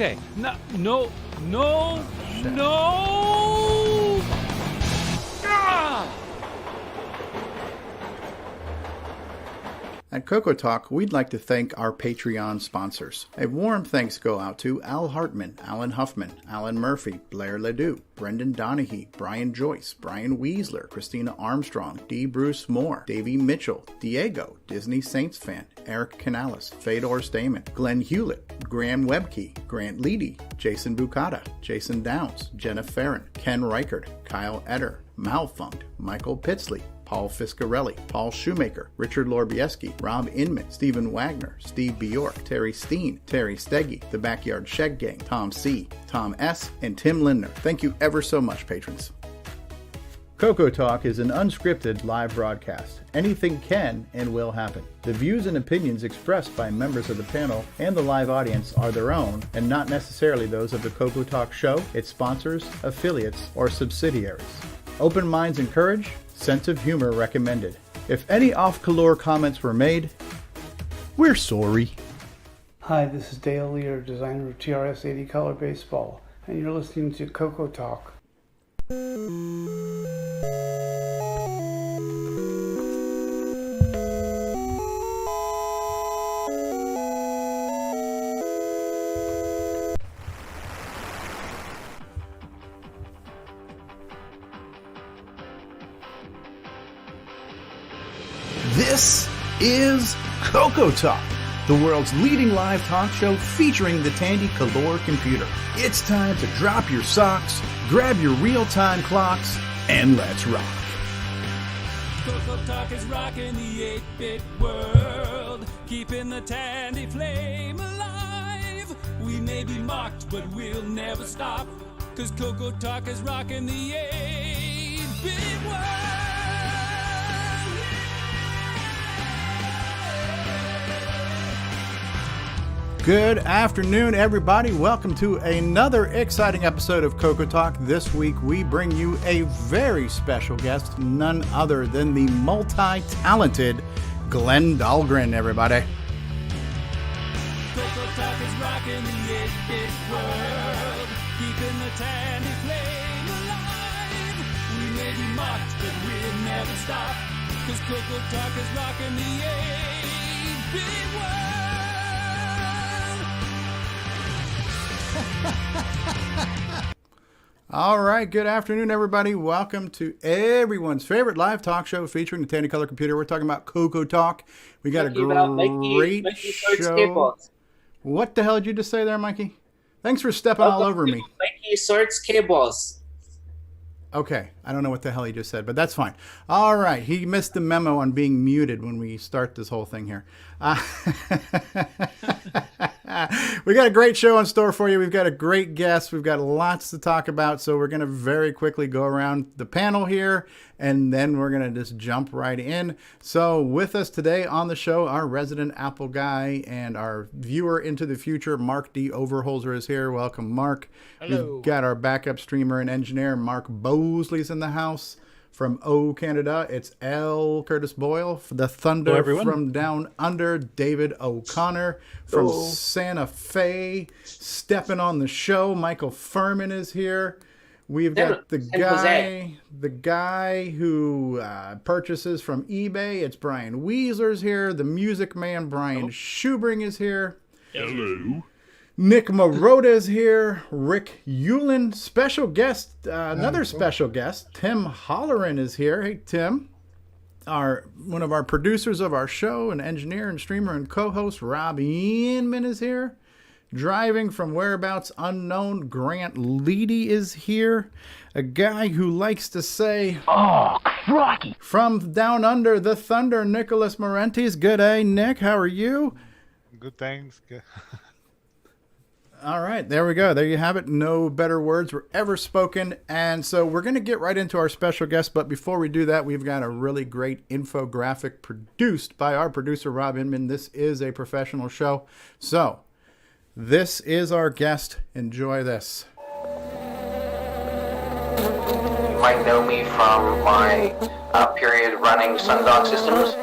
Okay, no! Ah! At CoCoTALK, we'd like to thank our Patreon sponsors. A warm thanks go out to Al Hartman, Alan Huffman, Alan Murphy, Blair Ledoux, Brendan Donahue, Brian Joyce, Brian Weasler, Christina Armstrong, D. Bruce Moore, Davey Mitchell, Diego, Disney Saints fan, Eric Canales, Fedor Stamen, Glenn Hewlett, Graham Webkey, Grant Leedy, Jason Bucata, Jason Downs, Jenna Farron, Ken Reichert, Kyle Etter, Malfunct, Michael Pitsley, Paul Fiscarelli, Paul Shoemaker, Richard Lorbieski, Rob Inman, Stephen Wagner, Steve Bjork, Terry Steen, Terry Steggy, The Backyard Shed Gang, Tom C., Tom S., and Tim Lindner. Thank you ever so much, patrons. CoCoTALK is an unscripted live broadcast. Anything can and will happen. The views and opinions expressed by members of the panel and the live audience are their own and not necessarily those of the CoCoTALK show, its sponsors, affiliates, or subsidiaries. Open minds encouraged. Sense of humor recommended. If any off-color comments were made, we're sorry. Hi, this is Dale Lear, designer of TRS 80 Color Baseball, and you're listening to CoCoTALK. This is CoCoTALK, the world's leading live talk show featuring the Tandy Color computer. It's time to drop your socks, grab your real-time clocks, and let's rock. CoCoTALK is rocking the 8-bit world, keeping the Tandy flame alive. We may be mocked, but we'll never stop, 'cause CoCoTALK is rocking the 8-bit world. Good afternoon, everybody. Welcome to another exciting episode of CoCoTALK. This week, we bring you a very special guest, none other than the multi-talented Glen Dahlgren, everybody. CoCoTALK is rocking the 8-bit world, keeping the Tandy flame alive. We may be mocked, but we'll never stop, 'cause CoCoTALK is rocking the 8-bit world. All right, good afternoon, everybody. Welcome to everyone's favorite live talk show featuring the Tandy Color computer. We're talking about CoCoTALK. We got a great show. What the hell did you just say there, Mikey? Thanks for stepping all over me. Mikey sorts cables. Okay, I don't know what the hell he just said, but that's fine. All right, he missed the memo on being muted when we start this whole thing here. We got a great show in store for you. We've got a great guest. We've got lots to talk about, so we're going to very quickly go around the panel here, and then we're going to just jump right in. So with us today on the show, our resident Apple guy and our viewer into the future, Mark D. Overholzer is here. Welcome, Mark. Hello. We've got our backup streamer and engineer, Mark Bosley's in the house. From Canada, it's L. Curtis Boyle. The Thunder from Down Under, David O'Connor. From Santa Fe, stepping on the show, Michael Furman is here. We've got the guy who purchases from eBay. It's Brian Weasler's here. The music man, Brian Schubring, is here. Hello. Nick Marotta is here. Rick Hewlin, special guest, another special guest. Tim Holleran is here. Hey, Tim. One of our producers of our show, an engineer and streamer and co-host, Rob Inman is here. Driving from whereabouts unknown, Grant Leedy is here. A guy who likes to say, "Oh, crikey!" From Down Under, the Thunder, Nicholas Morentes. Good day, Nick. How are you? Good, thanks. Good. All right, there we go. There you have it. No better words were ever spoken. And so we're going to get right into our special guest. But before we do that, we've got a really great infographic produced by our producer, Rob Inman. This is a professional show. So this is our guest. Enjoy this. You might know me from my period running Sundog Systems.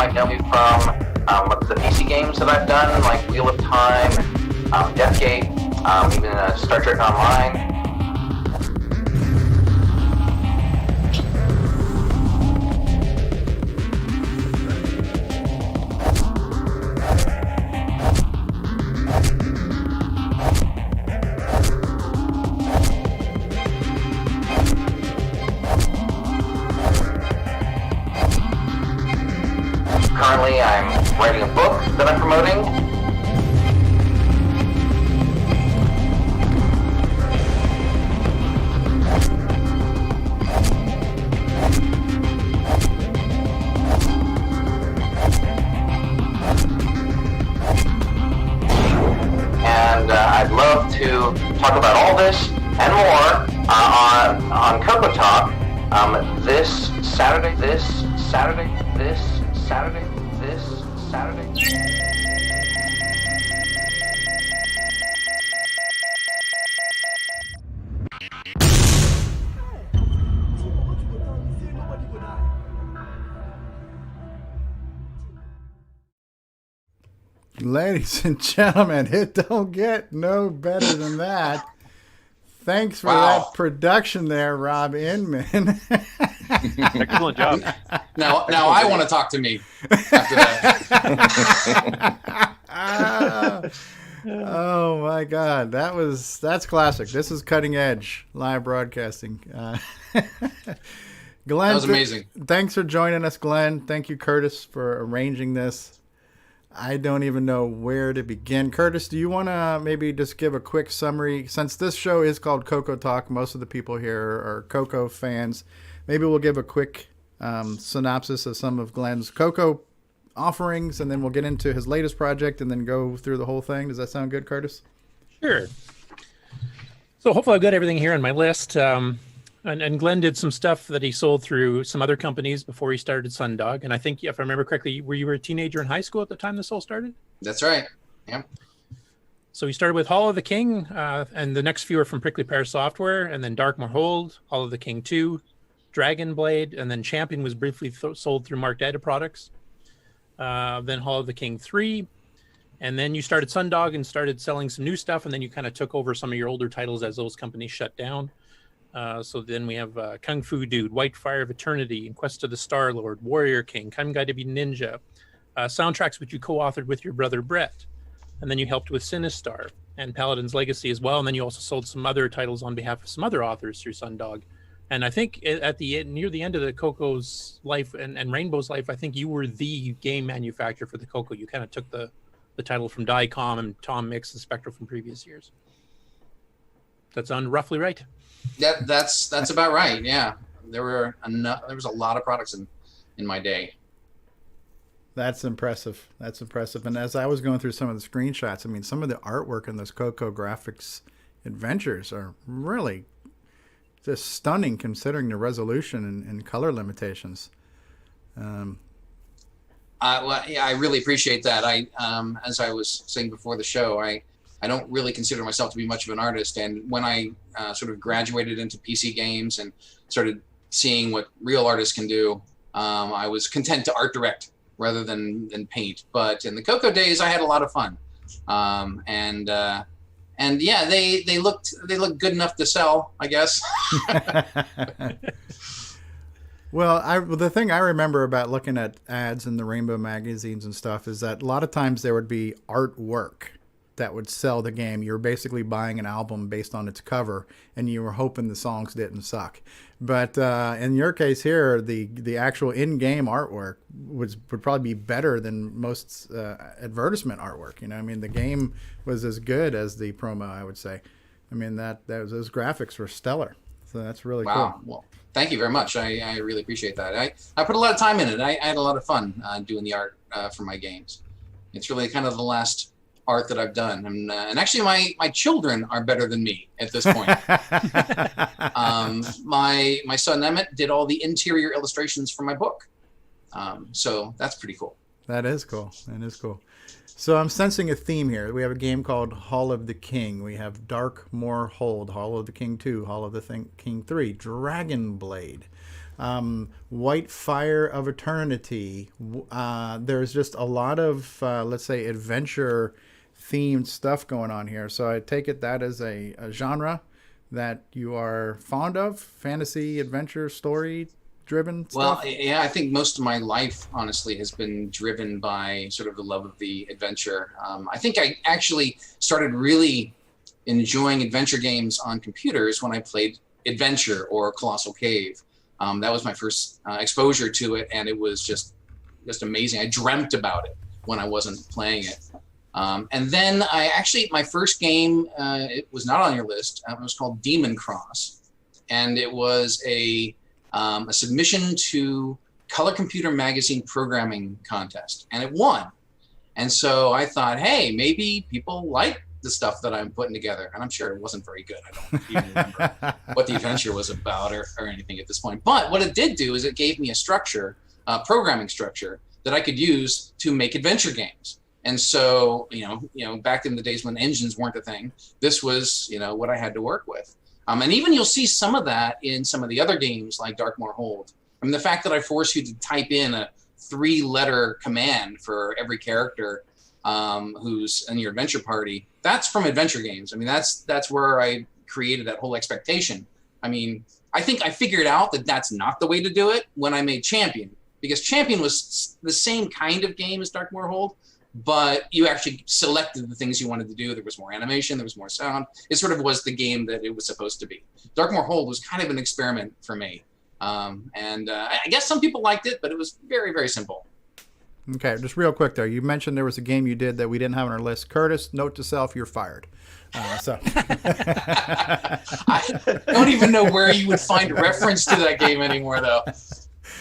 might know me from the PC games that I've done, like Wheel of Time, Deathgate, even Star Trek Online. Currently, I'm writing a book that I'm promoting. And I'd love to talk about all this and more on CoCoTALK this Saturday. Ladies and gentlemen, it don't get no better than that. Thanks for that production there, Rob Inman. Excellent job. Now I want to talk to me after that. Oh my God, that's classic. This is cutting edge live broadcasting. Glenn, That was amazing. Thanks for joining us, Glenn. Thank you, Curtis, for arranging this. I don't even know where to begin. Curtis, do you want to maybe just give a quick summary? Since this show is called CoCoTALK, most of the people here are Coco fans. Maybe we'll give a quick synopsis of some of Glenn's Coco offerings, and then we'll get into his latest project and then go through the whole thing. Does that sound good, Curtis? Sure. So hopefully I've got everything here on my list. And Glenn did some stuff that he sold through some other companies before he started Sundog. And I think, if I remember correctly, you were a teenager in high school at the time this all started? That's right. Yeah. So he started with Hall of the King, and the next few are from Prickly Pear Software, and then Darkmoor Hold, Hall of the King 2, Dragon Blade, and then Champion was briefly sold through Mark Data Products. Then Hall of the King 3. And then you started Sundog and started selling some new stuff, and then you kind of took over some of your older titles as those companies shut down. So then we have Kung Fu Dude, White Fire of Eternity, Quest of the Star Lord, Warrior King, Kyum-Gai to be Ninja, SoundTrax, which you co-authored with your brother Brett, and then you helped with Sinistaar and Paladin's Legacy as well, and then you also sold some other titles on behalf of some other authors through Sundog. And I think at the near the end of the Coco's life and Rainbow's life, I think you were the game manufacturer for the Coco. You kind of took the title from Diecom and Tom Mix and Spectral from previous years. That sound roughly right? That's about right. Yeah, there was a lot of products in my day. That's impressive. And as I was going through some of the screenshots, I mean, some of the artwork in those Coco Graphics adventures are really just stunning, considering the resolution and color limitations. Well, yeah, I really appreciate that. As I was saying before the show, I don't really consider myself to be much of an artist. And when I sort of graduated into PC games and started seeing what real artists can do, I was content to art direct rather than paint. But in the Coco days, I had a lot of fun. And yeah, they looked good enough to sell, I guess. Well, the thing I remember about looking at ads in the Rainbow magazines and stuff is that a lot of times there would be artwork that would sell the game. You were basically buying an album based on its cover, and you were hoping the songs didn't suck. But in your case here, the actual in-game artwork would probably be better than most advertisement artwork. You know, I mean, the game was as good as the promo, I would say. I mean, those graphics were stellar. So that's really Wow. cool. Well, thank you very much. I really appreciate that. I put a lot of time in it. I had a lot of fun doing the art for my games. It's really kind of the last art that I've done, and actually my children are better than me at this point. My son Emmett did all the interior illustrations for my book, so that's pretty cool. That is cool. So I'm sensing a theme here. We have a game called Hall of the King. We have Darkmoor Hold, Hall of the King 2, Hall of the King 3, Dragon Blade. White Fire of Eternity. There's just a lot of, let's say, adventure themed stuff going on here. So I take it that is a genre that you are fond of, fantasy, adventure, story driven stuff? Well, yeah, I think most of my life, honestly, has been driven by sort of the love of the adventure. I think I actually started really enjoying adventure games on computers when I played Adventure or Colossal Cave. That was my first exposure to it, and it was just amazing. I dreamt about it when I wasn't playing it. And then my first game, it was not on your list. It was called Demon Cross, and it was a submission to Color Computer Magazine programming contest, and it won. And so I thought, hey, maybe people like the stuff that I'm putting together. And I'm sure it wasn't very good. I don't even remember what the adventure was about or anything at this point. But what it did do is it gave me a structure, programming structure that I could use to make adventure games. And so, back in the days when engines weren't a thing, this was, what I had to work with. And even you'll see some of that in some of the other games like Darkmoor Hold. I mean, the fact that I force you to type in a 3-letter command for every character who's in your adventure party, that's from adventure games. I mean, that's where I created that whole expectation. I mean, I think I figured out that that's not the way to do it when I made Champion, because Champion was the same kind of game as Darkmoor Hold, but you actually selected the things you wanted to do. There was more animation, there was more sound. It sort of was the game that it was supposed to be. Darkmoor Hold was kind of an experiment for me. I guess some people liked it, but it was very, very simple. Okay, just real quick there. You mentioned there was a game you did that we didn't have on our list. Curtis, note to self, you're fired. I don't even know where you would find reference to that game anymore, though.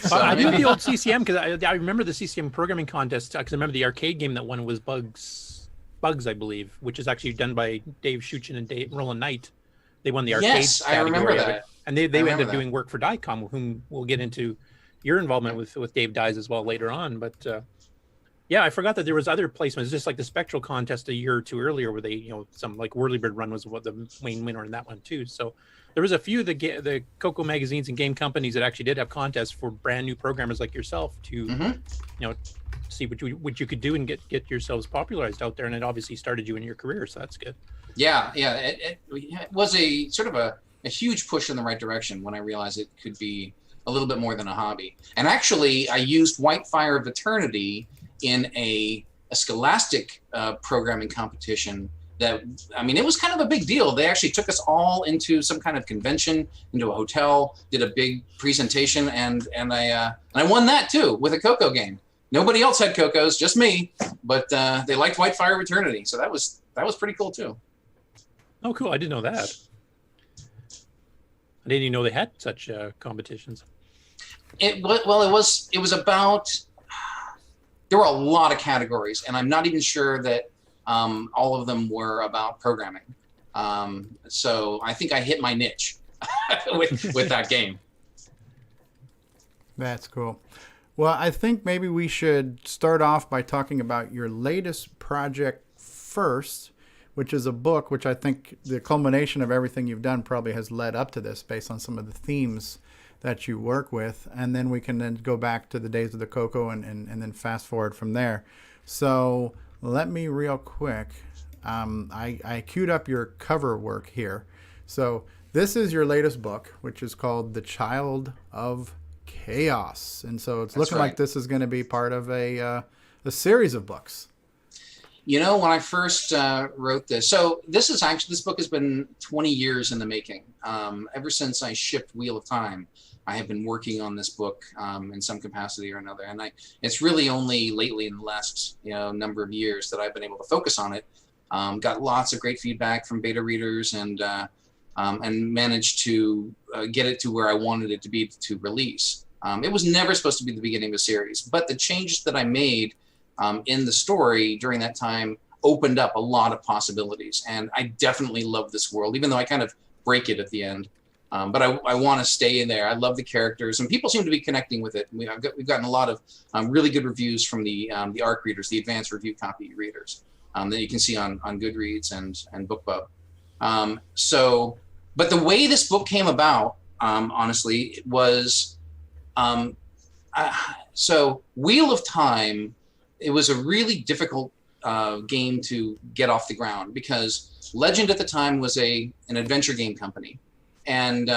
So I knew the old CCM because I remember the CCM programming contest because I remember the arcade game that won was Bugs, I believe, which is actually done by Dave Schuchen and Roland Knight. They won the arcade. Yes, I remember that. And they ended up doing work for Diecom, whom we'll get into your involvement with Dave Dyes as well later on. But yeah, I forgot that there was other placements, just like the Spectral contest a year or two earlier, where they, some like Whirlybird Run was what the main winner in that one too. So there was a few of the Coco magazines and game companies that actually did have contests for brand new programmers like yourself to, see what you could do and get yourselves popularized out there. And it obviously started you in your career, so that's good. Yeah, it was a sort of a huge push in the right direction when I realized it could be a little bit more than a hobby. And actually, I used White Fire of Eternity in a Scholastic programming competition that, I mean, it was kind of a big deal. They actually took us all into some kind of convention, into a hotel, did a big presentation, and I won that too with a Coco game. Nobody else had Cocos, just me, but they liked White Fire of Eternity, so that was pretty cool too. Oh, cool! I didn't know that. I didn't even know they had such competitions. It was about. There were a lot of categories, and I'm not even sure that all of them were about programming. So I think I hit my niche with that game. That's cool. Well, I think maybe we should start off by talking about your latest project first, which is a book, which I think the culmination of everything you've done probably has led up to this based on some of the themes that you work with. And then we can then go back to the days of the Coco and then fast forward from there. So let me real quick, I queued up your cover work here. So this is your latest book, which is called The Child of Chaos. And so it's looking like this is going to be part of a series of books. When I first wrote this, so this book has been 20 years in the making. Ever since I shipped Wheel of Time, I have been working on this book in some capacity or another. And it's really only lately in the last number of years that I've been able to focus on it. Got lots of great feedback from beta readers and managed to get it to where I wanted it to be to release. It was never supposed to be the beginning of a series, but the changes that I made in the story during that time opened up a lot of possibilities. And I definitely love this world, even though I kind of break it at the end. But I want to stay in there. I love the characters, and people seem to be connecting with it. We've gotten a lot of really good reviews from the ARC readers, the advanced review copy readers that you can see on Goodreads and Bookbub. But the way this book came about, honestly, was So Wheel of Time, it was a really difficult game to get off the ground because Legend at the time was an adventure game company, and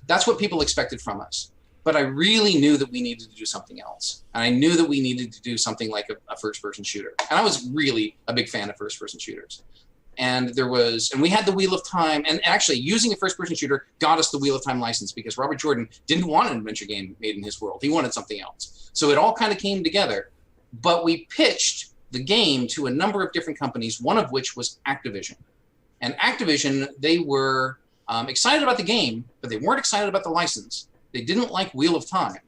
that's what people expected from us. But I really knew that we needed to do something else, and I knew that we needed to do something like a first-person shooter. And I was really a big fan of first-person shooters. And we had the Wheel of Time, and actually using a first-person shooter got us the Wheel of Time license because Robert Jordan didn't want an adventure game made in his world. He wanted something else. So it all kind of came together. But we pitched the game to a number of different companies, one of which was Activision. And Activision, they were excited about the game, but they weren't excited about the license. They didn't like Wheel of Time.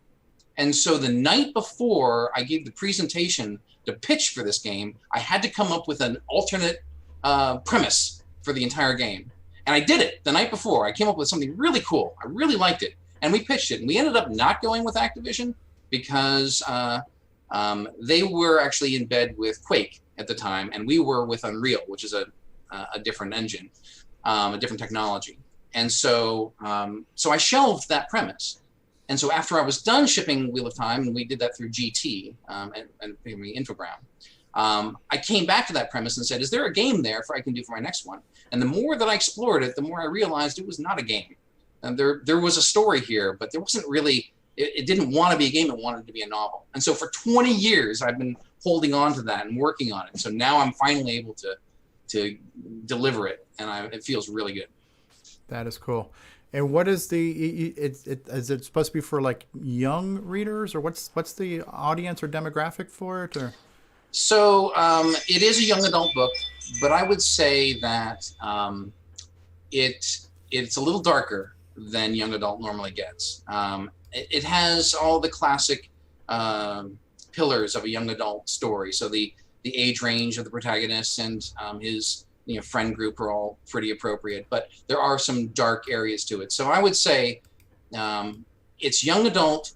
And so the night before I gave the presentation to pitch for this game, I had to come up with an alternate premise for the entire game. And I did it the night before. I came up with something really cool. I really liked it. And we pitched it. And we ended up not going with Activision because they were actually in bed with Quake at the time. And we were with Unreal, which is a different engine, a different technology. And so I shelved that premise. And so after I was done shipping Wheel of Time, and we did that through GT and Infogram, I came back to that premise and said, is there a game there I can do for my next one? And the more that I explored it, the more I realized it was not a game. And there was a story here, but there wasn't really, it didn't want to be a game, it wanted to be a novel. And so for 20 years, I've been holding on to that and working on it. So now I'm finally able to deliver it, and it feels really good. That is cool. And what is is it supposed to be for like young readers, or what's the audience or demographic for it? Or? So it is a young adult book, but I would say that it's a little darker than young adult normally gets. It has all the classic pillars of a young adult story. So the age range of the protagonist and his friend group are all pretty appropriate, but there are some dark areas to it. So I would say it's young adult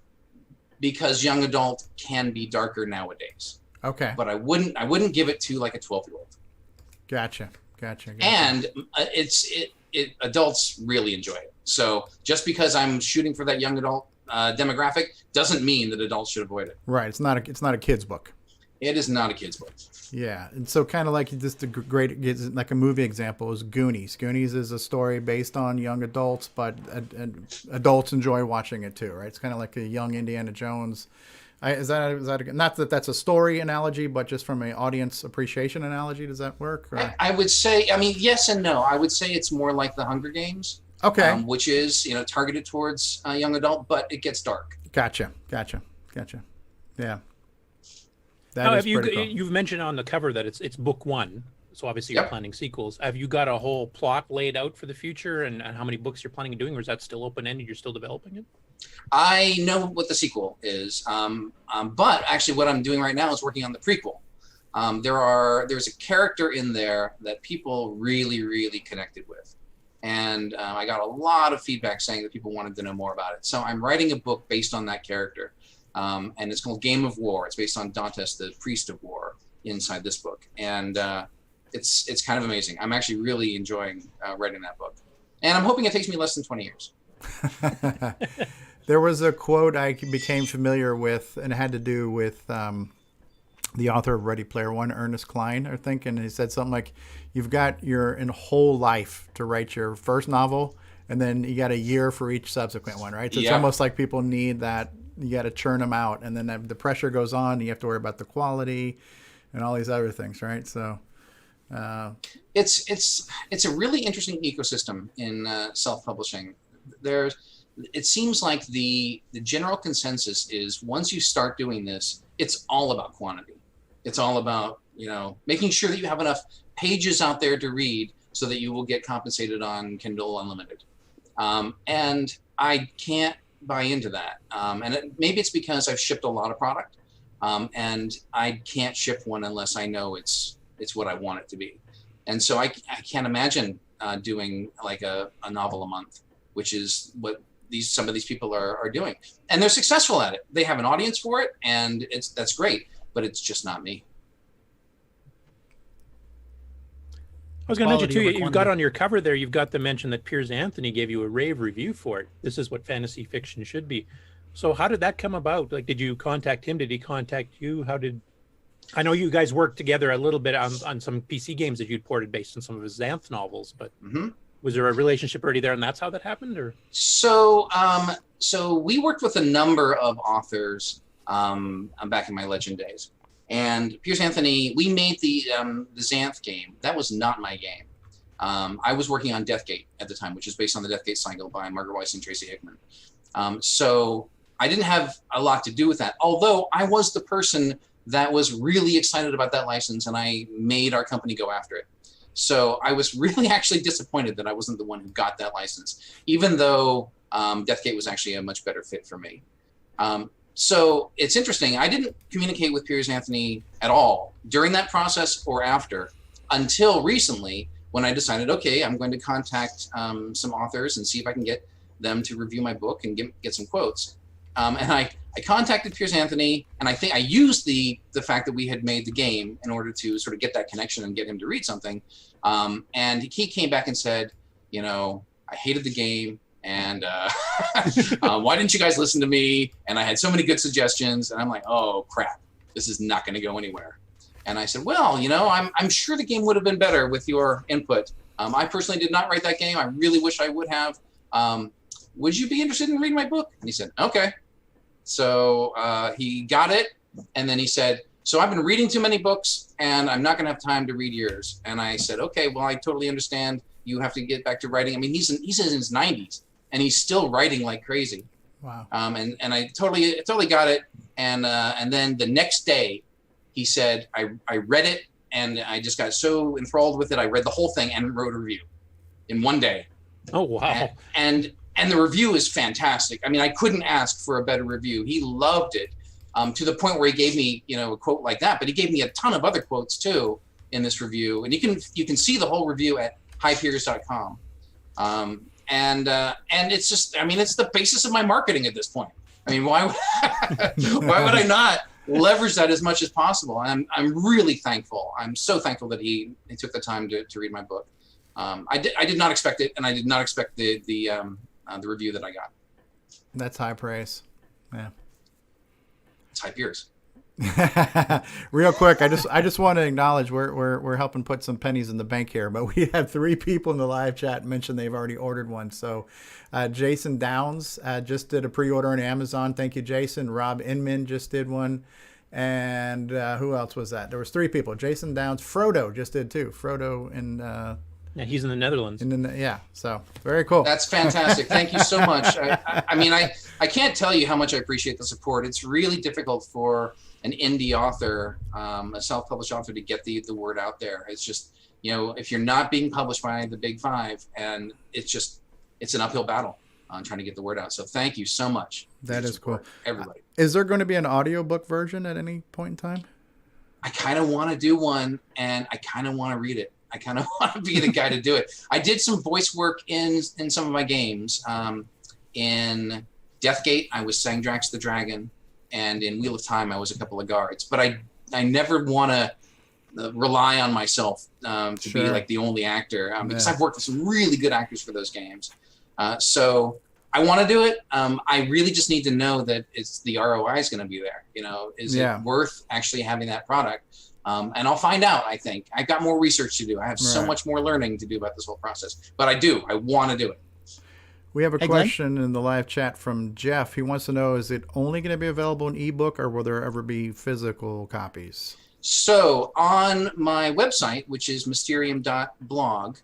because young adult can be darker nowadays. Okay. But I wouldn't give it to like a 12-year-old. Gotcha. And adults really enjoy it. So just because I'm shooting for that young adult demographic doesn't mean that adults should avoid it. Right. It's not a kid's book. It is not a kid's book. Yeah, and so kind of like just a great, like a movie example is Goonies. Goonies is a story based on young adults, but adults enjoy watching it too, right? It's kind of like a young Indiana Jones. Is that not that that's a story analogy, but just from an audience appreciation analogy? Does that work? Or? I would say, yes and no. I would say it's more like the Hunger Games. Okay. Which is targeted towards young adult, but it gets dark. Gotcha. Yeah. Now, you've mentioned on the cover that it's book one, so obviously you're Yep. planning sequels. Have you got a whole plot laid out for the future and how many books you're planning on doing, or is that still open-ended? You're still developing it? I know what the sequel is, but actually what I'm doing right now is working on the prequel. There's a character in there that people really, really connected with. And I got a lot of feedback saying that people wanted to know more about it. So I'm writing a book based on that character. And it's called Game of War. It's based on Dantes, the priest of war, inside this book. And it's kind of amazing. I'm actually really enjoying writing that book. And I'm hoping it takes me less than 20 years. There was a quote I became familiar with, and it had to do with the author of Ready Player One, Ernest Cline, I think. And he said something like, you've got your whole life to write your first novel, and then you got a year for each subsequent one, right? So it's almost like people need that. You got to churn them out, and then the pressure goes on, and you have to worry about the quality and all these other things, right? So it's a really interesting ecosystem in self-publishing. It seems like the general consensus is once you start doing this, it's all about quantity. It's all about making sure that you have enough pages out there to read so that you will get compensated on Kindle Unlimited. And I can't buy into that. And maybe it's because I've shipped a lot of product, and I can't ship one unless I know it's what I want it to be. And so I can't imagine doing like a novel a month, which is what some of these people are doing. And they're successful at it. They have an audience for it, and that's great, but it's just not me. I was going to mention too, you've got on your cover there, you've got the mention that Piers Anthony gave you a rave review for it. This is what fantasy fiction should be. So how did that come about? Like, did you contact him? Did he contact you? I know you guys worked together a little bit on some PC games that you'd ported based on some of his Xanth novels, but was there a relationship already there, and that's how that happened? Or so we worked with a number of authors back in my Legend days, and Piers Anthony. We made the Xanth game. That was not my game. I was working on Deathgate at the time, which is based on the Deathgate cycle by Margaret Weiss and Tracy Hickman. So I didn't have a lot to do with that, although I was the person that was really excited about that license, and I made our company go after it. So I was really actually disappointed that I wasn't the one who got that license, even though Deathgate was actually a much better fit for me. So it's interesting. I didn't communicate with Piers Anthony at all during that process or after until recently, when I decided, okay, I'm going to contact some authors and see if I can get them to review my book and get some quotes. And I contacted Piers Anthony, and I think I used the fact that we had made the game in order to sort of get that connection and get him to read something. And he came back and said, I hated the game, and why didn't you guys listen to me? And I had so many good suggestions, and I'm like, oh crap, this is not going to go anywhere. And I said, well, I'm sure the game would have been better with your input. I personally did not write that game. I really wish I would have. Would you be interested in reading my book? And he said, okay. So he got it, and then he said, so I've been reading too many books, and I'm not going to have time to read yours. And I said, okay, well, I totally understand. You have to get back to writing. I mean, he's in his 90s, and he's still writing like crazy. Wow. And I totally got it. And then the next day, he said, I read it, and I just got so enthralled with it. I read the whole thing and wrote a review in one day. Oh, wow. And the review is fantastic. I mean, I couldn't ask for a better review. He loved it, to the point where he gave me, a quote like that. But he gave me a ton of other quotes too in this review, and you can see the whole review at highpiers.com. And it's just, I mean, it's the basis of my marketing at this point. I mean, why would I not leverage that as much as possible? And I'm really thankful. I'm so thankful that he took the time to read my book. I did not expect it, and I did not expect the review that I got. That's high praise. Yeah. It's high Piers. Real quick, I just want to acknowledge we're helping put some pennies in the bank here, but we had 3 people in the live chat mention they've already ordered one. So Jason Downs just did a pre-order on Amazon. Thank you, Jason. Rob Inman just did one. And who else was that? There was 3 people. Jason Downs. Frodo just did too. Frodo and yeah, he's in the Netherlands. Yeah, so very cool. That's fantastic. Thank you so much. I mean, I can't tell you how much I appreciate the support. It's really difficult for an indie author, a self-published author, to get the word out there. It's just, if you're not being published by the big 5, and it's an uphill battle on trying to get the word out. So thank you so much. That is cool. Everybody. Is there going to be an audiobook version at any point in time? I kind of want to do one, and I kind of want to read it. I kind of want to be the guy to do it. I did some voice work in some of my games. In Deathgate, I was SoundTrax the Dragon, and in Wheel of Time, I was a couple of guards. But I never want to rely on myself to be like the only actor, because I've worked with some really good actors for those games. So I want to do it. I really just need to know that the ROI is going to be there. Is it worth actually having that product? And I'll find out, I think. I've got more research to do. I have so much more learning to do about this whole process. But I want to do it. We have a question in the live chat from Jeff. He wants to know, is it only going to be available in ebook, or will there ever be physical copies? So on my website, which is mysterium.blog,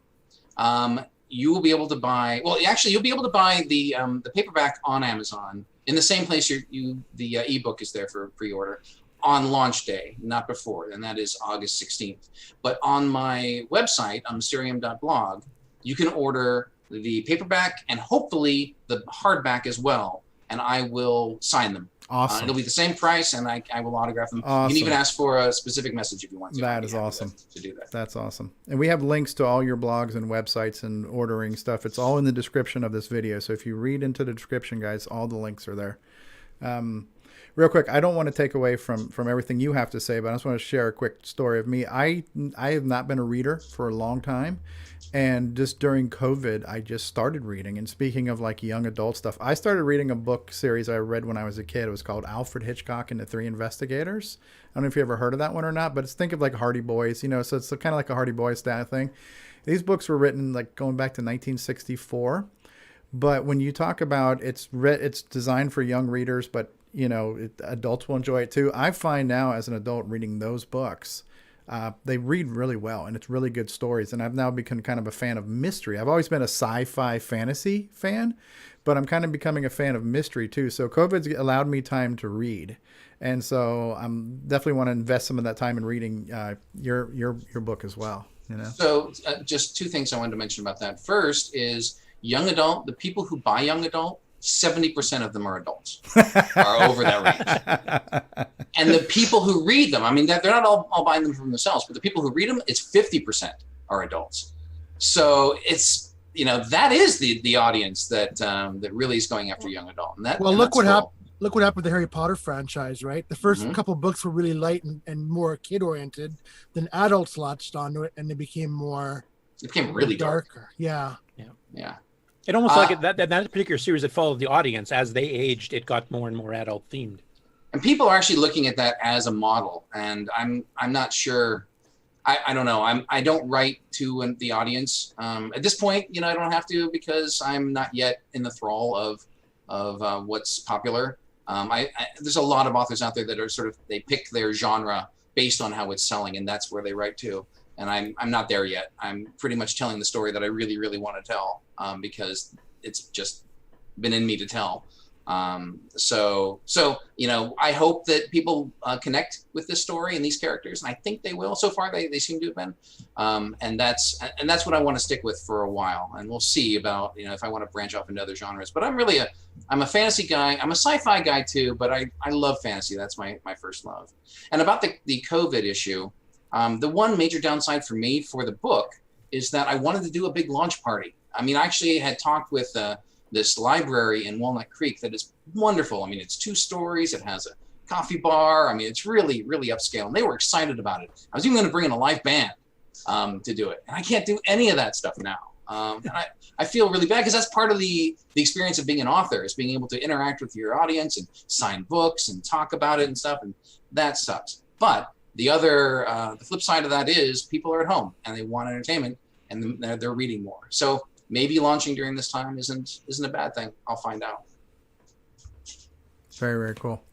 you will be able to buy, you'll be able to buy the paperback on Amazon in the same place the ebook is there for pre-order on launch day, not before, and that is August 16th. But on my website, on mysterium.blog, you can order the paperback and hopefully the hardback as well, and I will sign them. Awesome. It'll be the same price, and I will autograph them. Awesome. You can even ask for a specific message if you want to. That is awesome. To do that. That's awesome. And we have links to all your blogs and websites and ordering stuff. It's all in the description of this video. So if you read into the description, guys, all the links are there. real quick, I don't want to take away from everything you have to say, but I just want to share a quick story of me. I have not been a reader for a long time, and just during COVID, I just started reading. And speaking of like young adult stuff, I started reading a book series I read when I was a kid. It was called Alfred Hitchcock and the Three Investigators. I don't know if you ever heard of that one or not, but think of like Hardy Boys, so it's kind of like a Hardy Boys style thing. These books were written like going back to 1964. But when you talk about it's designed for young readers, but adults will enjoy it too. I find now as an adult reading those books, they read really well, and it's really good stories. And I've now become kind of a fan of mystery. I've always been a sci-fi fantasy fan, but I'm kind of becoming a fan of mystery too. So COVID's allowed me time to read, and so I'm definitely want to invest some of that time in reading your book as well. So just two things I wanted to mention about that. First is young adult. The people who buy young adult, 70% of them are adults, are over that range. And the people who read them, I mean, they're not all buying them from themselves, but the people who read them, it's 50% are adults. So it's, that is the audience that really is going after young adult. And look what happened. Look what happened with the Harry Potter franchise, right? The first couple of books were really light and more kid-oriented. Then adults latched onto it, and they became more. It became really darker. Yeah. It almost like that particular series that followed the audience as they aged, it got more and more adult themed. And people are actually looking at that as a model, and I'm not sure. I don't know. I don't write to the audience at this point. I don't have to because I'm not yet in the thrall of what's popular. There's a lot of authors out there that are they pick their genre based on how it's selling, and that's where they write to. And I'm not there yet. I'm pretty much telling the story that I really, really want to tell because it's just been in me to tell. So I hope that people connect with this story and these characters, and I think they will. So far, they seem to have been, and that's what I want to stick with for a while. And we'll see about if I want to branch off into other genres. But I'm a fantasy guy. I'm a sci-fi guy too, but I love fantasy. That's my first love. And about the COVID issue. The one major downside for me for the book is that I wanted to do a big launch party. I mean, I actually had talked with this library in Walnut Creek that is wonderful. I mean, it's 2 stories. It has a coffee bar. I mean, it's really, really upscale. And they were excited about it. I was even going to bring in a live band to do it. And I can't do any of that stuff now. And I feel really bad because that's part of the experience of being an author is being able to interact with your audience and sign books and talk about it and stuff. And that sucks. But the flip side of that is people are at home and they want entertainment and they're reading more. So maybe launching during this time isn't a bad thing. I'll find out. Very, very cool.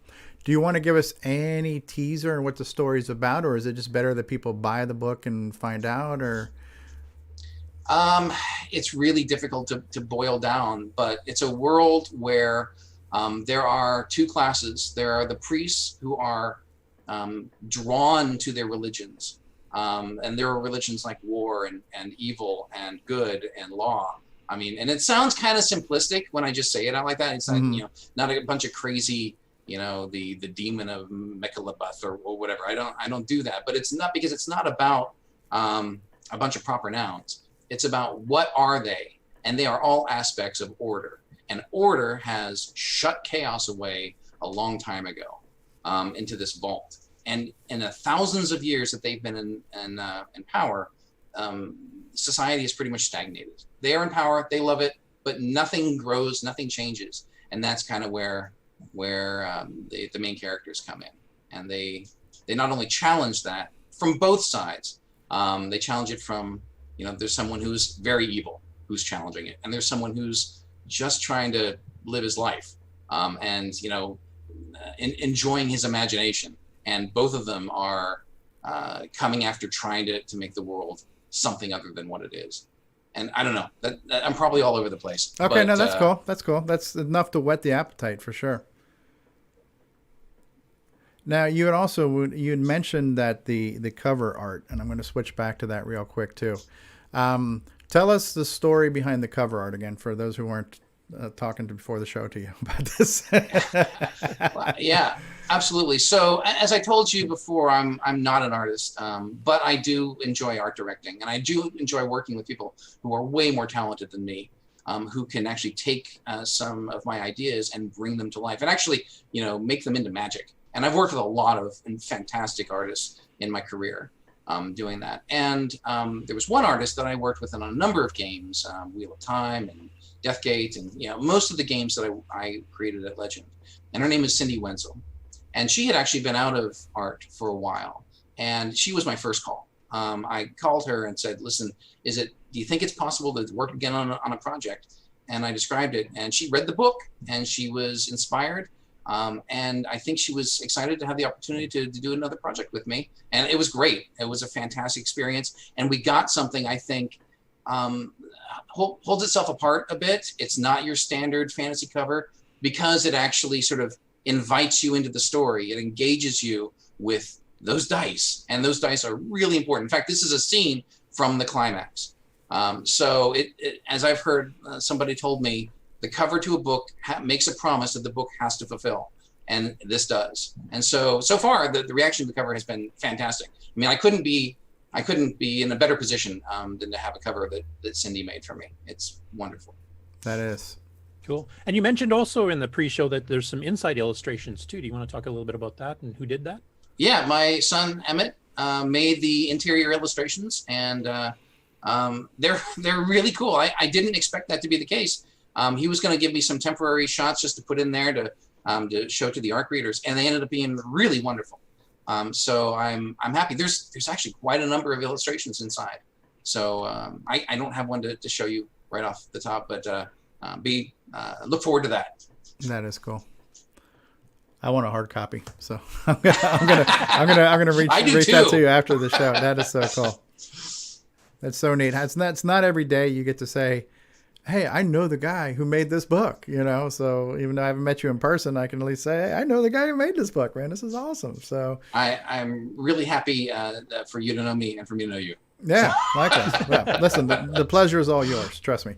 Do you want to give us any teaser on what the story's about, or is it just better that people buy the book and find out, or? It's really difficult to boil down, but it's a world where there are 2 classes. There are the priests who are drawn to their religions. And there are religions like war and evil and good and law. I mean, and it sounds kind of simplistic when I just say it out like that. It's like, not a bunch of crazy, the demon of Mekalabuth or whatever. I don't do that, but it's not because it's not about a bunch of proper nouns. It's about what are they? And they are all aspects of order. And order has shut chaos away a long time ago into this vault. And in the thousands of years that they've been in power, society is pretty much stagnated. They are in power, they love it, but nothing grows, nothing changes, and that's kind of where the main characters come in, and they not only challenge that from both sides. They challenge it from there's someone who's very evil who's challenging it, and there's someone who's just trying to live his life and enjoying his imagination. And both of them are coming after trying to make the world something other than what it is. And I don't know. That I'm probably all over the place. Okay, but, no, that's cool. That's cool. That's enough to whet the appetite for sure. Now, you had mentioned that the cover art, and I'm going to switch back to that real quick too. Tell us the story behind the cover art again for those who weren't talking before the show to you about this. Well, yeah, absolutely. So as I told you before, I'm not an artist, but I do enjoy art directing, and I do enjoy working with people who are way more talented than me. who can actually take some of my ideas and bring them to life and actually, make them into magic. And I've worked with a lot of fantastic artists in my career doing that. And there was one artist that I worked with on a number of games, Wheel of Time and Deathgate, and most of the games that I created at Legend. And her name is Cindy Wenzel. And she had actually been out of art for a while. And she was my first call. I called her and said, listen, do you think it's possible to work again on a project? And I described it, and she read the book, and she was inspired. And I think she was excited to have the opportunity to do another project with me. And it was great. It was a fantastic experience. And we got something, I think, holds itself apart a bit. It's not your standard fantasy cover because it actually sort of invites you into the story. It engages you with those dice, and those dice are really important. In fact, this is a scene from the climax. So as I've heard, somebody told me, the cover to a book makes a promise that the book has to fulfill, and this does. And so far, the reaction to the cover has been fantastic. I mean, I couldn't be in a better position than to have a cover that Cindy made for me. It's wonderful. That is cool. And you mentioned also in the pre-show that there's some inside illustrations too. Do you want to talk a little bit about that and who did that? Yeah, my son Emmett made the interior illustrations, and they're really cool. I didn't expect that to be the case. He was going to give me some temporary shots just to put in there to show to the ARC readers, and they ended up being really wonderful. So I'm happy. There's actually quite a number of illustrations inside. So I don't have one to show you right off the top, but look forward to that. That is cool. I want a hard copy, so I'm gonna reach out to you after the show. That is so cool. That's so neat. It's not every day you get to say, hey, I know the guy who made this book, so even though I haven't met you in person, I can at least say, hey, I know the guy who made this book, man. This is awesome. So I'm really happy for you to know me and for me to know you. Yeah, likewise. Well, listen, the pleasure is all yours. Trust me.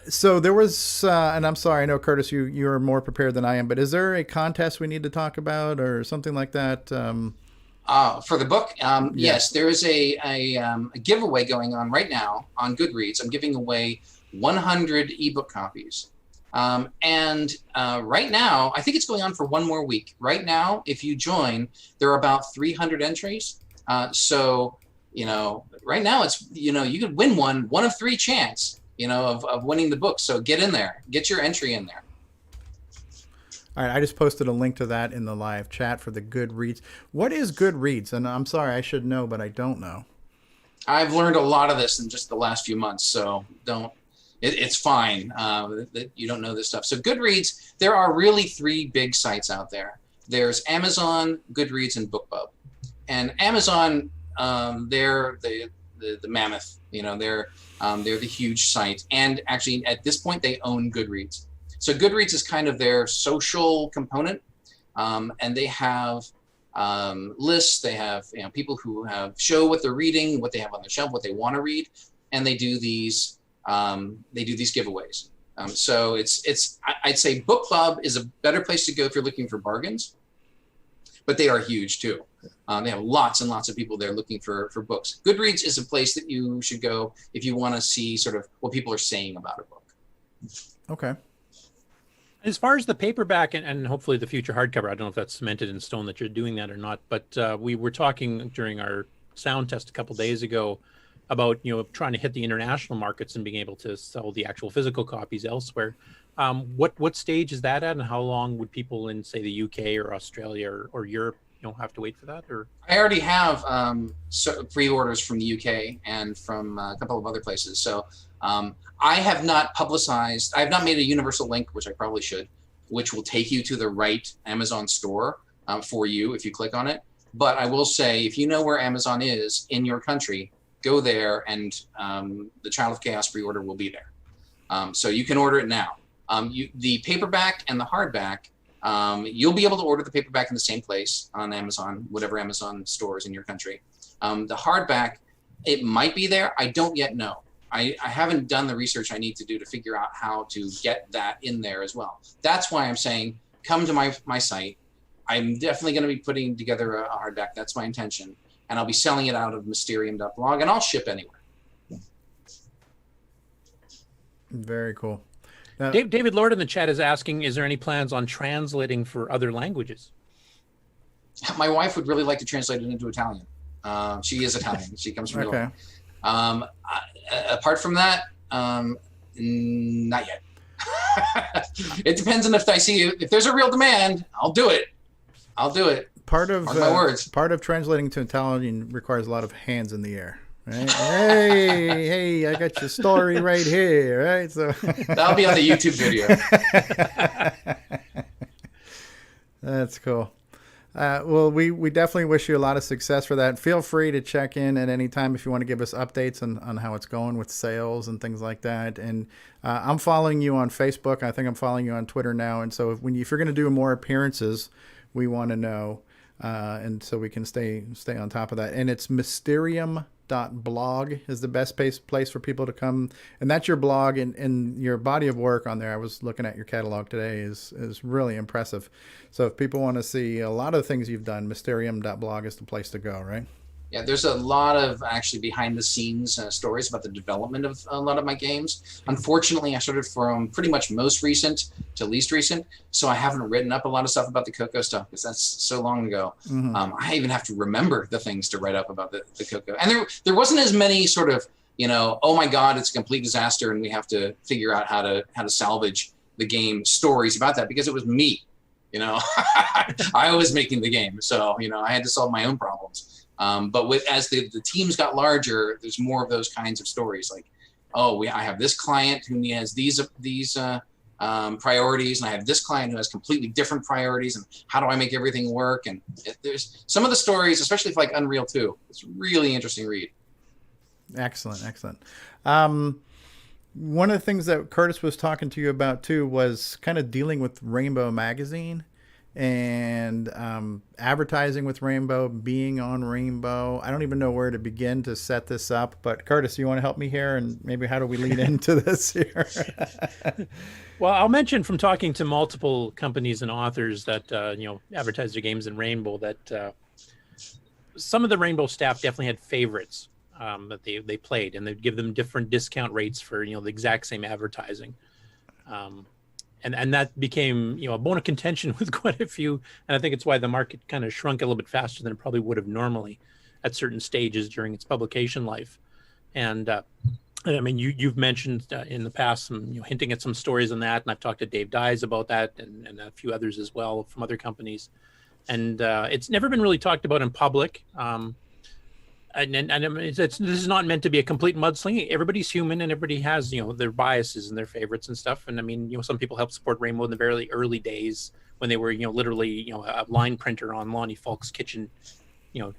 So there was, and I'm sorry, I know, Curtis, you're more prepared than I am, but is there a contest we need to talk about or something like that? For the book, yes, there is a giveaway going on right now on Goodreads. I'm giving away 100 ebook copies. And right now, I think it's going on for one more week. Right now, if you join, there are about 300 entries. So, right now it's, you could win one of three chance, of winning the book. So get in there, get your entry in there. All right, I just posted a link to that in the live chat for the Goodreads. What is Goodreads? And I'm sorry, I should know, but I don't know. I've learned a lot of this in just the last few months, so it's fine that you don't know this stuff. So Goodreads, there are really three big sites out there. There's Amazon, Goodreads, and Bookbub. And Amazon, they're the mammoth. They're the huge site. And actually, at this point, they own Goodreads. So Goodreads is kind of their social component, and they have lists. They have people who show what they're reading, what they have on their shelf, what they want to read, and they do these giveaways. So I'd say Bookbub is a better place to go if you're looking for bargains, but they are huge too. They have lots and lots of people there looking for books. Goodreads is a place that you should go if you want to see sort of what people are saying about a book. Okay. As far as the paperback and hopefully the future hardcover, I don't know if that's cemented in stone that you're doing that or not, but we were talking during our sound test a couple days ago about trying to hit the international markets and being able to sell the actual physical copies elsewhere. What stage is that at, and how long would people in, say, the UK or Australia or Europe have to wait for that? Or I already have pre-orders from the UK and from a couple of other places. So I have not publicized, I have not made a universal link, which I probably should, which will take you to the right Amazon store for you if you click on it. But I will say, if you know where Amazon is in your country, go there, and the Child of Chaos pre-order will be there. So you can order it now. The paperback and the hardback, you'll be able to order the paperback in the same place on Amazon, whatever Amazon store is in your country. The hardback, it might be there. I don't yet know. I haven't done the research I need to do to figure out how to get that in there as well. That's why I'm saying, come to my site. I'm definitely going to be putting together a hardback. That's my intention. And I'll be selling it out of Mysterium.blog, and I'll ship anywhere. Very cool. Now, David Lord in the chat is asking, is there any plans on translating for other languages? My wife would really like to translate it into Italian. She is Italian. She comes from Italy. Apart from that, not yet. It depends on if there's a real demand, I'll do it. Part of my words. Part of translating to Italian requires a lot of hands in the air. Right? hey, I got your story right here, right? So that'll be on the YouTube video. That's cool. Well, we definitely wish you a lot of success for that. Feel free to check in at any time if you want to give us updates on how it's going with sales and things like that. And I'm following you on Facebook. I think I'm following you on Twitter now. And so if you're going to do more appearances, we want to know, and so we can stay on top of that. And it's Mysterium.blog is the best place for people to come, and that's your blog, and your body of work on there. I was looking at your catalog today is really impressive. So if people want to see a lot of the things you've done, Mysterium.blog is the place to go, right? Yeah, there's a lot of actually behind the scenes stories about the development of a lot of my games. Unfortunately, I started from pretty much most recent to least recent, so I haven't written up a lot of stuff about the Coco stuff because that's so long ago. Mm-hmm. I even have to remember the things to write up about the Coco. And there wasn't as many sort of, oh my God, it's a complete disaster and we have to figure out how to salvage the game stories about that, because it was me. I was making the game, so I had to solve my own problems. But as the teams got larger, there's more of those kinds of stories. Like, I have this client who has these priorities, and I have this client who has completely different priorities, and how do I make everything work? And there's some of the stories, especially for like Unreal 2. It's a really interesting read. Excellent. One of the things that Curtis was talking to you about too was kind of dealing with Rainbow Magazine and advertising with Rainbow, being on Rainbow. I don't even know where to begin to set this up, but Curtis, you want to help me here, and maybe how do we lead into this here? Well, I'll mention from talking to multiple companies and authors that advertise their games in Rainbow that some of the Rainbow staff definitely had favorites that they played, and they'd give them different discount rates for the exact same advertising. And that became, a bone of contention with quite a few. And I think it's why the market kind of shrunk a little bit faster than it probably would have normally at certain stages during its publication life. And I mean, you've mentioned in the past some, hinting at some stories on that. And I've talked to Dave Dyes about that and a few others as well from other companies. And it's never been really talked about in public. And this is not meant to be a complete mudslinging. Everybody's human, and everybody has their biases and their favorites and stuff. And I mean, some people helped support Rainbow in the very early days when they were literally a line printer on Lonnie Falk's kitchen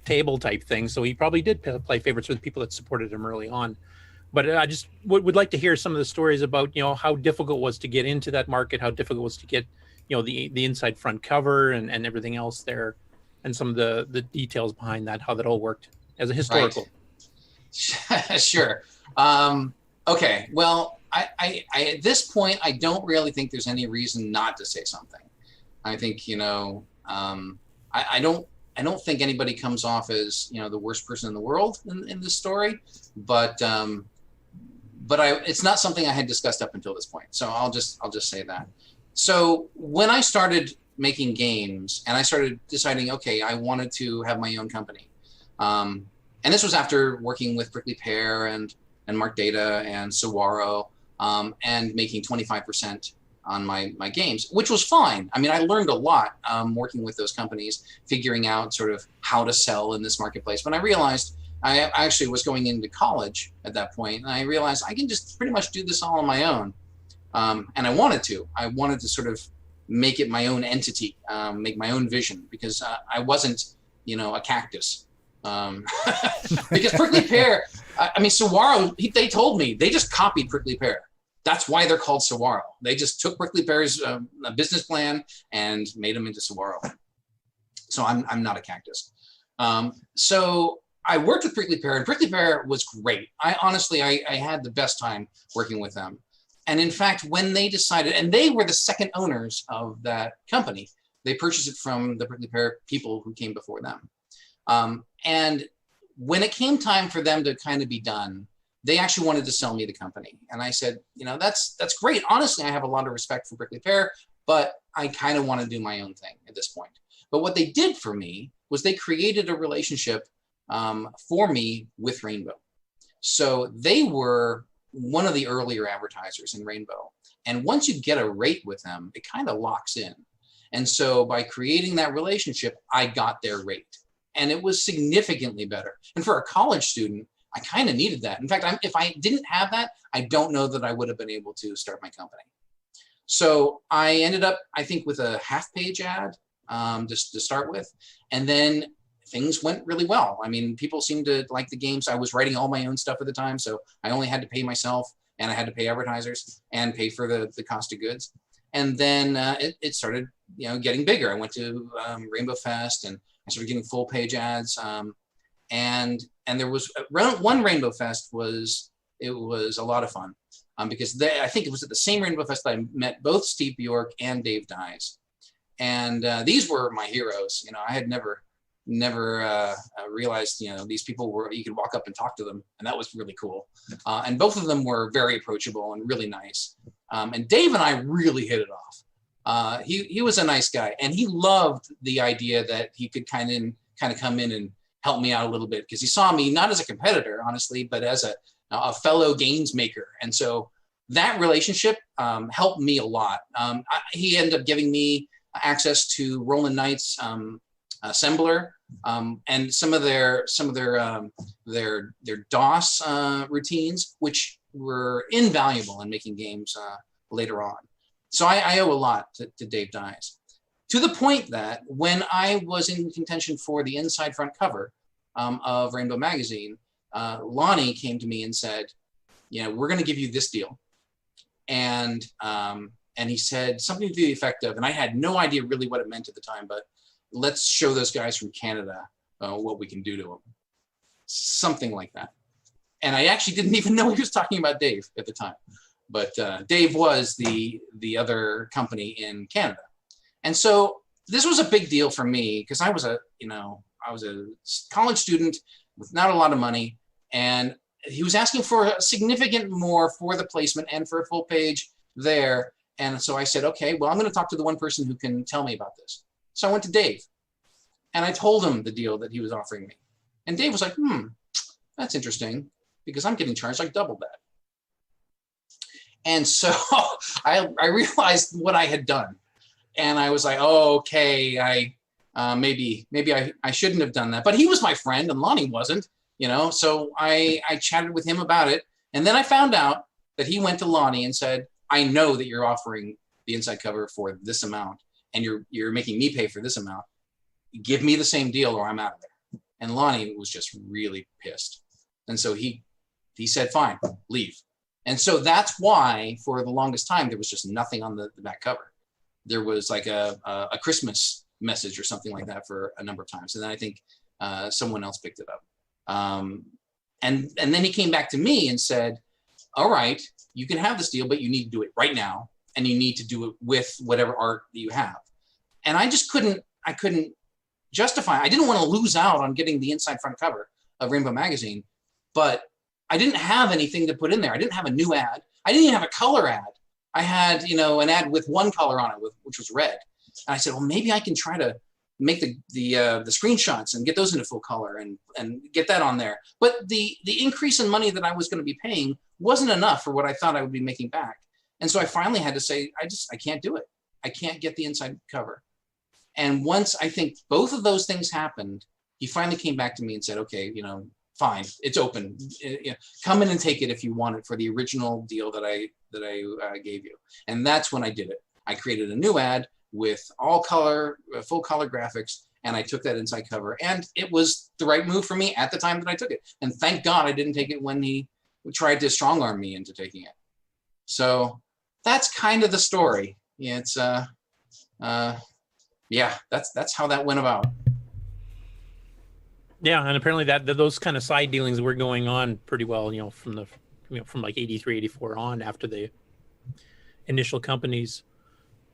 table type thing. So he probably did play favorites with people that supported him early on. But I just would like to hear some of the stories about how difficult it was to get into that market, how difficult it was to get the inside front cover and everything else there, and some of the details behind that, how that all worked as a historical. Right. Sure. Okay. Well, I at this point, I don't really think there's any reason not to say something. I think, I don't think anybody comes off as, the worst person in the world in this story, but it's not something I had discussed up until this point. So I'll just say that. So when I started making games and I started deciding, okay, I wanted to have my own company. And this was after working with Prickly Pear and Mark Data and Saguaro, and making 25% on my games, which was fine. I mean, I learned a lot working with those companies, figuring out sort of how to sell in this marketplace. But I realized I actually was going into college at that point, and I realized I can just pretty much do this all on my own. And I wanted to sort of make it my own entity, make my own vision, because I wasn't, a cactus. Because Prickly Pear, I mean, Saguaro, they told me they just copied Prickly Pear. That's why they're called Saguaro. They just took Prickly Pear's business plan and made them into Saguaro. So I'm not a cactus. So I worked with Prickly Pear, and Prickly Pear was great. I honestly had the best time working with them. And in fact, when they decided, and they were the second owners of that company, they purchased it from the Prickly Pear people who came before them. And when it came time for them to kind of be done, they actually wanted to sell me the company. And I said, that's great. Honestly, I have a lot of respect for Prickly Pear, but I kind of want to do my own thing at this point. But what they did for me was they created a relationship for me with Rainbow. So they were one of the earlier advertisers in Rainbow. And once you get a rate with them, it kind of locks in. And so by creating that relationship, I got their rate. And it was significantly better. And for a college student, I kind of needed that. In fact, if I didn't have that, I don't know that I would have been able to start my company. So I ended up, I think, with a half-page ad just to start with. And then things went really well. I mean, people seemed to like the games. I was writing all my own stuff at the time, so I only had to pay myself, and I had to pay advertisers and pay for the cost of goods. And then it started, getting bigger. I went to Rainbow Fest, and I started getting full-page ads. And there was one Rainbow Fest was a lot of fun because I think it was at the same Rainbow Fest that I met both Steve Bjork and Dave Dyes. And these were my heroes. I had never realized, these people you could walk up and talk to them, and that was really cool. And both of them were very approachable and really nice. And Dave and I really hit it off. He was a nice guy, and he loved the idea that he could kind of come in and help me out a little bit, because he saw me not as a competitor, honestly, but as a fellow games maker. And so that relationship helped me a lot. He ended up giving me access to Roland Knight's assembler and some of their DOS routines, which were invaluable in making games later on. So I owe a lot to Dave Dyes, to the point that when I was in contention for the inside front cover of Rainbow Magazine, Lonnie came to me and said, we're going to give you this deal. And he said something to the effect of, and I had no idea really what it meant at the time, but let's show those guys from Canada what we can do to them. Something like that. And I actually didn't even know he was talking about Dave at the time. But Dave was the other company in Canada. And so this was a big deal for me, because I was a college student with not a lot of money, and he was asking for a significant more for the placement and for a full page there. And so I said, okay, well, I'm going to talk to the one person who can tell me about this. So I went to Dave, and I told him the deal that he was offering me. And Dave was like, that's interesting, because I'm getting charged like double that. And so I realized what I had done. And I was like, oh, okay, maybe I shouldn't have done that. But he was my friend, and Lonnie wasn't, so I chatted with him about it. And then I found out that he went to Lonnie and said, I know that you're offering the inside cover for this amount, and you're making me pay for this amount. Give me the same deal or I'm out of there. And Lonnie was just really pissed. And so he said, fine, leave. And so that's why for the longest time, there was just nothing on the back cover. There was like a Christmas message or something like that for a number of times. And then I think someone else picked it up. And then he came back to me and said, all right, you can have this deal, but you need to do it right now. And you need to do it with whatever art that you have. And I just couldn't justify. I didn't want to lose out on getting the inside front cover of Rainbow Magazine, but I didn't have anything to put in there. I didn't have a new ad. I didn't even have a color ad. I had, an ad with one color on it, which was red. And I said, well, maybe I can try to make the screenshots and get those into full color and get that on there. But the increase in money that I was going to be paying wasn't enough for what I thought I would be making back. And so I finally had to say, I can't do it. I can't get the inside cover. And once I think both of those things happened, he finally came back to me and said, okay, fine, it's open. Come in and take it if you want it for the original deal that I gave you. And that's when I did it. I created a new ad with all color, full color graphics, and I took that inside cover. And it was the right move for me at the time that I took it. And thank God I didn't take it when he tried to strong arm me into taking it. So that's kind of the story. Yeah, it's that's how that went about. Yeah, and apparently those kind of side dealings were going on pretty well, from like 83, 84 on, after the initial companies,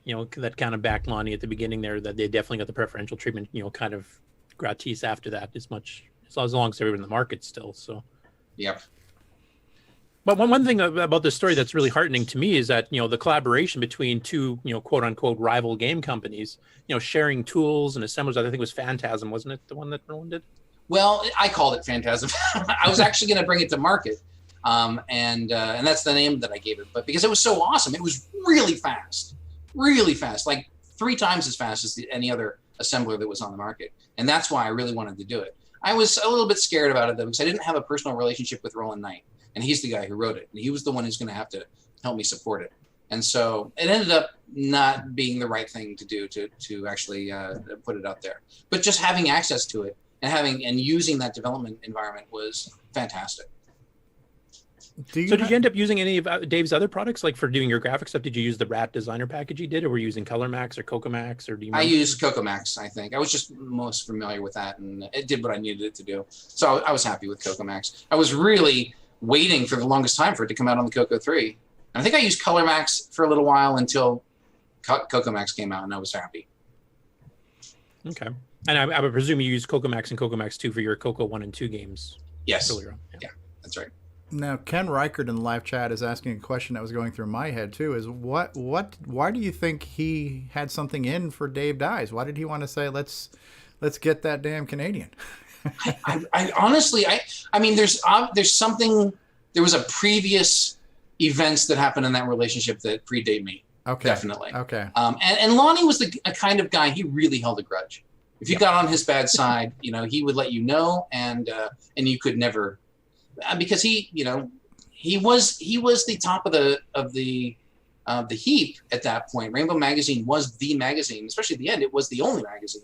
that kind of backed Lonnie at the beginning there, that they definitely got the preferential treatment, kind of gratis after that, as long as they were in the market still. So, yep. But one thing about this story that's really heartening to me is that, the collaboration between two, quote unquote rival game companies, sharing tools and assemblers. I think it was Phantasm, wasn't it? The one that Roland did? Well, I called it Phantasm. I was actually going to bring it to market. And that's the name that I gave it. But because it was so awesome, it was really fast, like 3 times as fast as any other assembler that was on the market. And that's why I really wanted to do it. I was a little bit scared about it though, because I didn't have a personal relationship with Roland Knight. And he's the guy who wrote it. And he was the one who's going to have to help me support it. And so it ended up not being the right thing to do to actually put it out there. But just having access to it and using that development environment was fantastic. So did you end up using any of Dave's other products, like for doing your graphic stuff? Did you use the Rat Designer package he did, or were you using ColorMax or CoCoMax, or do you? I used CoCoMax, I think. I was just most familiar with that, and it did what I needed it to do. So I was happy with CoCoMax. I was really waiting for the longest time for it to come out on the Coco 3. And I think I used ColorMax for a little while until CoCoMax came out, and I was happy. Okay. And I would presume you used CoCoMax and CoCoMax 2 for your Coco 1 and 2 games. Yes. Earlier on. Yeah, that's right. Now, Ken Reichert in the live chat is asking a question that was going through my head too. Is why do you think he had something in for Dave Dies? Why did he want to say let's get that damn Canadian? I honestly, I mean, there's something. There was a previous events that happened in that relationship that predate me. Okay, definitely. Okay. And Lonnie was a kind of guy. He really held a grudge. If you got on his bad side, he would let you know, and you could never. Because he was the top of the heap at that point. Rainbow Magazine was the magazine, especially at the end. It was the only magazine,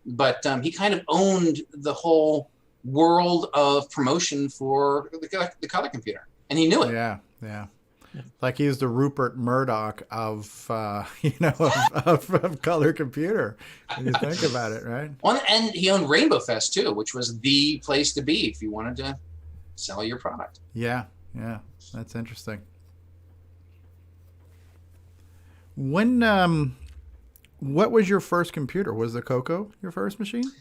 but he kind of owned the whole world of promotion for the color computer, and he knew it. Yeah. Like he was the Rupert Murdoch of of color computer. When you think about it, right? And he owned Rainbow Fest too, which was the place to be if you wanted to sell your product. Yeah, that's interesting. When what was your first computer? Was the Coco your first machine?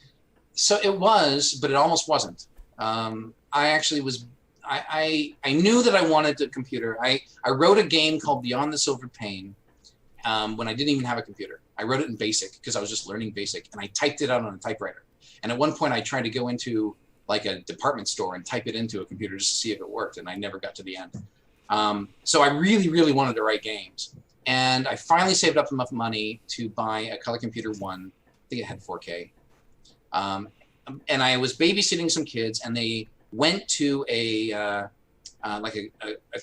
So it was, but it almost wasn't. I actually was. I knew that I wanted a computer. I wrote a game called Beyond the Silver Pane when I didn't even have a computer. I wrote it in BASIC because I was just learning BASIC, and I typed it out on a typewriter. And at one point, I tried to go into like a department store and type it into a computer just to see if it worked, and I never got to the end. So I really, really wanted to write games. And I finally saved up enough money to buy a Color Computer 1. I think it had 4K. And I was babysitting some kids, and they went to a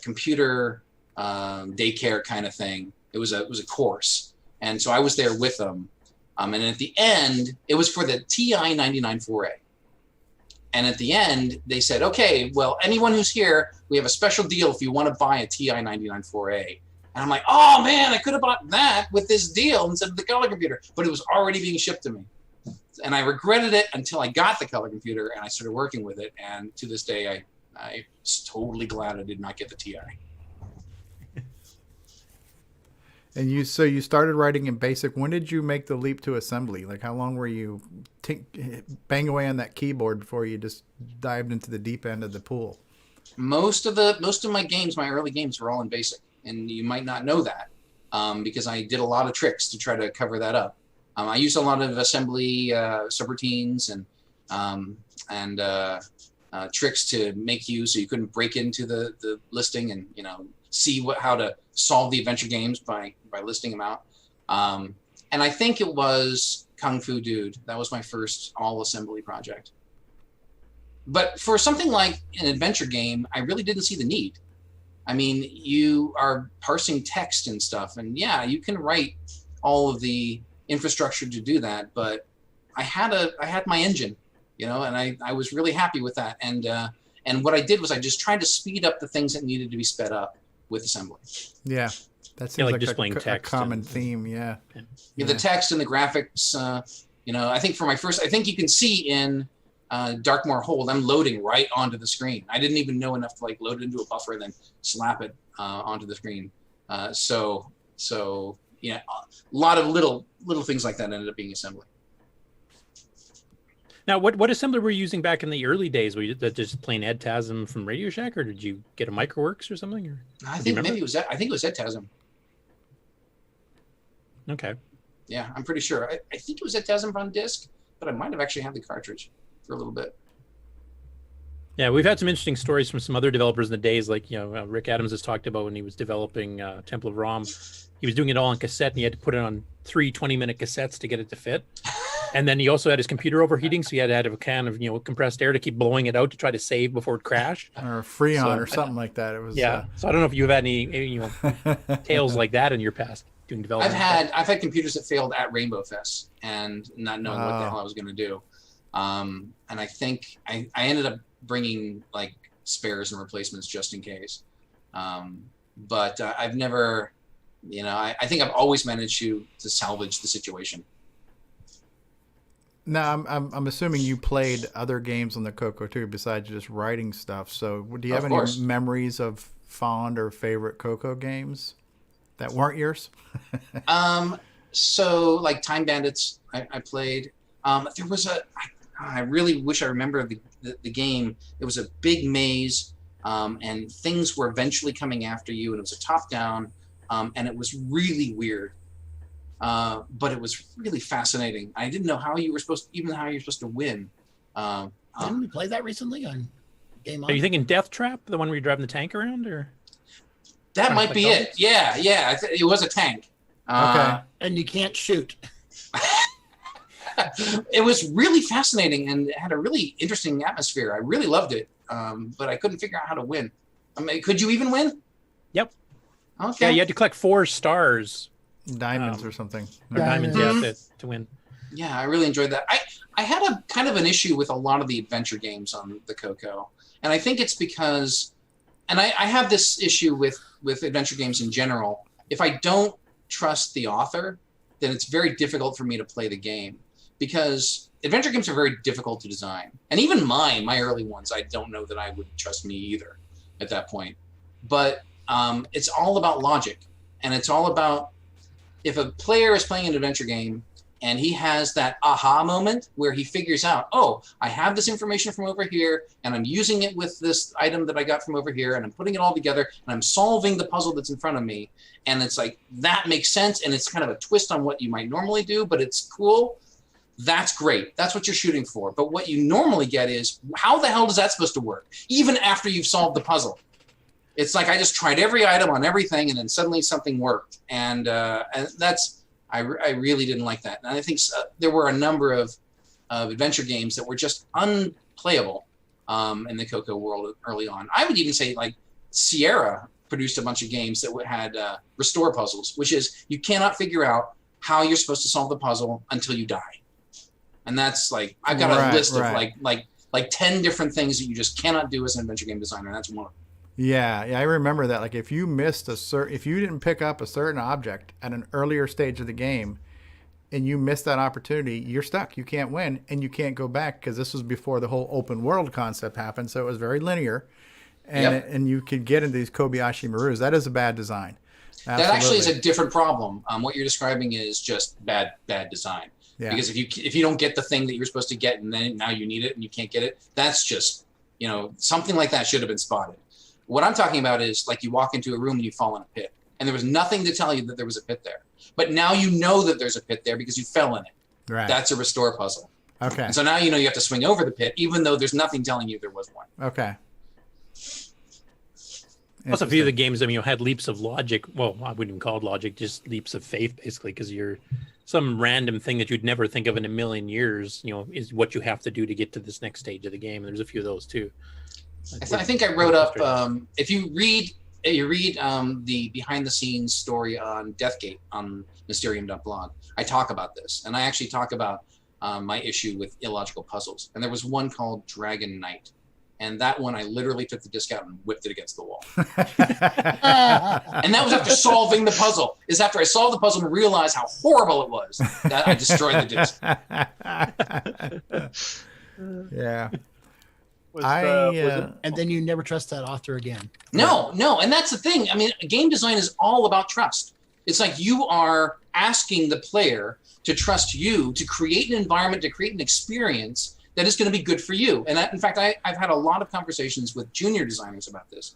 computer daycare kind of thing. It was a course. And so I was there with them. And at the end, it was for the TI 99-4A. And at the end, they said, okay, well, anyone who's here, we have a special deal if you want to buy a TI 99-4A. And I'm like, oh, man, I could have bought that with this deal instead of the color computer. But it was already being shipped to me. And I regretted it until I got the color computer and I started working with it. And to this day, I'm totally glad I did not get the TI. And you started writing in BASIC. When did you make the leap to assembly? Like, how long were you bang away on that keyboard before you just dived into the deep end of the pool? Most of my games, my early games, were all in BASIC, and you might not know that because I did a lot of tricks to try to cover that up. I used a lot of assembly subroutines and tricks to make you so you couldn't break into the listing and see how to solve the adventure games by listing them out. And I think it was Kung Fu Dude. That was my first all assembly project. But for something like an adventure game, I really didn't see the need. I mean, you are parsing text and stuff, and yeah, you can write all of the infrastructure to do that, but I had my engine, and I was really happy with that. And what I did was I just tried to speed up the things that needed to be sped up with assembly. Yeah, that seems like displaying a text common theme. Yeah, the text and the graphics. I think for my first, I think you can see in Darkmoor Hold, I'm loading right onto the screen. I didn't even know enough to load it into a buffer and then slap it onto the screen. So a lot of little things like that ended up being assembly. Now, what assembler were you using back in the early days? Were you just plain Edtasm from Radio Shack, or did you get a Microworks or something? Or I think maybe it was. I think it was Edtasm. Okay. Yeah, I'm pretty sure. I think it was Edtasm on disc, but I might have actually had the cartridge for a little bit. Yeah, we've had some interesting stories from some other developers in the days, like Rick Adams has talked about when he was developing Temple of Rom. He was doing it all on cassette, and he had to put it on 3 20-minute cassettes to get it to fit. And then he also had his computer overheating, so he had to have a can of compressed air to keep blowing it out to try to save before it crashed. Or Freon or something like that. It was So I don't know if you've had any tales like that in your past doing development. I've had computers that failed at Rainbow Fest and not knowing what the hell I was going to do. And I think I ended up bringing like spares and replacements just in case. But I've never, I think I've always managed to salvage the situation. Now, I'm assuming you played other games on the Coco too, besides just writing stuff. So, do you have any memories of fond or favorite Coco games that weren't yours? So like Time Bandits, I played. There was I really wish I remember the game. It was a big maze, and things were eventually coming after you, and it was a top-down, and it was really weird. But it was really fascinating. I didn't know how you were supposed to win. Didn't we play that recently on Game On? Are you thinking Death Trap, the one where you're driving the tank around, or? That might be it. Yeah. It was a tank. Okay. And you can't shoot. It was really fascinating and it had a really interesting atmosphere. I really loved it, but I couldn't figure out how to win. I mean, could you even win? Yep. Okay. Yeah, you had to collect 4 stars. Diamonds or something. Or diamonds, to win. Yeah, I really enjoyed that. I had a kind of an issue with a lot of the adventure games on the Coco. And I think it's because, and I have this issue with adventure games in general. If I don't trust the author, then it's very difficult for me to play the game. Because adventure games are very difficult to design. And even my early ones, I don't know that I would trust me either at that point. But it's all about logic. And it's all about, if a player is playing an adventure game and he has that aha moment where he figures out, oh, I have this information from over here and I'm using it with this item that I got from over here and I'm putting it all together and I'm solving the puzzle that's in front of me. And it's like, that makes sense. And it's kind of a twist on what you might normally do, but it's cool. That's great. That's what you're shooting for. But what you normally get is, how the hell is that supposed to work? Even after you've solved the puzzle. It's like I just tried every item on everything, and then suddenly something worked. And that's, I really didn't like that. And I think there were a number of adventure games that were just unplayable in the Coco world early on. I would even say like Sierra produced a bunch of games that had restore puzzles, which is you cannot figure out how you're supposed to solve the puzzle until you die. And that's like, I've got a list of like 10 different things that you just cannot do as an adventure game designer. And that's one of them. Yeah, I remember that. Like, if you missed if you didn't pick up a certain object at an earlier stage of the game, and you missed that opportunity, you're stuck. You can't win, and you can't go back, because this was before the whole open world concept happened. So it was very linear, and and you could get into these Kobayashi Marus. That is a bad design. Absolutely. That actually is a different problem. What you're describing is just bad design. Yeah. Because if you don't get the thing that you're supposed to get, and then now you need it and you can't get it, that's just, something like that should have been spotted. What I'm talking about is like you walk into a room and you fall in a pit, and there was nothing to tell you that there was a pit there. But now you know that there's a pit there because you fell in it. Right. That's a restore puzzle. Okay. And so now you have to swing over the pit, even though there's nothing telling you there was one. Okay. Plus, a few of the games, had leaps of logic. Well, I wouldn't even call it logic, just leaps of faith, basically, because you're some random thing that you'd never think of in a million years, is what you have to do to get to this next stage of the game. And there's a few of those too. I think I wrote up, if you read the behind the scenes story on Deathgate on Mysterium.blog, I talk about this. And I actually talk about my issue with illogical puzzles. And there was one called Dragon Knight. And that one, I literally took the disc out and whipped it against the wall. And that was after solving the puzzle. Is after I solved the puzzle and realized how horrible it was that I destroyed the disc. Yeah. And then you never trust that author again. No. And that's the thing. I mean, game design is all about trust. It's like you are asking the player to trust you to create an environment, to create an experience that is going to be good for you. And in fact, I've had a lot of conversations with junior designers about this,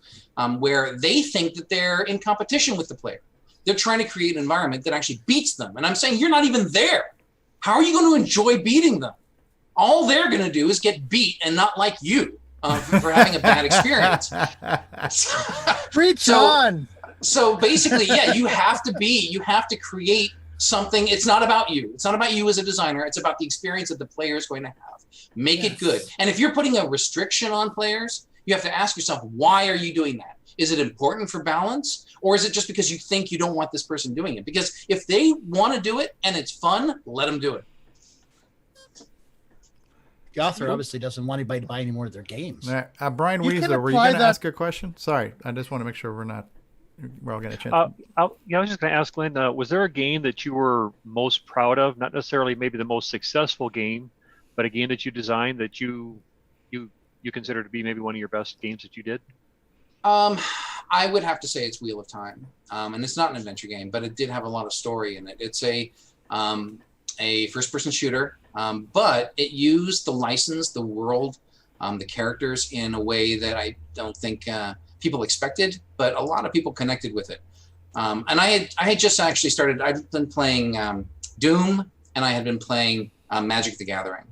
where they think that they're in competition with the player. They're trying to create an environment that actually beats them. And I'm saying, you're not even there. How are you going to enjoy beating them? All they're going to do is get beat and not like you for having a bad experience. Preach on. So basically, yeah, you have to create something. It's not about you. It's not about you as a designer. It's about the experience that the player is going to have. Make it good. And if you're putting a restriction on players, you have to ask yourself, why are you doing that? Is it important for balance? Or is it just because you think you don't want this person doing it? Because if they want to do it and it's fun, let them do it. The author obviously doesn't want anybody to buy any more of their games. Brian Weasler, were you going to ask a question? Sorry, I just want to make sure we're all getting a chance. I was just going to ask Glenn, was there a game that you were most proud of? Not necessarily maybe the most successful game, but a game that you designed that you consider to be maybe one of your best games that you did? I would have to say it's Wheel of Time, and it's not an adventure game, but it did have a lot of story in it. It's a first-person shooter, but it used the license, the world, the characters in a way that I don't think people expected, but a lot of people connected with it. And I had just actually started. I'd been playing Doom, and I had been playing Magic the Gathering,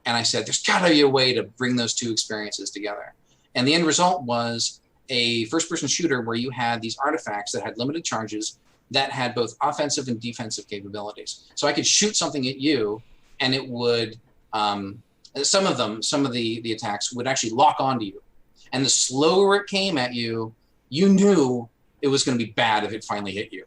and I said, "There's got to be a way to bring those two experiences together." And the end result was a first-person shooter where you had these artifacts that had limited charges that had both offensive and defensive capabilities. So I could shoot something at you, and it would, some of the attacks would actually lock onto you. And the slower it came at you, you knew it was going to be bad if it finally hit you.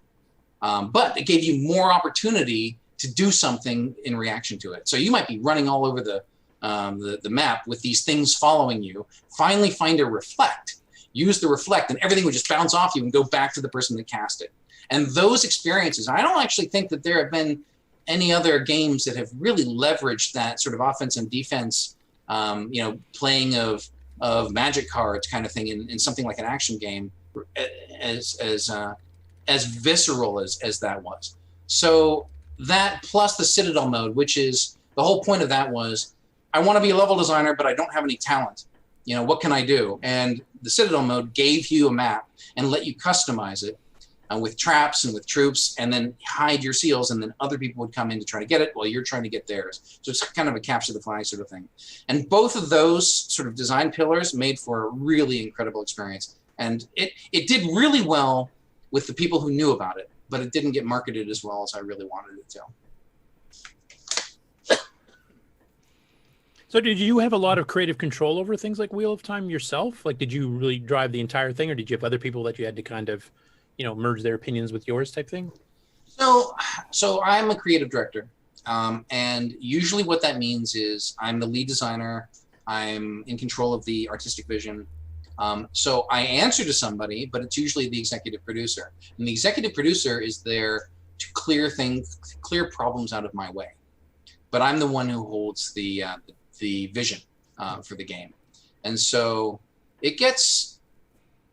But it gave you more opportunity to do something in reaction to it. So you might be running all over the map with these things following you, finally find a reflect, use the reflect, and everything would just bounce off you and go back to the person that cast it. And those experiences, I don't actually think that there have been any other games that have really leveraged that sort of offense and defense, playing of magic cards kind of thing in something like an action game as visceral as that was. So that plus the Citadel mode, which is the whole point of that was, I want to be a level designer, but I don't have any talent. What can I do? And the Citadel mode gave you a map and let you customize it with traps and with troops, and then hide your seals, and then other people would come in to try to get it while you're trying to get theirs. So it's kind of a capture the flag sort of thing. And both of those sort of design pillars made for a really incredible experience. And it did really well with the people who knew about it, but it didn't get marketed as well as I really wanted it to. So did you have a lot of creative control over things like Wheel of Time yourself? Like, did you really drive the entire thing, or did you have other people that you had to kind of, merge their opinions with yours type thing? So I'm a creative director. And usually what that means is I'm the lead designer. I'm in control of the artistic vision. So I answer to somebody, but it's usually the executive producer. And the executive producer is there to clear problems out of my way. But I'm the one who holds the vision for the game. And so it gets,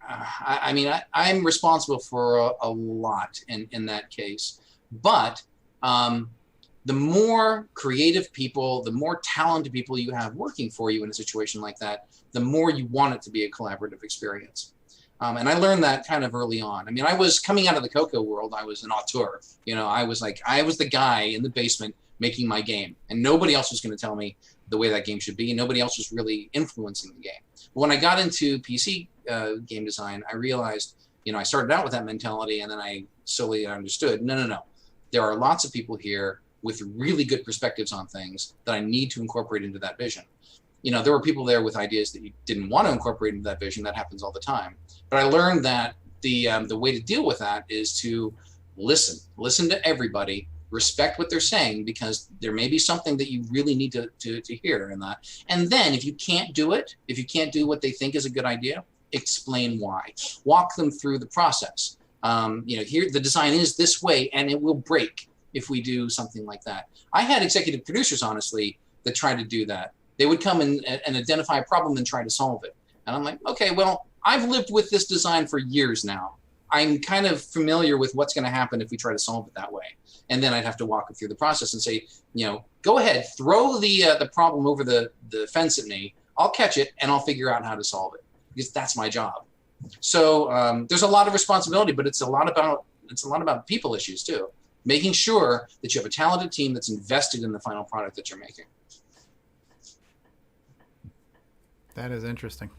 I'm responsible for a lot in that case. But the more creative people, the more talented people you have working for you in a situation like that, the more you want it to be a collaborative experience. And I learned that kind of early on. I was coming out of the Coco world. I was an auteur. I was the guy in the basement making my game, and nobody else was going to tell me the way that game should be, and nobody else was really influencing the game. But when I got into PC game design, I realized, I started out with that mentality, and then I slowly understood, no. There are lots of people here with really good perspectives on things that I need to incorporate into that vision. There were people there with ideas that you didn't want to incorporate into that vision. That happens all the time. But I learned that the way to deal with that is to listen to everybody, respect what they're saying, because there may be something that you really need to hear in that. And then if you can't do it, if you can't do what they think is a good idea, explain why. Walk them through the process. Here the design is this way, and it will break if we do something like that. I had executive producers, honestly, that tried to do that. They would come and identify a problem and try to solve it. And I'm like, okay, well, I've lived with this design for years now. I'm kind of familiar with what's going to happen if we try to solve it that way. And then I'd have to walk them through the process and say, go ahead, throw the problem over the fence at me. I'll catch it and I'll figure out how to solve it, because that's my job. So there's a lot of responsibility, but it's a lot about people issues too. Making sure that you have a talented team that's invested in the final product that you're making. That is interesting.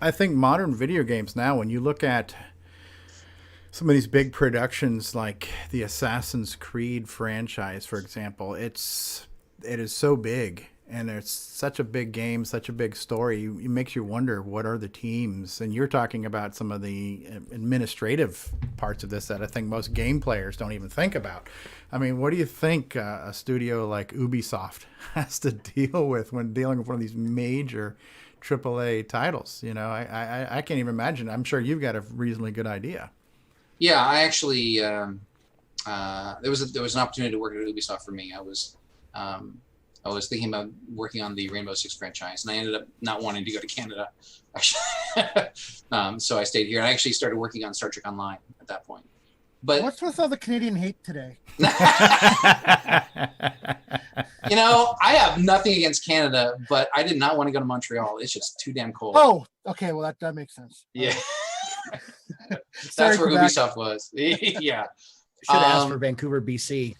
I think modern video games now, when you look at some of these big productions like the Assassin's Creed franchise, for example, it is so big, and it's such a big game, such a big story. It makes you wonder, what are the teams? And you're talking about some of the administrative parts of this that I think most game players don't even think about. I mean, what do you think a studio like Ubisoft has to deal with when dealing with one of these major AAA titles? I can't even imagine. I'm sure you've got a reasonably good idea. Yeah, I actually there was an opportunity to work at Ubisoft for me. I was thinking about working on the Rainbow Six franchise, and I ended up not wanting to go to Canada. So I stayed here. I actually started working on Star Trek Online at that point. But what's with all the Canadian hate today? I have nothing against Canada, but I did not want to go to Montreal. It's just too damn cold. Oh, okay. Well, that makes sense. Yeah. That's where Ubisoft was. Yeah. Should have asked for Vancouver, BC.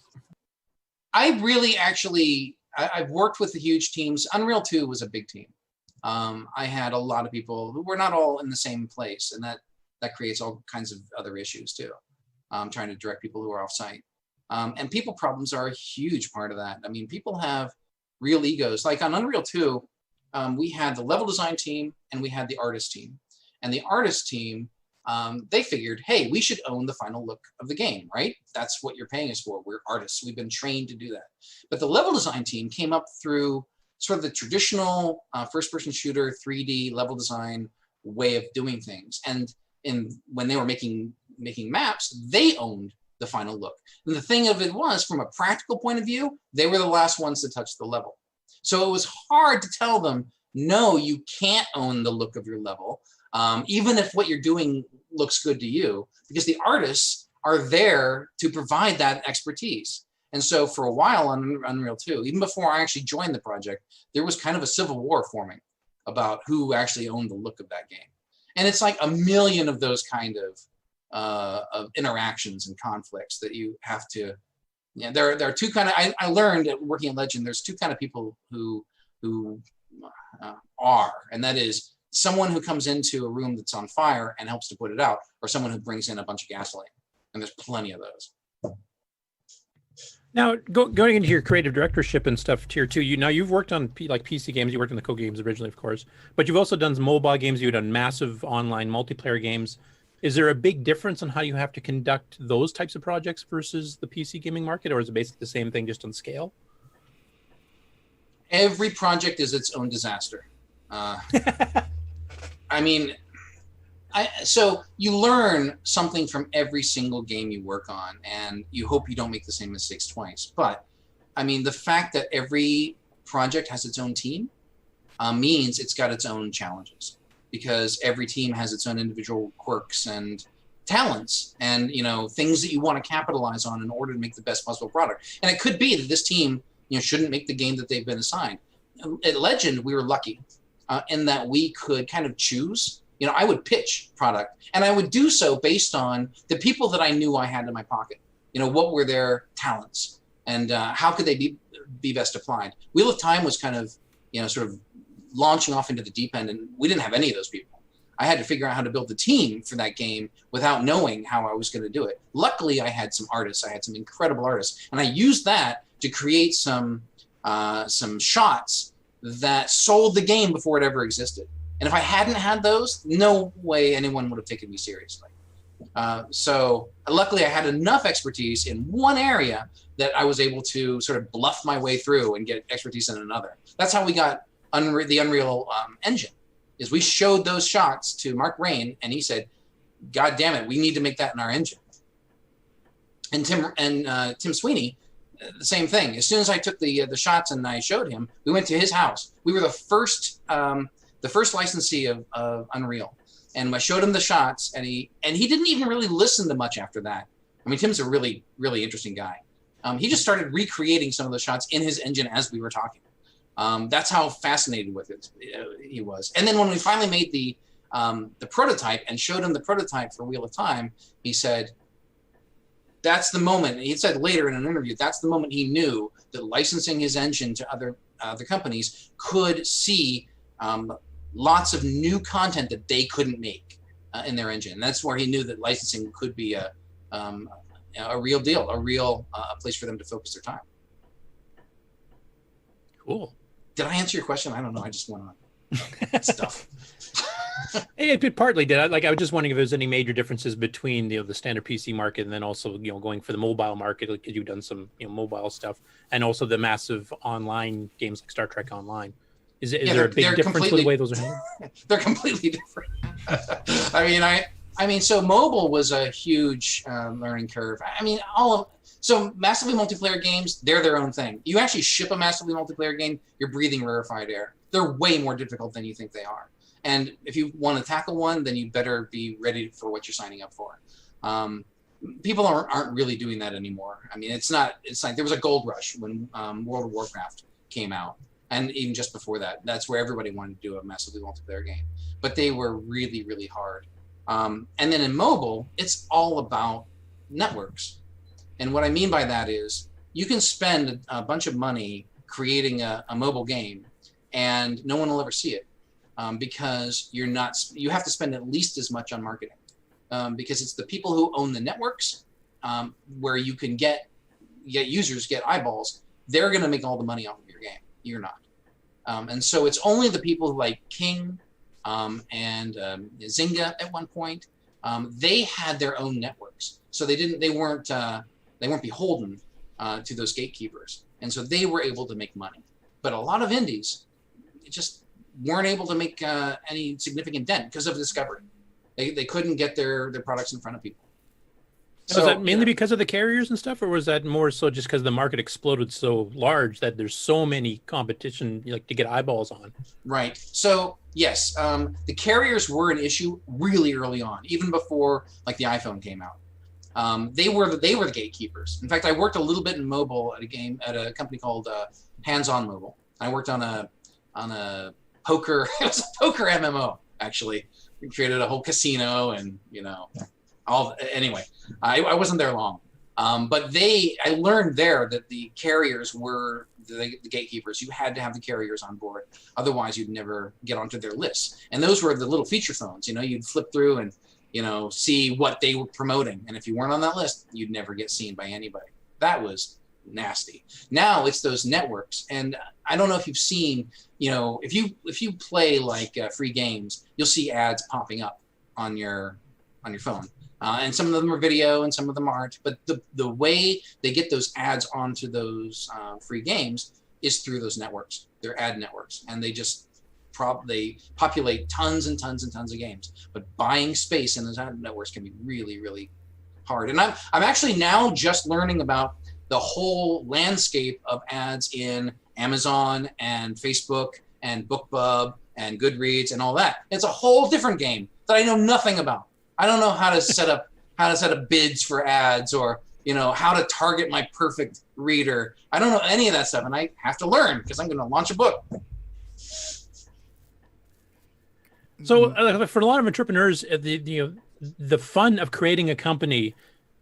I really I've worked with the huge teams. Unreal 2 was a big team. I had a lot of people who were not all in the same place, and that creates all kinds of other issues too. Trying to direct people who are off-site. And people problems are a huge part of that. I mean, people have real egos. Like on Unreal 2, we had the level design team and we had the artist team. And the artist team, they figured, hey, we should own the final look of the game, right? That's what you're paying us for. We're artists. We've been trained to do that. But the level design team came up through sort of the traditional first-person shooter, 3D level design way of doing things. And when they were making maps, they owned the final look. And the thing of it was, from a practical point of view, they were the last ones to touch the level. So it was hard to tell them, no, you can't own the look of your level, even if what you're doing looks good to you, because the artists are there to provide that expertise. And so for a while on Unreal 2, even before I actually joined the project, there was kind of a civil war forming about who actually owned the look of that game. And it's like a million of those kind of interactions and conflicts that you have to. Yeah, there are two kind of. I learned working at Legend. There's two kind of people who are, and that is someone who comes into a room that's on fire and helps to put it out, or someone who brings in a bunch of gasoline. And there's plenty of those. Now, going into your creative directorship and stuff, tier 2, you've worked on PC games. You worked on the CoCo games originally, of course, but you've also done some mobile games. You've done massive online multiplayer games. Is there a big difference on how you have to conduct those types of projects versus the PC gaming market, or is it basically the same thing just on scale? Every project is its own disaster. I mean, so you learn something from every single game you work on, and you hope you don't make the same mistakes twice. But I mean, the fact that every project has its own team means it's got its own challenges, because every team has its own individual quirks and talents and, things that you want to capitalize on in order to make the best possible product. And it could be that this team, shouldn't make the game that they've been assigned. At Legend, we were lucky in that we could kind of choose. I would pitch product, and I would do so based on the people that I knew I had in my pocket. What were their talents, and how could they be best applied? Wheel of Time was kind of, sort of launching off into the deep end, and we didn't have any of those people. I had to figure out how to build the team for that game without knowing how I was going to do it. Luckily, I had some artists. I had some incredible artists, and I used that to create some shots that sold the game before it ever existed. And if I hadn't had those, no way anyone would have taken me seriously. So luckily, I had enough expertise in one area that I was able to sort of bluff my way through and get expertise in another. That's how we got the Unreal Engine. Is we showed those shots to Mark Rain, and he said, "God damn it, we need to make that in our engine." And Tim Sweeney, the same thing. As soon as I took the shots and I showed him, we went to his house. We were the first licensee of Unreal, And I showed him the shots, and he didn't even really listen to much after that. I mean, Tim's a really, really interesting guy. He just started recreating some of the shots in his engine as we were talking. That's how fascinated with it he was. And then when we finally made the prototype and showed him the prototype for Wheel of Time, he said, that's the moment, he said later in an interview, that's the moment he knew that licensing his engine to other companies could see lots of new content that they couldn't make in their engine. And that's where he knew that licensing could be a real deal, a real place for them to focus their time. Cool. Did I answer your question? I don't know. I just went on stuff. It partly did. I was just wondering if there's any major differences between the standard PC market and then also going for the mobile market, because you've done some mobile stuff, and also the massive online games like Star Trek Online. Is there a big difference with the way those are handled? They're completely different. I mean, so mobile was a huge learning curve. I mean, so massively multiplayer games, they're their own thing. You actually ship a massively multiplayer game, you're breathing rarefied air. They're way more difficult than you think they are. And if you want to tackle one, then you better be ready for what you're signing up for. People aren't really doing that anymore. I mean, it's like there was a gold rush when World of Warcraft came out. And even just before that, that's where everybody wanted to do a massively multiplayer game. But they were really, really hard. And then in mobile, it's all about networks. And what I mean by that is you can spend a bunch of money creating a mobile game and no one will ever see it because you have to spend at least as much on marketing because it's the people who own the networks where you can get users, get eyeballs. They're going to make all the money off of your game. You're not. And so it's only the people like King and Zynga at one point. They had their own networks, so they weren't beholden to those gatekeepers, and so they were able to make money. But a lot of indies just weren't able to make any significant dent because of discovery. They couldn't get their products in front of people. So, was that mainly because of the carriers and stuff, or was that more so just because the market exploded so large that there's so many competition to get eyeballs on? Right. So yes, the carriers were an issue really early on, even before the iPhone came out. They were the gatekeepers. In fact, I worked a little bit in mobile at a company called Hands On Mobile. I worked on a poker. It was a poker MMO actually. We created a whole casino and Anyway, I wasn't there long, but I learned there that the carriers were the gatekeepers. You had to have the carriers on board, otherwise you'd never get onto their lists. And those were the little feature phones. You'd flip through and see what they were promoting, and if you weren't on that list, you'd never get seen by anybody. That was nasty. Now it's those networks, and I don't know if you've seen, if you play free games, you'll see ads popping up on your phone. And some of them are video and some of them aren't. But the way they get those ads onto those free games is through those networks. They're ad networks. And they just they populate tons and tons and tons of games. But buying space in those ad networks can be really, really hard. And I'm actually now just learning about the whole landscape of ads in Amazon and Facebook and Bookbub and Goodreads and all that. It's a whole different game that I know nothing about. I don't know how to set up bids for ads or how to target my perfect reader. I don't know any of that stuff, and I have to learn because I'm going to launch a book. So for a lot of entrepreneurs, the fun of creating a company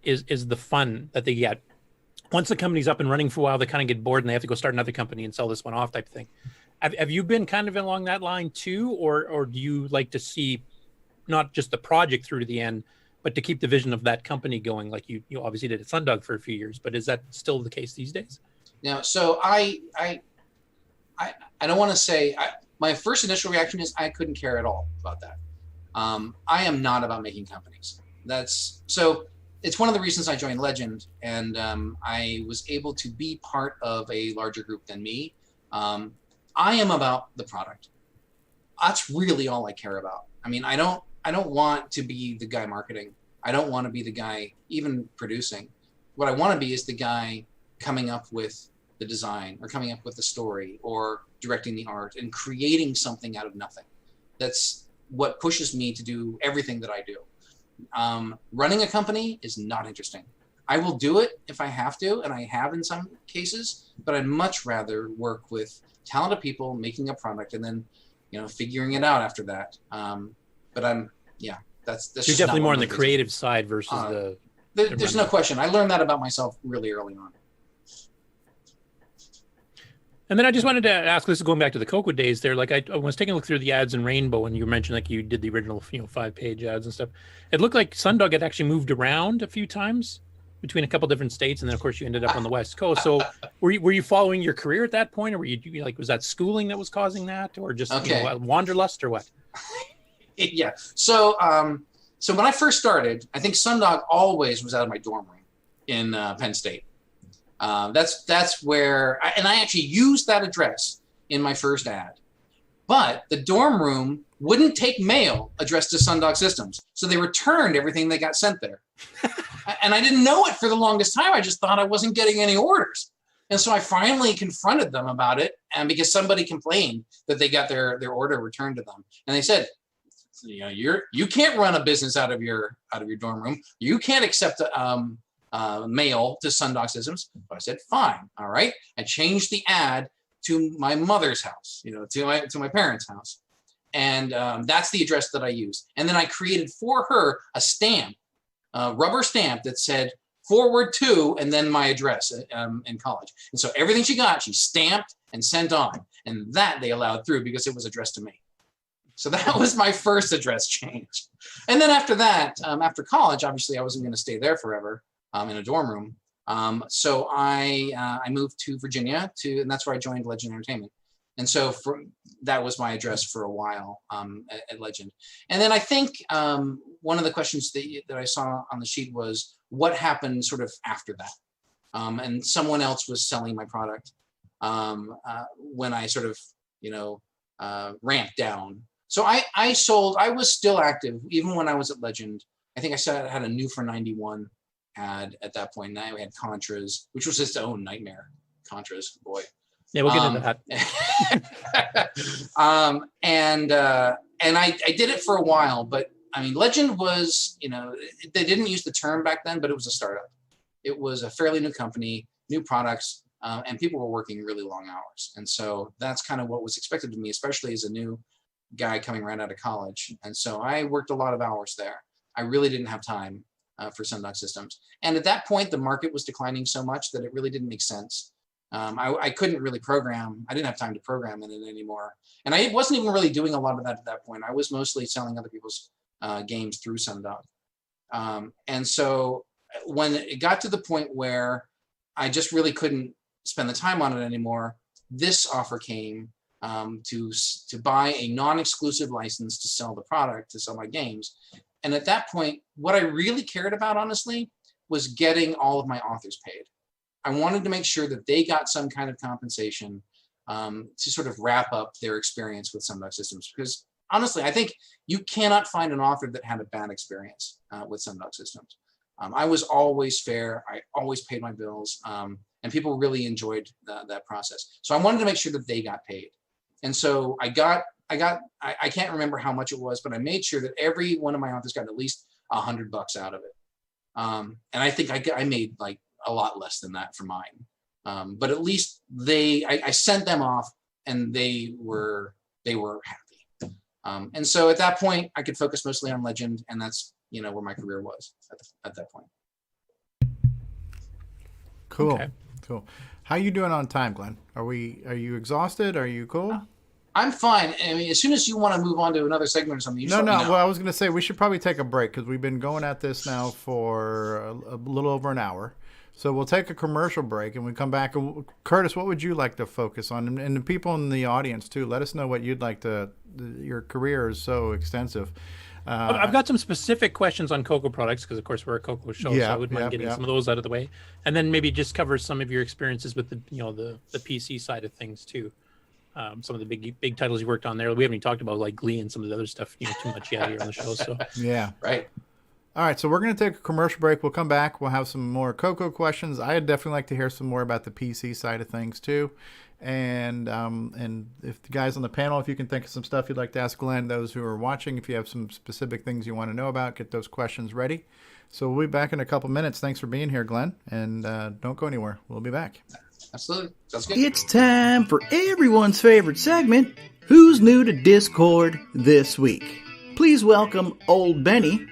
is the fun that they get. Once the company's up and running for a while, they kind of get bored and they have to go start another company and sell this one off type of thing. Have you been kind of along that line too, or do you like to see not just the project through to the end, but to keep the vision of that company going, like you obviously did at Sundog for a few years, but is that still the case these days? Now, so I don't want to say, my first initial reaction is I couldn't care at all about that. I am not about making companies. So it's one of the reasons I joined Legend, and I was able to be part of a larger group than me. I am about the product. That's really all I care about. I mean, I don't want to be the guy marketing. I don't want to be the guy even producing. What I want to be is the guy coming up with the design or coming up with the story or directing the art and creating something out of nothing. That's what pushes me to do everything that I do. Running a company is not interesting. I will do it if I have to, and I have in some cases, but I'd much rather work with talented people making a product and then, figuring it out after that. But that's You're just definitely not more one on of the my creative side versus There's no question. I learned that about myself really early on. And then I just wanted to ask, this is going back to the Coco days there, like I was taking a look through the ads in Rainbow, and you mentioned like you did the original 5-page ads and stuff. It looked like Sundog had actually moved around a few times between a couple different states, and then of course you ended up on the West Coast. So were you following your career at that point, or were you like, was that schooling that was causing that, or just wanderlust or what? Yeah. So when I first started, I think Sundog always was out of my dorm room in Penn State. That's where, and I actually used that address in my first ad, but the dorm room wouldn't take mail addressed to Sundog Systems, so they returned everything they got sent there. And I didn't know it for the longest time. I just thought I wasn't getting any orders. And so I finally confronted them about it, and because somebody complained that they got their order returned to them, and they said, you can't run a business out of your dorm room. You can't accept mail to Sundog Systems. So I said, fine, all right. I changed the ad to my mother's house, to my parents' house, and that's the address that I used. And then I created for her a stamp, a rubber stamp that said forward to, and then my address in college. And so everything she got, she stamped and sent on, and that they allowed through because it was addressed to me. So that was my first address change. And then after that, after college, obviously I wasn't going to stay there forever in a dorm room. So I moved to Virginia and that's where I joined Legend Entertainment. And so that was my address for a while at Legend. And then I think one of the questions that I saw on the sheet was what happened sort of after that. And someone else was selling my product when I sort of, ramped down. So I was still active even when I was at Legend. I think I had a New for 91 ad at that point. Now we had Contras, which was its own nightmare. Contras, boy. Yeah, we'll get into that. And I did it for a while, but I mean, Legend was, they didn't use the term back then, but it was a startup. It was a fairly new company, new products, and people were working really long hours. And so that's kind of what was expected of me, especially as a new guy coming right out of college. And so I worked a lot of hours there. I really didn't have time for Sundog Systems. And at that point, the market was declining so much that it really didn't make sense. I couldn't really program. I didn't have time to program in it anymore. And I wasn't even really doing a lot of that at that point. I was mostly selling other people's games through Sundog. And so when it got to the point where I just really couldn't spend the time on it anymore, this offer came to buy a non-exclusive license to sell the product, to sell my games. And at that point, what I really cared about, honestly, was getting all of my authors paid. I wanted to make sure that they got some kind of compensation to sort of wrap up their experience with Sundog Systems. Because honestly, I think you cannot find an author that had a bad experience with Sundog Systems. I was always fair. I always paid my bills. And people really enjoyed that process. So I wanted to make sure that they got paid. And so I can't remember how much it was, but I made sure that every one of my authors got at least $100 out of it. And I think I made like a lot less than that for mine. But at least I sent them off and they were happy. And so at that point I could focus mostly on Legend, and that's, where my career was at that point. Cool. Okay. Cool. How you doing on time, Glenn? Are you exhausted? Are you cool? I'm fine. I mean, as soon as you want to move on to another segment or something, you No. let me know. Well, I was going to say we should probably take a break because we've been going at this now for a little over an hour. So we'll take a commercial break and we come back. Curtis, what would you like to focus on? And the people in the audience too, let us know what you'd like to. Your career is so extensive. I've got some specific questions on Coco products because, of course, we're a Coco show, so I wouldn't mind getting some of those out of the way, and then maybe just cover some of your experiences with the PC side of things too. Some of the big titles you worked on there. We haven't even talked about like Glee and some of the other stuff too much yet here on the show. So yeah, right. All right, so we're going to take a commercial break. We'll come back. We'll have some more Coco questions. I'd definitely like to hear some more about the PC side of things too. And if the guys on the panel, if you can think of some stuff you'd like to ask Glen, those who are watching, if you have some specific things you want to know about, get those questions ready. So we'll be back in a couple minutes. Thanks for being here, Glen, and don't go anywhere. We'll be back. Absolutely. Sounds good. It's time for everyone's favorite segment, Who's New to Discord This Week? Please welcome Old Benny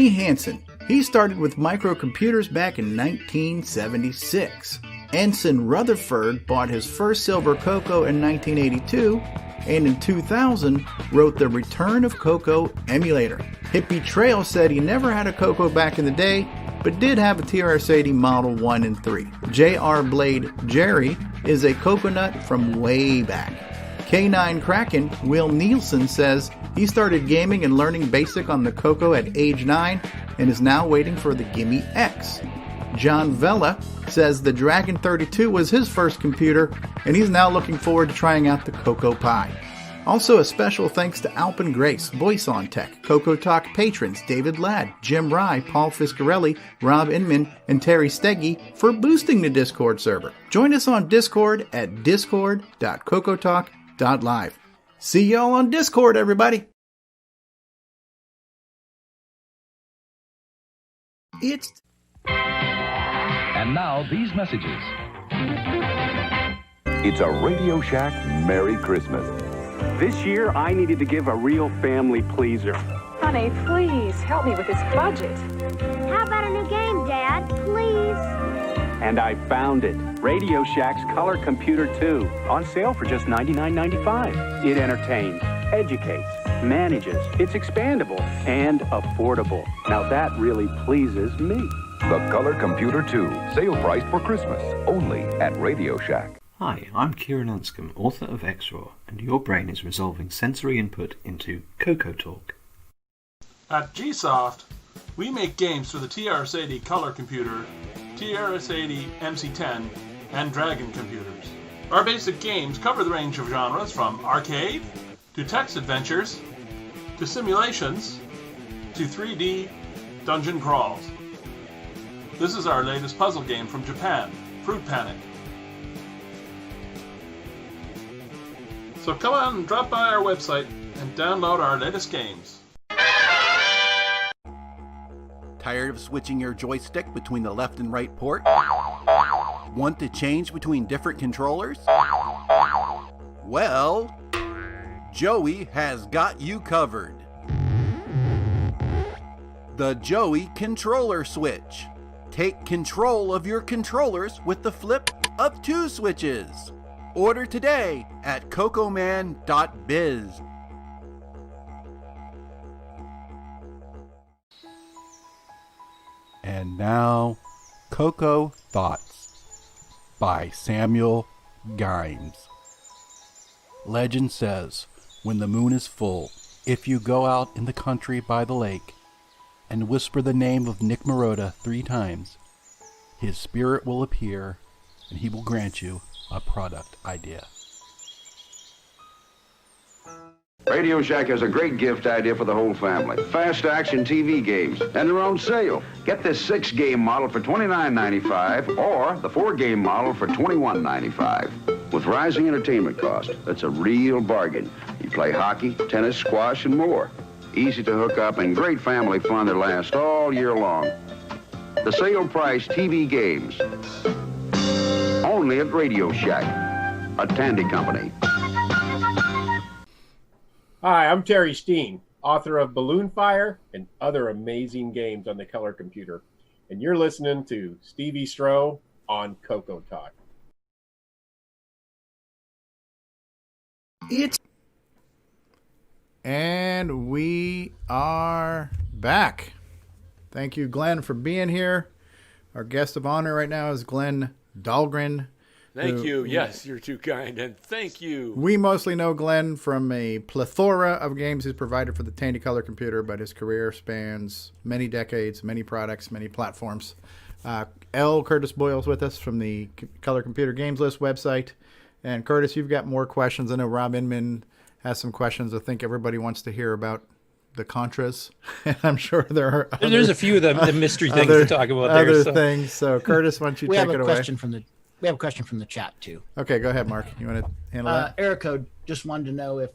Hansen. He started with microcomputers back in 1976. Ensign Rutherford bought his first silver Coco in 1982, and in 2000 wrote the Return of Coco emulator. Hippie Trail said he never had a Coco back in the day, but did have a TRS-80 Model 1 and 3. J.R. Blade Jerry is a coconut from way back. K9 Kraken Will Nielsen says he started gaming and learning BASIC on the Coco at age 9 and is now waiting for the Gimme X. John Vella says the Dragon 32 was his first computer and he's now looking forward to trying out the Coco Pi. Also a special thanks to Alpin Grace, Voice on Tech, CoCoTALK patrons David Ladd, Jim Rye, Paul Fiscarelli, Rob Inman, and Terry Steggy for boosting the Discord server. Join us on Discord at discord.cocotalk.live. See y'all on Discord, everybody! And now these messages. It's a Radio Shack Merry Christmas. This year, I needed to give a real family pleaser. Honey, please help me with this budget. How about a new game, Dad? Please. And I found it. Radio Shack's Color Computer 2. On sale for just $99.95. It entertains, educates, manages. It's expandable and affordable. Now that really pleases me. The Color Computer 2. Sale priced for Christmas. Only at Radio Shack. Hi, I'm Kieran Anscombe, author of XRAW, and your brain is resolving sensory input into CoCoTALK. At GSoft, we make games for the TRS-80 Color Computer, TRS-80 MC10, and Dragon computers. Our basic games cover the range of genres from arcade, to text adventures, to simulations, to 3D dungeon crawls. This is our latest puzzle game from Japan, Fruit Panic. So come on and drop by our website and download our latest games. Tired of switching your joystick between the left and right port? Want to change between different controllers? Well, Joey has got you covered. The Joey Controller Switch. Take control of your controllers with the flip of 2 switches. Order today at cocoman.biz. And now, Coco Thoughts by Samuel Gimes. Legend says, when the moon is full, if you go out in the country by the lake and whisper the name of Nick Marotta 3 times, his spirit will appear and he will grant you a product idea. Radio Shack has a great gift idea for the whole family. Fast action TV games, and they're on sale. Get this 6-game model for $29.95 or the 4-game model for $21.95. With rising entertainment costs, that's a real bargain. You play hockey, tennis, squash, and more. Easy to hook up and great family fun that lasts all year long. The sale price TV games. Only at Radio Shack, a Tandy company. Hi, I'm Terry Steen, author of Balloon Fire and other amazing games on the color computer. And you're listening to Stevie Stroh on CoCoTALK. And we are back. Thank you, Glen, for being here. Our guest of honor right now is Glen Dahlgren. Thank you. Yes, you're too kind, and thank you. We mostly know Glen from a plethora of games he's provided for the Tandy Color Computer, but his career spans many decades, many products, many platforms. L. Curtis Boyle's with us from the Color Computer Games List website. And Curtis, you've got more questions. I know Rob Inman has some questions. I think everybody wants to hear about the Contras. I'm sure there are there's a few of the mystery things to talk about there. Things. So Curtis, why don't you take it away? We have a question from the we have a question from the chat too. Okay, go ahead, Mark. You want to handle that? Erico just wanted to know if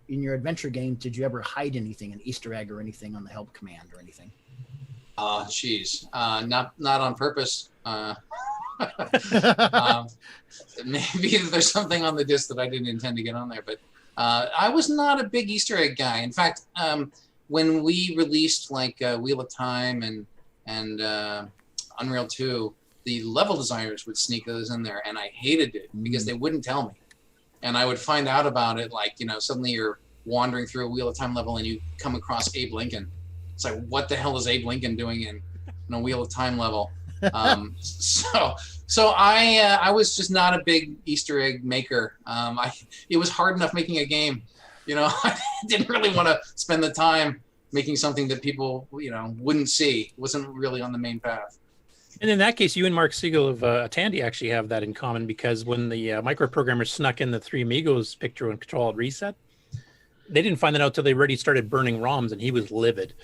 in your adventure game, did you ever hide anything, an Easter egg or anything on the help command or anything? Not on purpose. Maybe there's something on the disc that I didn't intend to get on there, but I was not a big Easter egg guy. In fact, when we released like Wheel of Time and Unreal 2, the level designers would sneak those in there, and I hated it because they wouldn't tell me. And I would find out about it, like, suddenly you're wandering through a Wheel of Time level and you come across Abe Lincoln. It's like, what the hell is Abe Lincoln doing in a Wheel of Time level? So I was just not a big Easter egg maker. It was hard enough making a game. I didn't really want to spend the time making something that people, wouldn't see. It wasn't really on the main path. And in that case, you and Mark Siegel of Tandy actually have that in common, because when the microprogrammers snuck in the Three Amigos picture and Control Alt Reset, they didn't find that out till they already started burning ROMs, and he was livid.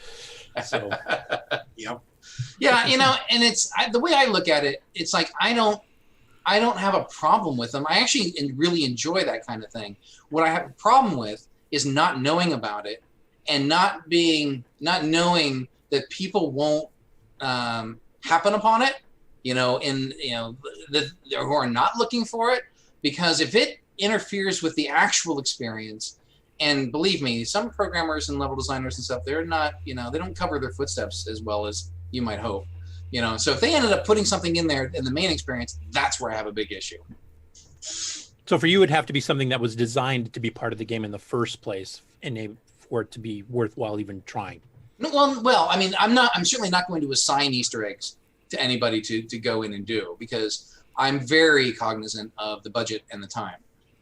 So, yep. Yeah, and it's the way I look at it. It's like I don't have a problem with them. I actually really enjoy that kind of thing. What I have a problem with is not knowing about it and not knowing that people won't happen upon it. That who are not looking for it, because if it interferes with the actual experience. And believe me, some programmers and level designers and stuff, they're not, they don't cover their footsteps as well as you might hope. So if they ended up putting something in there in the main experience, that's where I have a big issue. So for you, it would have to be something that was designed to be part of the game in the first place, and for it to be worthwhile even trying. Well, I mean, I'm certainly not going to assign Easter eggs to anybody to go in and do, because I'm very cognizant of the budget and the time.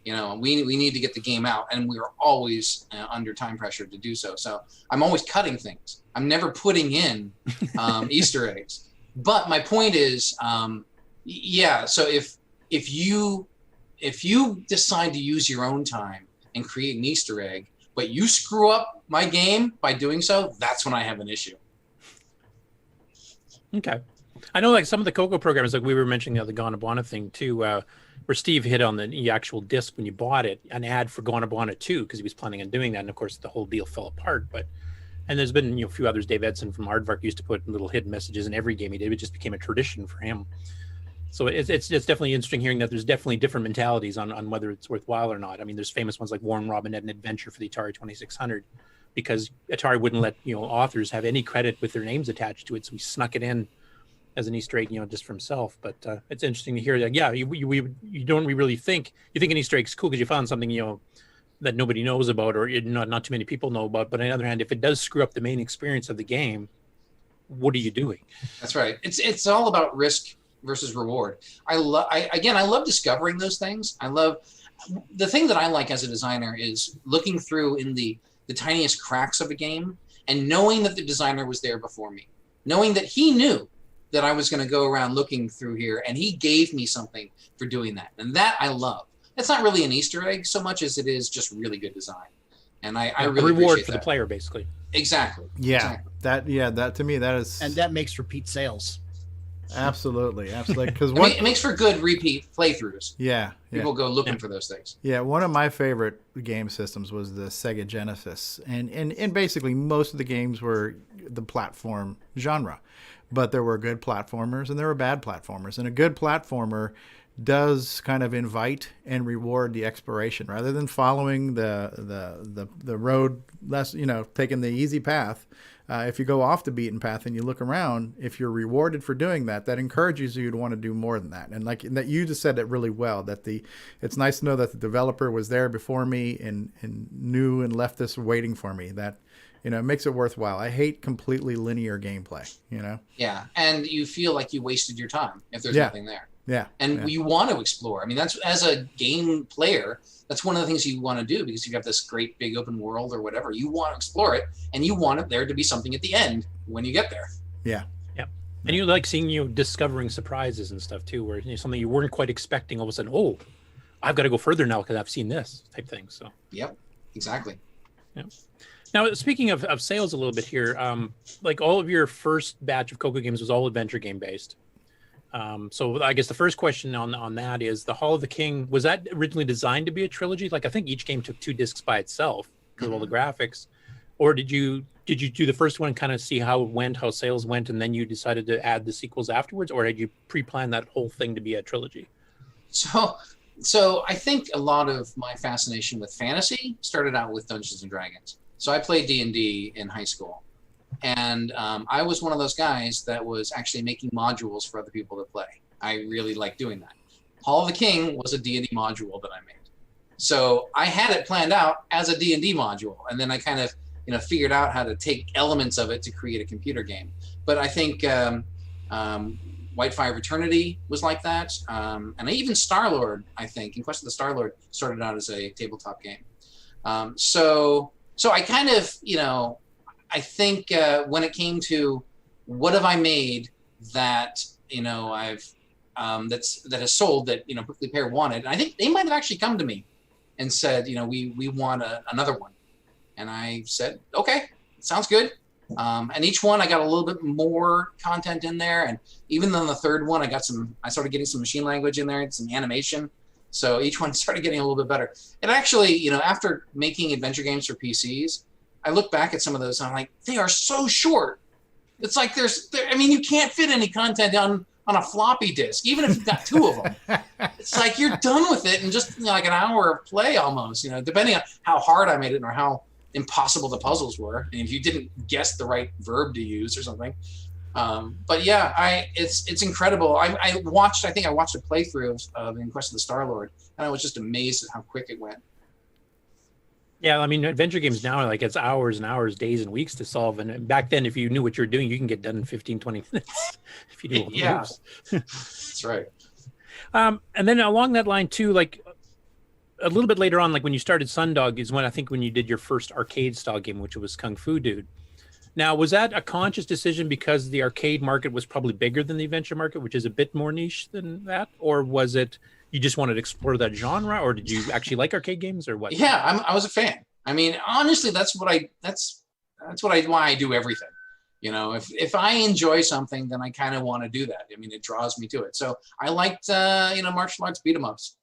We need to get the game out, and we're always under time pressure to do so. So I'm always cutting things. I'm never putting in Easter eggs. But my point is, so if you decide to use your own time and create an Easter egg, but you screw up my game by doing so, that's when I have an issue. Okay. I know, like, some of the Coco programs, like we were mentioning the Gonabwana thing too, where Steve hit on the actual disc when you bought it, an ad for Gonabwana 2, because he was planning on doing that, and of course the whole deal fell apart. And there's been a few others. Dave Edson from Aardvark used to put little hidden messages in every game he did. It just became a tradition for him. So it's definitely interesting hearing that there's definitely different mentalities on whether it's worthwhile or not. I mean, there's famous ones like Warren Robinette and Adventure for the Atari 2600, because Atari wouldn't let authors have any credit with their names attached to it, so he snuck it in as an Easter egg, just for himself. But it's interesting to hear that. Yeah, you don't really think an Easter egg's cool because you found something that nobody knows about, or not too many people know about. But on the other hand, if it does screw up the main experience of the game, what are you doing? That's right. It's all about risk versus reward. I love discovering those things. The thing that I like as a designer is looking through in the tiniest cracks of a game and knowing that the designer was there before me, knowing that he knew that I was going to go around looking through here, and he gave me something for doing that. And that I love. It's not really an Easter egg so much as it is just really good design. And I really reward appreciate for that. the player, basically. Exactly. Yeah. Exactly. That to me, that is. And that makes repeat sales. Absolutely. Because it makes for good repeat playthroughs. Yeah. People go looking for those things. Yeah. One of my favorite game systems was the Sega Genesis. And basically most of the games were the platform genre. But there were good platformers and there were bad platformers. And a good platformer does kind of invite and reward the exploration rather than following the road less, taking the easy path. If you go off the beaten path and you look around, if you're rewarded for doing that, that encourages you to want to do more than that. And like that, you just said it really well, that it's nice to know that the developer was there before me and knew and left this waiting for me. That, it makes it worthwhile. I hate completely linear gameplay, Yeah. And you feel like you wasted your time if there's nothing there. Yeah. And you want to explore. I mean, that's, as a game player, that's one of the things you want to do, because you have this great big open world or whatever. You want to explore it, and you want it there to be something at the end when you get there. Yeah. Yeah. And you like seeing discovering surprises and stuff too, where something you weren't quite expecting, all of a sudden, oh, I've got to go further now because I've seen this type thing. So. Yep. Exactly. Yeah. Now, speaking of sales a little bit here, like all of your first batch of Coco games was all adventure game based. So I guess the first question on that is the Hall of the King, was that originally designed to be a trilogy? Like I think each game took 2 discs by itself because of all the graphics, or did you do the first one and kind of see how it went, how sales went, and then you decided to add the sequels afterwards, or had you pre-planned that whole thing to be a trilogy? So I think a lot of my fascination with fantasy started out with Dungeons and Dragons. So I played D&D in high school, and I was one of those guys that was actually making modules for other people to play. I really liked doing that. Hall of the King was a D&D module that I made. So I had it planned out as a D&D module, and then I kind of figured out how to take elements of it to create a computer game. But I think Whitefire of Eternity was like that, and even Star-Lord, I think, in Quest of the Star-Lord started out as a tabletop game. So I kind of, I think when it came to what have I made that I've that has sold that Prickly Pear wanted, and I think they might have actually come to me and said, we want another one, and I said, okay, sounds good. And each one I got a little bit more content in there, and even on the third one I started getting some machine language in there and some animation, so each one started getting a little bit better. And actually, after making adventure games for PCs, I look back at some of those and I'm like, they are so short. It's like you can't fit any content on a floppy disk, even if you've got 2 of them. It's like you're done with it in just like an hour of play almost, depending on how hard I made it or how impossible the puzzles were, and if you didn't guess the right verb to use or something. But yeah, it's incredible. I watched a playthrough of In Quest of the Star-Lord, and I was just amazed at how quick it went. Yeah, I mean, adventure games now, like it's hours and hours, days and weeks to solve. And back then, if you knew what you're doing, you can get done in 15, 20 minutes if you do all the moves. That's right. And then along that line too, like a little bit later on, like when you started Sundog is when you did your first arcade style game, which was Kung Fu Dude. Now, was that a conscious decision because the arcade market was probably bigger than the adventure market, which is a bit more niche than that? Or was it you just wanted to explore that genre, or did you actually like arcade games, or what? Yeah, I was a fan. I mean, honestly, that's why I do everything. If I enjoy something, then I kind of want to do that. I mean, it draws me to it. So I liked martial arts beat 'em ups,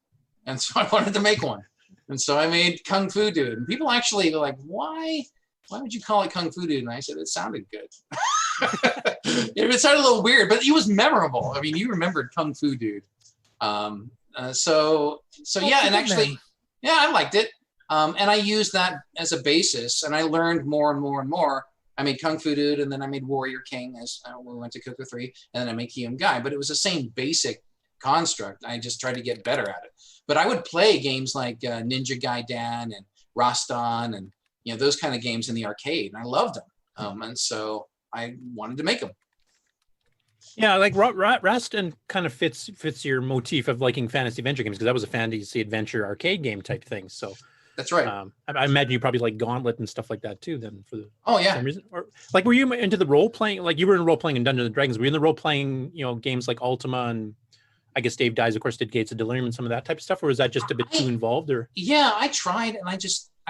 and so I wanted to make one, and so I made Kung Fu Dude. And people actually were like, "Why would you call it Kung Fu Dude?" And I said, "It sounded good." It sounded a little weird, but it was memorable. I mean, you remembered Kung Fu Dude. So yeah, and actually, yeah, I liked it. And I used that as a basis, and I learned more and more and more. I made Kung Fu Dude, and then I made Warrior King as we went to Coco 3, and then I made Kyum-Gai, but it was the same basic construct. I just tried to get better at it. But I would play games like Ninja Gaiden and Rastan and those kind of games in the arcade, and I loved them. And so I wanted to make them. Yeah, like Rastan kind of fits your motif of liking fantasy adventure games, because that was a fantasy adventure arcade game type thing. So that's right. I imagine you probably like Gauntlet and stuff like that too. Then for the same reason, or like were you into the role playing? Like you were in role playing in Dungeons and Dragons. Were you in the role playing games like Ultima, and I guess Dave Dies, of course, did Gates of Delirium and some of that type of stuff, or was that just a bit too involved? Or yeah, I tried, and I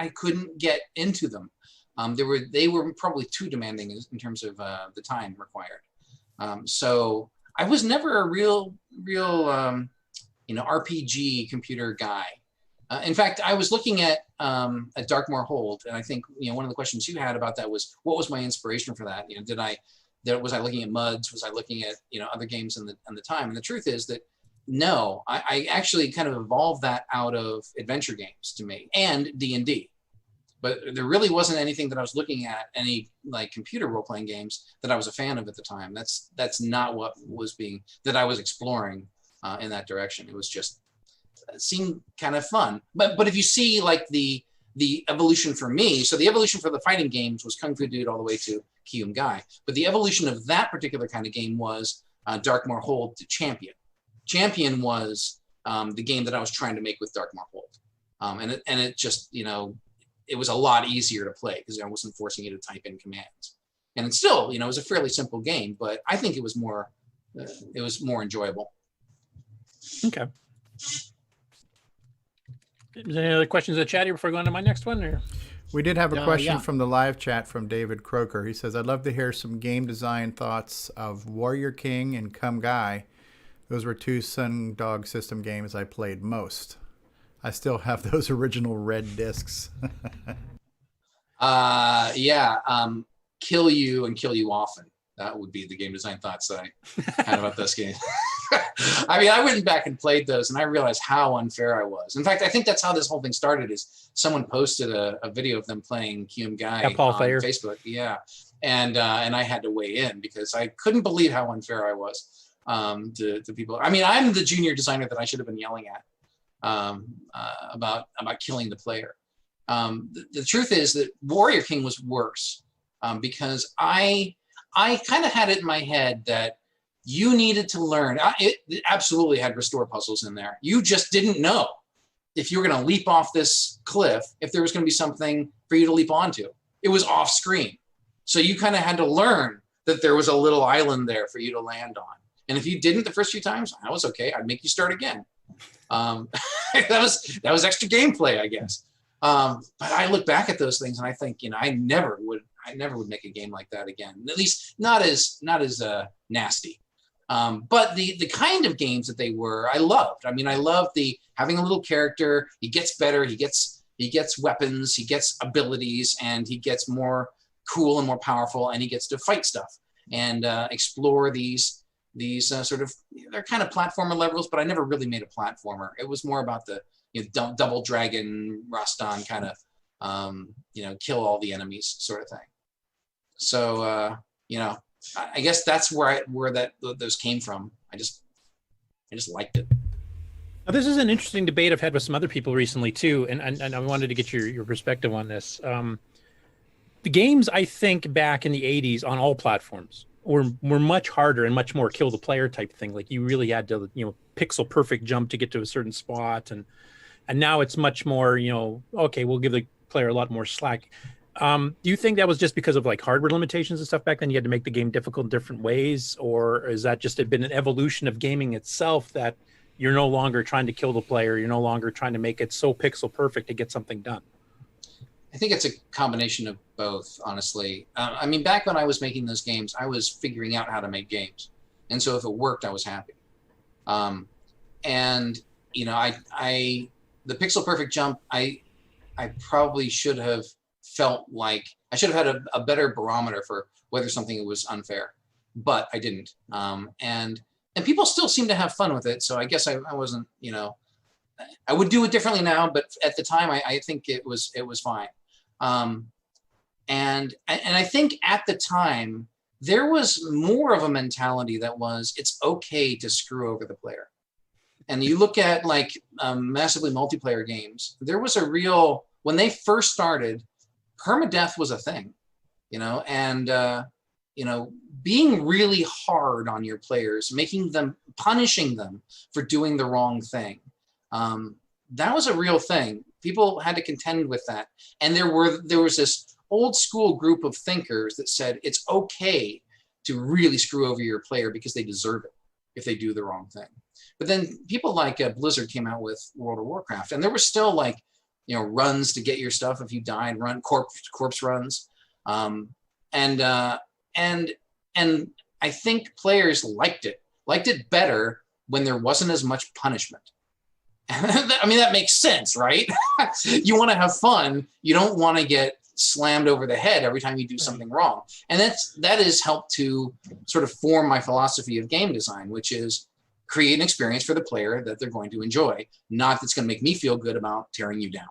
couldn't get into them. They were probably too demanding in terms of the time required. So I was never a real RPG computer guy. In fact, I was looking at Darkmoor Hold, and I think one of the questions you had about that was, what was my inspiration for that? Was I looking at MUDs? Was I looking at other games in the time? And the truth is that no, I actually kind of evolved that out of adventure games to me and D&D. But there really wasn't anything that I was looking at, any like computer role-playing games that I was a fan of at the time. That's not what that I was exploring in that direction. It was just, it seemed kind of fun. But if you see like the evolution for me, so the evolution for the fighting games was Kung Fu Dude all the way to Kyum-Gai. But the evolution of that particular kind of game was Darkmoor Hold to Champion. Champion was the game that I was trying to make with Darkmoor Hold. And it just, it was a lot easier to play because I wasn't forcing you to type in commands. And it's still, it was a fairly simple game, but I think it was more enjoyable. Okay. Is there any other questions in the chat here before going to my next one? Or? We did have a question from the live chat from David Croker. He says, I'd love to hear some game design thoughts of Warrior King and Kyum-Gai. Those were two Sundog system games I played most. I still have those original red discs. Kill You and Kill You Often. That would be the game design thoughts that I had about this game. I mean, I went back and played those, and I realized how unfair I was. In fact, I think that's how this whole thing started. Is someone posted a video of them playing Kyum-Gai on Facebook. Yeah, and I had to weigh in because I couldn't believe how unfair I was to people. I mean, I'm the junior designer that I should have been yelling at about killing the player. The truth is that Warrior King was worse because I kind of had it in my head that you needed to learn. It absolutely had restore puzzles in there. You just didn't know if you were going to leap off this cliff, if there was going to be something for you to leap onto. It was off screen. So you kind of had to learn that there was a little island there for you to land on. And if you didn't the first few times, that was okay. I'd make you start again. That was extra gameplay, I guess. But I look back at those things and I think, I never would make a game like that again. At least not as nasty. But the kind of games that they were, I loved. I mean, I loved having a little character. He gets better. He gets weapons. He gets abilities, and he gets more cool and more powerful. And he gets to fight stuff and explore these sort of, they're kind of platformer levels. But I never really made a platformer. It was more about the double dragon Rastan kind of kill all the enemies sort of thing. So I guess that's where those came from. I just liked it. Now, this is an interesting debate I've had with some other people recently too, and I wanted to get your perspective on this. The games, I think, back in the 80s on all platforms were much harder and much more kill the player type thing. Like you really had to pixel perfect jump to get to a certain spot, and now it's much more okay, we'll give the player a lot more slack. Do you think that was just because of like hardware limitations and stuff back then? You had to make the game difficult in different ways, or is that just been an evolution of gaming itself that you're no longer trying to kill the player, you're no longer trying to make it so pixel perfect to get something done? I think it's a combination of both, honestly. I mean, back when I was making those games, I was figuring out how to make games, and so if it worked, I was happy. The pixel perfect jump, I probably should have felt like I should have had a better barometer for whether something was unfair, but I didn't. And people still seem to have fun with it. So I guess I wasn't, I would do it differently now, but at the time I think it was fine. And I think at the time there was more of a mentality that was, it's okay to screw over the player. And you look at like massively multiplayer games, there was a real, when they first started, permadeath was a thing, being really hard on your players, punishing them for doing the wrong thing. That was a real thing. People had to contend with that. And there was this old school group of thinkers that said it's okay to really screw over your player because they deserve it if they do the wrong thing. But then people like Blizzard came out with World of Warcraft, and there were still like, runs to get your stuff if you died, corpse runs. And I think players liked it better when there wasn't as much punishment. I mean, that makes sense, right? You want to have fun. You don't want to get slammed over the head every time you do something wrong. And that has helped to sort of form my philosophy of game design, which is create an experience for the player that they're going to enjoy, not that's going to make me feel good about tearing you down.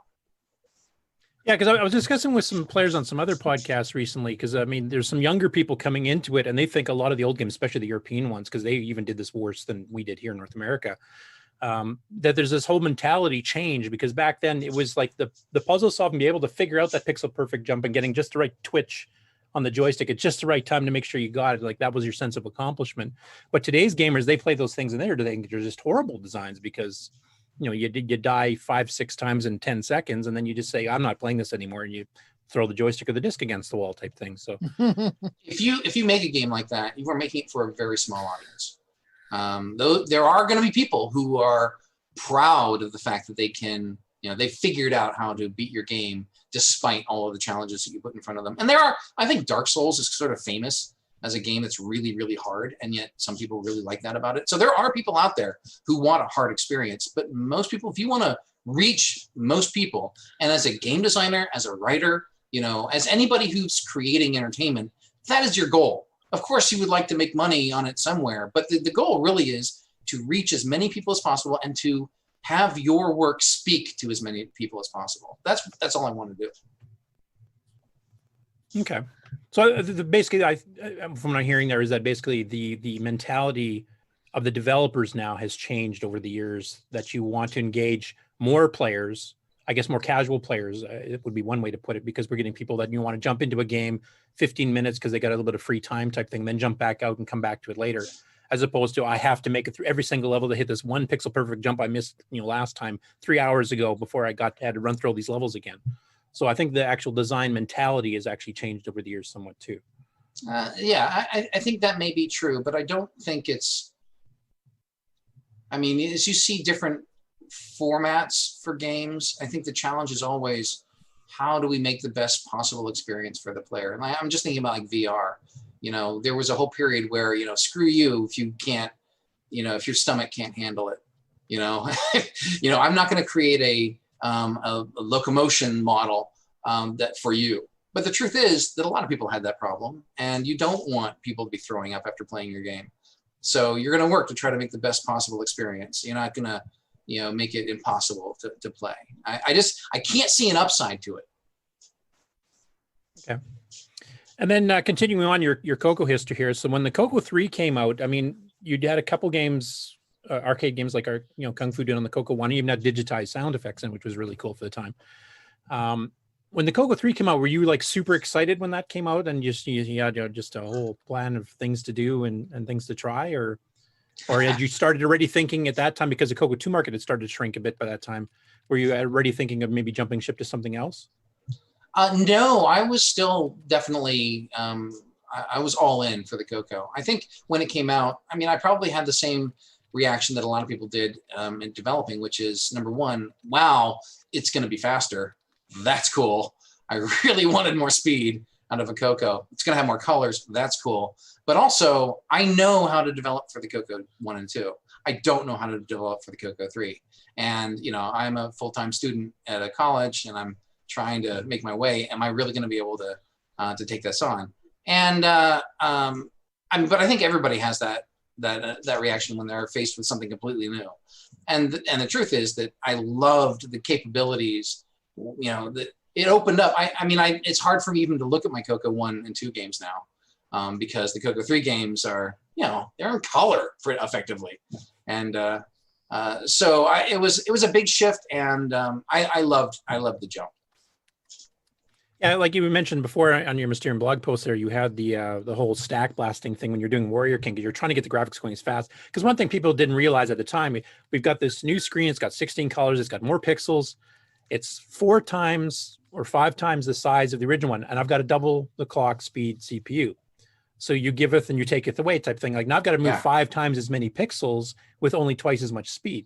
Yeah, because I was discussing with some players on some other podcasts recently, because, I mean, there's some younger people coming into it, and they think a lot of the old games, especially the European ones, because they even did this worse than we did here in North America, that there's this whole mentality change, because back then it was like the puzzle solving, be able to figure out that pixel perfect jump and getting just the right twitch on the joystick at just the right time to make sure you got it. Like that was your sense of accomplishment. But today's gamers, they play those things and they're just horrible designs because, you die 5-6 times in 10 seconds, and then you just say, I'm not playing this anymore. And you throw the joystick or the disc against the wall type thing. So if you make a game like that, you are making it for a very small audience. Though there are going to be people who are proud of the fact that they can, they figured out how to beat your game despite all of the challenges that you put in front of them. And I think Dark Souls is sort of famous as a game that's really, really hard, and yet some people really like that about it. So there are people out there who want a hard experience, but most people, if you want to reach most people, and as a game designer, as a writer, you know, as anybody who's creating entertainment, that is your goal. Of course, you would like to make money on it somewhere, but the goal really is to reach as many people as possible and to have your work speak to as many people as possible. That's all I want to do. Okay. So basically, from what I'm hearing there is that basically the mentality of the developers now has changed over the years, that you want to engage more players, I guess more casual players, it would be one way to put it, because we're getting people that you want to jump into a game 15 minutes because they got a little bit of free time type thing, then jump back out and come back to it later, as opposed to I have to make it through every single level to hit this one pixel perfect jump I missed, you know, last time 3 hours ago before I had to run through all these levels again. So I think the actual design mentality has actually changed over the years somewhat too. Yeah, I think that may be true, but I don't think it's, I mean, as you see different formats for games, I think the challenge is always, how do we make the best possible experience for the player? And I'm just thinking about like VR. You know, there was a whole period where, you know, screw you if you can't, you know, if your stomach can't handle it, you know, you know, I'm not going to create a locomotion model that for you. But the truth is that a lot of people had that problem, and you don't want people to be throwing up after playing your game. So you're going to work to try to make the best possible experience. You're not going to, you know, make it impossible to play. I can't see an upside to it. Okay. And then continuing on your Coco history here. So when the Coco 3 came out, I mean, you had a couple games, arcade games like our, you know, Kung Fu did on the Coco 1, you even had digitized sound effects in, which was really cool for the time. When the Coco 3 came out, were you like super excited when that came out, and you had, you know, just a whole plan of things to do and things to try, or had you started already thinking at that time, because the Coco 2 market had started to shrink a bit by that time, were you already thinking of maybe jumping ship to something else? No, I was still definitely, I was all in for the Coco. I think when it came out, I mean, I probably had the same reaction that a lot of people did in developing, which is, number one, wow, it's going to be faster. That's cool. I really wanted more speed out of a Coco. It's going to have more colors. That's cool. But also, I know how to develop for the Coco 1 and 2. I don't know how to develop for the Coco 3. And, you know, I'm a full-time student at a college, and I'm trying to make my way. Am I really going to be able to take this on? And but I think everybody has that reaction when they're faced with something completely new. And the truth is that I loved the capabilities. You know, that it opened up. I mean, it's hard for me even to look at my Coco 1 and 2 games now, because the Coco 3 games are, you know, they're in color for effectively. And so it was a big shift, and I loved the jump. Yeah, like you mentioned before on your Mysterium blog post there, you had the whole stack blasting thing when you're doing Warrior King, because you're trying to get the graphics going as fast. Because one thing people didn't realize at the time, we've got this new screen, it's got 16 colors, it's got more pixels, it's 4 times or 5 times the size of the original one, and I've got to double the clock speed CPU. So you giveth and you taketh away type thing. Like, now I've got to move 5 times as many pixels with only twice as much speed.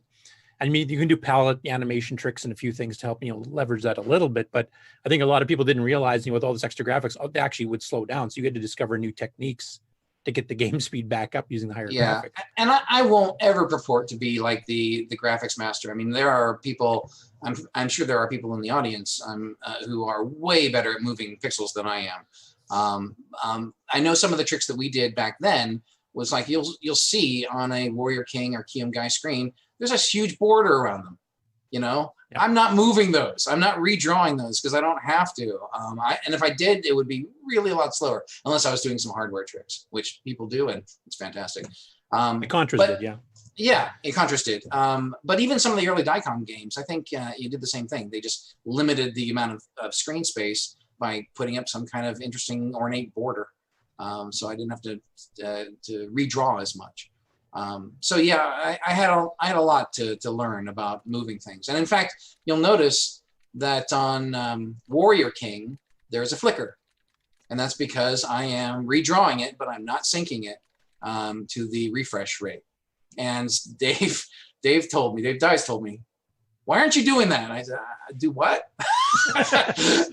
I mean, you can do palette animation tricks and a few things to help, you know, leverage that a little bit. But I think a lot of people didn't realize, you know, with all this extra graphics, they actually would slow down. So you had to discover new techniques to get the game speed back up using the higher graphics. And I won't ever purport to be like the graphics master. I mean, there are people, I'm sure there are people in the audience who are way better at moving pixels than I am. I know some of the tricks that we did back then was like, you'll see on a Warrior King or Kyum-Gai screen, there's a huge border around them. You know, I'm not moving those. I'm not redrawing those because I don't have to. And if I did, it would be really a lot slower, unless I was doing some hardware tricks, which people do, and it's fantastic. The Contras did, yeah. Yeah, Contras did. But even some of the early Dicom games, I think you did the same thing. They just limited the amount of screen space by putting up some kind of interesting ornate border. So I didn't have to redraw as much. So yeah, I had a lot to learn about moving things. And in fact, you'll notice that on Warrior King, there's a flicker. And that's because I am redrawing it, but I'm not syncing it to the refresh rate. And Dave Dice told me, why aren't you doing that? And I said, do what?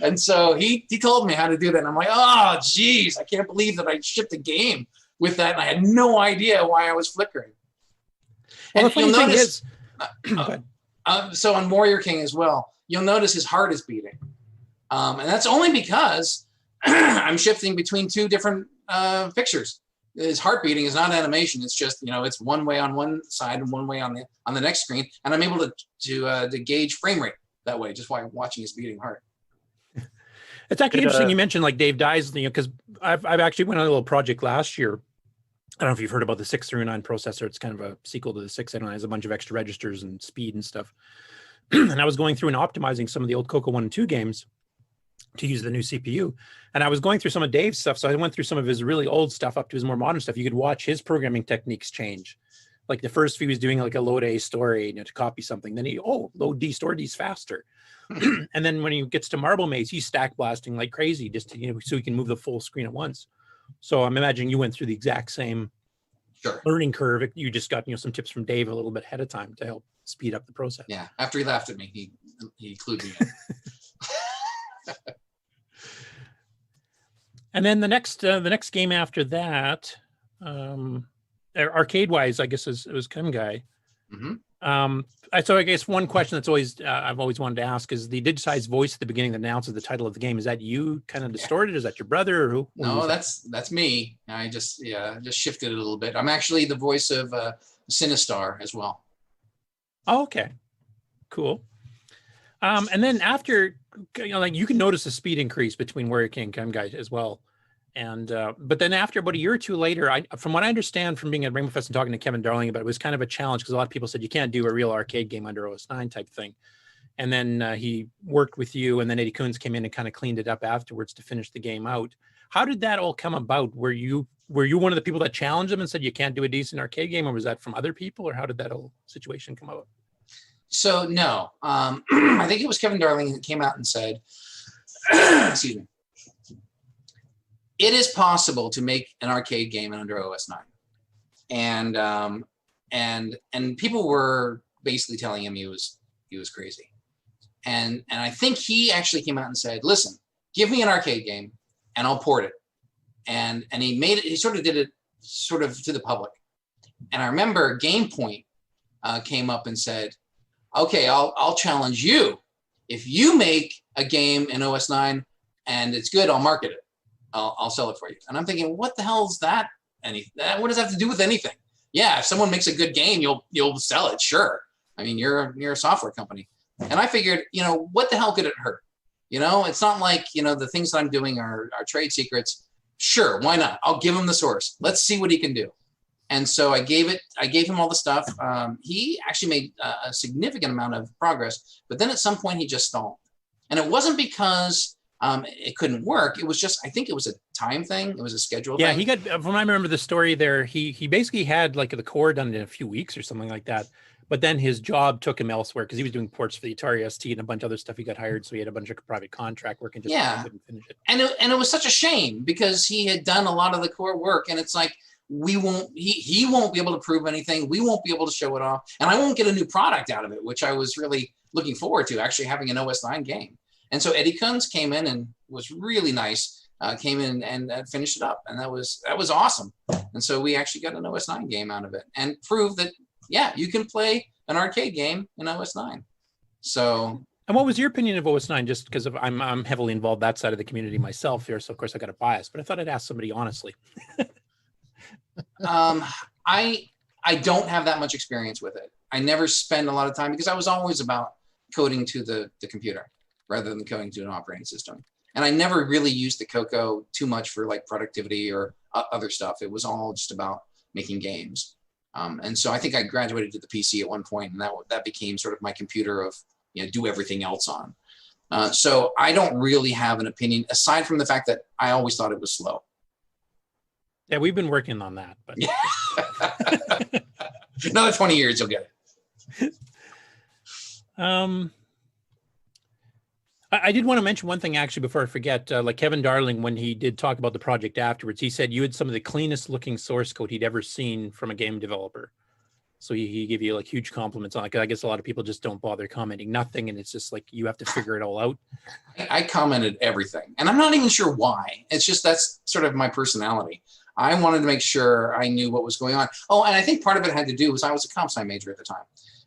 And so he told me how to do that. And I'm like, oh, geez, I can't believe that I shipped a game with that. And I had no idea why I was flickering. Well, And the funny thing is, so on Warrior King as well, you'll notice his heart is beating. And that's only because I'm shifting between two different pictures. His heart beating is not animation. It's just, it's one way on one side and one way on the next screen. And I'm able to gauge frame rate that way, just while watching his beating heart. It's actually interesting you mentioned like Dave Dyes, because I've actually went on a little project last year. I don't know if you've heard about the 639 processor. It's kind of a sequel to the 689. It has a bunch of extra registers and speed and stuff. And I was going through and optimizing some of the old Coco 1 and 2 games to use the new CPU. And I was going through some of Dave's stuff. So I went through some of his really old stuff up to his more modern stuff. You could watch his programming techniques change. Like the first few, he was doing like a load A story, to copy something. Then load D, store D's faster. And then when he gets to Marble Maze, he's stack blasting like crazy just to, so he can move the full screen at once. So I'm imagining you went through the exact same learning curve. You just got, some tips from Dave a little bit ahead of time to help speed up the process. Yeah. After he laughed at me, he clued me in. And then the next game after that, arcade wise, I guess it was Kyum-Gai. Mm-hmm. So I guess one question that's always I've always wanted to ask is the digitized voice at the beginning that announces the title of the game. Is that you kind of distorted? Is that your brother or who? No, that's me. I just shifted it a little bit. I'm actually the voice of Sinistaar as well. Oh, okay, cool. And then after, like you can notice a speed increase between Warrior King and Kyum-Gai as well. And but then after about a year or two later, from what I understand from being at Rainbow Fest and talking to Kevin Darling about it, was kind of a challenge because a lot of people said you can't do a real arcade game under OS 9 type thing. And then he worked with you, and then Eddie Coons came in and kind of cleaned it up afterwards to finish the game out. How did that all come about? Were you one of the people that challenged him and said you can't do a decent arcade game, or was that from other people, or how did that whole situation come out? So no, I think it was Kevin Darling that came out and said, excuse me, it is possible to make an arcade game under OS 9. And people were basically telling him he was crazy. And I think he actually came out and said, listen, give me an arcade game and I'll port it. And he made it, he sort of did it sort of to the public. And I remember Game Point came up and said, okay, I'll challenge you. If you make a game in OS 9 and it's good, I'll market it. I'll sell it for you. And I'm thinking, what the hell is that? What does that have to do with anything? Yeah, if someone makes a good game, you'll sell it, sure. I mean, you're a software company. And I figured, what the hell could it hurt? It's not like, the things that I'm doing are trade secrets. Sure, why not? I'll give him the source. Let's see what he can do. And so I gave him all the stuff. He actually made a significant amount of progress, but then at some point he just stalled. And it wasn't because it couldn't work. It was just, I think it was a time thing. It was a schedule thing. Yeah, he got, from I remember the story there, he basically had like the core done in a few weeks or something like that. But then his job took him elsewhere because he was doing ports for the Atari ST and a bunch of other stuff. He got hired, so he had a bunch of private contract work and just couldn't finish it. And it was such a shame because he had done a lot of the core work, and it's like, he won't be able to prove anything. We won't be able to show it off, and I won't get a new product out of it, which I was really looking forward to, actually having an OS 9 game. And so Eddie Coons came in and was really nice, came in and finished it up. And that was awesome. And so we actually got an OS 9 game out of it and proved that, yeah, you can play an arcade game in OS 9. So. And what was your opinion of OS 9? Just because I'm heavily involved that side of the community myself here. So of course I got a bias, but I thought I'd ask somebody honestly. I don't have that much experience with it. I never spend a lot of time because I was always about coding to the computer rather than coding to an operating system. And I never really used the Coco too much for like productivity or other stuff. It was all just about making games. And so I think I graduated to the PC at one point, and that became sort of my computer of, do everything else on. So I don't really have an opinion aside from the fact that I always thought it was slow. Yeah, we've been working on that, but another 20 years you'll get it. I did want to mention one thing actually before I forget. Like Kevin Darling, when he did talk about the project afterwards, he said you had some of the cleanest looking source code he'd ever seen from a game developer. So he gave you like huge compliments on it. I guess a lot of people just don't bother commenting nothing, and it's just like you have to figure it all out. I commented everything, and I'm not even sure why. It's just that's sort of my personality. I wanted to make sure I knew what was going on. Oh, and I think part of it had to do was I was a comp sci major at the time,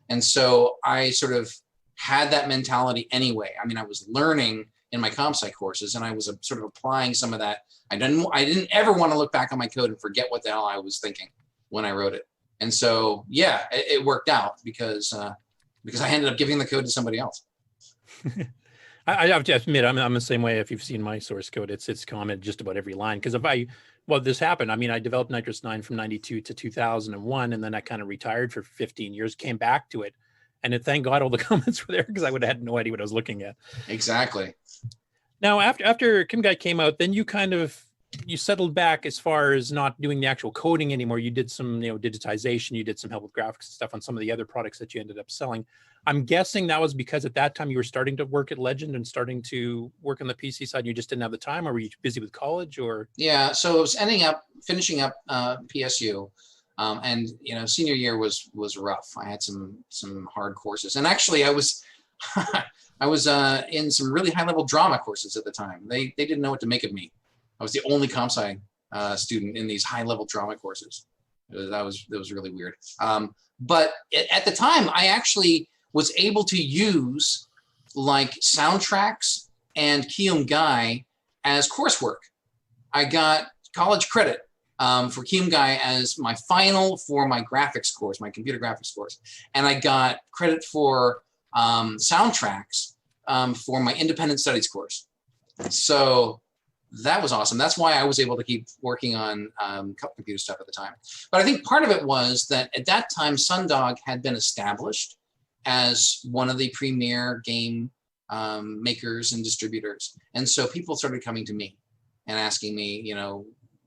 and so I sort of had that mentality anyway. I mean, I was learning in my comp sci courses, and I was sort of applying some of that. I didn't ever want to look back on my code and forget what the hell I was thinking when I wrote it. And so, yeah, it worked out because I ended up giving the code to somebody else. I have to admit, I'm the same way. If you've seen my source code, it's commented just about every line. Because this happened. I mean, I developed Nitrous 9 from 92 to 2001, and then I kind of retired for 15 years, came back to it. And thank God all the comments were there, because I would have had no idea what I was looking at. Exactly. Now, after Kyum-Gai came out, then you settled back as far as not doing the actual coding anymore. You did some, digitization. You did some help with graphics and stuff on some of the other products that you ended up selling. I'm guessing that was because at that time you were starting to work at Legend and starting to work on the PC side. And you just didn't have the time, or were you busy with college, or? Yeah, so it was finishing up PSU, and senior year was rough. I had some hard courses, and actually I was I was in some really high level drama courses at the time. They didn't know what to make of me. I was the only comp sci student in these high-level drama courses. That was really weird. But at the time, I actually was able to use like SoundTrax and Kyum-Gai as coursework. I got college credit for Kyum-Gai as my final for my graphics course, my computer graphics course, and I got credit for SoundTrax for my independent studies course. So that was awesome. That's why I was able to keep working on computer stuff at the time. But I think part of it was that at that time, Sundog had been established as one of the premier game makers and distributors. And so people started coming to me and asking me,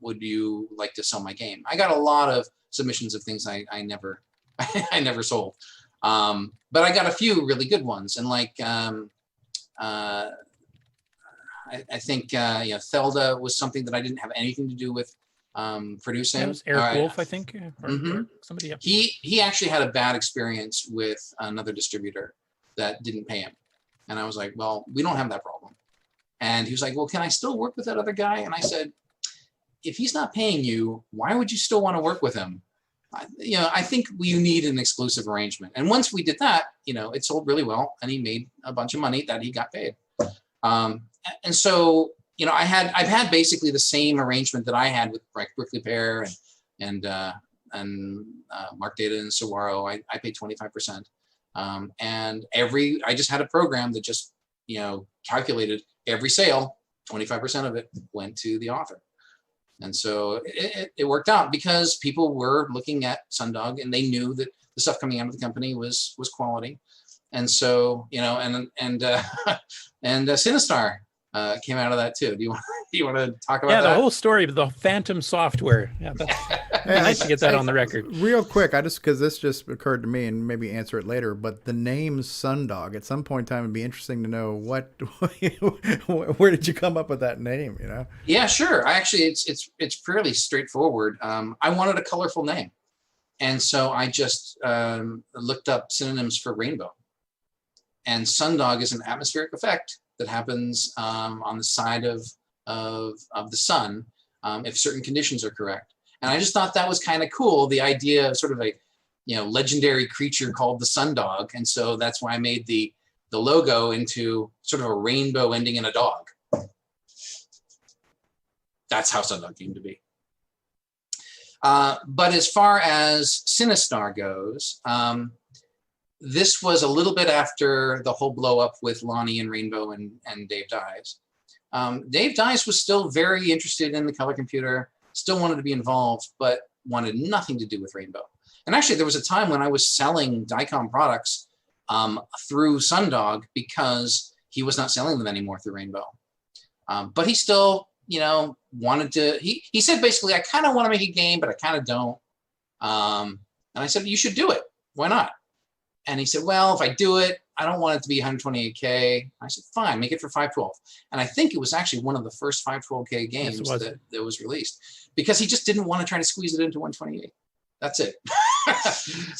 would you like to sell my game? I got a lot of submissions of things I never I never sold. But I got a few really good ones. And like, I think Thelda was something that I didn't have anything to do with producing. That was Eric Wolf, I think. Or somebody else. He actually had a bad experience with another distributor that didn't pay him. And I was like, well, we don't have that problem. And he was like, well, can I still work with that other guy? And I said, if he's not paying you, why would you still want to work with him? I think you need an exclusive arrangement. And once we did that, it sold really well, and he made a bunch of money that he got paid. And so, I've had basically the same arrangement that I had with Brickley Pear and Mark Data and Saguaro. I paid 25%. And I just had a program that just, calculated every sale, 25% of it went to the author. And so it worked out because people were looking at Sundog and they knew that the stuff coming out of the company was quality. And so, and Sinistaar came out of that too. Do you want to talk about that? Yeah, the whole story of the Phantom software. Yeah, that's nice to get that on the record. Real quick, because this just occurred to me, and maybe answer it later. But the name Sundog, at some point in time, it'd be interesting to know where did you come up with that name? Yeah, sure. Actually, it's fairly straightforward. I wanted a colorful name, and so I just looked up synonyms for rainbow. And Sundog is an atmospheric effect that happens on the side of the sun if certain conditions are correct. And I just thought that was kind of cool, the idea of sort of a legendary creature called the Sundog. And so that's why I made the logo into sort of a rainbow ending in a dog. That's how Sundog came to be. But as far as Sinistaar goes, this was a little bit after the whole blow up with Lonnie and Rainbow and Dave Dies. Dave Dies was still very interested in the color computer, still wanted to be involved, but wanted nothing to do with Rainbow. And actually, there was a time when I was selling Dicom products through Sundog because he was not selling them anymore through Rainbow. But he still, wanted to, he said basically, I kind of want to make a game, but I kind of don't. And I said, you should do it. Why not? And he said, well, if I do it, I don't want it to be 128K. I said, fine, make it for 512. And I think it was actually one of the first 512K games that was released because he just didn't want to try to squeeze it into 128. That's it.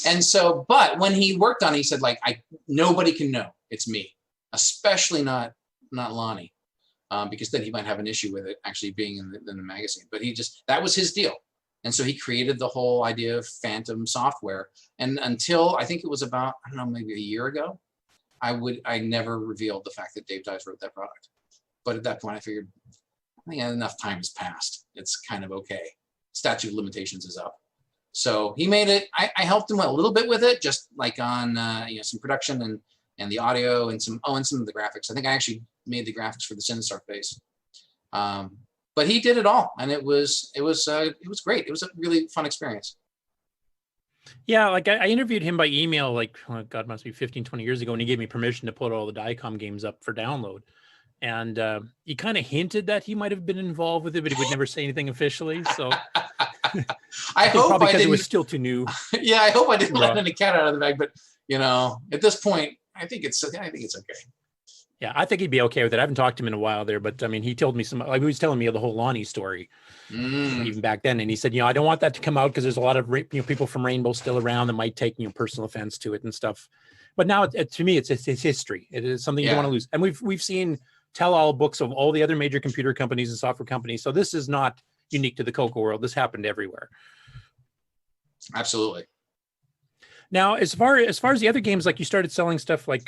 And so, but when he worked on it, he said, like, nobody can know it's me, especially not Lonnie, because then he might have an issue with it actually being in the magazine. But that was his deal. And so he created the whole idea of Phantom software. And until I think it was about, I don't know, maybe a year ago, I never revealed the fact that Dave Dies wrote that product. But at that point, I figured, I think enough time has passed. It's kind of okay. Statute of limitations is up. So he made it. I helped him a little bit with it, just like on some production and the audio and some of the graphics. I think I actually made the graphics for the Sinistaar face. But he did it all, and it was great. It was a really fun experience. Yeah, like I interviewed him by email, like, oh God, must be 15, 20 years ago, and he gave me permission to put all the Diacom games up for download. And he kind of hinted that he might have been involved with it, but he would never say anything officially. So I hope probably because it was still too new. Yeah, I hope I didn't let any cat out of the bag. But at this point, I think it's okay. Yeah, I think he'd be okay with it. I haven't talked to him in a while there, but I mean, he told me he was telling me the whole Lonnie story even back then. And he said, I don't want that to come out because there's a lot of people from Rainbow still around that might take personal offense to it and stuff. But now to me, it's history. It is something you don't want to lose. And we've seen tell-all books of all the other major computer companies and software companies. So this is not unique to the Coco world. This happened everywhere. Absolutely. Now, as far as the other games, like you started selling stuff like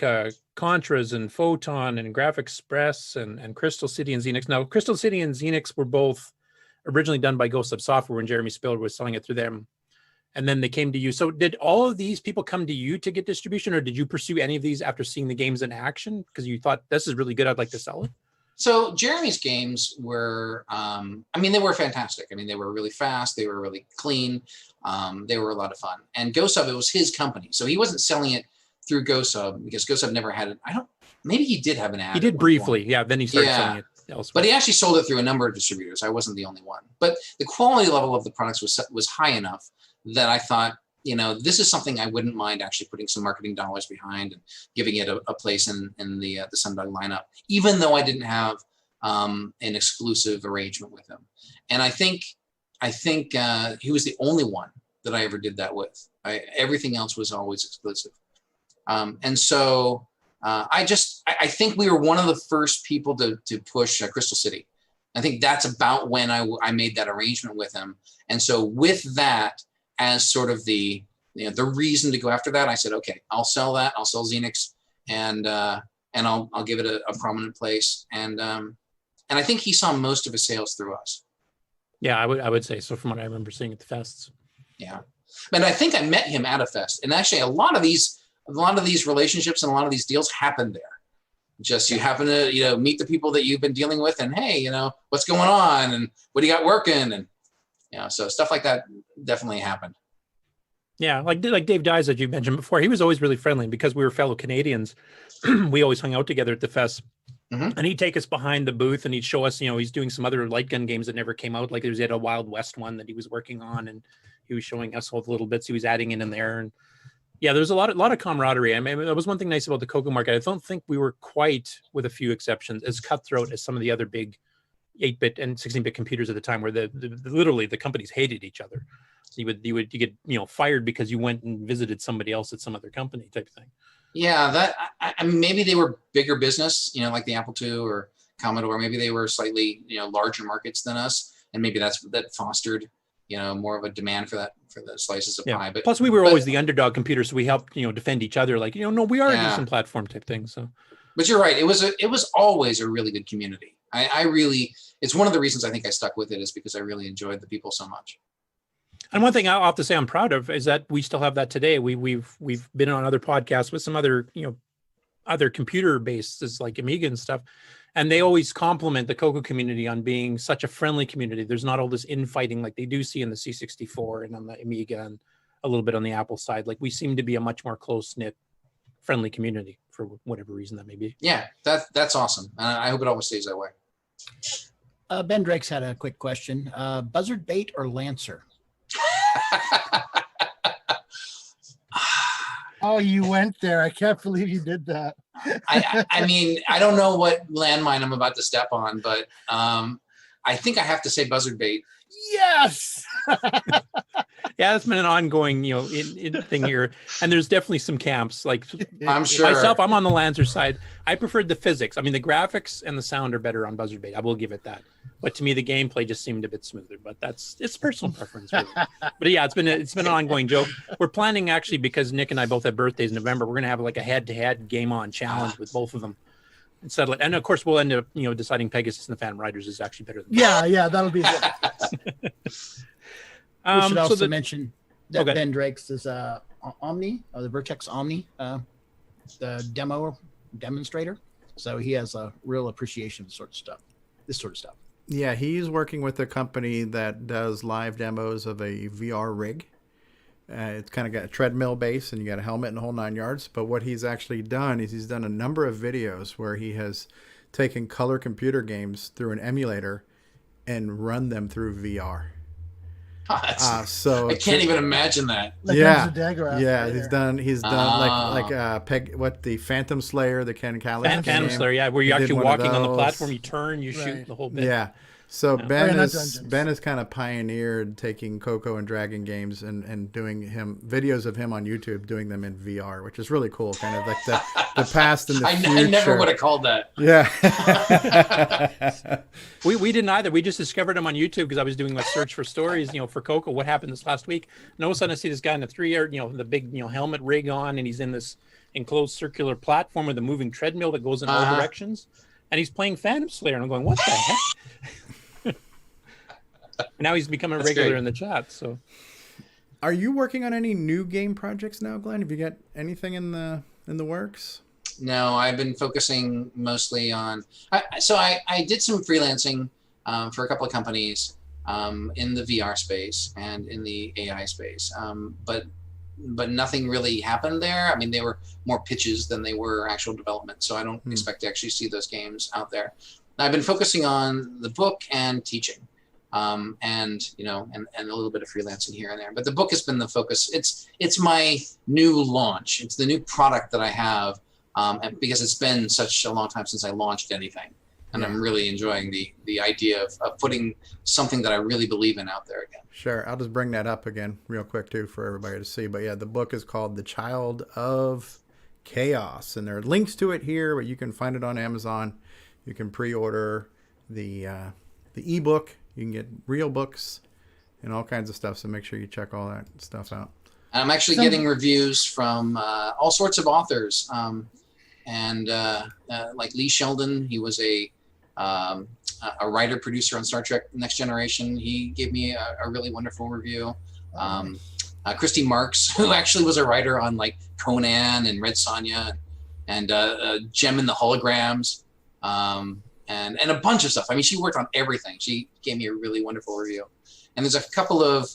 Contras and Photon and Graphic Express and Crystal City and Xenix. Now, Crystal City and Xenix were both originally done by Ghost Sub Software when Jeremy Spiller was selling it through them. And then they came to you. So did all of these people come to you to get distribution, or did you pursue any of these after seeing the games in action? Because you thought, this is really good, I'd like to sell it? So Jeremy's games were, they were fantastic. I mean, they were really fast. They were really clean. They were a lot of fun. And GoSub, it was his company. So he wasn't selling it through GoSub because GoSub never had it. Maybe he did have an ad. He did briefly. Yeah. Then he started selling it elsewhere. But he actually sold it through a number of distributors. I wasn't the only one. But the quality level of the products was high enough that I thought, this is something I wouldn't mind actually putting some marketing dollars behind and giving it a place in the Sundog lineup, even though I didn't have an exclusive arrangement with him. And I think he was the only one that I ever did that with. Everything else was always exclusive. And so I think we were one of the first people to push Crystal City. I think that's about when I made that arrangement with him. And so with that as sort of the reason to go after that, I said, okay, I'll sell that. I'll sell Xenix and I'll give it a prominent place. And I think he saw most of his sales through us. Yeah, I would say so from what I remember seeing at the fests. Yeah. And I think I met him at a fest. And actually a lot of these relationships and a lot of these deals happened there. Just you happen to, meet the people that you've been dealing with and hey, what's going on and what do you got working? And so stuff like that definitely happened. Yeah, like Dave Dies, that you mentioned before, he was always really friendly because we were fellow Canadians. We always hung out together at the fest. Mm-hmm. And he'd take us behind the booth and he'd show us, he's doing some other light gun games that never came out. Like he had a Wild West one that he was working on and he was showing us all the little bits he was adding in there. And yeah, there's a lot of camaraderie. I mean, that was one thing nice about the Coco market. I don't think we were quite, with a few exceptions, as cutthroat as some of the other big 8-bit and 16-bit computers at the time, where literally the companies hated each other. You get fired because you went and visited somebody else at some other company type of thing. Yeah, I mean, maybe they were bigger business, like the Apple II or Commodore. Maybe they were slightly larger markets than us, and maybe that fostered more of a demand for the slices of pie. But plus we were always the underdog computer, so we helped defend each other. Like no, we are a decent platform type thing. So, but you're right. It was always a really good community. I really, it's one of the reasons I think I stuck with it is because I really enjoyed the people so much. And one thing I'll have to say I'm proud of is that we still have that today. We've been on other podcasts with some other other computer bases like Amiga and stuff, and they always compliment the Coco community on being such a friendly community. There's not all this infighting like they do see in the C64 and on the Amiga and a little bit on the Apple side. Like we seem to be a much more close-knit, friendly community for whatever reason that may be. Yeah, that's awesome. I hope it always stays that way. Ben Drake's had a quick question. Buzzard bait or Lancer? Oh, you went there. I can't believe you did that. I mean, I don't know what landmine I'm about to step on, but I think I have to say buzzard bait. Yes. Yeah, that's been an ongoing, thing here. And there's definitely some camps. Like I'm sure. Myself, I'm on the Lancer side. I preferred the physics. I mean, the graphics and the sound are better on Buzzard Bait. I will give it that. But to me, the gameplay just seemed a bit smoother. But it's personal preference. Really. But yeah, it's been an ongoing joke. We're planning actually, because Nick and I both have birthdays in November. We're gonna have like a head-to-head game on challenge with both of them. And settle it. And of course, we'll end up, deciding Pegasus and the Phantom Riders is actually better than that'll be. We should also mention that Ben Drake's is Omni, the Vertex Omni, the demonstrator. So he has a real appreciation of this sort of stuff. Yeah, he's working with a company that does live demos of a VR rig. It's kind of got a treadmill base, and you got a helmet and the whole 9 yards. But what he's actually done is he's done a number of videos where he has taken color computer games through an emulator and run them through VR. So I can't even imagine that. He's done the Phantom Slayer, the Ken Callis Phantom Slayer, where you're actually walking on the platform, you turn, you shoot the whole bit. Yeah. So Ben has kind of pioneered taking Coco and Dragon games and doing videos of him on YouTube doing them in VR, which is really cool. Kind of like the past and the future. I never would have called that. Yeah. we didn't either. We just discovered him on YouTube because I was doing a search for stories, for Coco. What happened this last week? And all of a sudden I see this guy in the 3-year, the big, helmet rig on, and he's in this enclosed circular platform with a moving treadmill that goes in all directions. And he's playing Phantom Slayer, and I'm going, what the heck? Now he's become a regular in the chat. So, are you working on any new game projects now, Glenn? Have you got anything in the works? No, I've been focusing mostly on. I did some freelancing for a couple of companies in the VR space and in the AI space, but nothing really happened there. I mean, they were more pitches than they were actual development, so I don't expect to actually see those games out there. I've been focusing on the book and teaching. And a little bit of freelancing here and there, but the book has been the focus. It's my new launch. It's the new product that I have, and because it's been such a long time since I launched anything, and I'm really enjoying the idea of putting something that I really believe in out there again. Sure, I'll just bring that up again real quick too for everybody to see. But yeah, the book is called The Child of Chaos, and there are links to it here, but you can find it on Amazon. You can pre-order the ebook. You can get real books and all kinds of stuff. So make sure you check all that stuff out. I'm actually getting reviews from all sorts of authors. Like Lee Sheldon, he was a writer producer on Star Trek Next Generation. He gave me a really wonderful review. Christy Marks, who actually was a writer on like Conan and Red Sonja and Gem and the Holograms. And a bunch of stuff. I mean, she worked on everything. She gave me a really wonderful review. And there's a couple of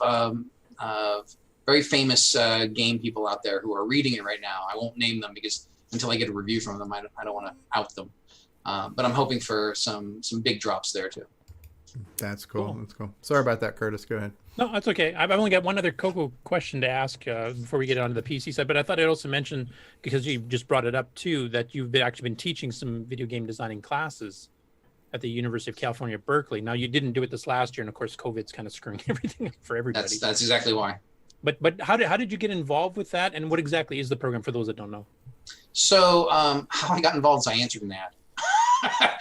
very famous game people out there who are reading it right now. I won't name them because until I get a review from them, I don't want to out them. But I'm hoping for some big drops there too. That's cool. That's cool. Sorry about that, Curtis. Go ahead. No, that's okay. I've only got one other Coco question to ask before we get on to the PC side, but I thought I'd also mention, because you just brought it up too, that you've actually been teaching some video game designing classes at the University of California, Berkeley. Now, you didn't do it this last year, and of course, COVID's kind of screwing everything up for everybody. That's exactly why. But how did you get involved with that, and what exactly is the program for those that don't know? So how I got involved is I answered an ad.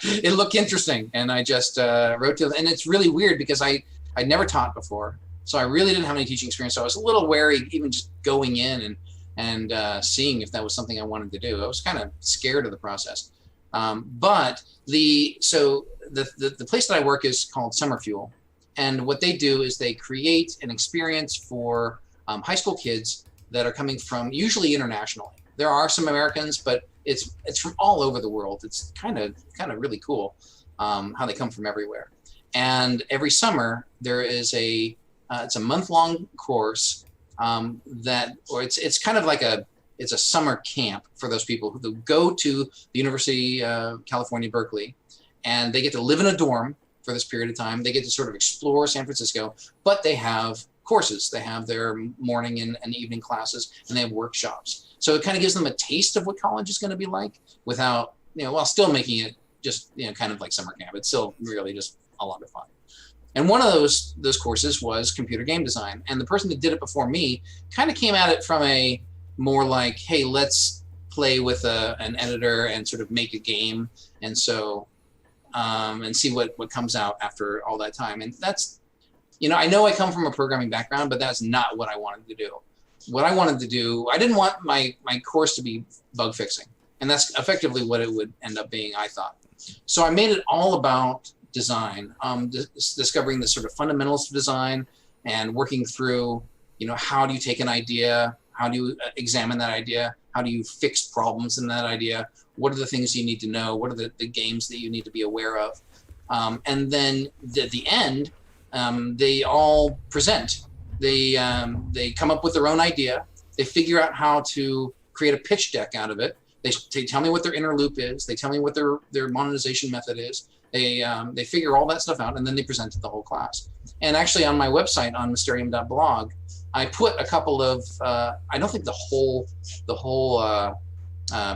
It looked interesting, and I just wrote to them. And it's really weird because I'd never taught before, so I really didn't have any teaching experience. So I was a little wary even just going in and seeing if that was something I wanted to do. I was kind of scared of the process. But the place that I work is called Summer Fuel, and what they do is they create an experience for high school kids that are coming from usually internationally. There are some Americans, but it's from all over the world. It's kind of really cool how they come from everywhere. And every summer there is it's a month-long course it's kind of like it's a summer camp for those people who go to the University of California, Berkeley, and they get to live in a dorm for this period of time. They get to sort of explore San Francisco, but they have courses. They have their morning and evening classes, and they have workshops. So it kind of gives them a taste of what college is going to be like without, while still making it just, kind of like summer camp. It's still really just a lot of fun. And one of those courses was computer game design. And the person that did it before me kind of came at it from a more like, hey, let's play with an editor and sort of make a game. And so, and see what comes out after all that time. And that's, I know I come from a programming background, but that's not what I wanted to do. What I wanted to do, I didn't want my course to be bug fixing. And that's effectively what it would end up being, I thought. So I made it all about design, discovering the sort of fundamentals of design and working through, how do you take an idea? How do you examine that idea? How do you fix problems in that idea? What are the things you need to know? What are the games that you need to be aware of? And then at the end, they all present. They come up with their own idea. They figure out how to create a pitch deck out of it. They tell me what their inner loop is. They tell me what their monetization method is. They figure all that stuff out, and then they present to the whole class. And actually on my website on mysterium.blog, I put a couple of, I don't think the whole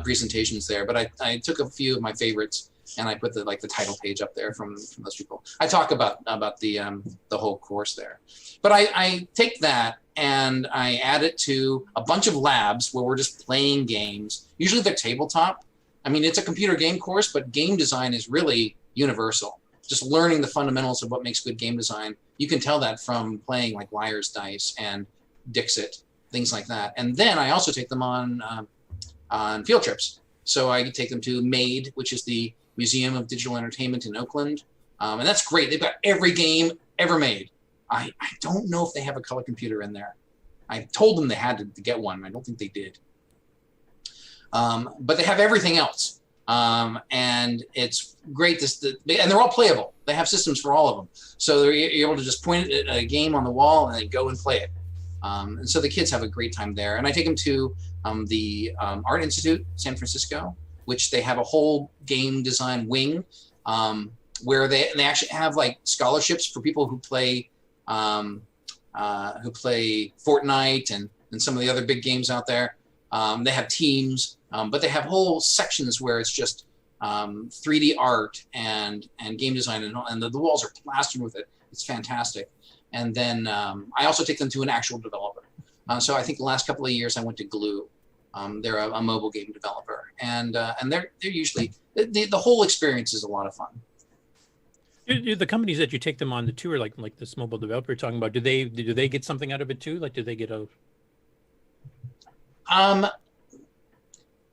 presentations there, but I took a few of my favorites and I put the title page up there from those people. I talk about the whole course there. But I take that and I add it to a bunch of labs where we're just playing games. Usually they're tabletop. I mean, it's a computer game course, but game design is really universal. Just learning the fundamentals of what makes good game design. You can tell that from playing like Liar's Dice and Dixit, things like that. And then I also take them on field trips. So I take them to MADE, which is the Museum of Digital Entertainment in Oakland. And that's great. They've got every game ever made. I don't know if they have a color computer in there. I told them they had to get one. I don't think they did. But they have everything else. And it's great. And they're all playable. They have systems for all of them. So you're able to just point at a game on the wall and then go and play it. And so the kids have a great time there. And I take them to the Art Institute, San Francisco, which they have a whole game design wing where they actually have like scholarships for people who play Fortnite and some of the other big games out there. They have teams, but they have whole sections where it's just 3D art and game design, and the walls are plastered with it. It's fantastic. And then I also take them to an actual developer. So I think the last couple of years I went to Glue. They're a mobile game developer, and they're usually the whole experience is a lot of fun. Do the companies that you take them on the tour, like this mobile developer you're talking about, do they get something out of it too? Like, do they get a?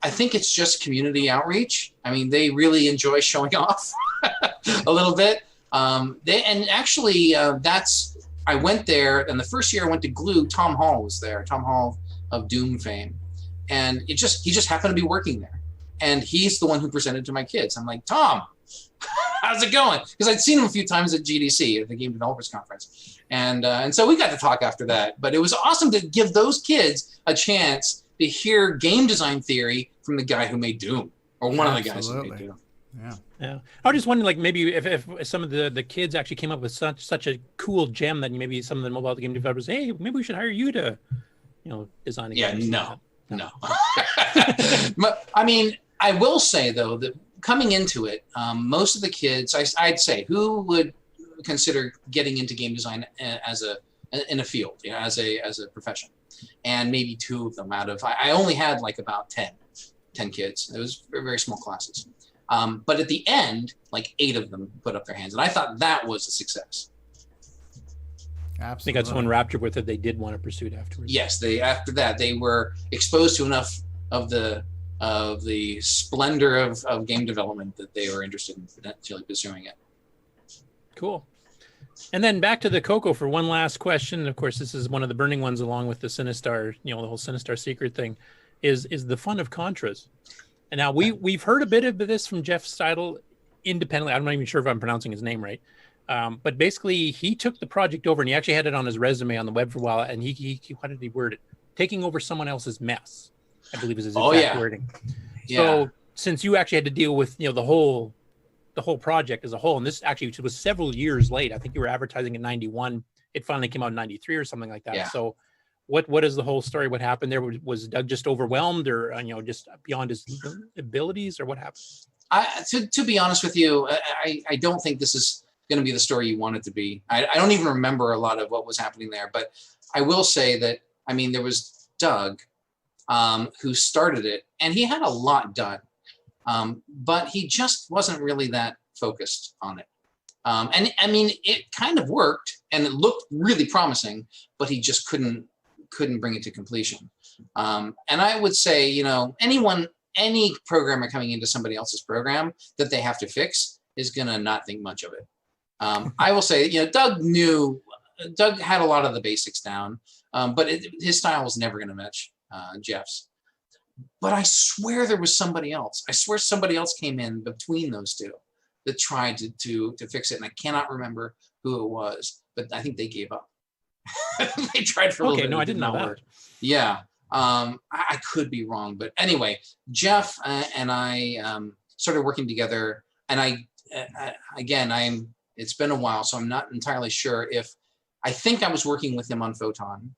I think it's just community outreach. I mean, they really enjoy showing off a little bit. I went there, and the first year I went to Glue, Tom Hall was there. Tom Hall of Doom fame, and he just happened to be working there, and he's the one who presented to my kids. I'm like, Tom, how's it going? Because I'd seen him a few times at GDC, at the Game Developers Conference, and so we got to talk after that. But it was awesome to give those kids a chance to hear game design theory from the guy who made Doom, or one of the guys who made Doom. Yeah. I was just wondering, like, maybe if some of the kids actually came up with such a cool gem that maybe some of the mobile game developers, hey, maybe we should hire you to, design a game. Yeah, no. I mean, I will say though that coming into it, most of the kids, I'd say, who would consider getting into game design in a field, as a profession, and maybe two of them out of I only had like about 10 kids. It was very, very small classes. But at the end, like 8 of them put up their hands, and I thought that was a success. Absolutely. They got so enraptured with it, they did want to pursue it afterwards. Yes, after that they were exposed to enough of the splendor of game development that they were interested in potentially pursuing it. Cool. And then back to the Coco for one last question. Of course, this is one of the burning ones, along with the Sinistaar, the whole Sinistaar secret thing, is the fun of Contras. And now we've heard a bit of this from Jeff Steidl independently. I'm not even sure if I'm pronouncing his name right. But basically, he took the project over, and he actually had it on his resume on the web for a while. And he how did he word it? Taking over someone else's mess, I believe is his exact wording. Yeah. So since you actually had to deal with the whole project as a whole, and this actually was several years late. I think you were advertising in 91. It finally came out in 93 or something like that. Yeah. So what is the whole story? What happened there? Was Doug just overwhelmed, or just beyond his abilities, or what happened? To be honest with you, I don't think this is going to be the story you want it to be. I don't even remember a lot of what was happening there, but I will say that, I mean, there was Doug who started it, and he had a lot done, but he just wasn't really that focused on it. And I mean, it kind of worked, and it looked really promising, but he just couldn't bring it to completion. And I would say, you know, any programmer coming into somebody else's program that they have to fix is going to not think much of it. I will say, you know, Doug had a lot of the basics down, but his style was never going to match Jeff's. But I swear there was somebody else. I swear somebody else came in between those two that tried to fix it, and I cannot remember who it was, but I think they gave up. They tried for a little bit. No, I didn't know that. Yeah. I could be wrong, but anyway, Jeff and I started working together, and it's been a while, so I'm not entirely sure I think I was working with him on Photon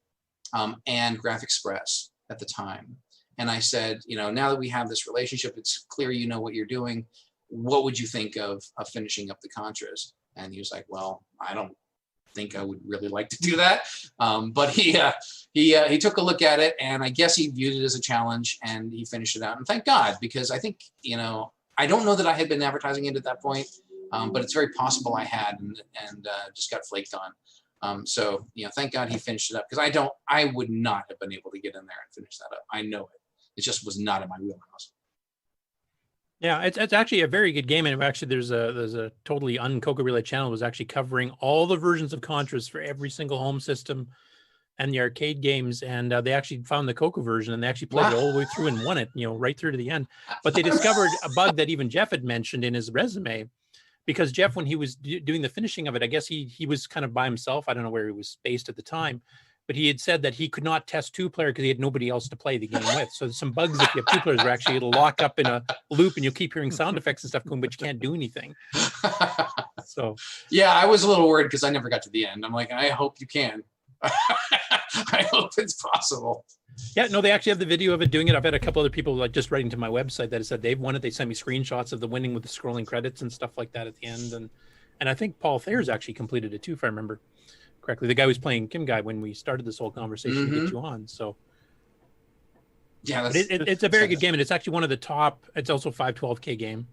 and GraphXpress at the time. And I said, you know, now that we have this relationship, it's clear you know what you're doing. What would you think of finishing up the Contras? And he was like, well, I don't think I would really like to do that. But he took a look at it, and I guess he viewed it as a challenge, and he finished it out. And thank God, because I think, you know, I don't know that I had been advertising it at that point, but it's very possible I had, and just got flaked on. So, you know, thank God he finished it up, because I would not have been able to get in there and finish that up. I know it. It just was not in my wheelhouse. Yeah, it's actually a very good game, and actually there's a totally un-Coco related channel that was actually covering all the versions of Contras for every single home system and the arcade games, and they actually found the Coco version, and they actually played it all the way through and won it, you know, right through to the end. But they discovered a bug that even Jeff had mentioned in his resume, because Jeff, when he was doing the finishing of it, I guess he was kind of by himself. I don't know where he was based at the time, but he had said that he could not test two-player because he had nobody else to play the game with. So some bugs, if you have two players, are actually it'll lock up in a loop, and you'll keep hearing sound effects and stuff going, but you can't do anything. So yeah, I was a little worried because I never got to the end. I'm like, I hope you can. I hope it's possible. Yeah, no, they actually have the video of it doing it. I've had a couple other people like just writing to my website that said they've won it. They sent me screenshots of the winning with the scrolling credits and stuff like that at the end. And I think Paul Thayer's actually completed it too, if I remember correctly. The guy who was playing Kyum-Gai when we started this whole conversation to get you on. So yeah, it's a very good game, and it's actually one of the top. It's also a 512K game,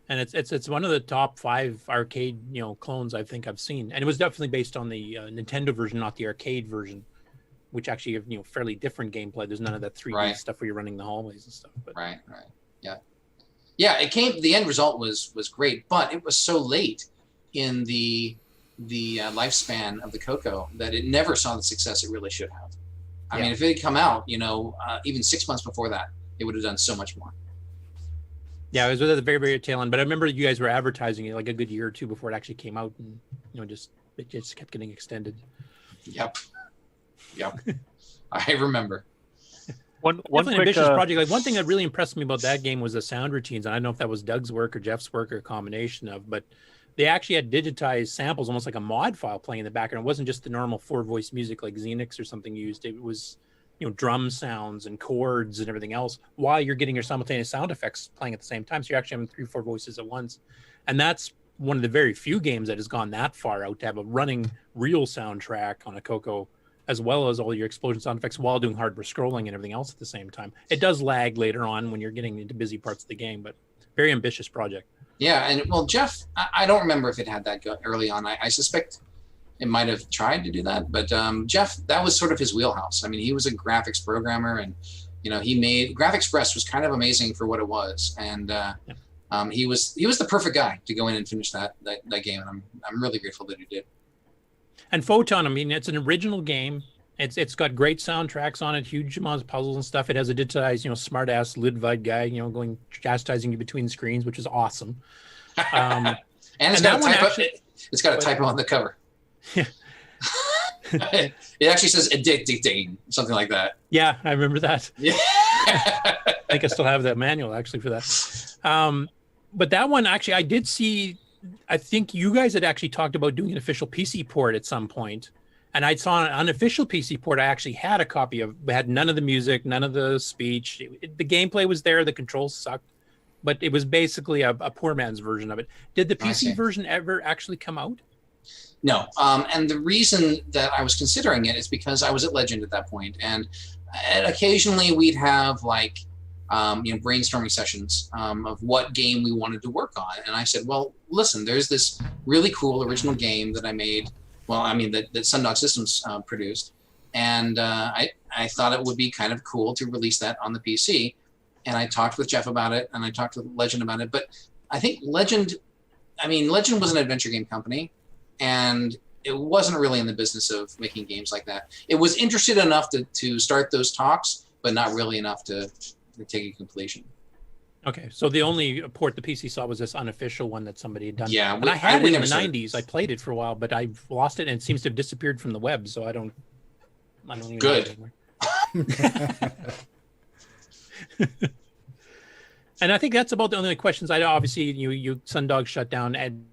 and it's one of the top 5 arcade clones I think I've seen. And it was definitely based on the Nintendo version, not the arcade version, which actually have fairly different gameplay. There's none of that 3D stuff where you're running the hallways and stuff. But. Right. Yeah. It came. The end result was great, but it was so late in the lifespan of the Coco that it never saw the success it really should have. I mean, if it had come out, even 6 months before that, it would have done so much more. Yeah, it was at the very, very tail end. But I remember you guys were advertising it like a good year or two before it actually came out, and it just kept getting extended. Yep. I remember. One ambitious project. Like one thing that really impressed me about that game was the sound routines. And I don't know if that was Doug's work or Jeff's work or a combination of, but they actually had digitized samples, almost like a mod file playing in the background. It wasn't just the normal 4-voice music like Xenix or something used. It was, drum sounds and chords and everything else while you're getting your simultaneous sound effects playing at the same time. So you're actually having 3-4 voices at once. And that's one of the very few games that has gone that far out to have a running real soundtrack on a Coco, as well as all your explosion sound effects while doing hardware scrolling and everything else at the same time. It does lag later on when you're getting into busy parts of the game, but very ambitious project. Yeah, and well, Jeff, I don't remember if it had that early on. I suspect it might have tried to do that, but Jeff, that was sort of his wheelhouse. I mean, he was a graphics programmer, and he made GraphXpress was kind of amazing for what it was, and he was the perfect guy to go in and finish that game, and I'm really grateful that he did. And Photon, I mean, it's an original game. It's got great soundtracks on it, huge amounts of puzzles and stuff. It has a digitized, smart-ass Ludwig guy, going chastising you between screens, which is awesome. And it's got a typo on the cover. Yeah. It actually says addicting, something like that. Yeah, I remember that. Yeah. I think I still have that manual actually for that. But that one, actually, I did see, I think you guys had actually talked about doing an official PC port at some point. And I saw an unofficial PC port. I actually had a copy of. Had none of the music, none of the speech. The gameplay was there. The controls sucked, but it was basically a poor man's version of it. Did the PC version ever actually come out? No, and the reason that I was considering it is because I was at Legend at that point, and occasionally we'd have like brainstorming sessions of what game we wanted to work on. And I said, well, listen, there's this really cool original game that I made. Well, I mean, that Sundog Systems produced. And I thought it would be kind of cool to release that on the PC. And I talked with Jeff about it, and I talked with Legend about it. But I think Legend was an adventure game company, and it wasn't really in the business of making games like that. It was interested enough to start those talks, but not really enough to take a completion. Okay, so the only port the PC saw was this unofficial one that somebody had done. Yeah, and I had it in the 90s. I played it for a while, but I've lost it, and it seems to have disappeared from the web. So I don't even Good. know it anymore. And I think that's about the only questions. Obviously you Sundog shut down and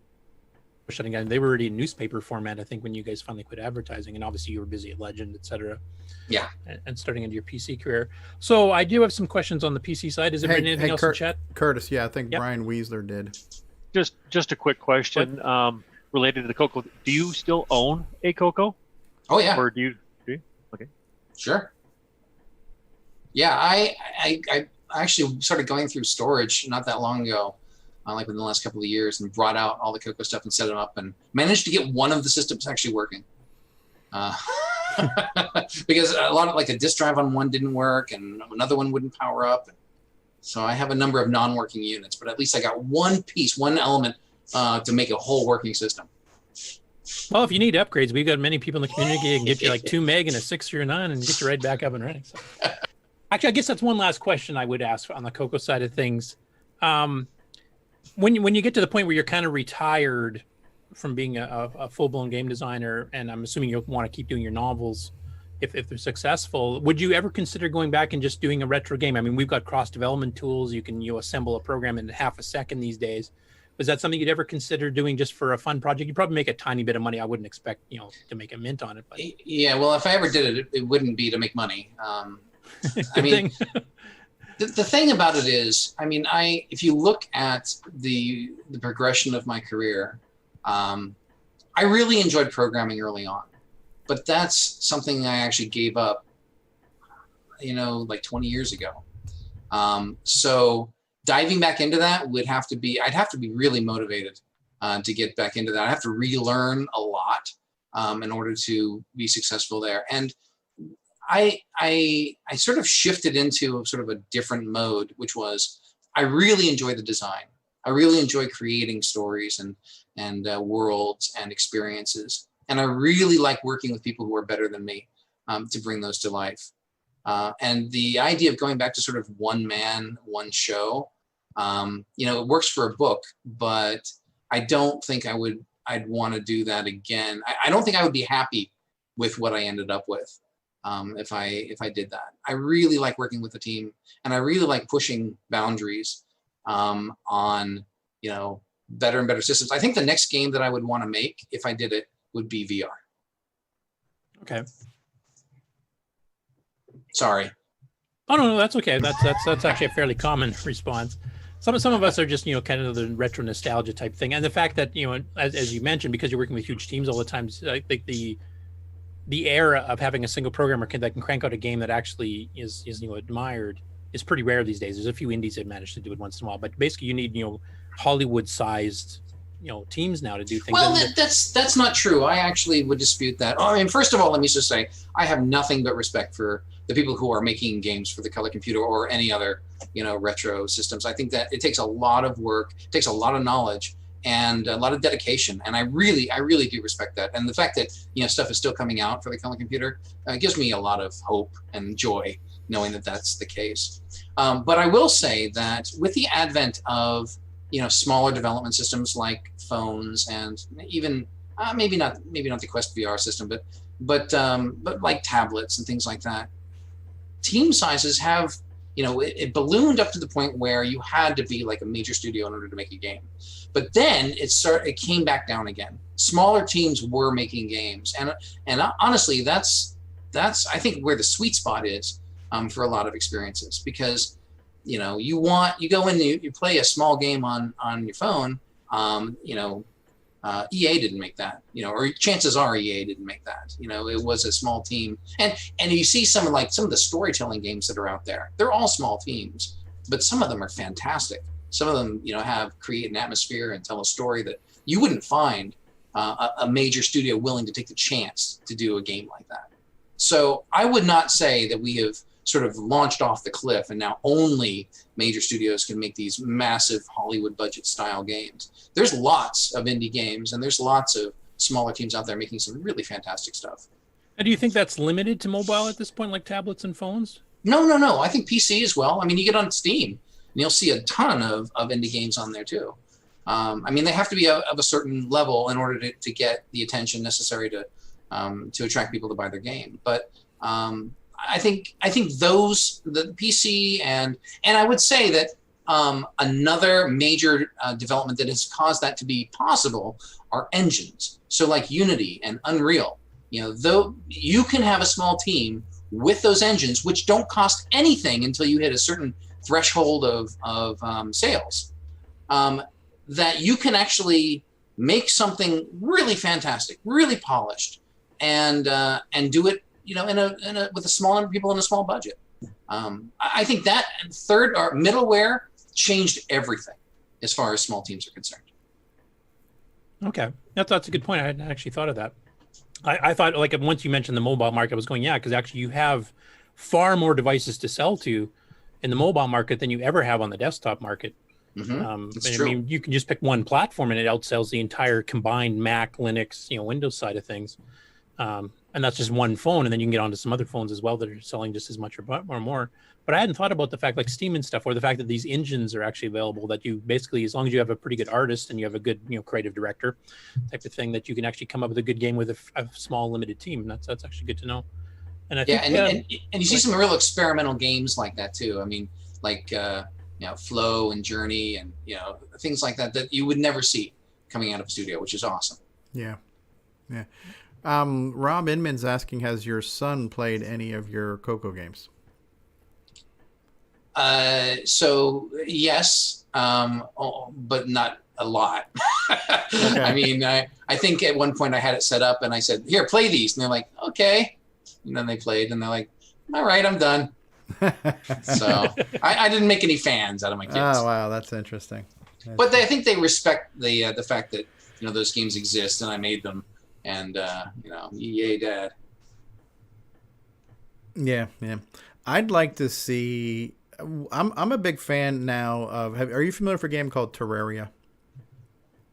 shutting down. They were already in newspaper format, I think, when you guys finally quit advertising, and obviously you were busy at Legend, etc. Yeah, and starting into your PC career. So I do have some questions on the PC side. Is there anything else in chat? Curtis, yeah, I think Brian Weasler did. Just a quick question related to the Coco. Do you still own a Coco? Oh yeah. Or do you? Okay. Sure. Yeah, I actually started going through storage not that long ago, like within the last couple of years, and brought out all the Coco stuff and set them up, and managed to get one of the systems actually working. Because a lot of like a disk drive on one didn't work, and another one wouldn't power up. So I have a number of non-working units, but at least I got one piece, one element to make a whole working system. Well, if you need upgrades, we've got many people in the community that can get you like 2 meg and a 609 and get you right back up and running. So. Actually, I guess that's one last question I would ask on the Coco side of things. When you get to the point where you're kind of retired from being a full-blown game designer, and I'm assuming you'll want to keep doing your novels if they're successful, would you ever consider going back and just doing a retro game? I mean, we've got cross-development tools. You can assemble a program in half a second these days. Was that something you'd ever consider doing just for a fun project? You'd probably make a tiny bit of money. I wouldn't expect to make a mint on it. But yeah, well, if I ever did it, it wouldn't be to make money. I mean, the thing about it is, I mean, if you look at the progression of my career, I really enjoyed programming early on, but that's something I actually gave up, like 20 years ago. So diving back into that I'd have to be really motivated to get back into that. I have to relearn a lot in order to be successful there. And I sort of shifted into sort of a different mode, which was I really enjoy the design. I really enjoy creating stories and worlds and experiences. And I really like working with people who are better than me to bring those to life. And the idea of going back to sort of one man, one show, it works for a book, but I don't think I'd want to do that again. I don't think I would be happy with what I ended up with. If I did that. I really like working with a team, and I really like pushing boundaries on better and better systems. I think the next game that I would want to make if I did it would be VR. Okay. Sorry. Oh no, that's okay. That's actually a fairly common response. Some of us are just kind of the retro nostalgia type thing, and the fact that as you mentioned, because you're working with huge teams all the time, I think the era of having a single programmer that can crank out a game that actually is admired is pretty rare these days. There's a few indies that manage to do it once in a while, but basically you need Hollywood-sized teams now to do things. Well, that's not true. I actually would dispute that. I mean, first of all, let me just say I have nothing but respect for the people who are making games for the color computer or any other retro systems. I think that it takes a lot of work, it takes a lot of knowledge, and a lot of dedication, and I really do respect that. And the fact that stuff is still coming out for the color computer gives me a lot of hope and joy, knowing that that's the case. But I will say that with the advent of smaller development systems like phones and even maybe not the Quest VR system, but like tablets and things like that, team sizes have it ballooned up to the point where you had to be like a major studio in order to make a game. But then it came back down again. Smaller teams were making games, and honestly, that's I think where the sweet spot is for a lot of experiences, because you know, you go in, you play a small game on your phone. You know, EA didn't make that, you know, or chances are EA didn't make that. You know, it was a small team, and you see some of the storytelling games that are out there. They're all small teams, but some of them are fantastic. Some of them, you know, create an atmosphere and tell a story that you wouldn't find a major studio willing to take the chance to do a game like that. So I would not say that we have sort of launched off the cliff and now only major studios can make these massive Hollywood budget style games. There's lots of indie games and there's lots of smaller teams out there making some really fantastic stuff. And do you think that's limited to mobile at this point, like tablets and phones? No. I think PC as well. I mean, you get on Steam and you'll see a ton of indie games on there too. I mean, they have to be of a certain level in order to get the attention necessary to attract people to buy their game. But I think the PC and I would say that another major development that has caused that to be possible are engines. So like Unity and Unreal, you know, though you can have a small team with those engines, which don't cost anything until you hit a certain threshold of sales, that you can actually make something really fantastic, really polished, and do it, you know, with a small number of people in a small budget. I think that third or middleware changed everything as far as small teams are concerned. Okay, that's a good point. I hadn't actually thought of that. I thought, like, once you mentioned the mobile market, I was going, yeah, because actually you have far more devices to sell to in the mobile market than you ever have on the desktop market. That's true. I mean, you can just pick one platform and it outsells the entire combined Mac, Linux, you know, Windows side of things. And that's just one phone, and then you can get onto some other phones as well that are selling just as much or more. But I hadn't thought about the fact, like Steam and stuff, or the fact that these engines are actually available, that you basically, as long as you have a pretty good artist and you have a good, you know, creative director type of thing, that you can actually come up with a good game with a small limited team. That's actually good to know. And I think, and you see some real experimental games like that too. I mean, like you know, Flow and Journey and, you know, things like that you would never see coming out of a studio, which is awesome. Yeah. Rob Inman's asking, has your son played any of your Coco games? So yes, but not a lot. Okay. I mean, I think at one point I had it set up and I said, here, play these. And they're like, okay. And then they played and they're like, all right, I'm done. So I didn't make any fans out of my kids. Oh, wow. That's interesting. But I think they respect the fact that, you know, those games exist and I made them. And, you know, yay, Dad. Yeah. I'd like to see... I'm a big fan now of... Are you familiar with a game called Terraria?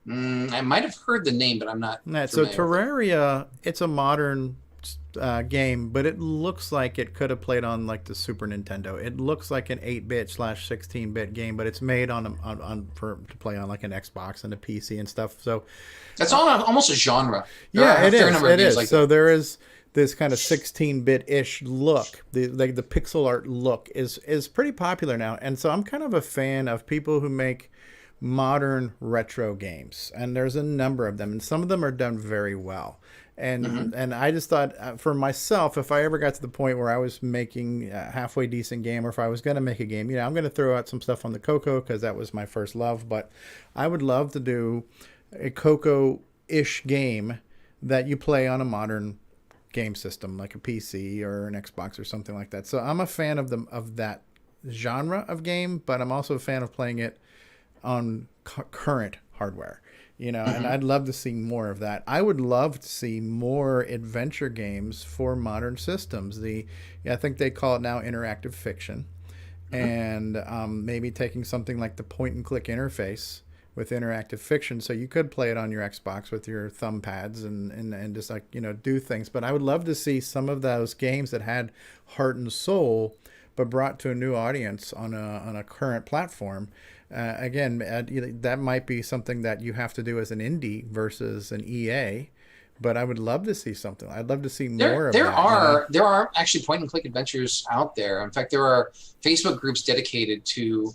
I might have heard the name, but I'm not familiar. So Terraria, it's a modern game, but it looks like it could have played on like the Super Nintendo. It looks like an 8-bit/16-bit game, but it's made to play on like an Xbox and a PC and stuff. So that's almost a genre. It is. Like so there is this kind of 16-bit-ish look. The pixel art look is pretty popular now, and so I'm kind of a fan of people who make modern retro games, and there's a number of them, and some of them are done very well. And I just thought, for myself, if I ever got to the point where I was making a halfway decent game, or if I was going to make a game, you know, I'm going to throw out some stuff on the Coco because that was my first love. But I would love to do a Coco-ish game that you play on a modern game system, like a PC or an Xbox or something like that. So I'm a fan of that genre of game, but I'm also a fan of playing it on current hardware. You know, and I'd love to see more of that. I would love to see more adventure games for modern systems. I think they call it now interactive fiction. And maybe taking something like the point-and-click interface with interactive fiction, so you could play it on your Xbox with your thumb pads and just, like, you know, do things. But I would love to see some of those games that had heart and soul, but brought to a new audience on a current platform. Again, that might be something that you have to do as an indie versus an EA, but I would love to see something. I'd love to see more of that. There are actually point-and-click adventures out there. In fact, there are Facebook groups dedicated to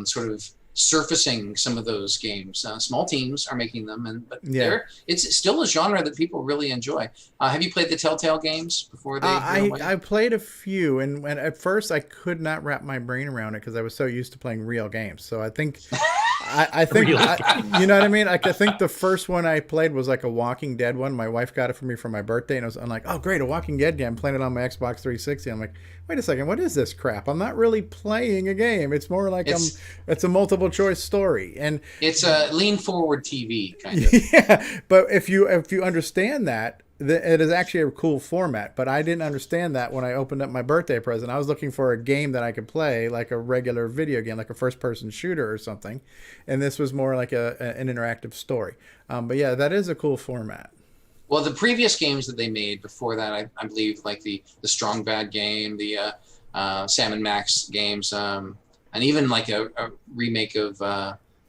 sort of surfacing some of those games. Small teams are making them, but Yeah. it's still a genre that people really enjoy. Have you played the Telltale games before they? I played a few, and at first I could not wrap my brain around it because I was so used to playing real games. So I think. I think, you know what I mean? Like, I think the first one I played was like a Walking Dead one. My wife got it for me for my birthday, and I'm like, oh, great, a Walking Dead game. I'm playing it on my Xbox 360. I'm like, wait a second, what is this crap? I'm not really playing a game. It's more like it's a multiple choice story, and it's a lean forward TV kind of. Yeah, but if you understand that. It is actually a cool format, but I didn't understand that when I opened up my birthday present. I was looking for a game that I could play, like a regular video game, like a first-person shooter or something, and this was more like an interactive story. But yeah, that is a cool format. Well, the previous games that they made before that, I believe, like the Strong Bad game, the Sam and Max games, and even like a remake of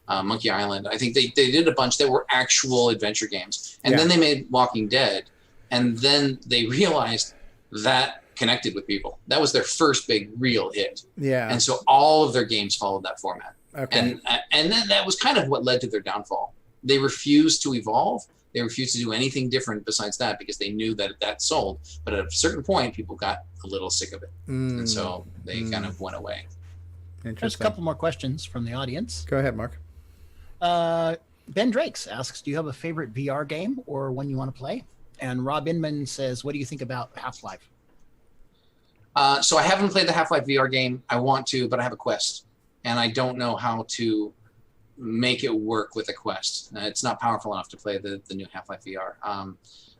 Monkey Island. I think they did a bunch that were actual adventure games, and then they made Walking Dead. And then they realized that connected with people. That was their first big real hit. Yeah. And so all of their games followed that format. Okay. And then that was kind of what led to their downfall. They refused to evolve. They refused to do anything different besides that because they knew that sold. But at a certain point, people got a little sick of it. And so they kind of went away. There's a couple more questions from the audience. Go ahead, Mark. Ben Drakes asks, do you have a favorite VR game or one you want to play? And Rob Inman says, what do you think about Half-Life? So I haven't played the Half-Life VR game. I want to, but I have a Quest. And I don't know how to make it work with a Quest. It's not powerful enough to play the new Half-Life VR.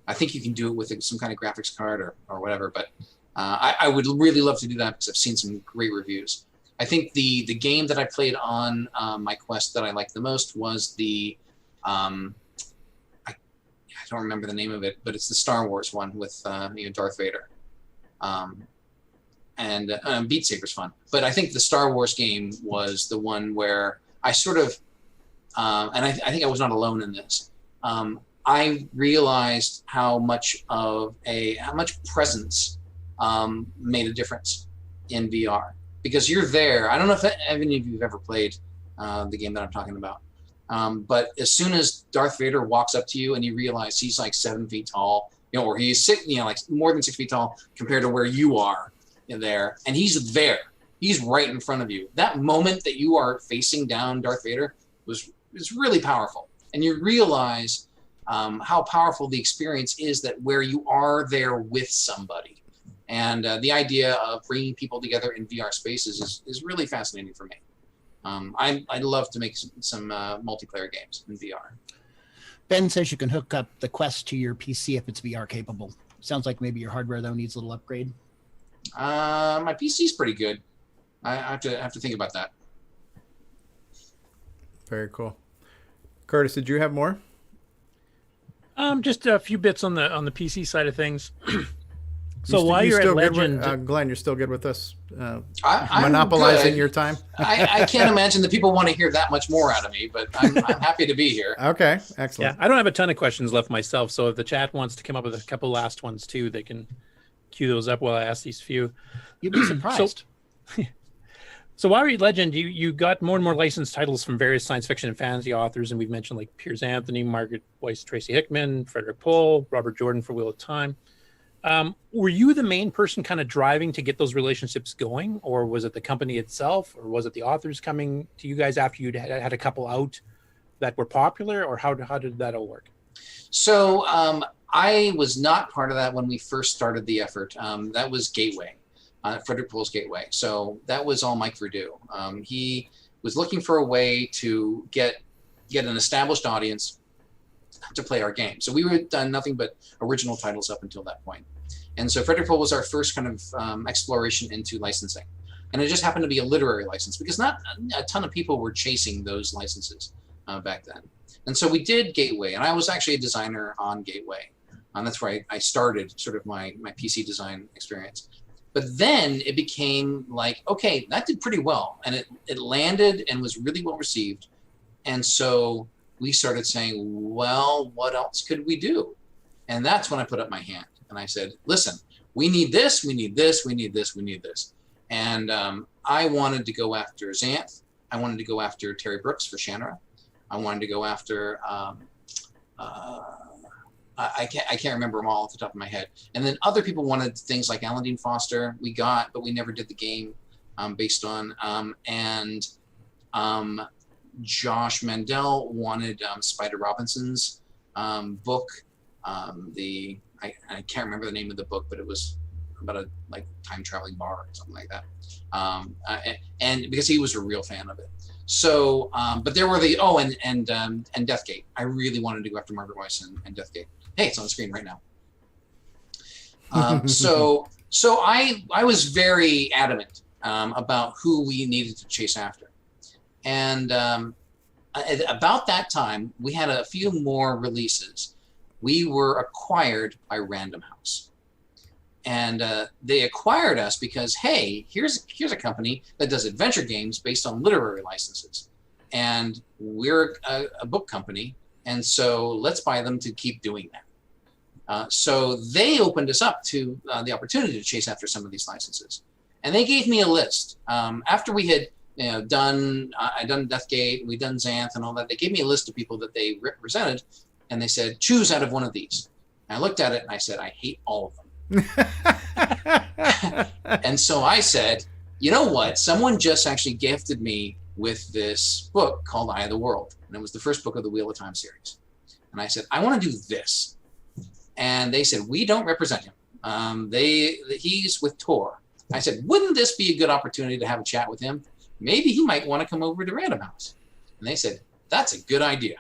I think you can do it with some kind of graphics card or whatever, but I would really love to do that because I've seen some great reviews. I think the game that I played on my Quest that I liked the most was the... I don't remember the name of it, but it's the Star Wars one with Darth Vader. And Beat Saber's fun. But I think the Star Wars game was the one where I sort of, and I think I was not alone in this, I realized how much presence made a difference in VR. Because you're there. I don't know if any of you have ever played the game that I'm talking about. But as soon as Darth Vader walks up to you and you realize he's like 7 feet tall, or he's like more than 6 feet tall compared to where you are there, and he's there, he's right in front of you. That moment that you are facing down Darth Vader is really powerful, and you realize how powerful the experience is that where you are there with somebody, and the idea of bringing people together in VR spaces is really fascinating for me. I'd love to make some multiplayer games in VR. Ben says you can hook up the Quest to your PC if it's VR capable. Sounds like maybe your hardware though needs a little upgrade. My PC's pretty good. I have to think about that. Very cool. Curtis, did you have more? Just a few bits on the PC side of things. So while you're at Legend, Glenn, you're still good with us, I'm monopolizing good. your time. I can't imagine that people want to hear that much more out of me, but I'm happy to be here. Okay, excellent. Yeah, I don't have a ton of questions left myself, so if the chat wants to come up with a couple last ones too, they can queue those up while I ask these few. You'd be surprised. So while you're at Legend, you got more and more licensed titles from various science fiction and fantasy authors, and we've mentioned like Piers Anthony, Margaret Weiss, Tracy Hickman, Frederick Pohl, Robert Jordan for Wheel of Time. Were you the main person kind of driving to get those relationships going, or was it the company itself, or was it the authors coming to you guys after you'd had a couple out that were popular, or how did that all work? So I was not part of that when we first started the effort. That was Gateway, Frederick Pohl's Gateway. So that was all Mike Verdu. He was looking for a way to get an established audience to play our game. So we had done nothing but original titles up until that point. And so Frederick Pohl was our first kind of exploration into licensing. And it just happened to be a literary license because not a ton of people were chasing those licenses back then. And so we did Gateway, and I was actually a designer on Gateway. That's where I started sort of my PC design experience. But then it became like, okay, that did pretty well. And it landed and was really well received. And so we started saying, well, what else could we do? And that's when I put up my hand. And I said, listen, we need this, we need this, we need this, we need this. And I wanted to go after Xanth. I wanted to go after Terry Brooks for Shanara. I wanted to go after I can't remember them all off the top of my head. And then other people wanted things like Alan Dean Foster. We got, but we never did the game based on. Josh Mandel wanted Spider Robinson's book. I can't remember the name of the book, but it was about a time traveling bar or something like that. And because he was a real fan of it. So, but there were and Deathgate. I really wanted to go after Margaret Weiss and Deathgate. Hey, it's on the screen right now. So I was very adamant about who we needed to chase after. And about that time, we had a few more releases. We were acquired by Random House. And they acquired us because, hey, here's a company that does adventure games based on literary licenses. And we're a book company, and so let's buy them to keep doing that. So they opened us up to the opportunity to chase after some of these licenses. And they gave me a list. After we had I'd done Deathgate, we'd done Xanth and all that, they gave me a list of people that they represented, and they said, choose out of one of these. And I looked at it and I said, I hate all of them. And so I said, you know what? Someone just actually gifted me with this book called Eye of the World. And it was the first book of the Wheel of Time series. And I said, I want to do this. And they said, we don't represent him. He's with Tor. I said, wouldn't this be a good opportunity to have a chat with him? Maybe he might want to come over to Random House. And they said, that's a good idea.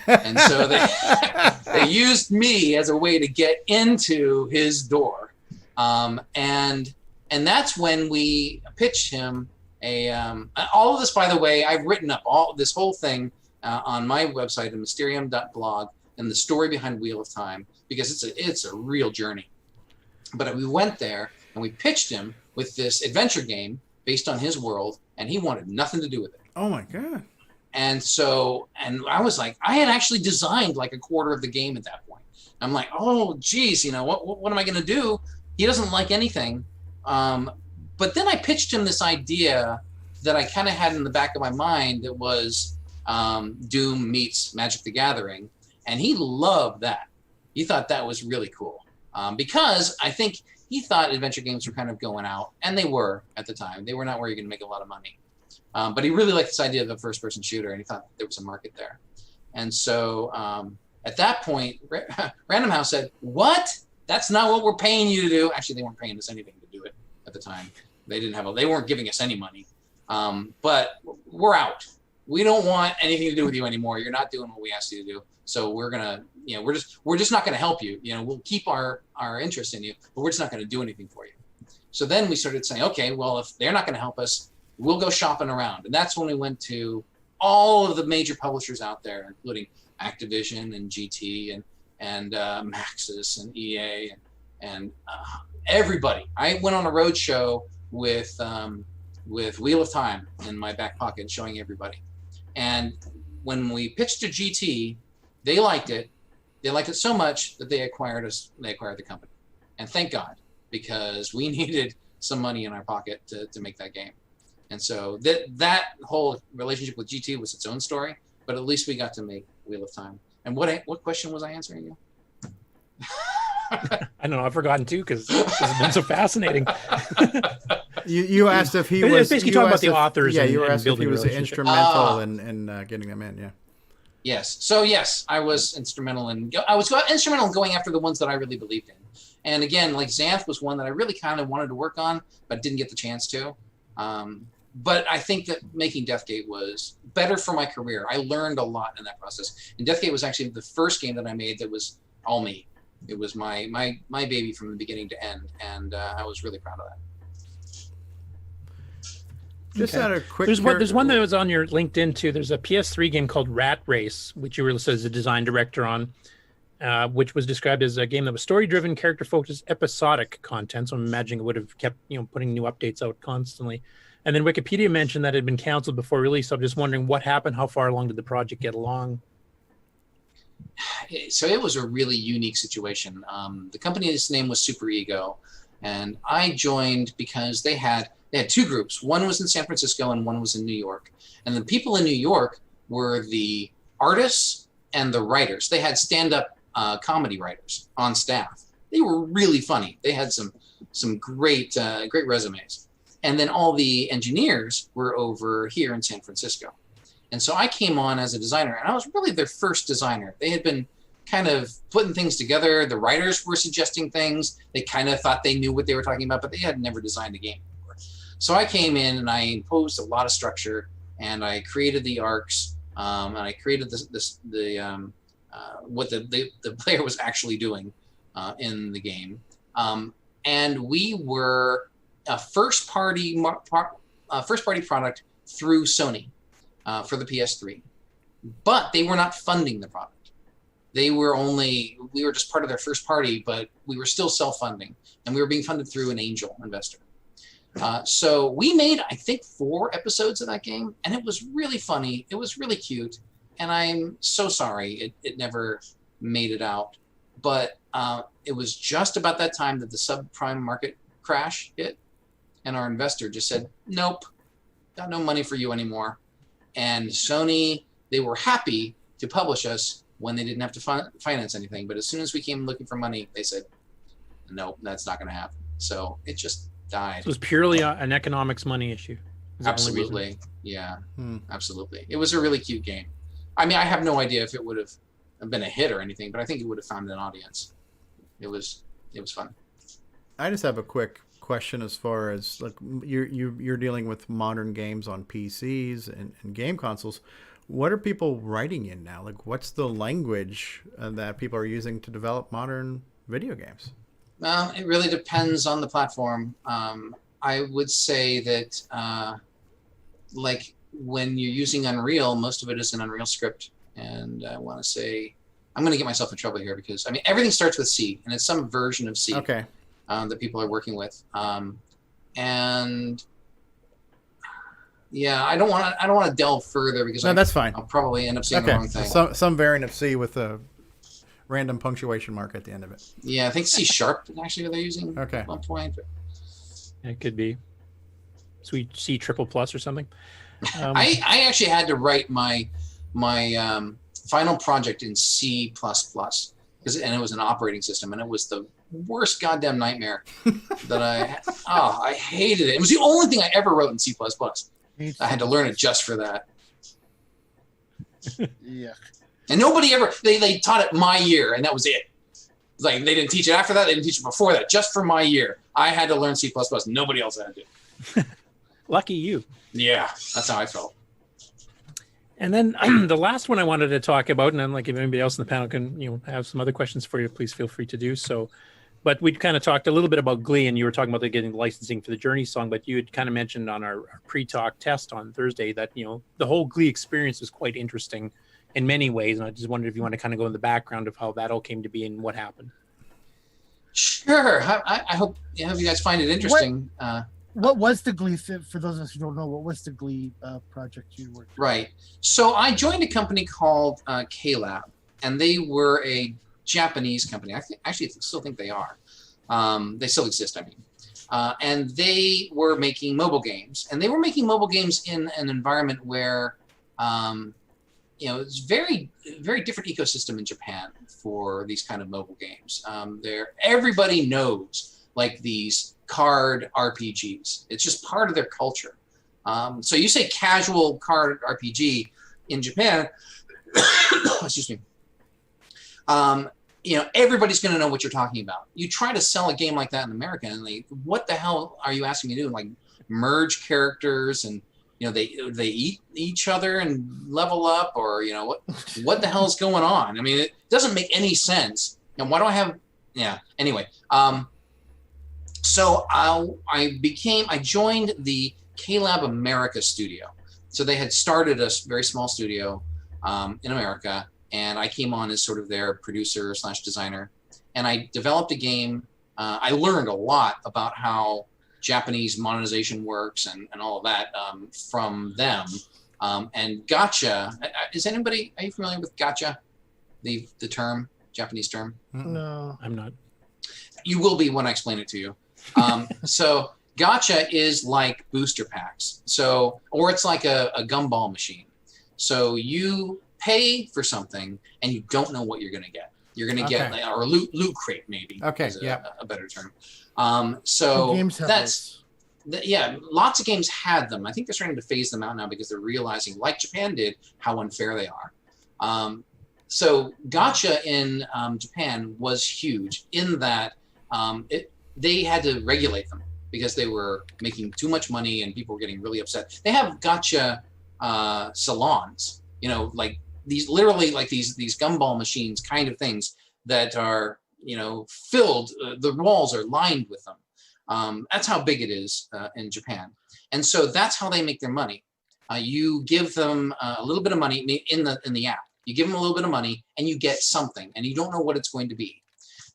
And so they used me as a way to get into his door. And that's when we pitched him all of this, by the way, I've written up all this whole thing on my website at mysterium.blog and the story behind Wheel of Time, because it's a real journey. But we went there and we pitched him with this adventure game based on his world, and he wanted nothing to do with it. Oh my God. And so, and I was like, I had actually designed like a quarter of the game at that point. I'm like, oh, geez, what am I going to do? He doesn't like anything. But then I pitched him this idea that I kind of had in the back of my mind that was Doom meets Magic the Gathering. And he loved that. He thought that was really cool. Because I think he thought adventure games were kind of going out. And they were at the time. They were not where you're going to make a lot of money. But he really liked this idea of a first-person shooter, and he thought there was a market there. And so at that point, Random House said, what? That's not what we're paying you to do. Actually, they weren't paying us anything to do it at the time. They weren't giving us any money. But we're out. We don't want anything to do with you anymore. You're not doing what we asked you to do. So we're gonna, we're just not gonna help you. We'll keep our interest in you, but we're just not gonna do anything for you. So then we started saying, okay, well, if they're not gonna help us, we'll go shopping around. And that's when we went to all of the major publishers out there, including Activision and GT and Maxis and EA and everybody. I went on a road show with Wheel of Time in my back pocket, showing everybody. And when we pitched to GT, they liked it. They liked it so much that they acquired us. They acquired the company, and thank God, because we needed some money in our pocket to make that game. And so that whole relationship with GT was its own story, but at least we got to make Wheel of Time. And what question was I answering you? I don't know. I've forgotten too, because it's been so fascinating. You asked if he was basically talking about the authors. Yeah, you were asking if he was instrumental in getting them in. Yeah. Yes. So yes, I was instrumental in going after the ones that I really believed in. And again, like Xanth was one that I really kind of wanted to work on, but didn't get the chance to. But I think that making Deathgate was better for my career. I learned a lot in that process. And Deathgate was actually the first game that I made that was all me. It was my baby from the beginning to end, and I was really proud of that. Just out of quick. There's one that was on your LinkedIn too. There's a PS3 game called Rat Race, which you were listed as a design director on, which was described as a game that was story-driven, character-focused, episodic content. So I'm imagining it would have kept putting new updates out constantly. And then Wikipedia mentioned that it had been canceled before release. So I'm just wondering what happened. How far along did the project get along? So it was a really unique situation. The company's name was Super Ego, And I joined because they had two groups. One was in San Francisco and one was in New York. And the people in New York were the artists and the writers. They had stand-up comedy writers on staff. They were really funny. They had some great resumes. And then all the engineers were over here in San Francisco. And so I came on as a designer, and I was really their first designer. They had been kind of putting things together. The writers were suggesting things. They kind of thought they knew what they were talking about, but they had never designed a game before. So I came in and I imposed a lot of structure, and I created the arcs, and I created what the player was actually doing in the game. And we were a first party product through Sony for the PS3, but they were not funding the product. We were just part of their first party, but we were still self-funding, and we were being funded through an angel investor. So we made, I think, 4 episodes of that game, and it was really funny. It was really cute, and I'm so sorry it never made it out. But it was just about that time that the subprime market crash hit, and our investor just said, nope, got no money for you anymore. And Sony, they were happy to publish us when they didn't have to finance anything. But as soon as we came looking for money, they said, nope, that's not going to happen. So it just died. So it was purely an economics money issue. Absolutely. Yeah, absolutely. It was a really cute game. I mean, I have no idea if it would have been a hit or anything, but I think it would have found an audience. It was fun. I just have a quick question as far as like you're dealing with modern games on PCs and game consoles. What are people writing in now? Like, what's the language that people are using to develop modern video games? Well, it really depends on the platform. I would say that, like, when you're using Unreal, most of it is an Unreal script. And I want to say, I'm going to get myself in trouble here because, I mean, everything starts with C, and it's some version of C that people are working with. And yeah, I don't want to delve further because that's fine. I'll probably end up saying the wrong thing. Some variant of C with a random punctuation mark at the end of it. Yeah, I think C# actually they're using at one point. It could be sweet C++ or something. I actually had to write my final project in C++ and it was an operating system, and it was the worst goddamn nightmare that I hated it. It was the only thing I ever wrote in C++. I had to learn it just for that. Yeah. And nobody ever, they taught it my year, and that was it. Like, they didn't teach it after that, they didn't teach it before that, just for my year. I had to learn C++, nobody else had to. Lucky you. Yeah, that's how I felt. And then the last one I wanted to talk about, and then like if anybody else in the panel can have some other questions for you, please feel free to do so. But we kind of talked a little bit about Glee, and you were talking about getting licensing for the Journey song, but you had kind of mentioned on our pre-talk test on Thursday that, the whole Glee experience was quite interesting in many ways. And I just wondered if you want to kind of go in the background of how that all came to be and what happened. Sure. I hope you guys find it interesting. What was the Glee, for those of us who don't know, what was the Glee project you worked on? Right. So I joined a company called K-Lab, and they were a Japanese company. I still think they are. They still exist, I mean. And they were making mobile games. And they were making mobile games in an environment where, it's very, very different ecosystem in Japan for these kind of mobile games. Everybody knows, like, these card RPGs. It's just part of their culture. So you say casual card RPG in Japan, excuse me, everybody's going to know what you're talking about. You try to sell a game like that in America, and what the hell are you asking me to do? Like, merge characters, and they eat each other and level up, or what the hell is going on? I mean, it doesn't make any sense. And why do I have? Yeah. Anyway, so I joined the K-Lab America studio. So they had started a very small studio in America. And I came on as sort of their producer / designer. And I developed a game. I learned a lot about how Japanese monetization works and all of that from them. And gacha, are you familiar with gacha? The term, Japanese term? No. I'm not. You will be when I explain it to you. So gacha is like booster packs. So, or it's like a gumball machine. So you pay for something and you don't know what you're going to get. You're going to get, or a loot crate maybe. Okay, is yeah. a better term. So games have that's, yeah, lots of games had them. I think they're starting to phase them out now because they're realizing, like Japan did, how unfair they are. So gacha in Japan was huge in that they had to regulate them because they were making too much money and people were getting really upset. They have gacha salons, you know, like these literally like these gumball machines kind of things that are, you know, filled. The walls are lined with them. That's how big it is in Japan. And so that's how they make their money. You give them a little bit of money in the app. You give them a little bit of money and you get something and you don't know what it's going to be.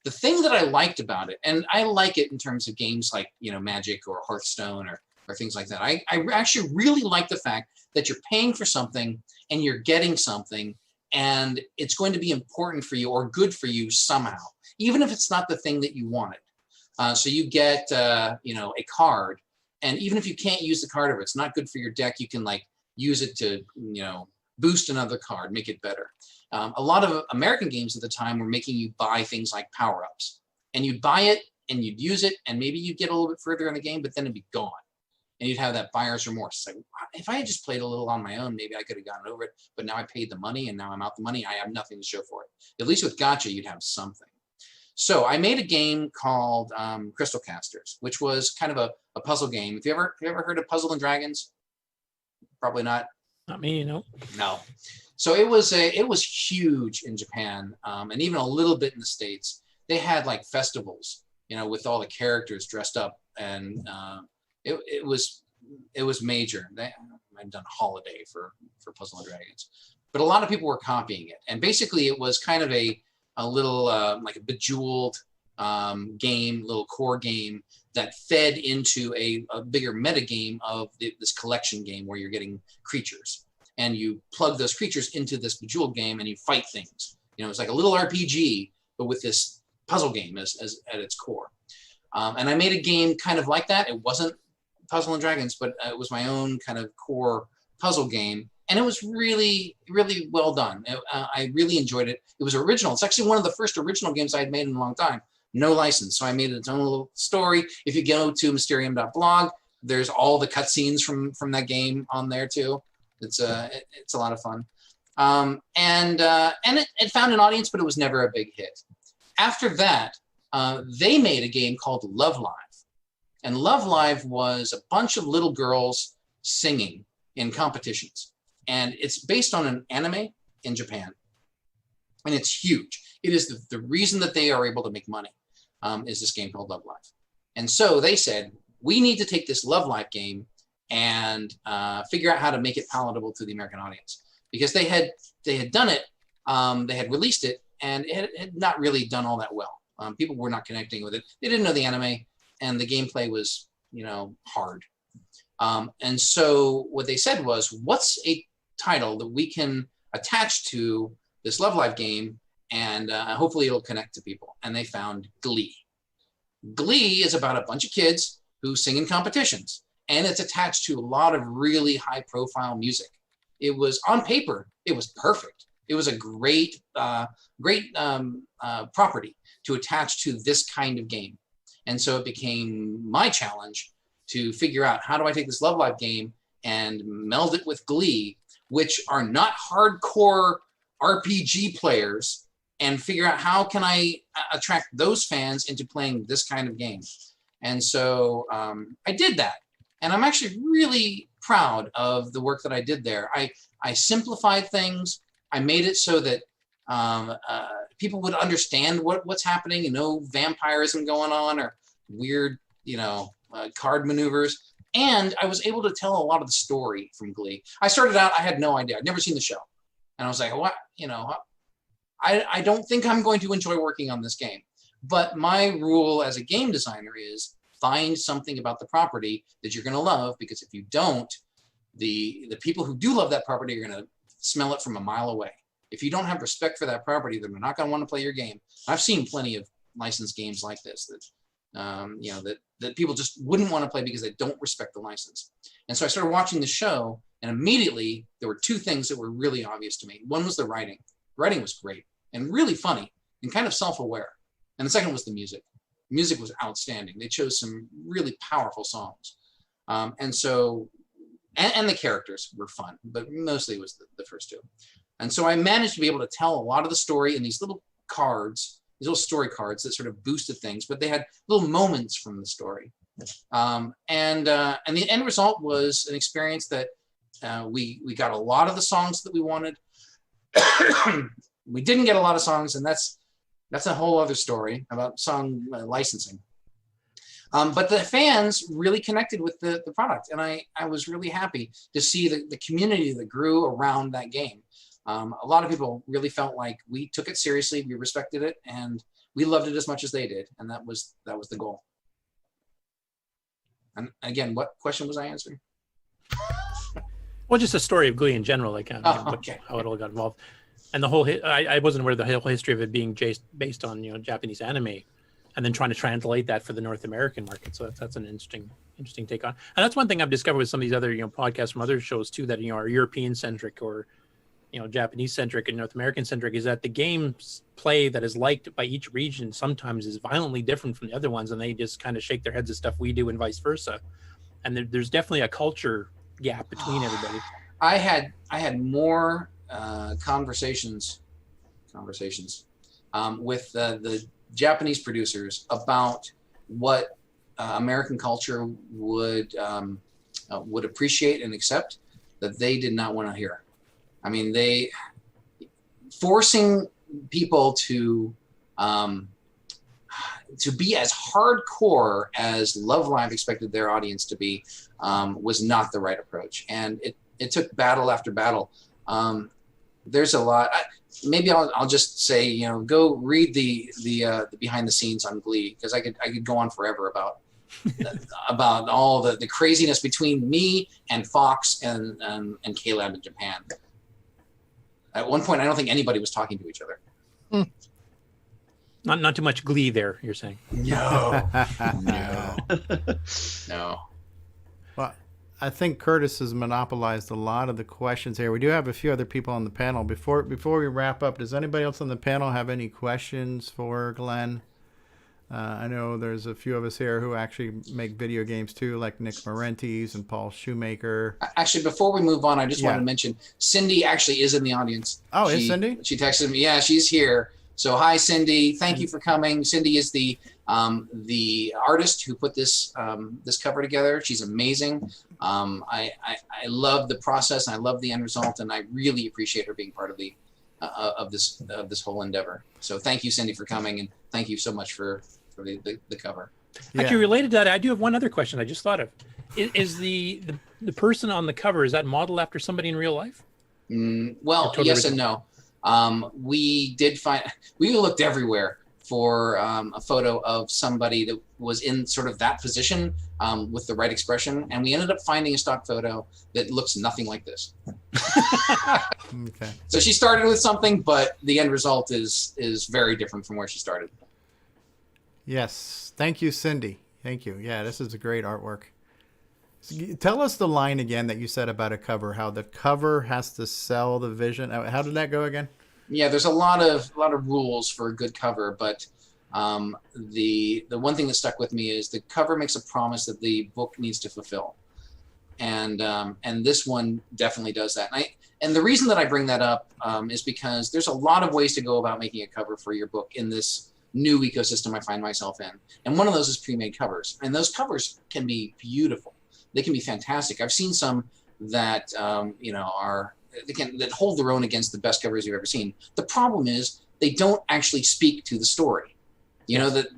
The thing that I liked about it, and I like it in terms of games like, you know, Magic or Hearthstone or things like that. I actually really like the fact that you're paying for something and you're getting something and it's going to be important for you or good for you somehow, even if it's not the thing that you wanted. So you get, you know, a card, and even if you can't use the card or it's not good for your deck, you can like use it to, you know, boost another card, make it better. A lot of American games at the time were making you buy things like power-ups, and you'd buy it and you'd use it and maybe you'd get a little bit further in the game, but then it'd be gone. And you'd have that buyer's remorse. Like, if I had just played a little on my own, maybe I could have gotten over it, but now I paid the money and now I'm out the money. I have nothing to show for it. At least with gacha, you'd have something. So I made a game called Crystal Casters, which was kind of a puzzle game. Have you ever heard of Puzzle and Dragons? Probably not. Not me, no. No. So it was huge in Japan, and even a little bit in the States. They had like festivals, you know, with all the characters dressed up, and it was major. I'd done Holiday for Puzzle and Dragons, but a lot of people were copying it, and basically it was kind of a little like a bejeweled game, little core game that fed into a bigger meta game of this collection game where you're getting creatures and you plug those creatures into this bejeweled game and you fight things. You know, it's like a little RPG, but with this puzzle game as at its core. And I made a game kind of like that. It wasn't Puzzle and Dragons, but it was my own kind of core puzzle game. And it was really, really well done. I really enjoyed it. It was original. It's actually one of the first original games I had made in a long time. No license. So I made its own little story. If you go to Mysterium.blog, there's all the cutscenes from that game on there too. It's a lot of fun. And it found an audience, but it was never a big hit. After that, they made a game called Love Live. And Love Live was a bunch of little girls singing in competitions. And it's based on an anime in Japan. And it's huge. It is the reason that they are able to make money is this game called Love Live. And so they said, we need to take this Love Live game and figure out how to make it palatable to the American audience. Because they had done it, they had released it, and it had not really done all that well. People were not connecting with it. They didn't know the anime, and the gameplay was, you know, hard. And so what they said was, what's a title that we can attach to this Love Live game, and hopefully it'll connect to people. And they found Glee. Glee is about a bunch of kids who sing in competitions, and it's attached to a lot of really high-profile music. It was, on paper, it was perfect. It was a great property to attach to this kind of game. And so it became my challenge to figure out, how do I take this Love Live game and meld it with Glee, which are not hardcore RPG players, and figure out how can I attract those fans into playing this kind of game. And so I did that. And I'm actually really proud of the work that I did there. I simplified things. I made it so that people would understand what's happening, and no vampirism going on or weird, you know, card maneuvers. And I was able to tell a lot of the story from Glee. I started out, I had no idea. I'd never seen the show. And I was like, what, you know, I don't think I'm going to enjoy working on this game. But my rule as a game designer is find something about the property that you're going to love, because if you don't, the people who do love that property are going to smell it from a mile away. If you don't have respect for that property, then they're not going to want to play your game. I've seen plenty of licensed games like this that that people just wouldn't want to play because they don't respect the license. And so I started watching the show, and immediately there were two things that were really obvious to me. One was the writing. The writing was great and really funny and kind of self-aware. And the second was the music. The music was outstanding. They chose some really powerful songs. And the characters were fun, but mostly it was the first two. And so I managed to be able to tell a lot of the story in these little cards, these little story cards that sort of boosted things, but they had little moments from the story. And the end result was an experience that we got a lot of the songs that we wanted. We didn't get a lot of songs, and that's a whole other story about song licensing. But the fans really connected with the product, and I was really happy to see the community that grew around that game. A lot of people really felt like we took it seriously, we respected it, and we loved it as much as they did, and that was the goal. And again, what question was I answering? Well, just a story of Glee in general, like how it all got involved, and the whole. I wasn't aware of the whole history of it being based on Japanese anime, and then trying to translate that for the North American market. So that's an interesting take on. And that's one thing I've discovered with some of these other podcasts from other shows too, that are European centric or Japanese centric and North American centric, is that the game's play that is liked by each region sometimes is violently different from the other ones, and they just kind of shake their heads at stuff we do and vice versa. And there's definitely a culture gap between everybody. I had more conversations with the Japanese producers about what American culture would appreciate and accept that they did not want to hear. I mean, they forcing people to be as hardcore as Love Live expected their audience to be was not the right approach, and it took battle after battle. There's a lot. Maybe I'll just say, go read the behind the scenes on Glee, because I could go on forever about all the craziness between me and Fox and K-Lab in Japan. At one point, I don't think anybody was talking to each other. Not too much Glee there, you're saying? No. Well, I think Curtis has monopolized a lot of the questions here. We do have a few other people on the panel. Before we wrap up, does anybody else on the panel have any questions for Glenn? I know there's a few of us here who actually make video games too, like Nick Marentes and Paul Shoemaker. Actually, before we move on, I just want to mention Cindy actually is in the audience. Oh, is Cindy? She texted me. Yeah, she's here. So hi, Cindy. Thank you for coming. Cindy is the artist who put this cover together. She's amazing. I love the process, and I love the end result, and I really appreciate her being part of the of this whole endeavor. So thank you, Cindy, for coming, and thank you so much for the cover. Actually, related to that, I do have one other question I just thought of. Is the person on the cover, is that modeled after somebody in real life? Well, yes and no. We looked everywhere for a photo of somebody that was in sort of that position with the right expression, and we ended up finding a stock photo that looks nothing like this. Okay. So she started with something, but the end result is very different from where she started. Yes. Thank you, Cindy. Thank you. Yeah, this is a great artwork. Tell us the line again that you said about a cover, how the cover has to sell the vision. How did that go again? Yeah, there's a lot of rules for a good cover, but the one thing that stuck with me is the cover makes a promise that the book needs to fulfill, and this one definitely does that. And the reason that I bring that up is because there's a lot of ways to go about making a cover for your book in this new ecosystem I find myself in, and one of those is pre-made covers, and those covers can be beautiful. They can be fantastic. I've seen some that that hold their own against the best covers you've ever seen. The problem is they don't actually speak to the story.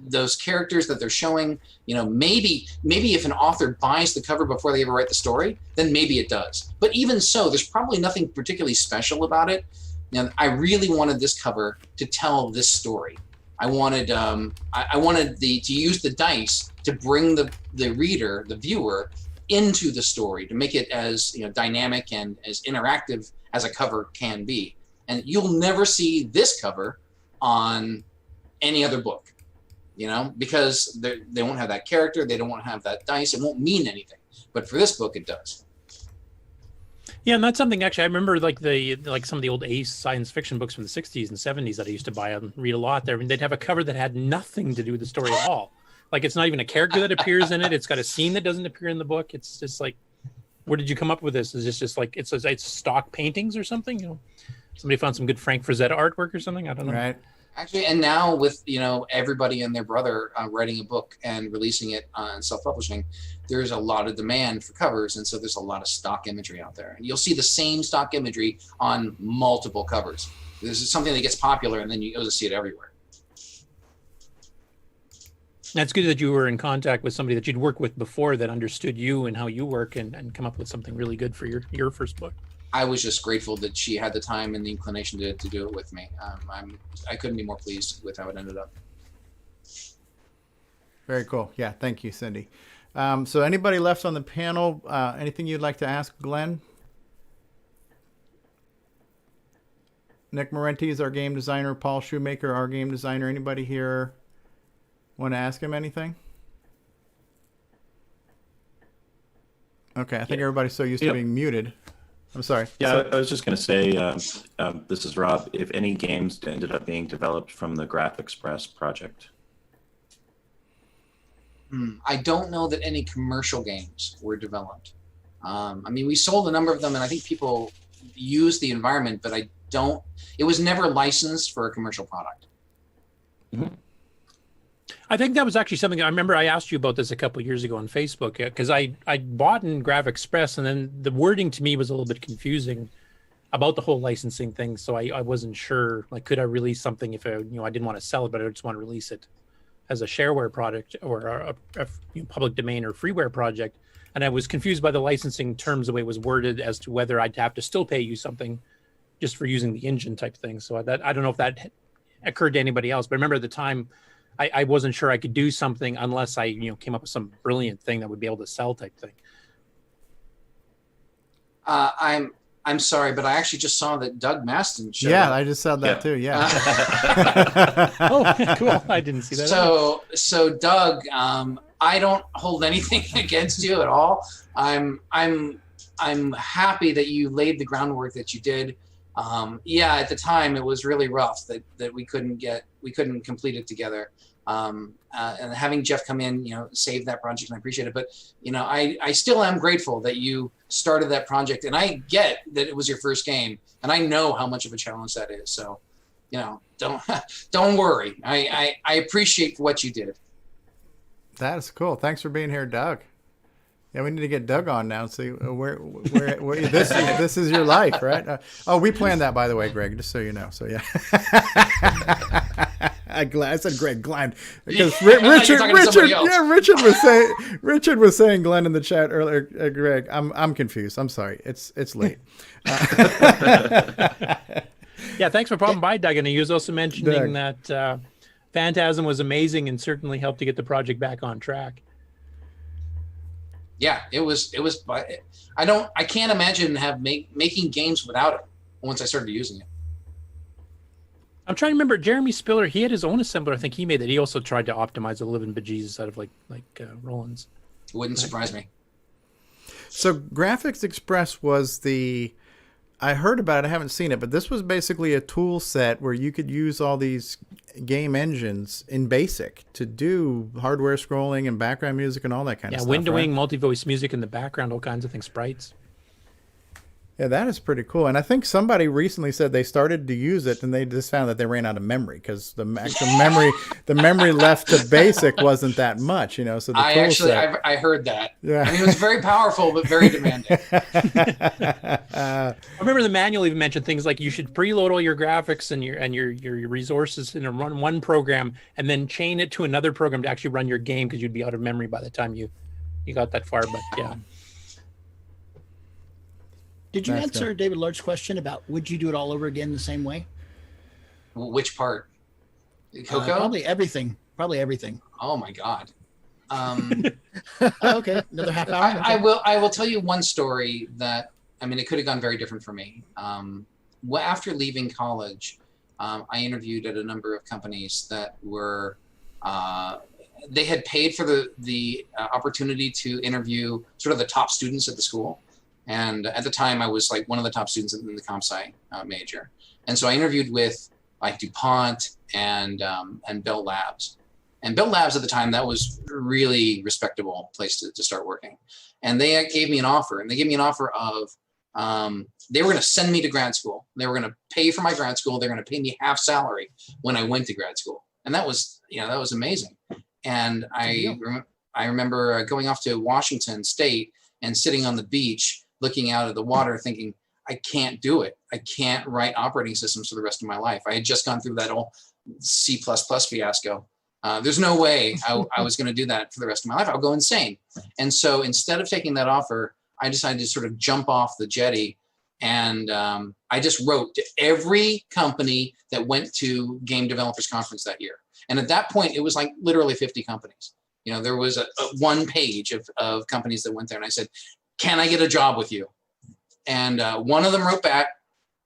Those characters that they're showing, maybe if an author buys the cover before they ever write the story, then maybe it does. But even so, there's probably nothing particularly special about it. Now, I really wanted this cover to tell this story. I wanted to use the dice to bring the reader, the viewer, into the story, to make it as dynamic and as interactive as a cover can be. And you'll never see this cover on any other book. you know, because they won't have that character, they don't want to have that dice, it won't mean anything. But for this book, it does. Yeah, and that's something actually I remember, like some of the old Ace science fiction books from the 60s and 70s that I used to buy and read a lot there. I mean, they'd have a cover that had nothing to do with the story at all. Like, it's not even a character that appears in it. It's got a scene that doesn't appear in the book. It's just like, where did you come up with this? Is this just like it's stock paintings or something? You know, somebody found some good Frank Frazetta artwork or something. I don't know. Right. Actually, and now with, you know, everybody and their brother writing a book and releasing it on self-publishing, there's a lot of demand for covers, and so there's a lot of stock imagery out there. And you'll see the same stock imagery on multiple covers. This is something that gets popular, and then you'll see it everywhere. That's good that you were in contact with somebody that you'd worked with before that understood you and how you work and come up with something really good for your first book. I was just grateful that she had the time and the inclination to do it with me. I couldn't be more pleased with how it ended up. Very cool. Yeah, thank you, Cindy. So anybody left on the panel, anything you'd like to ask Glenn? Nick Morenti is our game designer. Paul Shoemaker, our game designer. Anybody here want to ask him anything? Okay, I think everybody's so used to being muted. I'm sorry. Yeah, I was just going to say, this is Rob, if any games ended up being developed from the Graph Express project. I don't know that any commercial games were developed. I mean, we sold a number of them, and I think people used the environment, but it was never licensed for a commercial product. Mm-hmm. I think that was actually something I remember I asked you about this a couple of years ago on Facebook, because I bought in Graph Express, and then the wording to me was a little bit confusing about the whole licensing thing. So I wasn't sure, like, could I release something if I didn't want to sell it, but I just want to release it as a shareware product or a public domain or freeware project. And I was confused by the licensing terms, the way it was worded, as to whether I'd have to still pay you something just for using the engine type thing. So I don't know if that occurred to anybody else, but I remember at the time, I wasn't sure I could do something unless I, came up with some brilliant thing that would be able to sell type thing. I'm sorry, but I actually just saw that Doug Maston showed Yeah, up. I just saw that too. Yeah. Oh, cool! I didn't see that. So Doug, I don't hold anything against you at all. I'm happy that you laid the groundwork that you did. Yeah, at the time it was really rough that we couldn't complete it together. And having Jeff come in, save that project, and I appreciate it. But I still am grateful that you started that project, and I get that it was your first game, and I know how much of a challenge that is. So, don't worry. I appreciate what you did. That is cool. Thanks for being here, Doug. Yeah, we need to get Doug on now. See where this is your life, right? We planned that, by the way, Greg. Just so you know. So yeah, I said Greg, Glenn, because Richard was saying Glenn in the chat earlier. Greg, I'm confused. I'm sorry. It's late. Yeah, thanks for popping by, Doug. And he was also mentioning that Phantasm was amazing and certainly helped to get the project back on track. Yeah, it was. I can't imagine making games without it once I started using it. I'm trying to remember Jeremy Spiller. He had his own assembler. I think he made that. He also tried to optimize the living bejesus out of like Roland's. It wouldn't surprise me. So Graphics Express was I heard about it, I haven't seen it, but this was basically a tool set where you could use all these game engines in BASIC to do hardware scrolling and background music and all that kind of stuff. Yeah, windowing, multi-voice music in the background, all kinds of things, sprites. Yeah, that is pretty cool. And I think somebody recently said they started to use it and they just found that they ran out of memory because the memory left to BASIC wasn't that much, So the I heard that. Yeah. I mean, it was very powerful but very demanding. I remember the manual even mentioned things like you should preload all your graphics and your resources in one program and then chain it to another program to actually run your game because you'd be out of memory by the time you got that far. But yeah. Did you answer David Large's question about would you do it all over again the same way? Which part? Coco? Probably everything. Oh my God. Okay, another half hour. Okay. I will tell you one story that it could have gone very different for me. After leaving college, I interviewed at a number of companies that were they had paid for the opportunity to interview sort of the top students at the school. And at the time, I was like one of the top students in the comp sci major. And so I interviewed with like DuPont and Bell Labs. And Bell Labs at the time, that was a really respectable place to start working. And they gave me an offer. And they gave me an offer of, they were going to send me to grad school. They were going to pay for my grad school. They're going to pay me half salary when I went to grad school. And that was, that was amazing. And I remember going off to Washington State and sitting on the beach, looking out at the water, thinking, I can't do it. I can't write operating systems for the rest of my life. I had just gone through that whole C++ fiasco. There's no way I was going to do that for the rest of my life. I'll go insane. And so instead of taking that offer, I decided to sort of jump off the jetty. And I just wrote to every company that went to Game Developers Conference that year. And at that point, it was like literally 50 companies. There was a one page of companies that went there. And I said, can I get a job with you? And one of them wrote back,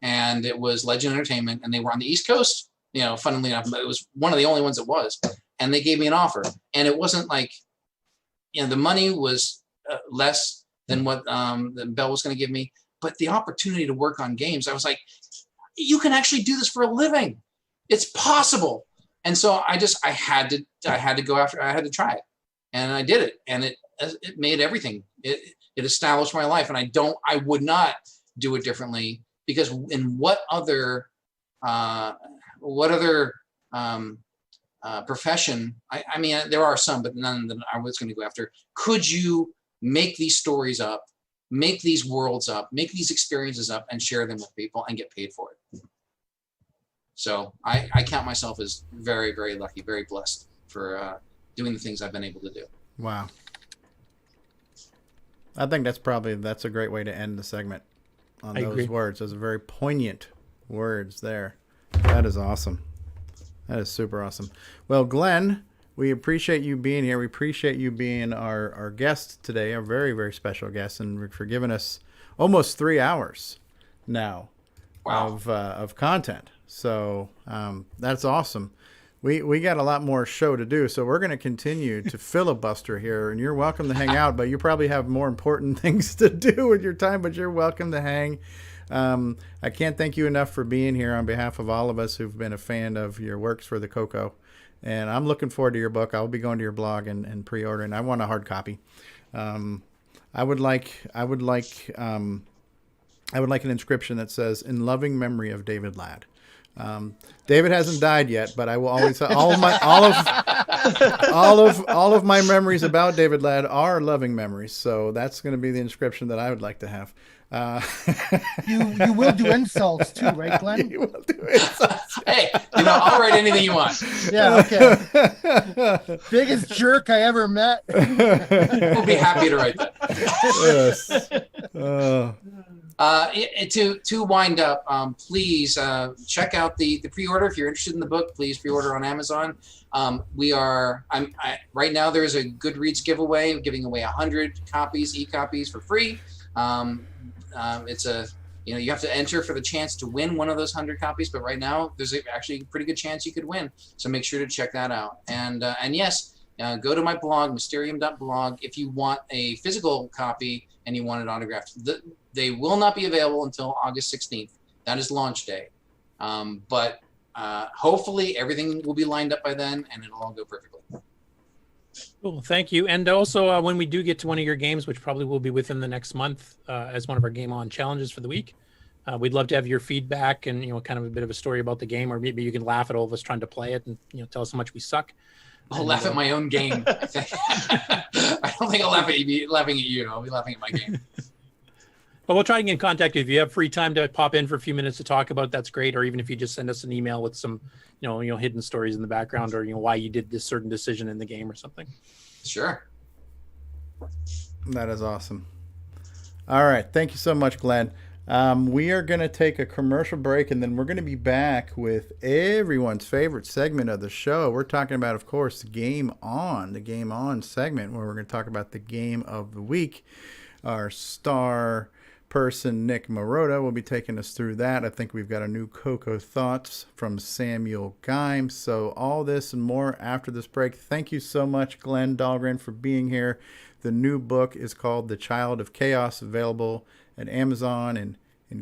and it was Legend Entertainment. And they were on the East Coast, funnily enough, but it was one of the only ones that was. And they gave me an offer. And it wasn't like, the money was less than what the Bell was going to give me. But the opportunity to work on games, I was like, you can actually do this for a living. It's possible. And so I had to go after, I had to try it. And I did it. And it made everything. It established my life. And I would not do it differently, because in what other profession, I mean, there are some, but none that I was going to go after. Could you make these stories up, make these worlds up, make these experiences up, and share them with people and get paid for it? So I count myself as very, very lucky, very blessed for doing the things I've been able to do. Wow. I think that's a great way to end the segment on those words. Those are very poignant words there. That is awesome. That is super awesome. Well, Glen, we appreciate you being here. We appreciate you being our guest today, a very, very special guest, and for giving us almost 3 hours now of content. So that's awesome. We got a lot more show to do, so we're going to continue to filibuster here, and you're welcome to hang out, but you probably have more important things to do with your time, but you're welcome to hang. I can't thank you enough for being here on behalf of all of us who've been a fan of your works for the Coco, and I'm looking forward to your book. I'll be going to your blog and pre-ordering. I want a hard copy. I would like an inscription that says, "In loving memory of David Ladd." David hasn't died yet, but I will always all of my memories about David Ladd are loving memories. So that's going to be the inscription that I would like to have. You will do insults too, right, Glen? You will do insults. Hey, I'll write anything you want. Yeah, okay. Biggest jerk I ever met. We'll be happy to write that. Yes. To wind up, please check out the pre-order. If you're interested in the book, please pre-order on Amazon. Right now there's a Goodreads giveaway. We're giving away 100 e-copies for free. It's you have to enter for the chance to win one of those 100 copies, but right now there's actually a pretty good chance you could win. So make sure to check that out. And yes, go to my blog, mysterium.blog, if you want a physical copy and you want it autographed. They will not be available until August 16th. That is launch day. But hopefully everything will be lined up by then and it'll all go perfectly. Cool, thank you. And also, when we do get to one of your games, which probably will be within the next month, as one of our Game On challenges for the week, we'd love to have your feedback and kind of a bit of a story about the game, or maybe you can laugh at all of us trying to play it and tell us how much we suck. I'll laugh at my own game. I think. I don't think I'll laugh at you. Laughing at you. I'll be laughing at my game. But we'll try to get in contact with you. If you have free time to pop in for a few minutes to talk about it, that's great. Or even if you just send us an email with some, hidden stories in the background, or why you did this certain decision in the game or something. Sure. That is awesome. All right, thank you so much, Glen. We are going to take a commercial break, and then we're going to be back with everyone's favorite segment of the show. We're talking about, of course, the Game On segment, where we're going to talk about the game of the week, our star person, Nick Marotta, will be taking us through that. I think we've got a new Coco Thoughts from Samuel Gai. So all this and more after this break. Thank you so much, Glen Dahlgren, for being here. The new book is called The Child of Chaos, available at Amazon and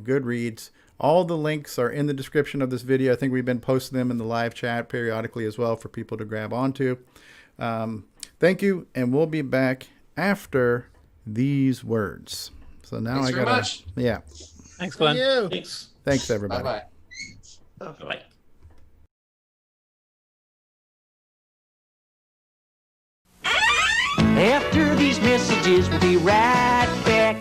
Goodreads. All the links are in the description of this video. I think we've been posting them in the live chat periodically as well for people to grab onto. Thank you, and we'll be back after these words. So now Thanks very much. Yeah. Thanks, Glenn. Thanks, everybody. Bye-bye. Bye. After these messages, we'll be right back.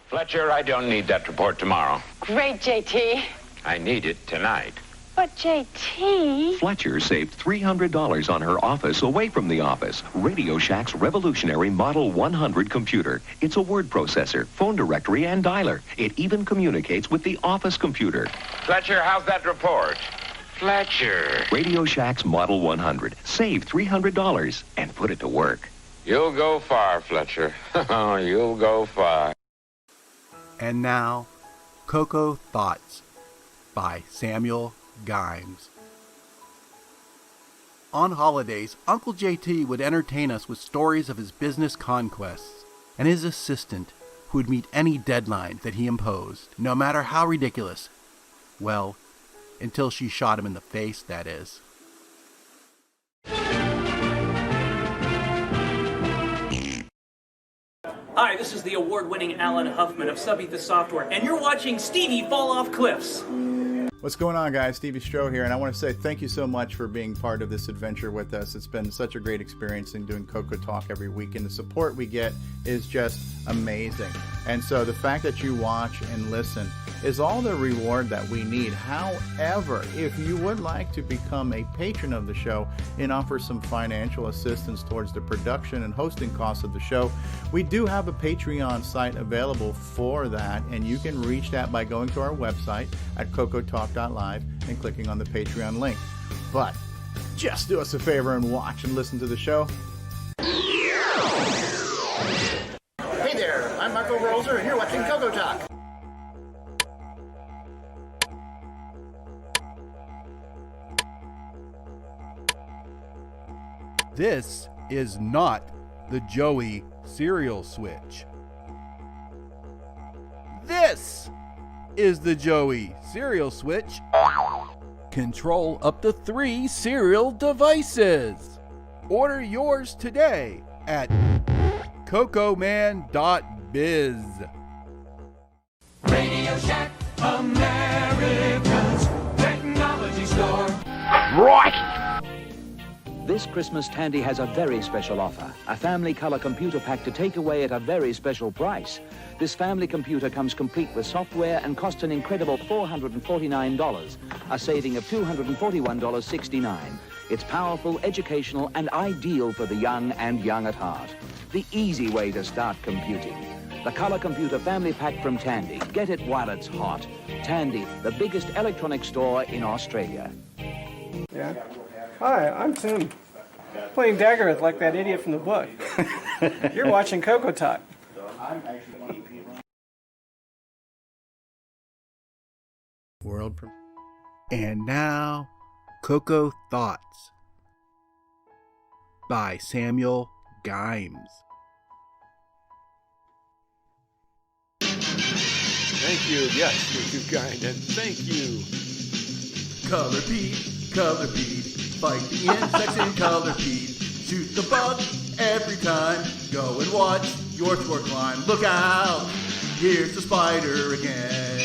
Fletcher, I don't need that report tomorrow. Great, JT. I need it tonight. But JT... Fletcher saved $300 on her office away from the office. Radio Shack's revolutionary Model 100 computer. It's a word processor, phone directory, and dialer. It even communicates with the office computer. Fletcher, how's that report? Fletcher. Radio Shack's Model 100. Save $300 and put it to work. You'll go far, Fletcher. You'll go far. And now, Coco Thoughts by Samuel Gai. On holidays, Uncle JT would entertain us with stories of his business conquests and his assistant who would meet any deadline that he imposed, no matter how ridiculous. Well, until she shot him in the face, that is. Hi, this is the award-winning Alan Huffman of Subetha Software, and you're watching Stevie Fall Off Cliffs. What's going on, guys? Stevie Stroh here, and I want to say thank you so much for being part of this adventure with us. It's been such a great experience in doing CoCoTALK every week, and the support we get is just amazing. And so the fact that you watch and listen is all the reward that we need. However, if you would like to become a patron of the show and offer some financial assistance towards the production and hosting costs of the show, we do have a Patreon site available for that, and you can reach that by going to our website at CoCoTalk.live and clicking on the Patreon link. But just do us a favor and watch and listen to the show. Hey there, I'm Marco Roser, and you're watching CoCoTALK. This is not the Joey cereal switch. This is the Joey cereal switch. Control up to 3 cereal devices. Order yours today at cocoman.biz. Radio Shack, America's technology store. Right! This Christmas, Tandy has a very special offer. A family color computer pack to take away at a very special price. This family computer comes complete with software and costs an incredible $449, a saving of $241.69. It's powerful, educational, and ideal for the young and young at heart. The easy way to start computing. The Color Computer Family Pack from Tandy. Get it while it's hot. Tandy, the biggest electronic store in Australia. Yeah. Hi, I'm Tim. Playing Dagger like that idiot from the book. You're watching CoCoTALK. World. And now, Coco Thoughts by Samuel Gai. Thank you. Yes, you're too kind, and thank you. Color Pete, fight the insects in Color Pete. Shoot the bug every time. Go and watch your sport climb. Look out, here's the spider again.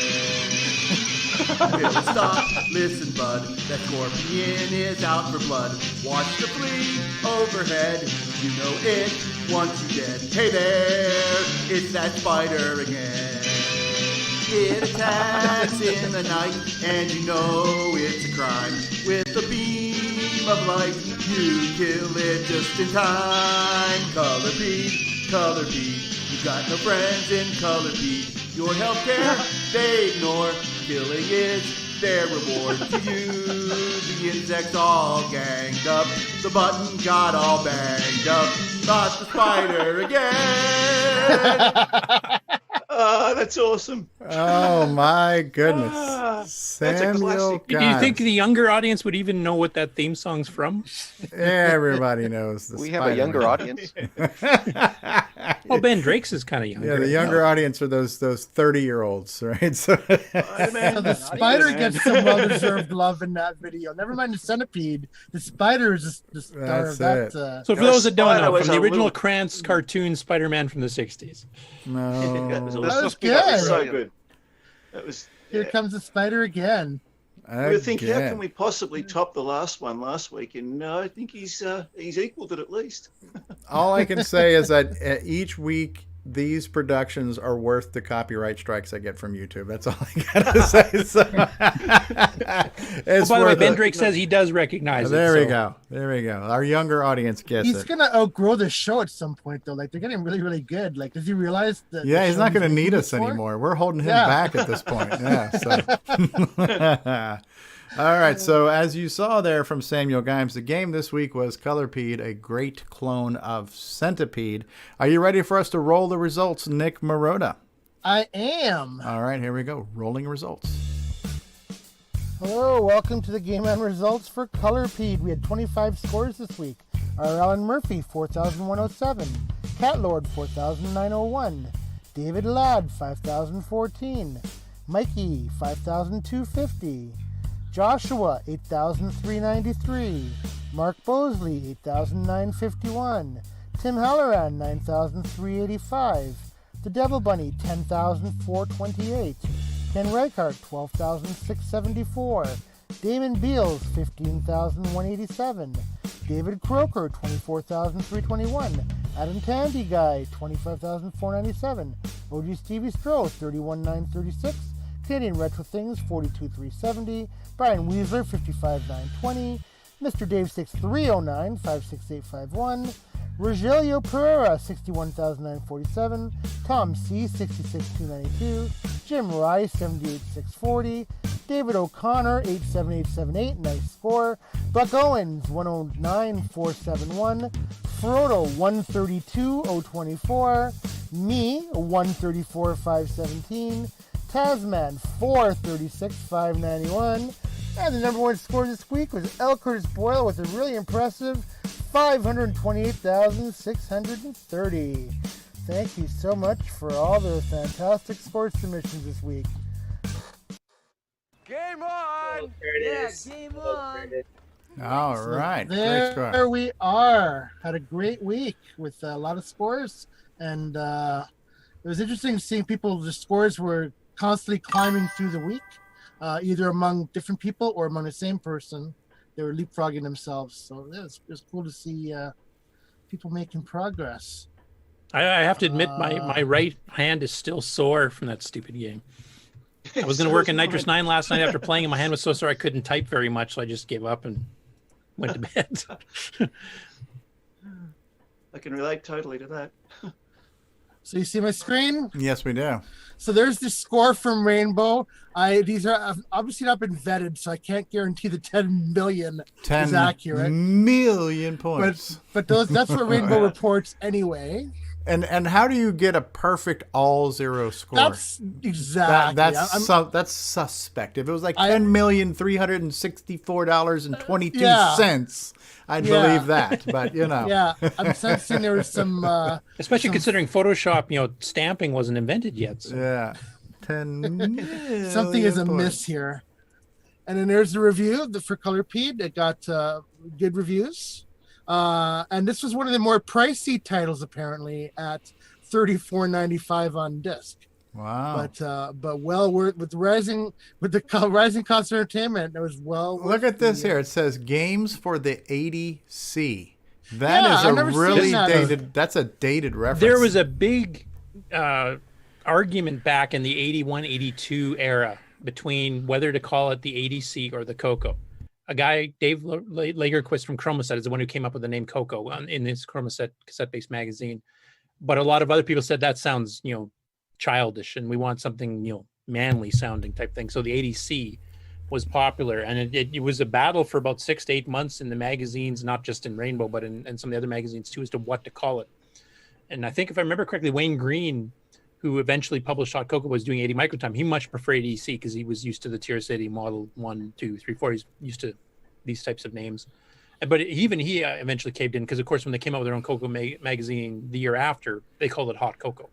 Bill, stop, listen, bud. That scorpion is out for blood. Watch the flea overhead. You know it wants you dead. Hey there, it's that spider again. It attacks in the night, and you know it's a crime. With a beam of light, you kill it just in time. Color Pete, you've got no friends in Color Pete. Your healthcare, they ignore. Killing is their reward to you. The insects all ganged up. The button got all banged up. Not the spider again. Oh, that's awesome. Oh my goodness. That's a Samuel classic. Do you think Guy. the younger audience would even know what that theme song's from? Everybody knows the We have a younger audience? Well, Ben Drake's is kind of younger. Yeah, the younger audience are those 30-year-olds, right? So, So the spider gets some well-deserved love in that video. Never mind the centipede. The spider is the star of that. So for those that don't know, was from the a original little- Krantz cartoon Spider-Man from the 60s. no. That was That was good. That was good. so good. That was. Here comes the spider again. We were thinking, how Again. can we possibly top the last one last week? And no, I think he's equaled it at least. All I can say is that each week these productions are worth the copyright strikes I get from YouTube. That's all I gotta say. So, Oh, by the way, Ben Drake says he does recognize it. There we so- go. There we go. Our younger audience gets He's it. gonna outgrow the show at some point, though. Like they're getting really, really good. Like, does he realize that? Yeah, the he's show not going to making need this us for? anymore. We're holding him Yeah. back at this point. Yeah. So. All right. So as you saw there from Samuel Gimes, the game this week was Colorpede, a great clone of Centipede. Are you ready for us to roll the results, Nick Marotta? I am. All right. Here we go. Rolling results. Hello, welcome to the Game On results for Colorpede. We had 25 scores this week. Our Alan Murphy, 4,107. Cat Lord, 4,901. David Ladd, 5,014. Mikey, 5,250. Joshua, 8,393. Mark Bosley, 8,951. Tim Halloran, 9,385. The Devil Bunny, 10,428. Ken Reichart, 12,674. Damon Beals, 15,187. David Croker, 24,321. Adam Tandy Guy, 25,497. OG Stevie Stroh, 31,936. Canadian Retro Things, 42,370. Brian Weasler, 55,920. Mr. Dave 6309, 56851. Rogelio Pereira, 61,947. Tom C, 66,292. Jim Rice, 78,640. David O'Connor, 87878, nice score. Buck Owens, 109,471. Frodo, 132,024. Me, 134,517. Tasman, 436,591. And the number one score this week was L. Curtis Boyle with a really impressive 528,630. Thank you so much for all the fantastic score submissions this week. Game on! Game on! All right. Great There score. we are. Had a great week with a lot of scores. And it was interesting seeing people, the scores were constantly climbing through the week, either among different people or among the same person. They were leapfrogging themselves. So yeah, it was cool to see people making progress. I have to admit, my right hand is still sore from that stupid game. I was going to work in Nitrous 9 last night after playing, and my hand was so sore I couldn't type very much, so I just gave up and went to bed. I can relate totally to that. So you see my screen? Yes, we do. So there's the score from Rainbow. These are obviously not been vetted, so I can't guarantee the 10 million 10 is accurate. million points. But that's what Rainbow reports anyway. And how do you get a perfect all zero score? That's exactly. That's suspect. If it was like $10,364.22, I'd believe that. But yeah, I'm sensing there was some. Especially considering Photoshop, stamping wasn't invented yet. So. Yeah, 10 million something is amiss points. here. And then there's the review for Colorpede. It got good reviews. And this was one of the more pricey titles, apparently, at $34.95 on disc. Wow! But well worth with the rising cost of entertainment. It was well. Look at this here. It says games for the 80C. That is I've a never seen really that. dated. That's a dated reference. There was a big argument back in the 81, 82 era between whether to call it the 80C or the Coco. A guy, Dave Lagerquist from Chromaset, is the one who came up with the name Coco in this Chromaset cassette-based magazine. But a lot of other people said that sounds, childish, and we want something, manly sounding type thing. So the 80C was popular, and it was a battle for about 6 to 8 months in the magazines, not just in Rainbow, but in some of the other magazines too, as to what to call it. And I think if I remember correctly, Wayne Green who eventually published Hot Cocoa, was doing 80 Microtime. He much preferred EC because he was used to the TRS-80 Model 1, 2, 3, 4. He's used to these types of names. But even he eventually caved in because, of course, when they came out with their own Cocoa magazine the year after, they called it Hot Cocoa.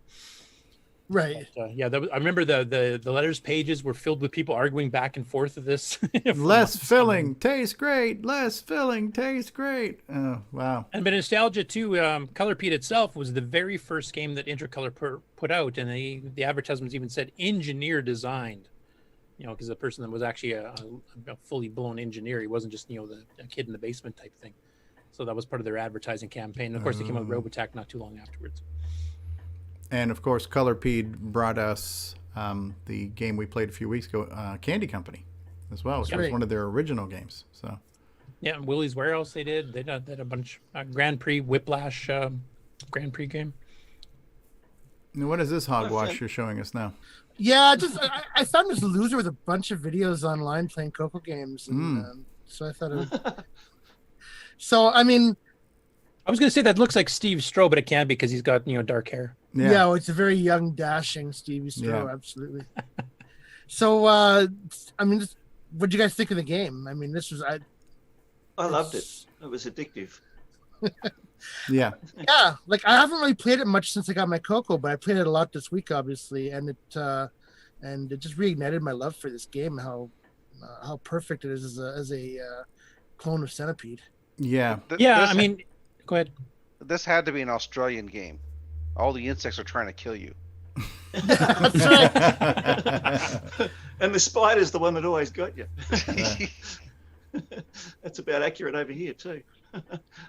Right. But, I remember the letters pages were filled with people arguing back and forth of this. Less filling tastes great. Less filling tastes great. Oh, wow. And but nostalgia too. Colorpeed itself was the very first game that Intercolor put out, and the advertisements even said engineer designed. Because the person that was actually a fully blown engineer, he wasn't just the kid in the basement type thing. So that was part of their advertising campaign. And of course, they came out with Robotech not too long afterwards. And of course, Colorpeed brought us the game we played a few weeks ago, Candy Company, as well. It was one of their original games. So, yeah, Willie's Warehouse they did a bunch Grand Prix Whiplash Grand Prix game. Now, what is this hogwash you're showing us now? Yeah, I found this loser with a bunch of videos online playing Coco games, and so I thought it was... So I mean, I was going to say that looks like Steve Stroh, but it can't because he's got dark hair. Yeah, well, it's a very young, dashing Stevie Stroh, absolutely. So, I mean, what do you guys think of the game? I mean, I loved it. It was addictive. Yeah. Yeah, like I haven't really played it much since I got my Coco, but I played it a lot this week, obviously, and it just reignited my love for this game. How perfect it is as a clone of Centipede. Yeah. I mean, go ahead. This had to be an Australian game. All the insects are trying to kill you. That's right. And the spider's the one that always got you. That's about accurate over here too.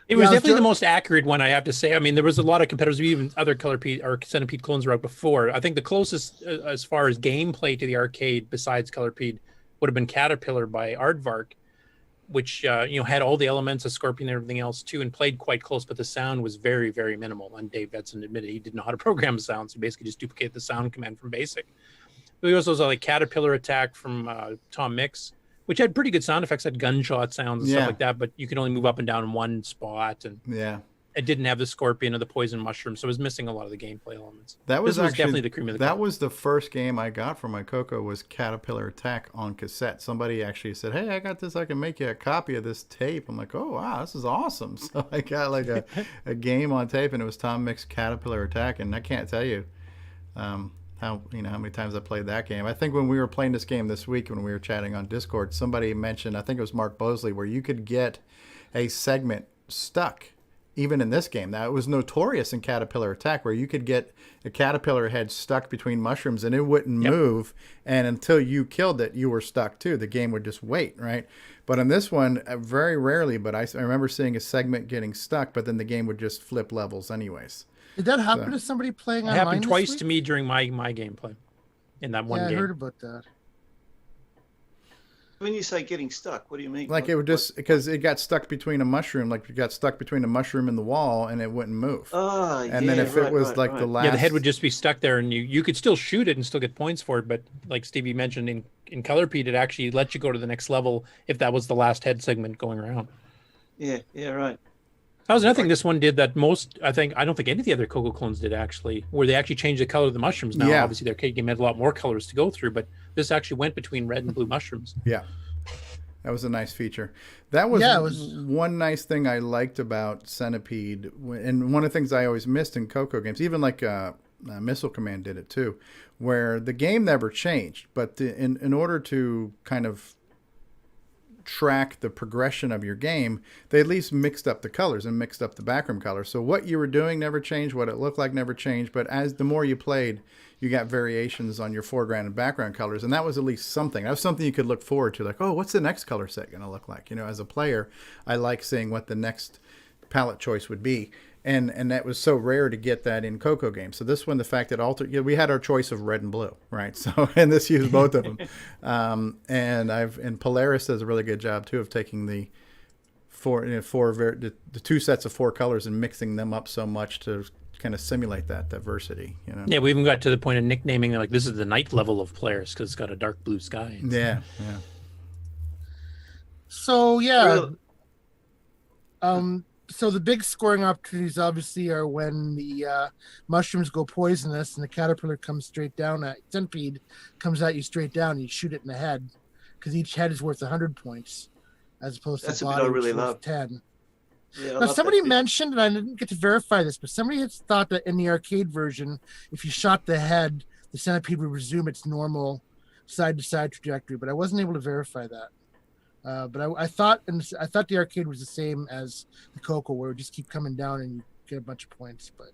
It was definitely the most accurate one, I have to say. I mean, there was a lot of competitors, even other Colorpeed or Centipede clones were out before. I think the closest as far as gameplay to the arcade besides Colorpeed would have been Caterpillar by Aardvark, which had all the elements of Scorpion and everything else too, and played quite close, but the sound was very, very minimal. And Dave Edson admitted he didn't know how to program sound, so he basically just duplicated the sound command from BASIC. But he also was like Caterpillar Attack from Tom Mix, which had pretty good sound effects, had gunshot sounds and stuff like that, but you could only move up and down in one spot, and it didn't have the Scorpion or the poison mushroom, so it was missing a lot of the gameplay elements. This was definitely the cream of the crop. That was the first game I got for my Coco, was Caterpillar Attack on cassette. Somebody actually said, "Hey, I got this. I can make you a copy of this tape." I'm like, "Oh wow, this is awesome!" So I got like a game on tape, and it was Tom Mix Caterpillar Attack, and I can't tell you how many times I played that game. I think when we were playing this game this week, when we were chatting on Discord, somebody mentioned, I think it was Mark Bosley, where you could get a segment stuck even in this game. Now, it was notorious in Caterpillar Attack, where you could get a caterpillar head stuck between mushrooms and it wouldn't move, and until you killed it, you were stuck too. The game would just wait, right? But in this one, very rarely, but I remember seeing a segment getting stuck, but then the game would just flip levels anyways. Did that happen to somebody playing online? It happened twice week? to me during my gameplay in that one game. I heard about that. When you say getting stuck, what do you mean? Like it would just, because it got stuck between a mushroom, like it got stuck between a mushroom and the wall, and it wouldn't move. Oh, and then if it was the last... Yeah, the head would just be stuck there, and you could still shoot it and still get points for it, but like Stevie mentioned, in Colorpeed, it actually let you go to the next level if that was the last head segment going around. Yeah, right. That was another thing this one did that I don't think any of the other Coco clones did, actually, where they actually changed the color of the mushrooms. Now, obviously, their arcade game had a lot more colors to go through, but this actually went between red and blue mushrooms. Yeah. That was a nice feature. That was one nice thing I liked about Centipede, and one of the things I always missed in Coco games, even like Missile Command did it too, where the game never changed, but in order to kind of track the progression of your game, they at least mixed up the colors and mixed up the background colors. So what you were doing never changed, what it looked like never changed, but as the more you played, you got variations on your foreground and background colors, and that was at least something. That was something you could look forward to, like, oh, what's the next color set going to look like? As a player, I like seeing what the next palette choice would be, and that was so rare to get that in Coco games. So this one, the fact that we had our choice of red and blue, right? So, and this used both of them. And Polaris does a really good job too of taking the two sets of four colors and mixing them up so much to kind of simulate that diversity. Yeah, we even got to the point of nicknaming it, like, this is the night level of Polaris because it's got a dark blue sky. Yeah. So So the big scoring opportunities obviously are when the mushrooms go poisonous and the caterpillar comes straight down at centipede comes at you straight down and you shoot it in the head, because each head is worth 100 points as opposed That's to a the bit I body, which really is worth love. 10. Yeah, I Now, love somebody that bit. mentioned, and I didn't get to verify this, but somebody had thought that in the arcade version, if you shot the head, the centipede would resume its normal side-to-side trajectory. But I wasn't able to verify that. But I thought the arcade was the same as the Coco, where it would just keep coming down and you get a bunch of points. But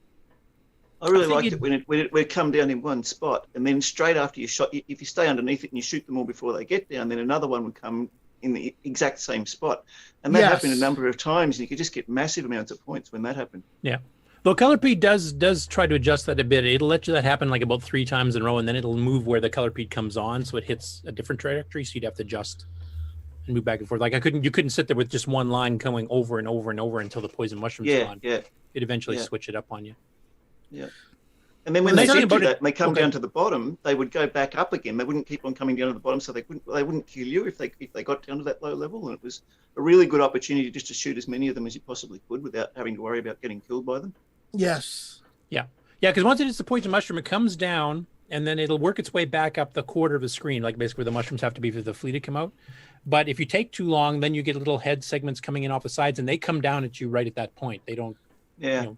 I really liked it when it would come down in one spot, and then straight after you shot, if you stay underneath it and you shoot them all before they get down, then another one would come in the exact same spot. And that happened a number of times, and you could just get massive amounts of points when that happened. Yeah. Though ColorPeed does try to adjust that a bit. It'll let you that happen like about 3 times in a row, and then it'll move where the ColorPeed comes on, so it hits a different trajectory, so you'd have to adjust and move back and forth. Like you couldn't sit there with just one line going over and over and over until the poison mushroom's gone. Yeah. It'd eventually switch it up on you. Yeah. And then when they did do that, and they come down to the bottom, they would go back up again. They wouldn't keep on coming down to the bottom, so they wouldn't kill you if they got down to that low level. And it was a really good opportunity just to shoot as many of them as you possibly could without having to worry about getting killed by them. yes. Yeah, because once it hits the poison mushroom, it comes down, and then it'll work its way back up the quarter of the screen, like basically where the mushrooms have to be for the flea to come out. But if you take too long, then you get little head segments coming in off the sides, and they come down at you right at that point. They don't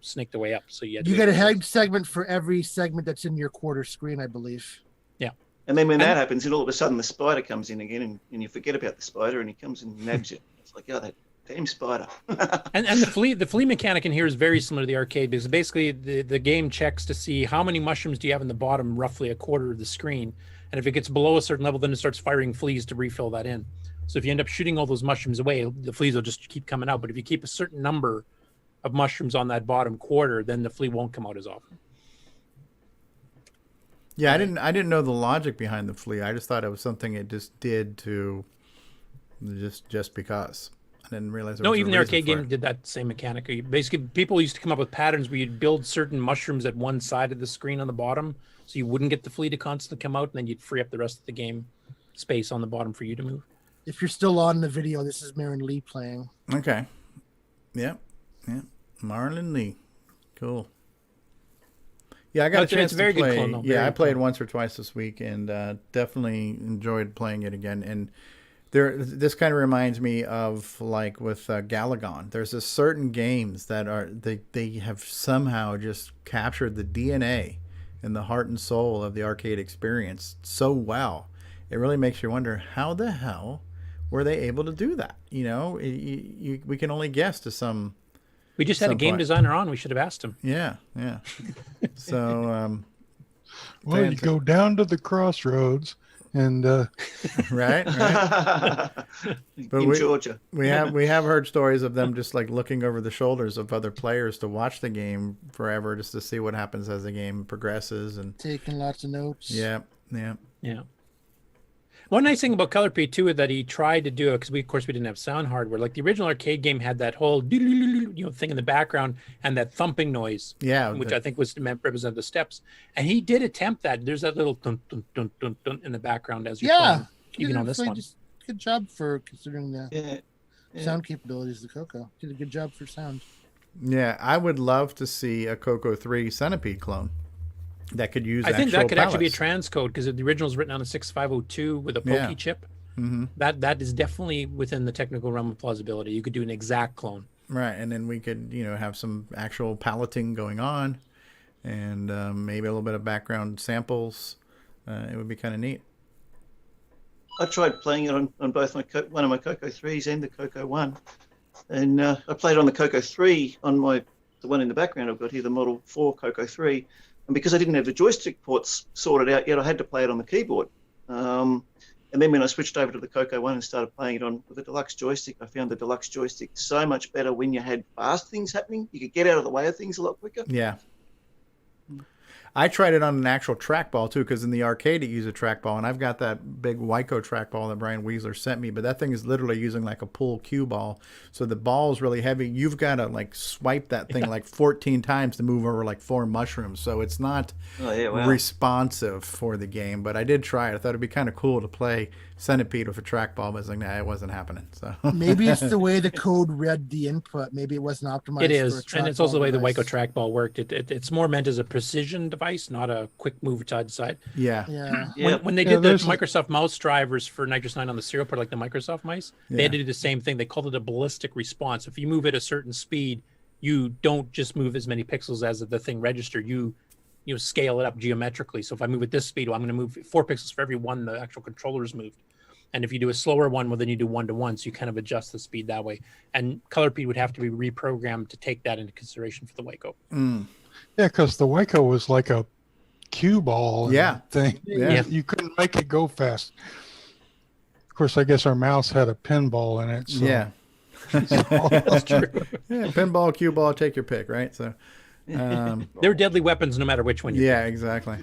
snake the way up. So you get a head segment for every segment that's in your quarter screen, I believe. Yeah. And then when that happens, and all of a sudden the spider comes in again, and you forget about the spider, and he comes and nabs you. It's like, oh, that damn spider. and the flea mechanic in here is very similar to the arcade, because basically the game checks to see how many mushrooms do you have in the bottom, roughly a quarter of the screen. And if it gets below a certain level, then it starts firing fleas to refill that in. So if you end up shooting all those mushrooms away, the fleas will just keep coming out. But if you keep a certain number of mushrooms on that bottom quarter, then the flea won't come out as often. Yeah, I didn't know the logic behind the flea. I just thought it was something it just did to just because. I didn't realize. No, even the arcade game did that same mechanic. Basically, people used to come up with patterns where you'd build certain mushrooms at one side of the screen on the bottom, so you wouldn't get the flea to constantly come out, and then you'd free up the rest of the game space on the bottom for you to move. If you're still on the video, this is Marin Lee playing. Okay. Yep. Marlon Lee. Cool. Yeah, I got a chance to play. Good clone, though. I played once or twice this week, and definitely enjoyed playing it again. And this kind of reminds me of like with Galagon. There's a certain games that they have somehow just captured the DNA and the heart and soul of the arcade experience so well. It really makes you wonder, how the hell were they able to do that? You know, we can only guess to some. We just had a game designer on. We should have asked him. Yeah. So, well, you go down to the crossroads and right. But in Georgia, we have heard stories of them just like looking over the shoulders of other players to watch the game forever, just to see what happens as the game progresses and taking lots of notes. Yeah. One nice thing about ColorPeed too is that he tried to do it, because we didn't have sound hardware. Like the original arcade game had that whole thing in the background and that thumping noise, which I think was meant to represent the steps. And he did attempt that. There's that little dun dun dun dun dun in the background as you're playing, even on this one. Good job for considering the sound capabilities of the Coco. Did a good job for sound. Yeah, I would love to see a Coco 3 Centipede clone that could use. I think that could actually be a transcode, because the original is written on a 6502 with a Poke chip. Mm-hmm. That is definitely within the technical realm of plausibility. You could do an exact clone. Right, and then we could have some actual palleting going on, and maybe a little bit of background samples. It would be kind of neat. I tried playing it on both one of my Coco 3s and the Coco 1, and I played on the Coco 3 on the one in the background I've got here, the Model 4 Coco 3. And because I didn't have the joystick ports sorted out yet, I had to play it on the keyboard. And then when I switched over to the Coco 1 and started playing it on with the deluxe joystick, I found the deluxe joystick so much better when you had fast things happening. You could get out of the way of things a lot quicker. Yeah. I tried it on an actual trackball too, because in the arcade it used a trackball, and I've got that big Wyco trackball that Brian Weasler sent me, but that thing is literally using like a pull cue ball, so the ball is really heavy. You've got to like swipe that thing like 14 times to move over like 4 mushrooms, so it's not responsive for the game. But I did try it. I thought it'd be kind of cool to play Centipede with a trackball, but it's like, nah, it wasn't happening. So Maybe it's the way the code read the input. Maybe it wasn't optimized. It is, for a and it's also the way the device. Waco trackball worked. It's more meant as a precision device, not a quick move side to side. Yeah. When they did the Microsoft mouse drivers for Nitrous 9 on the serial port, like the Microsoft mice, they had to do the same thing. They called it a ballistic response. If you move at a certain speed, you don't just move as many pixels as the thing registered. You scale it up geometrically. So if I move at this speed, well, I'm going to move 4 pixels for every one the actual controller's moved. And if you do a slower one, well, then you do 1-to-1. So you kind of adjust the speed that way. And ColorPeed would have to be reprogrammed to take that into consideration for the Waco. Yeah, because the Waco was like a cue ball thing. Yeah. You couldn't make it go fast. Of course, I guess our mouse had a pinball in it. So. Yeah. That's true. Yeah, pinball, cue ball, take your pick, right? So they're deadly weapons no matter which one you pick. Exactly.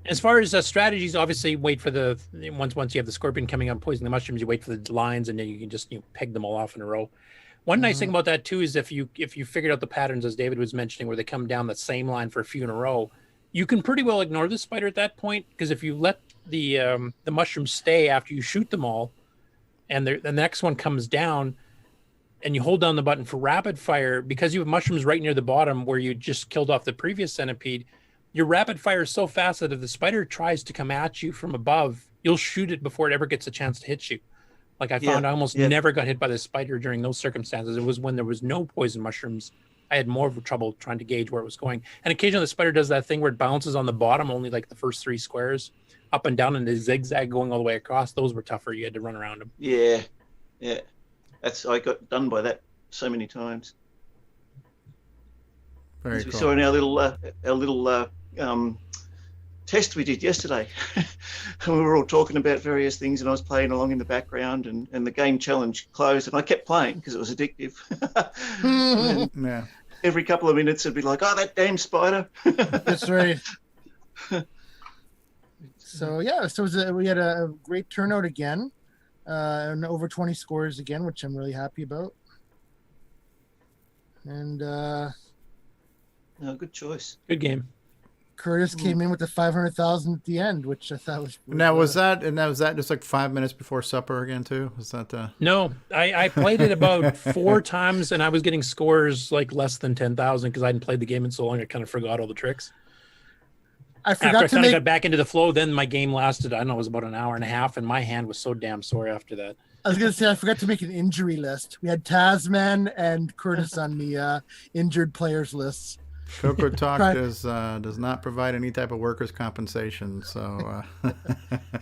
As far as strategies, obviously wait for once you have the scorpion coming up, poisoning the mushrooms, you wait for the lines, and then you can just peg them all off in a row. One nice thing about that too is if you figured out the patterns, as David was mentioning, where they come down the same line for a few in a row, you can pretty well ignore the spider at that point, because if you let the mushrooms stay after you shoot them all, and the next one comes down, and you hold down the button for rapid fire, because you have mushrooms right near the bottom where you just killed off the previous centipede. Your rapid fire is so fast that if the spider tries to come at you from above, you'll shoot it before it ever gets a chance to hit you. Like I found I almost never got hit by the spider during those circumstances. It was when there was no poison mushrooms. I had more trouble trying to gauge where it was going. And occasionally the spider does that thing where it bounces on the bottom, only like the first 3 squares, up and down, and the zigzag going all the way across. Those were tougher. You had to run around them. Yeah. I got done by that so many times. Very As we cool. saw in our little test we did yesterday. We were all talking about various things, and I was playing along in the background, and the game challenge closed, and I kept playing because it was addictive. Yeah. Every couple of minutes it'd be like, oh, that damn spider. That's right. So we had a great turnout again, and over 20 scores again, which I'm really happy about. And good choice. Good game. Curtis came in with the 500,000 at the end, which I thought was. Now was that just like 5 minutes before supper again too? Was that No, I played it about 4 times, and I was getting scores like less than 10,000 because I hadn't played the game in so long. I kind of forgot all the tricks. After I kind of got back into the flow, then my game lasted, I don't know, it was about an hour and a half, and my hand was so damn sore after that. I was going to say, I forgot to make an injury list. We had Tasman and Curtis on the injured players list. CoCoTALK does not provide any type of workers' compensation, so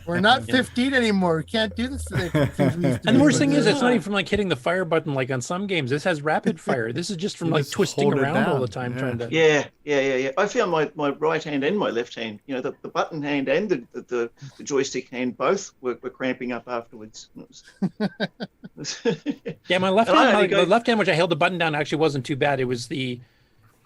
we're not 15 anymore. We can't do this today. And the worst thing is, it's not even from like hitting the fire button like on some games. This has rapid fire. This is just from like twisting around all the time trying to. Yeah. I found my right hand and my left hand, the button hand and the joystick hand both were cramping up afterwards. Yeah, my left hand, the left hand, which I held the button down, actually wasn't too bad. It was the.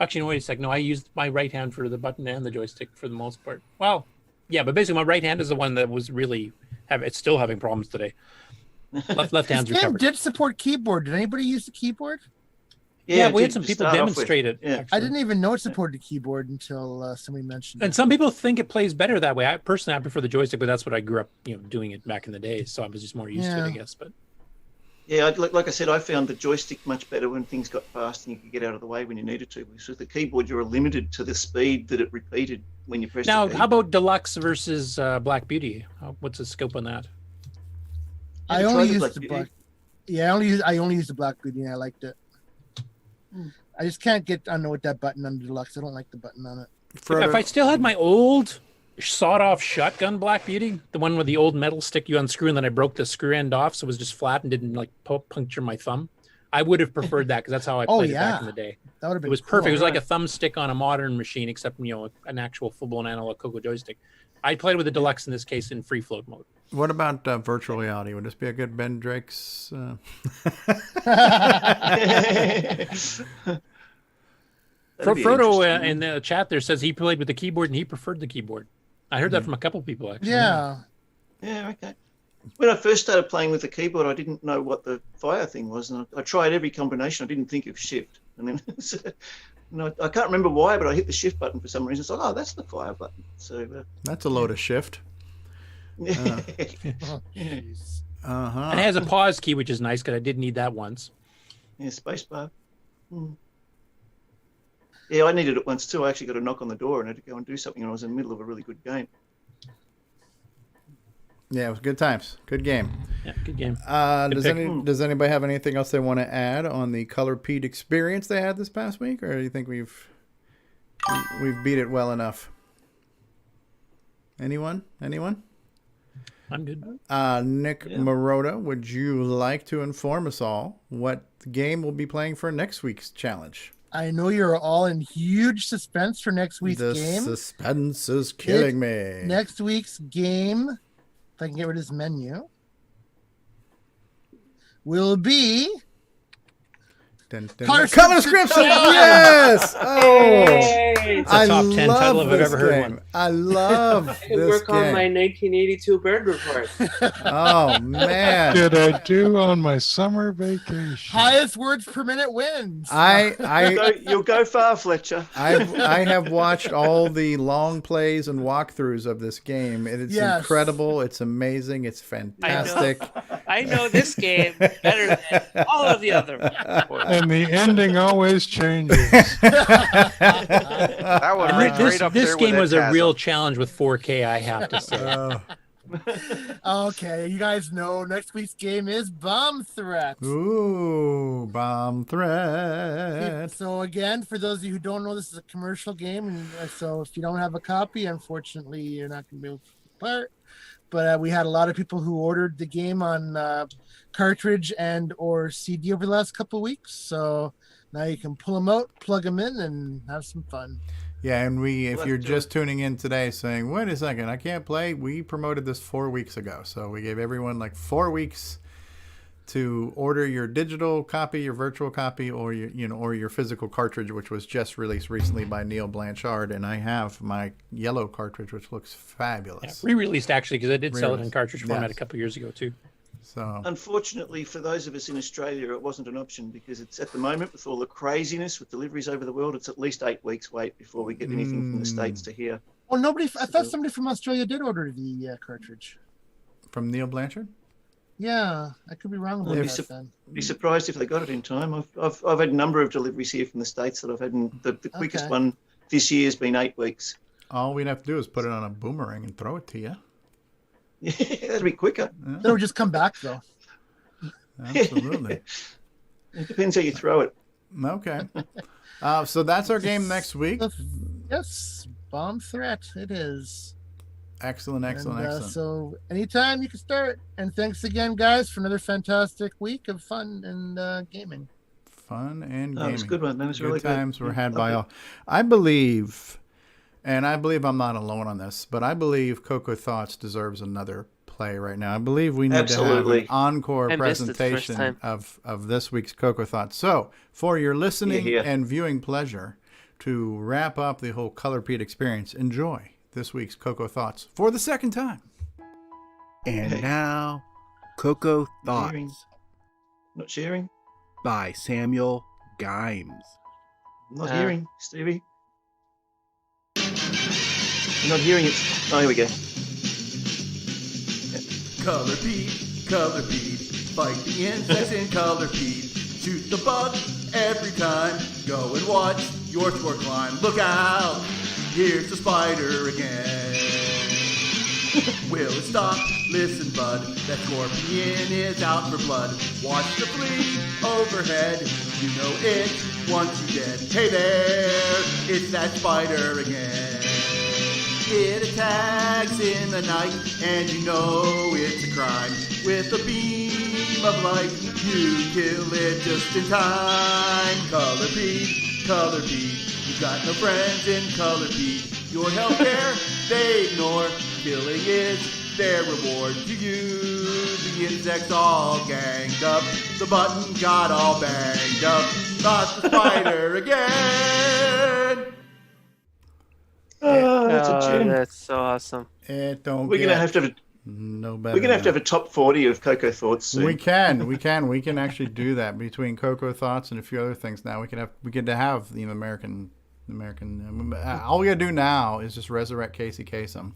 Actually, no, wait a second. No, I used my right hand for the button and the joystick for the most part. Well, yeah, but basically my right hand is the one that was really it's still having problems today. Left hand's recovered. Did support keyboard. Did anybody use the keyboard? Yeah, we had some people demonstrate it. Yeah. I didn't even know it supported the keyboard until somebody mentioned it. And some people think it plays better that way. I prefer the joystick, but that's what I grew up, doing it back in the day. So I was just more used to it, I guess. But yeah, like I said, I found the joystick much better when things got fast and you could get out of the way when you needed to. With the keyboard, you were limited to the speed that it repeated when you pressed now, the key. How about Deluxe versus Black Beauty? What's the scope on that? I only used the Black. Yeah, I only used the Black Beauty, and I liked it. I just can't get under with that button on the Deluxe. I don't like the button on it. If I still had my old sawed-off shotgun Black Beauty, the one with the old metal stick you unscrew, and then I broke the screw end off, so it was just flat and didn't like puncture my thumb, I would have preferred that because that's how I played it back in the day. That would have been. It was perfect. It was like a thumbstick on a modern machine, except an actual full-blown analog Coco joystick. I played with the Deluxe in this case in free float mode. What about virtual reality? Would this be a good Ben Drake's? Frodo in the chat there says he played with the keyboard and he preferred the keyboard. I heard that from a couple people actually. Yeah. Yeah, okay. When I first started playing with the keyboard, I didn't know what the fire thing was, and I tried every combination. I didn't think of shift, and then I can't remember why, but I hit the shift button for some reason. It's like, oh, that's the fire button. So that's a load of shift. Uh-huh. And it has a pause key, which is nice because I did need that once. Yeah, spacebar. Yeah, I needed it once too. I actually got a knock on the door and had to go and do something, and I was in the middle of a really good game. Yeah, it was good times. Good game. Yeah, good game. Does anybody have anything else they want to add on the Color Pete experience they had this past week, or do you think we've beat it well enough? Anyone? I'm good. Nick Marotta, would you like to inform us all what game we'll be playing for next week's challenge? I know you're all in huge suspense for next week's game. The suspense is killing me. Next week's game, if I can get rid of this menu, will be Color Description. Yes. Oh, it's a top 10 title if I've ever heard one. I love this game. Work on my 1982 bird report. Oh man! Did I do on my summer vacation? Highest words per minute wins. You'll go far, Fletcher. I have watched all the long plays and walkthroughs of this game. It's incredible. It's amazing. It's fantastic. I know this game better than all of the other ones. And the ending always changes. That would rank right up This there game with was a Phantasm. real challenge with 4K, I have to say. Okay, you guys know next week's game is Bomb Threat. Ooh, Bomb Threat. So again, for those of you who don't know, this is a commercial game, and so if you don't have a copy, unfortunately, you're not going to be able to play it. But we had a lot of people who ordered the game on cartridge and or CD over the last couple of weeks. So now you can pull them out, plug them in, and have some fun. Yeah, and if you're just tuning in today saying, wait a second, I can't play, we promoted this 4 weeks ago. So we gave everyone like 4 weeks to order your digital copy, your virtual copy, or your physical cartridge, which was just released recently by Neil Blanchard, and I have my yellow cartridge, which looks fabulous. Yeah, re-released actually, because I did sell it in cartridge format a couple years ago too. So unfortunately for those of us in Australia, it wasn't an option because it's at the moment with all the craziness with deliveries over the world, it's at least 8 weeks wait before we get anything from the States to here. Well, I thought somebody from Australia did order the cartridge. From Neil Blanchard? Yeah, I could be wrong about that then. Be surprised if they got it in time. I've had a number of deliveries here from the States that I've had, and the quickest one this year has been 8 weeks. All we'd have to do is put it on a boomerang and throw it to you. Yeah, that'd be quicker. Yeah. That would just come back though. Absolutely. It depends how you throw it. Okay. So that's our game next week. Yes, Bomb Threat. It is. Excellent. So anytime you can start. And thanks again, guys, for another fantastic week of fun and gaming. Fun and gaming. That was a good one. That was really good. Good times were had by all. I believe I'm not alone on this, but I believe Coco Thoughts deserves another play right now. I believe we need to have an encore presentation of this week's Coco Thoughts. So for your listening and viewing pleasure, to wrap up the whole Color Pete experience, enjoy this week's Coco Thoughts for the second time. And now, Coco Thoughts. Not sharing? By Samuel Gymes. Not hearing, Stevie. You're not hearing it. Oh, here we go. Color Pete, fight the insects in Color Pete. Shoot the bug every time. Go and watch your spore climb. Look out, here's the spider again. Will it stop? Listen, bud, that scorpion is out for blood. Watch the flea overhead. You know it wants you dead. Hey there, it's that spider again. It attacks in the night, and you know it's a crime. With a beam of light, you kill it just in time. Color Pete, you've got no friends in Color Pete. Your healthcare, they ignore. Killing is their reward to you. The insects all ganged up, the button got all banged up. Not the spider again. Oh, that's a tune. That's so awesome. We're gonna have to have better. We're gonna have to have a top 40 of Coco Thoughts soon. We can actually do that between Coco Thoughts and a few other things. Now we get to have the American American. All we gotta do now is just resurrect Casey Kasem,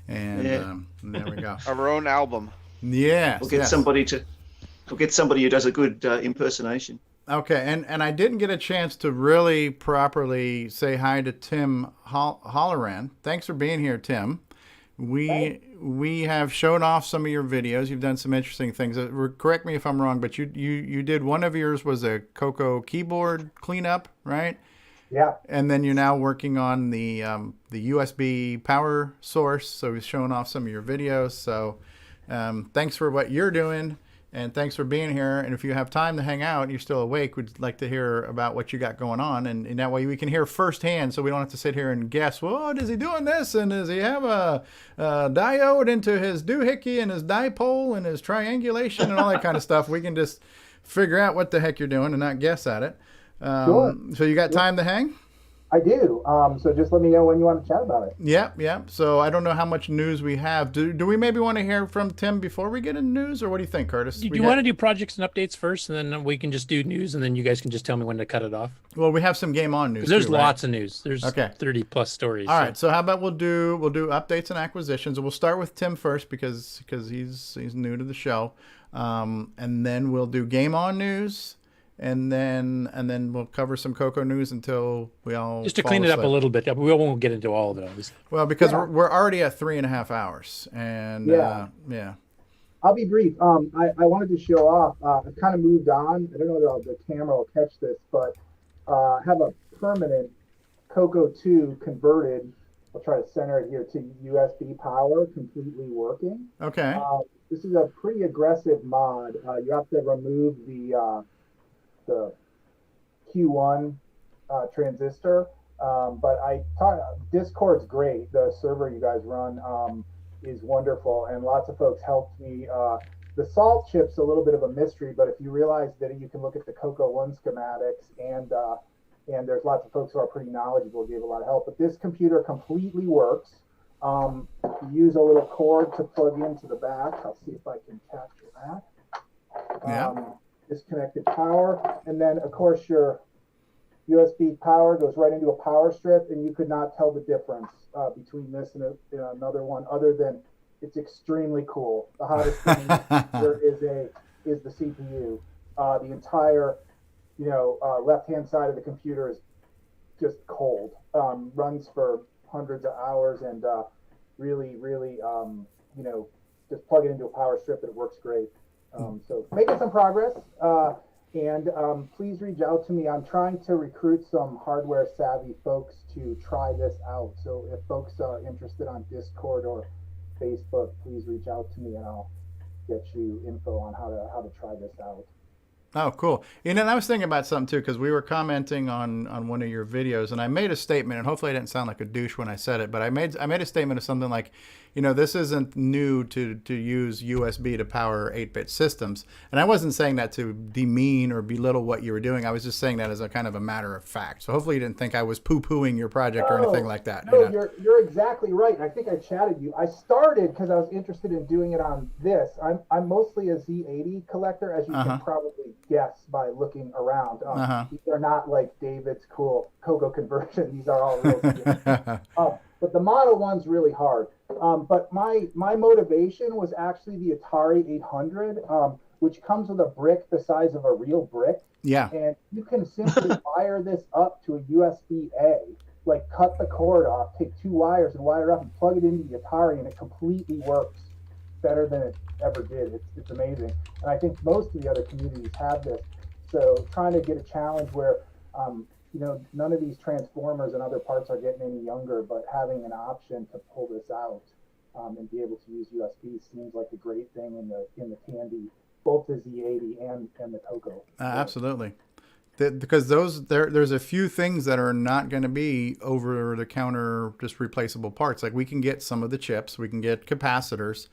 and there we go. Our own album. Yes. We'll get somebody who does a good impersonation. Okay, and I didn't get a chance to really properly say hi to Tim Holloran. Thanks for being here, Tim. We have shown off some of your videos. You've done some interesting things. Correct me if I'm wrong, but you did one of yours was a Coco keyboard cleanup, right? Yeah. And then you're now working on the USB power source. So we've shown off some of your videos. So thanks for what you're doing. And thanks for being here. And if you have time to hang out and you're still awake, we'd like to hear about what you got going on. And that way we can hear firsthand, so we don't have to sit here and guess, well, is he doing this? And does he have a diode into his doohickey and his dipole and his triangulation and all that kind of stuff? We can just figure out what the heck you're doing and not guess at it. Sure. So you got time to hang? I do. So just let me know when you want to chat about it. Yep. So I don't know how much news we have. Do we maybe want to hear from Tim before we get into news, or what do you think, Curtis? Do you want to do projects and updates first, and then we can just do news, and then you guys can just tell me when to cut it off? Well, we have some Game On news. There's too, right? lots of news. There's 30 plus stories. All right. So how about we'll do updates and acquisitions, and we'll start with Tim first because he's new to the show, and then we'll do Game On news. And then we'll cover some Coco news until we all just to clean it up a little bit. We won't get into all of those. Well, because we're already at 3.5 hours, and yeah. I'll be brief. I wanted to show off. I've kind of moved on. I don't know if the camera will catch this, but I have a permanent Coco 2 converted. I'll try to center it here to USB power, completely working. Okay. This is a pretty aggressive mod. You have to remove the Q1 transistor, but Discord's great. The server you guys run is wonderful, and lots of folks helped me. The salt chip's a little bit of a mystery, but if you realize that you can look at the Coco 1 schematics, and there's lots of folks who are pretty knowledgeable, gave a lot of help. But this computer completely works. You use a little cord to plug into the back. I'll see if I can capture that. Disconnected power, and then of course your USB power goes right into a power strip, and you could not tell the difference between this and another one, other than it's extremely cool. The hottest thing here is the CPU. The entire left-hand side of the computer is just cold. Runs for hundreds of hours, and really just plug it into a power strip and it works great. So making some progress, and please reach out to me. I'm trying to recruit some hardware savvy folks to try this out. So if folks are interested on Discord or Facebook, please reach out to me and I'll get you info on how to try this out. Oh, cool. And I was thinking about something too, because we were commenting on one of your videos, and I made a statement, and hopefully I didn't sound like a douche when I said it, but I made a statement of something like, this isn't new to use USB to power 8-bit systems. And I wasn't saying that to demean or belittle what you were doing. I was just saying that as a kind of a matter of fact. So hopefully you didn't think I was poo-pooing your project or anything like that. No, you're exactly right. I think I chatted you. I started because I was interested in doing it on this. I'm mostly a Z80 collector, as you can probably guess by looking around. These are not like David's cool Coco conversion. These are all real. But the Model 1's really hard. But my motivation was actually the Atari 800, which comes with a brick the size of a real brick. Yeah. And you can simply wire this up to a USB-A, like cut the cord off, take 2 wires and wire it up and plug it into the Atari, and it completely works better than it ever did. It's amazing. And I think most of the other communities have this. So trying to get a challenge where, none of these transformers and other parts are getting any younger, but having an option to pull this out and be able to use USB seems like a great thing in the Tandy, both the Z80 and the Coco. Absolutely. Because there's a few things that are not going to be over-the-counter, just replaceable parts. Like we can get some of the chips, we can get capacitors,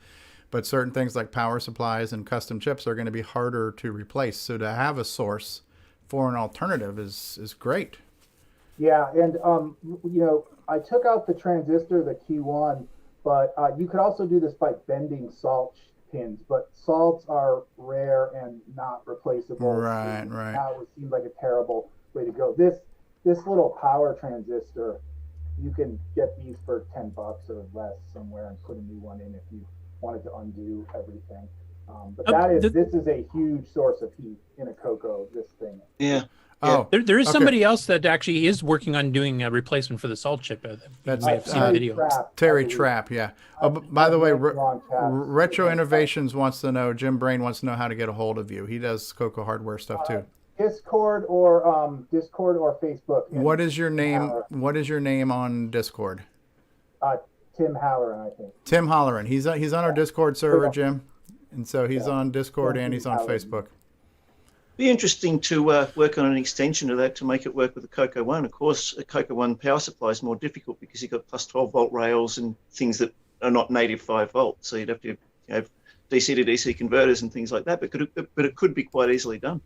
but certain things like power supplies and custom chips are going to be harder to replace. So to have a source for an alternative is great. Yeah, and I took out the transistor, the Q1, but you could also do this by bending salt pins, but salts are rare and not replaceable. Right. That would seem like a terrible way to go. This this little power transistor, you can get these for $10 or less somewhere and put a new one in if you wanted to undo everything. But this is a huge source of heat in a Coco, this thing. Yeah. Oh, there is okay. somebody else that actually is working on doing a replacement for the salt chip. That's may have seen a video. Terry Trapp, yeah. By the way, Retro Innovations wants to know, Jim Brain wants to know how to get a hold of you. He does Coco hardware stuff too. Discord or Facebook. What is your name? What is your name on Discord? Tim Halloran, I think. Tim Halloran. He's on our Discord server, Jim, and so he's on Discord and he's on Facebook. Be interesting to work on an extension of that to make it work with the Coco One. Of course, a Coco One power supply is more difficult because you've got plus 12 volt rails and things that are not native 5 volt. So you'd have to have DC to DC converters and things like that. But it could be quite easily done.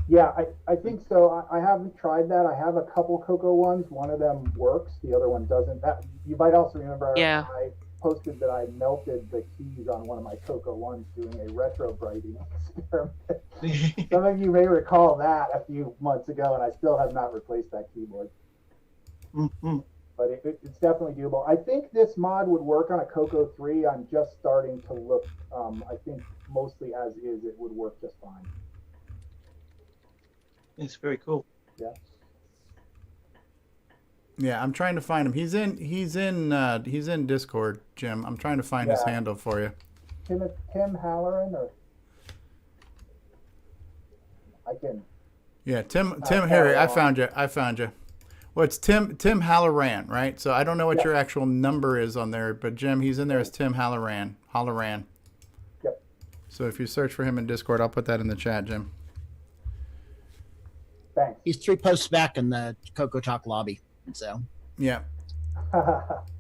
Yeah, I think so. I haven't tried that. I have a couple Coco Ones. One of them works. The other one doesn't. That you might also remember. Yeah. I posted that I melted the keys on one of my Coco Ones doing a retro brighting experiment. Some of you may recall that a few months ago, and I still have not replaced that keyboard. Mm-hmm. But it's definitely doable. I think this mod would work on a Coco 3. I'm just starting to look. I think mostly as is, it would work just fine. It's very cool. Yeah. Yeah, I'm trying to find him. He's in Discord, Jim. I'm trying to find his handle for you. Tim Halloran, or I can. Yeah, Tim Harry. I found you. Well, it's Tim Halloran, right? So I don't know what your actual number is on there, but Jim, he's in there as Tim Halloran. Yep. So if you search for him in Discord, I'll put that in the chat, Jim. Thanks. He's 3 posts back in the CoCoTALK lobby. So. Yeah.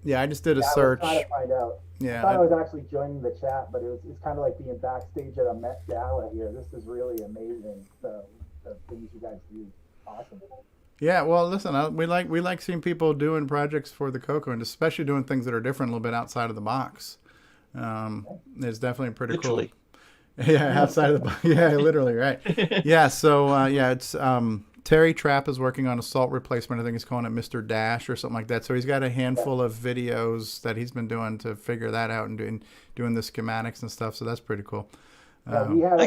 Yeah, I just did a search. I was trying to find out. Yeah. I thought I was actually joining the chat, but it's kind of like being backstage at a Met Gala here. This is really amazing. The things you guys do, awesome. Yeah, well, listen, we like seeing people doing projects for the Coco, and especially doing things that are different, a little bit outside of the box. It's definitely pretty literally. Cool. Yeah, outside of the box. Yeah, literally, right. Yeah, so it's Terry Trapp is working on a salt replacement. I think he's calling it Mr. Dash or something like that. So he's got a handful of videos that he's been doing to figure that out and doing the schematics and stuff. So that's pretty cool. He had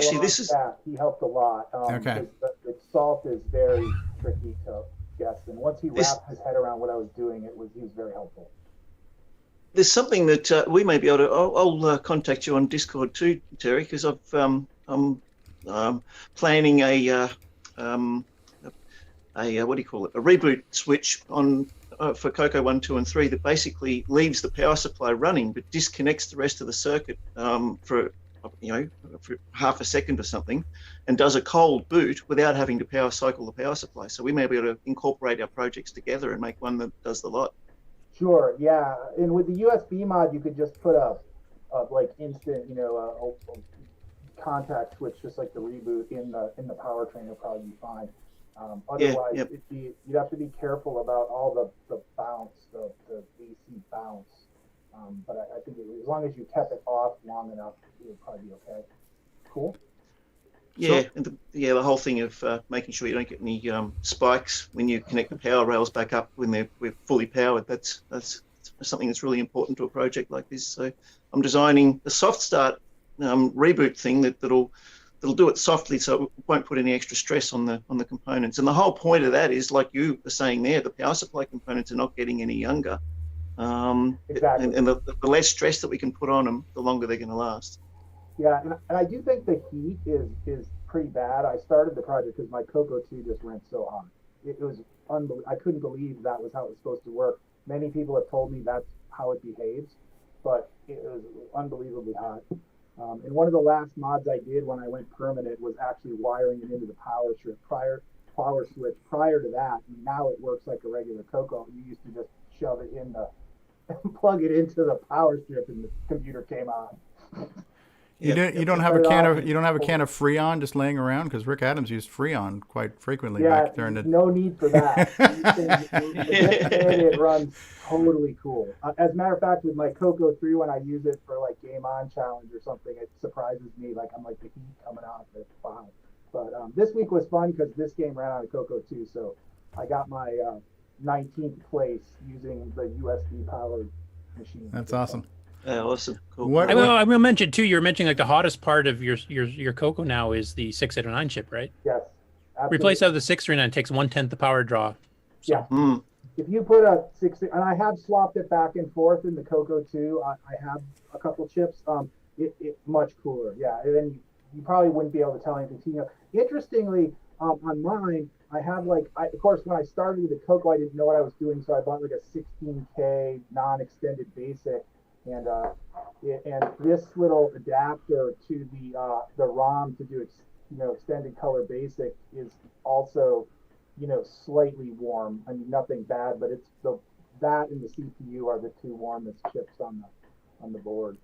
he helped a lot. Okay. The salt is very tricky to guess, and once he wrapped his head around what I was doing, he was very helpful. There's something that we may be able to. I'll contact you on Discord too, Terry, because I'm planning a what do you call it? A reboot switch on for Coco 1, 2, and 3 that basically leaves the power supply running but disconnects the rest of the circuit for half a second or something, and does a cold boot without having to power cycle the power supply. So we may be able to incorporate our projects together and make one that does the lot. Sure, yeah. And with the USB mod, you could just put a like instant, a contact switch, just like the reboot in the powertrain will probably be fine. Otherwise, you'd have to be careful about all the bounce, the AC bounce. But I think as long as you kept it off long enough, it would probably be okay. Cool. Yeah, and the whole thing of making sure you don't get any spikes when you connect the power rails back up when we're fully powered. That's something that's really important to a project like this. So I'm designing a soft start reboot thing that'll do it softly, so it won't put any extra stress on the components. And the whole point of that is, like you were saying there, the power supply components are not getting any younger. Exactly. And the less stress that we can put on them, the longer they're going to last. Yeah, and I do think the heat is pretty bad. I started the project because my Coco 2 just ran so hot. It was unbelievable. I couldn't believe that was how it was supposed to work. Many people have told me that's how it behaves, but it was unbelievably hot. And one of the last mods I did when I went permanent was actually wiring it into the power switch. Prior to that, now it works like a regular Coco. You used to just shove it in plug it into the power strip, and the computer came on. You don't have a can of Freon just laying around, because Rick Adams used Freon quite frequently back during the. No need for that. It runs totally cool. As a matter of fact, with my Coco 3, when I use it for like Game On Challenge or something, it surprises me. Like I'm like the heat coming off. It's fine. But this week was fun because this game ran on a Coco 2, so I got my 19th place using the USB powered machine. That's awesome. Awesome. Cool. What- I will mention too. You're mentioning like the hottest part of your Coco now is the 689 chip, right? Yes. Absolutely. Replace that with the 639. It takes 1/10 the power draw. So. Yeah. If you put a 60, and I have swapped it back and forth in the Coco too. I have a couple chips. It much cooler. Yeah. And then you probably wouldn't be able to tell anything. Interestingly, on mine, I have of course, when I started with the Coco, I didn't know what I was doing, so I bought like a 16K non-extended basic, and this little adapter to the ROM to do extended color basic is also slightly warm. I mean, nothing bad, but it's that and the CPU are the two warmest chips on the board.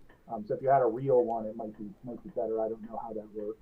So if you had a real one, it might be better. I don't know how that works.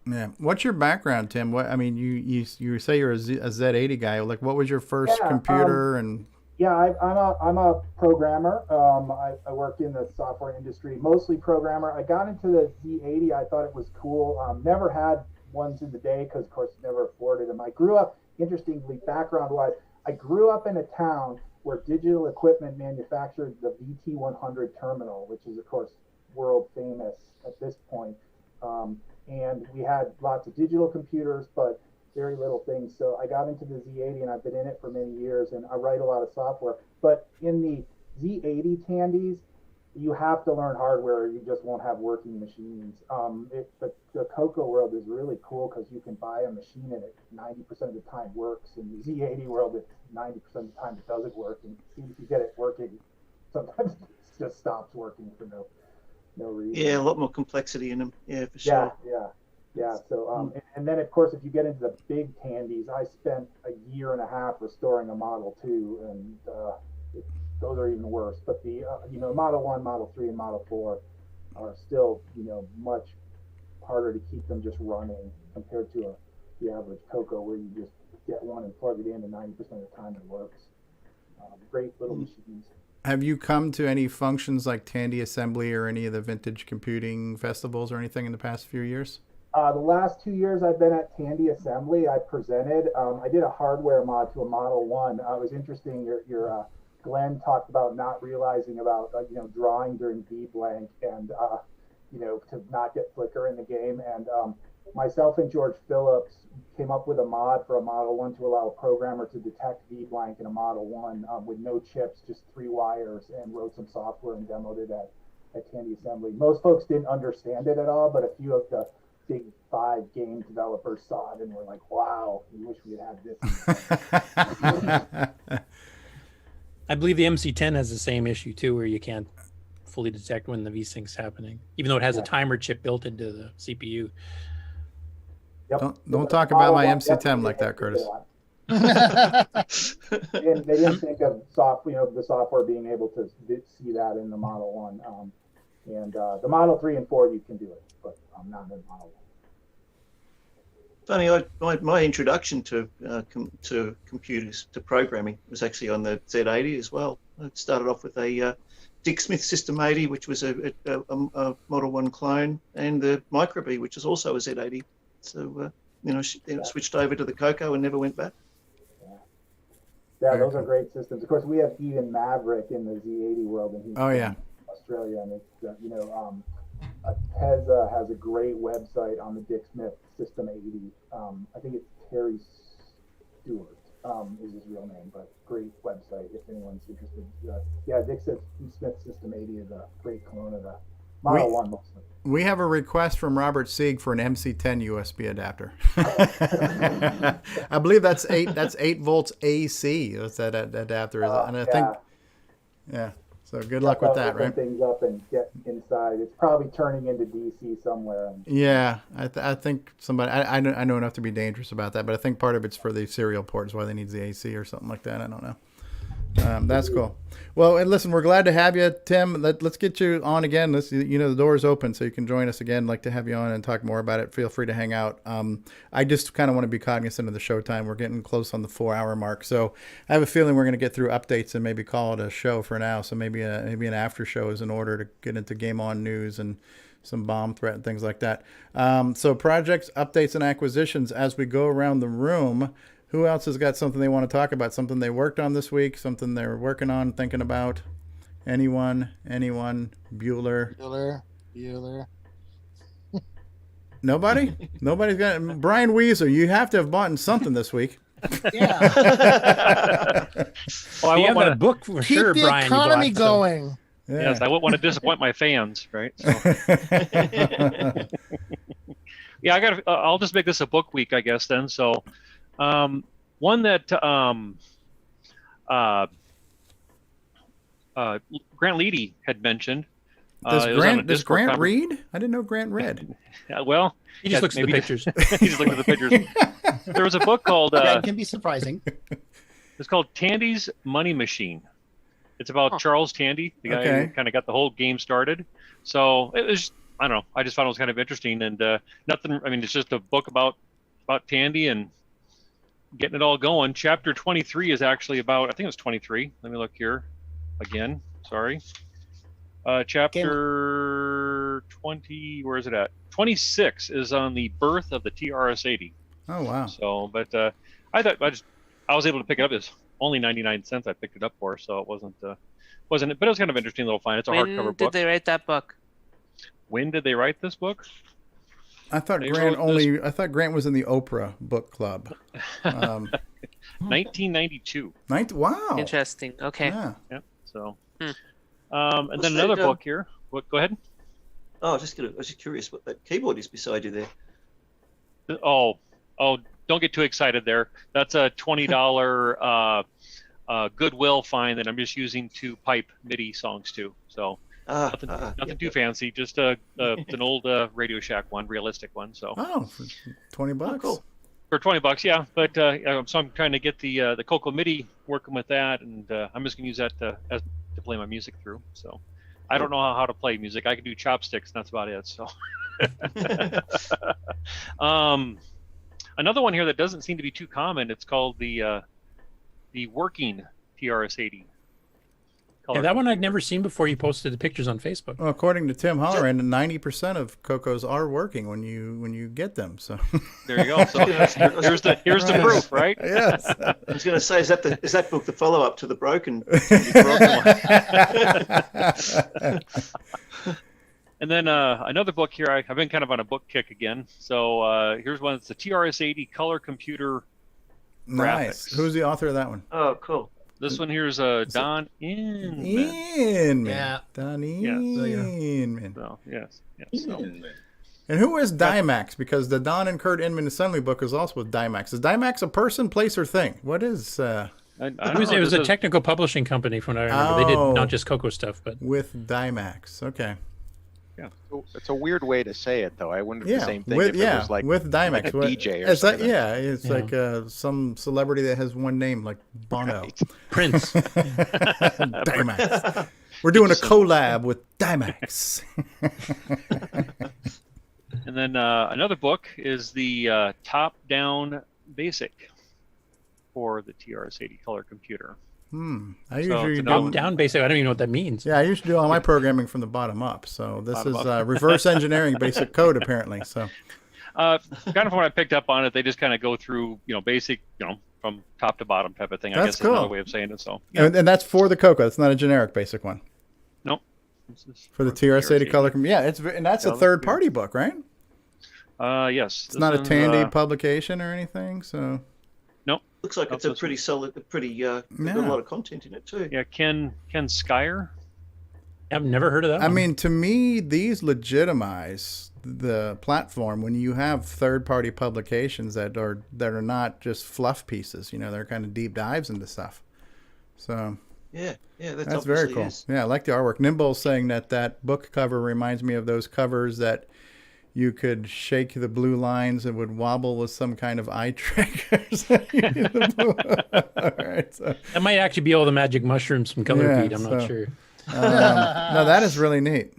Yeah. What's your background, Tim? What I mean, you say you're a Z80 guy. Like, what was your first computer and? Yeah, I'm a programmer. I work in the software industry, mostly programmer. I got into the Z80. I thought it was cool. Never had ones in the day because, of course, never afforded them. I grew up, interestingly, background-wise, I grew up in a town where Digital Equipment manufactured the VT100 terminal, which is, of course, world famous at this point. And we had lots of digital computers, but very little things. So I got into the Z80 and I've been in it for many years, and I write a lot of software. But in the Z80 Tandies, you have to learn hardware or you just won't have working machines. The Coco world is really cool because you can buy a machine and it 90% of the time works. In the Z80 world, it's 90% of the time it doesn't work. And even if you get it working, sometimes it just stops working for no reason. Yeah, a lot more complexity in them. Yeah, for sure. Yeah. So, and then of course, if you get into the big Tandies, I spent a year and a half restoring a Model 2, and those are even worse. But the Model 1, Model 3, and Model 4 are still much harder to keep them just running compared to the average Coco, where you just get one and plug it in, and 90% of the time it works. Great little machines. Have you come to any functions like Tandy Assembly or any of the vintage computing festivals or anything in the past few years? The last 2 years I've been at Tandy Assembly. I presented. I did a hardware mod to a Model 1. It was interesting. Your Glenn talked about not realizing about drawing during V blank and to not get flicker in the game. And myself and George Phillips came up with a mod for a Model 1 to allow a programmer to detect V blank in a Model 1 with no chips, just 3 wires, and wrote some software and demoed it at Tandy Assembly. Most folks didn't understand it at all, but a few of the big 5 game developers saw it and were like, wow, we wish we had this. I believe the MC10 has the same issue too, where you can't fully detect when the V-Sync's happening, even though it has a timer chip built into the CPU. Yep. Don't talk about my MC10 like that, Curtis. And they didn't think of the software being able to see that in the Model 1. And the Model 3 and 4, you can do it, but not in the Model 1. Funny, my introduction to computers, to programming, was actually on the Z80 as well. I started off with a Dick Smith System 80, which was a Model 1 clone, and the Microbee, which is also a Z80. So, switched over to the Coco and never went back. Yeah, those are great systems. Of course, we have Eden Maverick in the Z80 world, and he's in Australia, and it's Teza has a great website on the Dick Smith System 80. I think it's Terry Stewart is his real name, but great website if anyone's interested. Dick Smith System 80 is a great clone of the Model 1 mostly. We have a request from Robert Sieg for an MC10 USB adapter. I believe that's 8 volts AC. That's that adapter, and I think, So good luck with that, right? Things up and get inside. It's probably turning into DC somewhere. Yeah, I think somebody. I know enough to be dangerous about that, but I think part of it's for the serial ports, why they need the AC or something like that. I don't know. That's cool. Well, and listen, we're glad to have you, Tim. Let's get you on again. The door is open, so you can join us again. I'd like to have you on and talk more about it. Feel free to hang out. I just kind of want to be cognizant of the show time. We're getting close on the 4-hour mark, so I have a feeling we're going to get through updates and maybe call it a show for now. So maybe an after show is in order to get into Game On news and some bomb threat and things like that. So projects, updates, and acquisitions as we go around the room. Who else has got something they want to talk about? Something they worked on this week? Something they're working on, thinking about? Anyone? Bueller? Nobody? Nobody's got Brian Weezer. You have to have bought something this week. Yeah. Well, I want a book for Keep sure, the Brian. economy going. Yeah. Yes, I wouldn't want to disappoint my fans, right? So. Yeah, I'll just make this a book week, I guess. Then, so one that Grant Leedy had mentioned. Does Grant read? I didn't know Grant read. Well, he just looks at the pictures. He just looked at the pictures. There was a book called. That can be surprising. It's called Tandy's Money Machine. It's about Charles Tandy, the guy who kind of got the whole game started. So it was, I don't know. I just found it was kind of interesting and nothing. I mean, it's just a book about Tandy and getting it all going. Chapter 23 is actually about. I think it was 23. Let me look here again. Sorry. Chapter 20. Where is it at? 26 is on the birth of the TRS-80. Oh wow! So, but I thought I was able to pick it up. It's only 99 cents. I picked it up for, so it wasn't, but it was kind of interesting little find. It's a hardcover book. When did they write that book? When did they write this book? I thought Grant was in the Oprah book club. 1992. Wow. Interesting. Okay. Yeah. So, and then another book here. What? Go ahead. Oh, I was just curious what that keyboard is beside you there. Oh, don't get too excited there. That's a $20 Goodwill find that I'm just using to pipe MIDI songs to. So nothing too fancy, just an old Radio Shack one, realistic one. So for $20. Oh, cool. For $20, yeah. But so I'm trying to get the Coco MIDI working with that, and I'm just gonna use that to play my music through. So I don't know how to play music. I can do chopsticks, and that's about it. So. Another one here that doesn't seem to be too common. It's called the working TRS-80. Yeah, that one I'd never seen before you posted the pictures on Facebook. Well, according to Tim Holleran, 90% of Cocos are working when you get them. So there you go. So here's the proof, right? Yes. I was going to say, is that book the follow up to the broken? And then another book here. I've been kind of on a book kick again. So here's one. It's the TRS-80 color computer nice. graphics. Who's the author of that one? Oh, cool. This one here is Don Inman. Yeah. Don Inman. So, yes. So. And who is Dymax? Because the Don and Kurt Inman Assembly book is also with Dymax. Is Dymax a person, place, or thing? What is... It was a technical publishing company from what I remember. They did not just Coco stuff, but... With Dymax. Okay. Yeah, it's a weird way to say it, though. I wonder if the same thing if it was like with Dymax, like a DJ or something. It's like some celebrity that has one name, like Bono, right. Prince, Dymax. We're doing a collab with Dymax. And then another book is the top-down basic for the TRS-80 color computer. I usually top down basic. I don't even know what that means. Yeah, I usually do all my programming from the bottom up. So this is reverse engineering basic code, apparently. So, kind of from what I picked up on it, they just kind of go through, basic, from top to bottom type of thing. I guess cool. That's another way of saying it. So, yeah. And that's for the Coco. It's not a generic basic one. Nope. For the TRS-80 color. Yeah, and that's a third party book, right? Yes. It's not a Tandy publication or anything. So. Nope. Looks like it's a pretty solid, got a lot of content in it too. Yeah, Ken Skyer. I've never heard of that. I mean, to me, these legitimize the platform when you have third-party publications that are not just fluff pieces. They're kind of deep dives into stuff. So yeah, that's very cool. Yeah, I like the artwork. Nimble's saying that book cover reminds me of those covers that you could shake the blue lines and would wobble with some kind of eye trick or something. All right, so. That might actually be all the magic mushrooms from Color Beat. I'm not sure. No, that is really neat.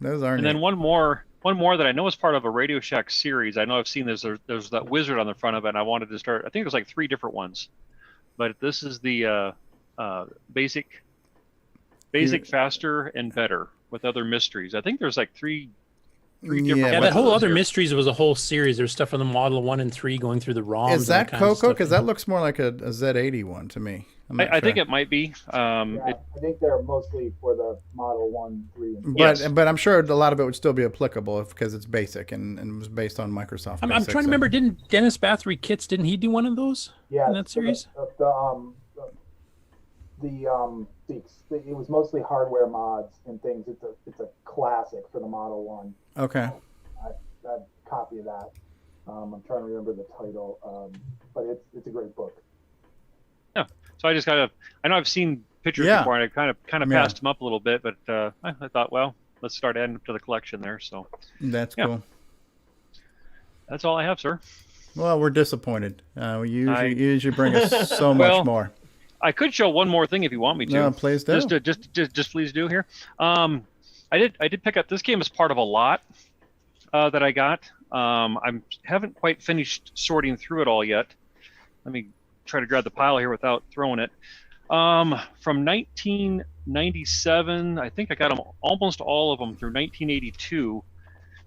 Those are neat. And then one more that I know is part of a Radio Shack series. I know I've seen this. There's that wizard on the front of it, and I wanted to start. I think there's like 3 different ones. But this is the basic, faster, and better with other mysteries. I think there's like 3 3 different. Yeah, that ones whole of other those here. mysteries was a whole series. There's stuff on the Model 1 and 3 going through the ROMs. Is that and all kinds of Coco? stuff. Because that looks more like a Z80 one to me. I'm not I think sure. it might be. I think they're mostly for the Model 1, 3, and 4. But I'm sure a lot of it would still be applicable because it's basic and was based on Microsoft. I'm Basic, trying to remember. Didn't Dennis Bathory Kits? Didn't he do one of those? Yeah, in that series. It was mostly hardware mods and things. It's a classic for the Model 1. Okay. I have a copy of that. I'm trying to remember the title, but it's a great book. Yeah. So I just I know I've seen pictures before, and I kind of passed them up a little bit, but I thought, well, let's start adding to the collection there. So that's cool. That's all I have, sir. Well, we're disdisappointed. You usually bring us so much more. I could show one more thing if you want me to. No, please do. Just please do here. I did pick up this game as part of a lot that I got. I haven't quite finished sorting through it all yet. Let me try to grab the pile here without throwing it. From 1997, I think I got them almost all of them through 1982.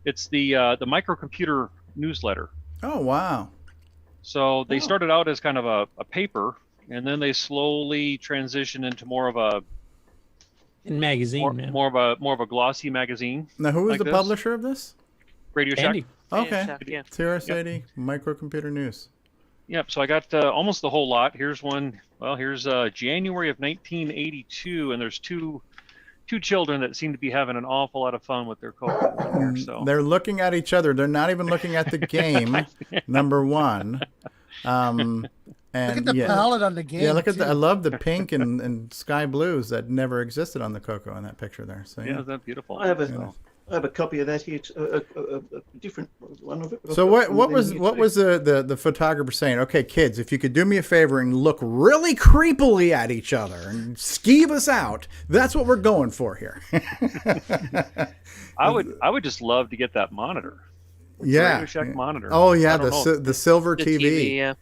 It's the microcomputer newsletter. Oh wow! So they started out as kind of a paper, and then they slowly transitioned into more of a magazine, more of a glossy magazine. Now, who is the publisher of this? Radio Shack. Okay. Shack, TRS-80 Microcomputer News. Yep. So I got almost the whole lot. Here's one. Well, here's January of 1982, and there's two children that seem to be having an awful lot of fun with their Coco in here. So they're looking at each other. They're not even looking at the game. Number one. And look at the palette on the game. Yeah, look at I love the pink and sky blues that never existed on the Coco in that picture there. So yeah, that's beautiful. I have a copy of that here, a different one of it. So what was the photographer saying? Okay, kids, if you could do me a favor and look really creepily at each other and skeeve us out, that's what we're going for here. I would just love to get that monitor. Yeah. Radio Shack monitor. Oh yeah, the silver TV.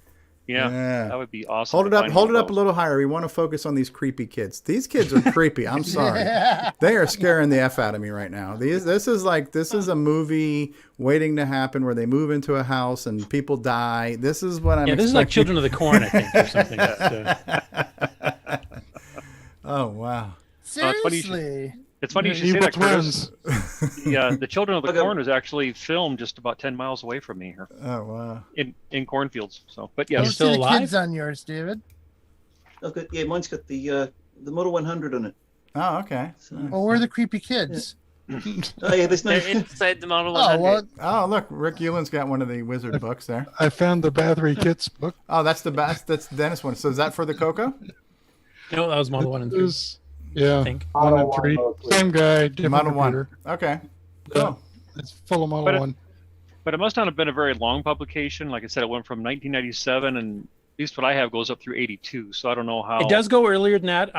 Yeah, that would be awesome. Hold it up a little higher. We want to focus on these creepy kids. These kids are creepy. I'm sorry. They are scaring the F out of me right now. This is a movie waiting to happen where they move into a house and people die. This is what I'm this is like Children of the Corn, I think, or something. Oh, wow. Seriously. It's funny you should say that, Curtis. The Children of the Corn is actually filmed just about 10 miles away from me here. Oh wow! In cornfields. So, but yeah, still see alive. The kids on yours, David. Okay, yeah, mine's got the Model 100 on it. Oh, okay. So, where are the creepy kids? Oh yeah, there's no inside the Model 100. Oh look, Rick Euland's got one of the wizard books there. I found the Bathory Kits book. Oh, that's That's Dennis one. So is that for the Coco? No, that was Model 1 and 3. Yeah, I think. 1 and 3. Same guy, different Model computer. 1. Okay. Cool. It's full of Model 1. But it must not have been a very long publication. Like I said, it went from 1997, and at least what I have goes up through 82. So I don't know how. It does go earlier than that.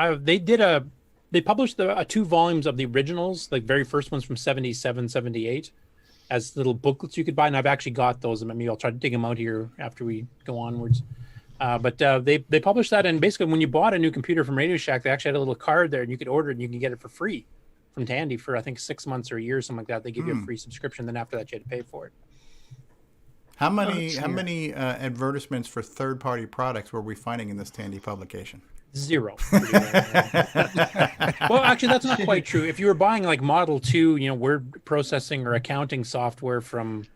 They published 2 volumes of the originals, like very first ones from 77, 78, as little booklets you could buy. And I've actually got those. And maybe I'll try to dig them out here after we go onwards. But they published that, and basically when you bought a new computer from Radio Shack, they actually had a little card there, and you could order it, and you can get it for free from Tandy for I think 6 months or a year or something like that. They give you a free subscription. Then after that, you had to pay for it. How many advertisements for third-party products were we finding in this Tandy publication? 0. Well, actually, that's not quite true. If you were buying like Model 2, word processing or accounting software from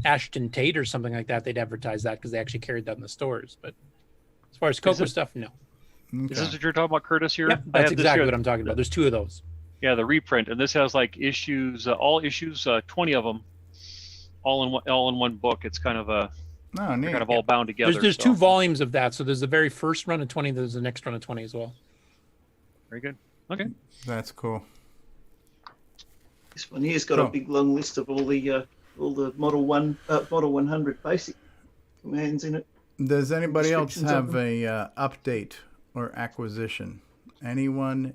Ashton Tate or something like that, they'd advertise that because they actually carried that in the stores. But as far as Coco stuff, no. Okay. Is this what you're talking about, Curtis? Here, yep, that's exactly what I'm talking about. There's 2 of those. Yeah, the reprint, and this has like issues, all issues, 20 of them, all in one book. It's kind of they're kind of all bound together. There's 2 volumes of that. So there's the very first run of 20. There's the next run of 20 as well. Very good. Okay, that's cool. This one here's got a big long list of all the Model 100 basic commands in it. Does anybody else have a update or acquisition? Anyone?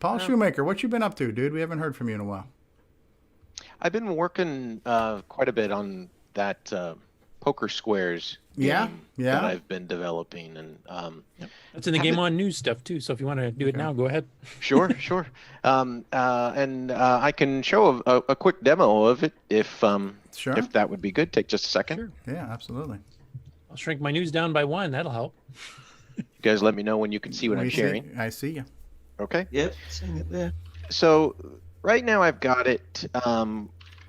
Paul Shoemaker, what you been up to, dude? We haven't heard from you in a while. I've been working quite a bit on that Poker Squares Yeah, game yeah. that I've been developing, and That's in the Game On News stuff too. So if you want to do it now, go ahead. Sure. I can show a quick demo of it if that would be good. Take just a second. Sure. Yeah, absolutely. I'll shrink my news down by 1. That'll help. You guys let me know when you can see what I'm sharing. I see you. Okay. Yep, seeing it there. So right now I've got it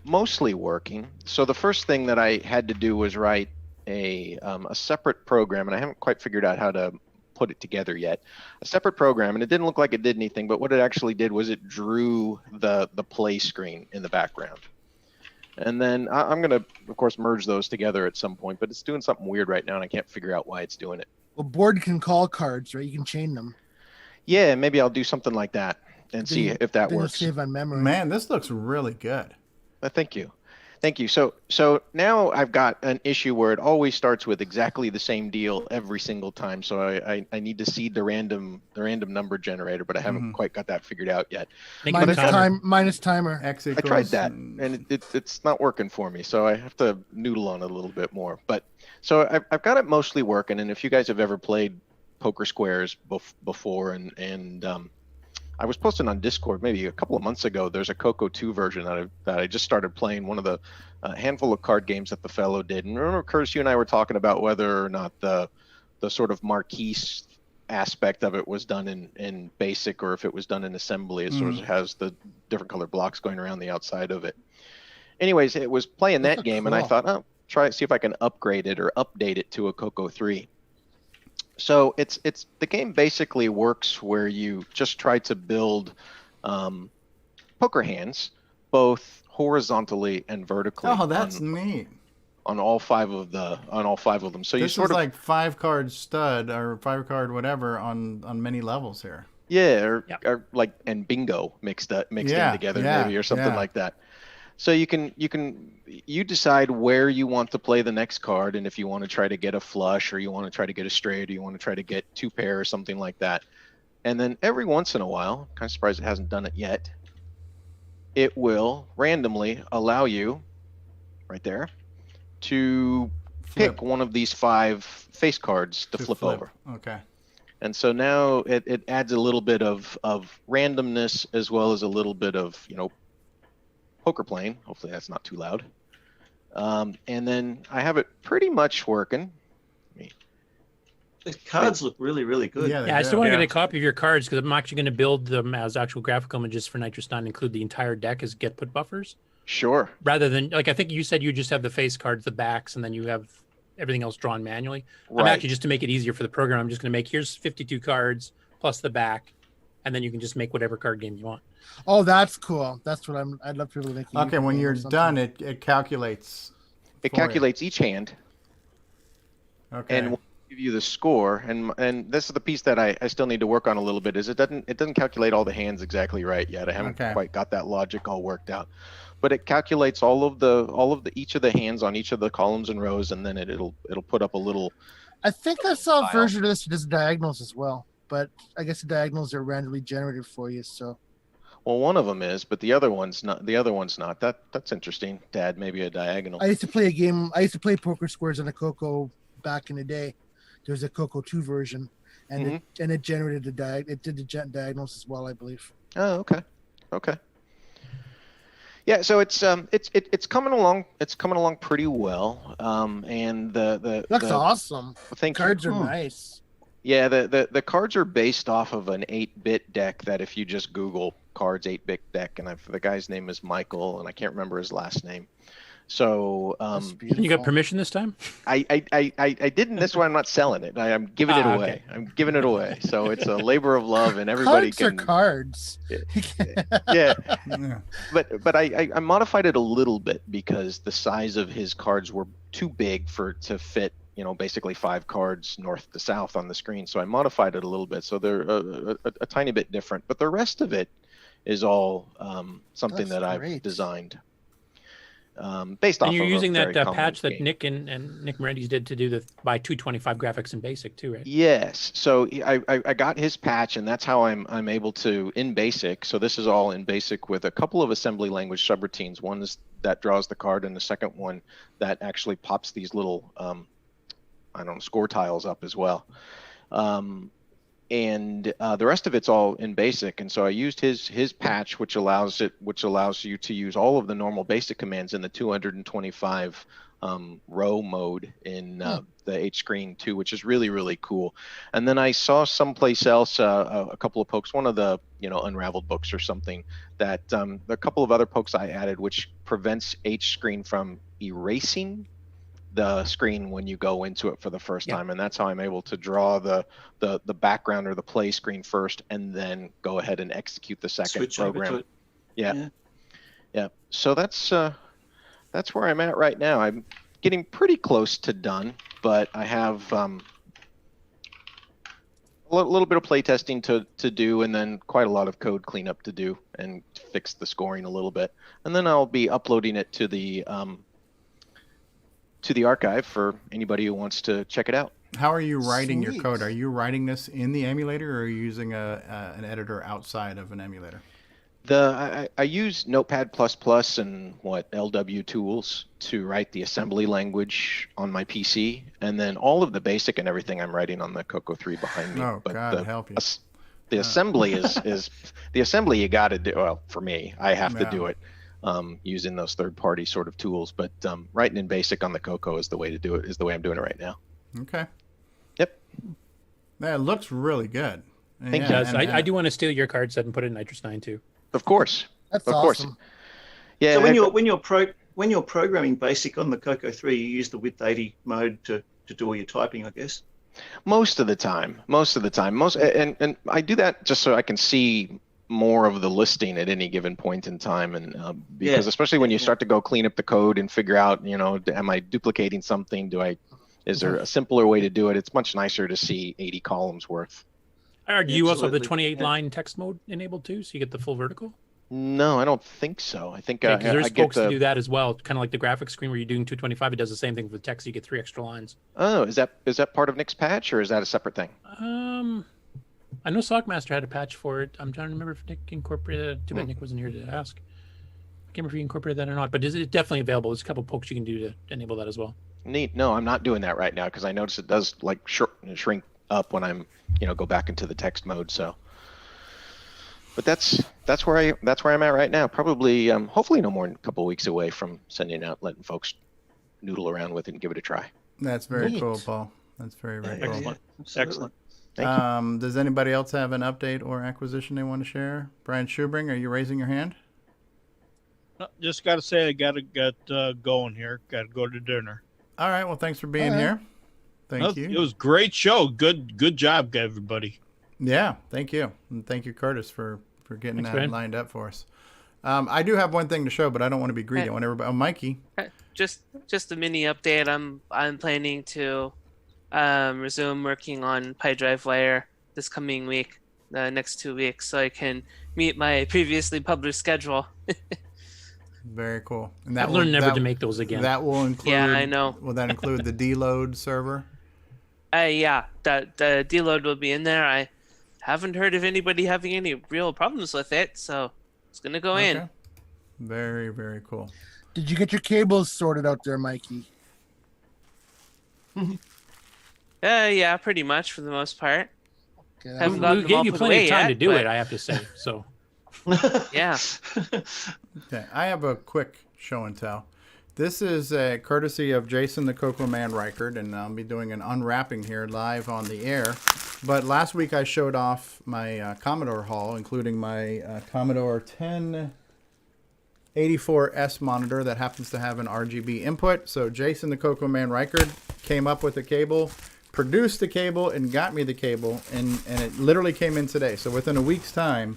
mostly working. So the first thing that I had to do was write a separate program, and I haven't quite figured out how to put it together yet. A separate program, and it didn't look like it did anything, but what it actually did was it drew the play screen in the background. And then I'm going to, of course, merge those together at some point, but it's doing something weird right now, and I can't figure out why it's doing it. Well, board can call cards, right? You can chain them. Yeah, maybe I'll do something like that and see if that works. Save on memory. Man, this looks really good. Thank you. So now I've got an issue where it always starts with exactly the same deal every single time. So I need to seed the random number generator, but I haven't quite got that figured out yet. Minus timer. X I tried that, and it's not working for me. So I have to noodle on it a little bit more. But so I've got it mostly working. And if you guys have ever played Poker Squares before, and I was posting on Discord maybe a couple of months ago. There's a Coco 2 version that I just started playing, one of the handful of card games that the fellow did. And remember, Curtis, you and I were talking about whether or not the sort of marquise aspect of it was done in BASIC or if it was done in assembly. It sort of has the different color blocks going around the outside of it. Anyways, it was playing that game, and I thought, see if I can upgrade it or update it to a Coco 3. So it's the game basically works where you just try to build poker hands, both horizontally and vertically. Oh, that's neat. On all five of them. So this is like 5-card stud or 5-card whatever on many levels here. Yeah, or like and bingo mixed in together maybe or something like that. So you decide where you want to play the next card, and if you want to try to get a flush, or you want to try to get a straight, or you want to try to get 2 pair or something like that. And then every once in a while, kind of surprised it hasn't done it yet, it will randomly allow you, right there, to pick one of these 5 face cards to flip over. Okay. And so now it adds a little bit of randomness as well as a little bit of, poker playing. Hopefully that's not too loud. And then I have it pretty much working. The cards look really, really good. Yeah, I still want to get a copy of your cards because I'm actually going to build them as actual graphical images for Nitroston, include the entire deck as get put buffers. Sure. Rather than, I think you said you just have the face cards, the backs, and then you have everything else drawn manually. Right. I'm actually, just to make it easier for the program, I'm just going to make, here's 52 cards plus the back, and then you can just make whatever card game you want. Oh, that's cool. That's what I'd love to be able to make. Okay, when you're done, it calculates. It calculates each hand. Okay. And will give you the score. And this is the piece that I still need to work on a little bit. Is it doesn't calculate all the hands exactly right yet. I haven't quite got that logic all worked out. But it calculates all of each of the hands on each of the columns and rows, and then it'll put up a little. I think I saw a version of this that does diagonals as well, but I guess the diagonals are randomly generated for you. So. Well, one of them is, but the other one's not. That's interesting to add maybe a diagonal. I used to play a game. I used to play Poker Squares on a Coco back in the day. There's a Coco 2 version, and it generated it did the diagonals as well, I believe. Oh, okay. Yeah, so it's coming along. It's coming along pretty well. And that's awesome. Cards are nice. Yeah, the cards are based off of an 8-bit deck that if you just Google cards 8-bit deck, and the guy's name is Michael, and I can't remember his last name. So you got permission this time? I didn't. This one I'm not selling it. I'm giving it away. Okay. I'm giving it away. So it's a labor of love, and everybody cards Yeah. But I modified it a little bit because the size of his cards were too big to fit. Basically 5 cards north to south on the screen. So I modified it a little bit. So they're a tiny bit different, but the rest of it is all something that I've designed. Based off. And you're of using that patch that game. Nick and Nick Moretti's did to do the by 225 graphics in BASIC too, right? Yes. So I got his patch, and that's how I'm able to in BASIC. So this is all in BASIC with a couple of assembly language subroutines. One is that draws the card, and the second one that actually pops these little score tiles up as well. And the rest of it's all in basic, and so I used his patch, which allows you to use all of the normal basic commands in the 225 row mode in the H screen too, which is really, really cool. And then I saw someplace else a couple of pokes, one of the Unraveled books or something, that a couple of other pokes I added, which prevents H screen from erasing the screen when you go into it for the first time, and that's how I'm able to draw the background or the play screen first, and then go ahead and execute the second Switch over program. to it. Yeah. So that's where I'm at right now. I'm getting pretty close to done, but I have a little bit of play testing to do, and then quite a lot of code cleanup to do and fix the scoring a little bit, and then I'll be uploading it to the archive for anybody who wants to check it out. How are you writing your code? Are you writing this in the emulator, or are you using an editor outside of an emulator? I use Notepad++ and LW tools to write the assembly language on my PC, and then all of the basic and everything I'm writing on the Coco 3 behind me. Oh, but God help you. The assembly is the assembly you got to do. Well, for me, I have to do it using those third-party sort of tools. But writing in basic on the Coco is the way to do it. Is the way I'm doing it right now. Okay. Yep. That looks really good. Thank you. I do want to steal your card set and put it in Nitrous 9 too. Of course. That's of awesome. course. Yeah. So when you're programming basic on the Coco 3, you use the width 80 mode to do all your typing, I guess. Most of the time, and I do that just so I can see more of the listing at any given point in time, and because especially when you start to go clean up the code and figure out, am I duplicating something? Is there a simpler way to do it? It's much nicer to see 80 columns worth. Do you also have the 28 line text mode enabled too, so you get the full vertical? No, I don't think so. I think because there's folks to do that as well, kind of like the graphics screen where you're doing 225. It does the same thing for the text. You get 3 extra lines. Oh, is that part of Nick's patch, or is that a separate thing? I know Sockmaster had a patch for it. I'm trying to remember if Nick incorporated it. Too bad Nick wasn't here to ask. I can't remember if he incorporated that or not, but it's definitely available. There's a couple pokes you can do to enable that as well. Neat. No, I'm not doing that right now because I notice it does shrink up when I'm go back into the text mode. So, but that's where I'm at right now. Probably hopefully no more than a couple of weeks away from sending out, letting folks noodle around with it and give it a try. That's very cool, Paul. That's very cool. Excellent. Excellent. Thank you. Does anybody else have an update or acquisition they want to share? Brian Schubring, are you raising your hand? Just got to say I got going here. Got to go to dinner. All right. Well, thanks for being here. Thank you. It was a great show. Good job, everybody. Yeah, thank you. And thank you, Curtis, for getting that lined up for us. I do have one thing to show, but I don't want to be greedy. I want everybody. Oh, Mikey. Just a mini update. I'm planning to resume working on PyDrive Wire this coming week, the next 2 weeks, so I can meet my previously published schedule. Very cool. And I've learned never to make those again. That will include. Yeah, I know. Will that include the deload server? Yeah, the deload will be in there. I haven't heard of anybody having any real problems with it, so it's gonna go in. Very, very cool. Did you get your cables sorted out there, Mikey? Yeah, pretty much for the most part. Okay, we gave you plenty of time to do it, I have to say. So. Yeah. Okay, I have a quick show and tell. This is a courtesy of Jason the Coco Man Reichard, and I'll be doing an unwrapping here live on the air. But last week I showed off my Commodore haul, including my Commodore 1084S monitor that happens to have an RGB input. So Jason the Coco Man Reichard came up with a cable, produced the cable, and got me the cable, and it literally came in today. So within a week's time,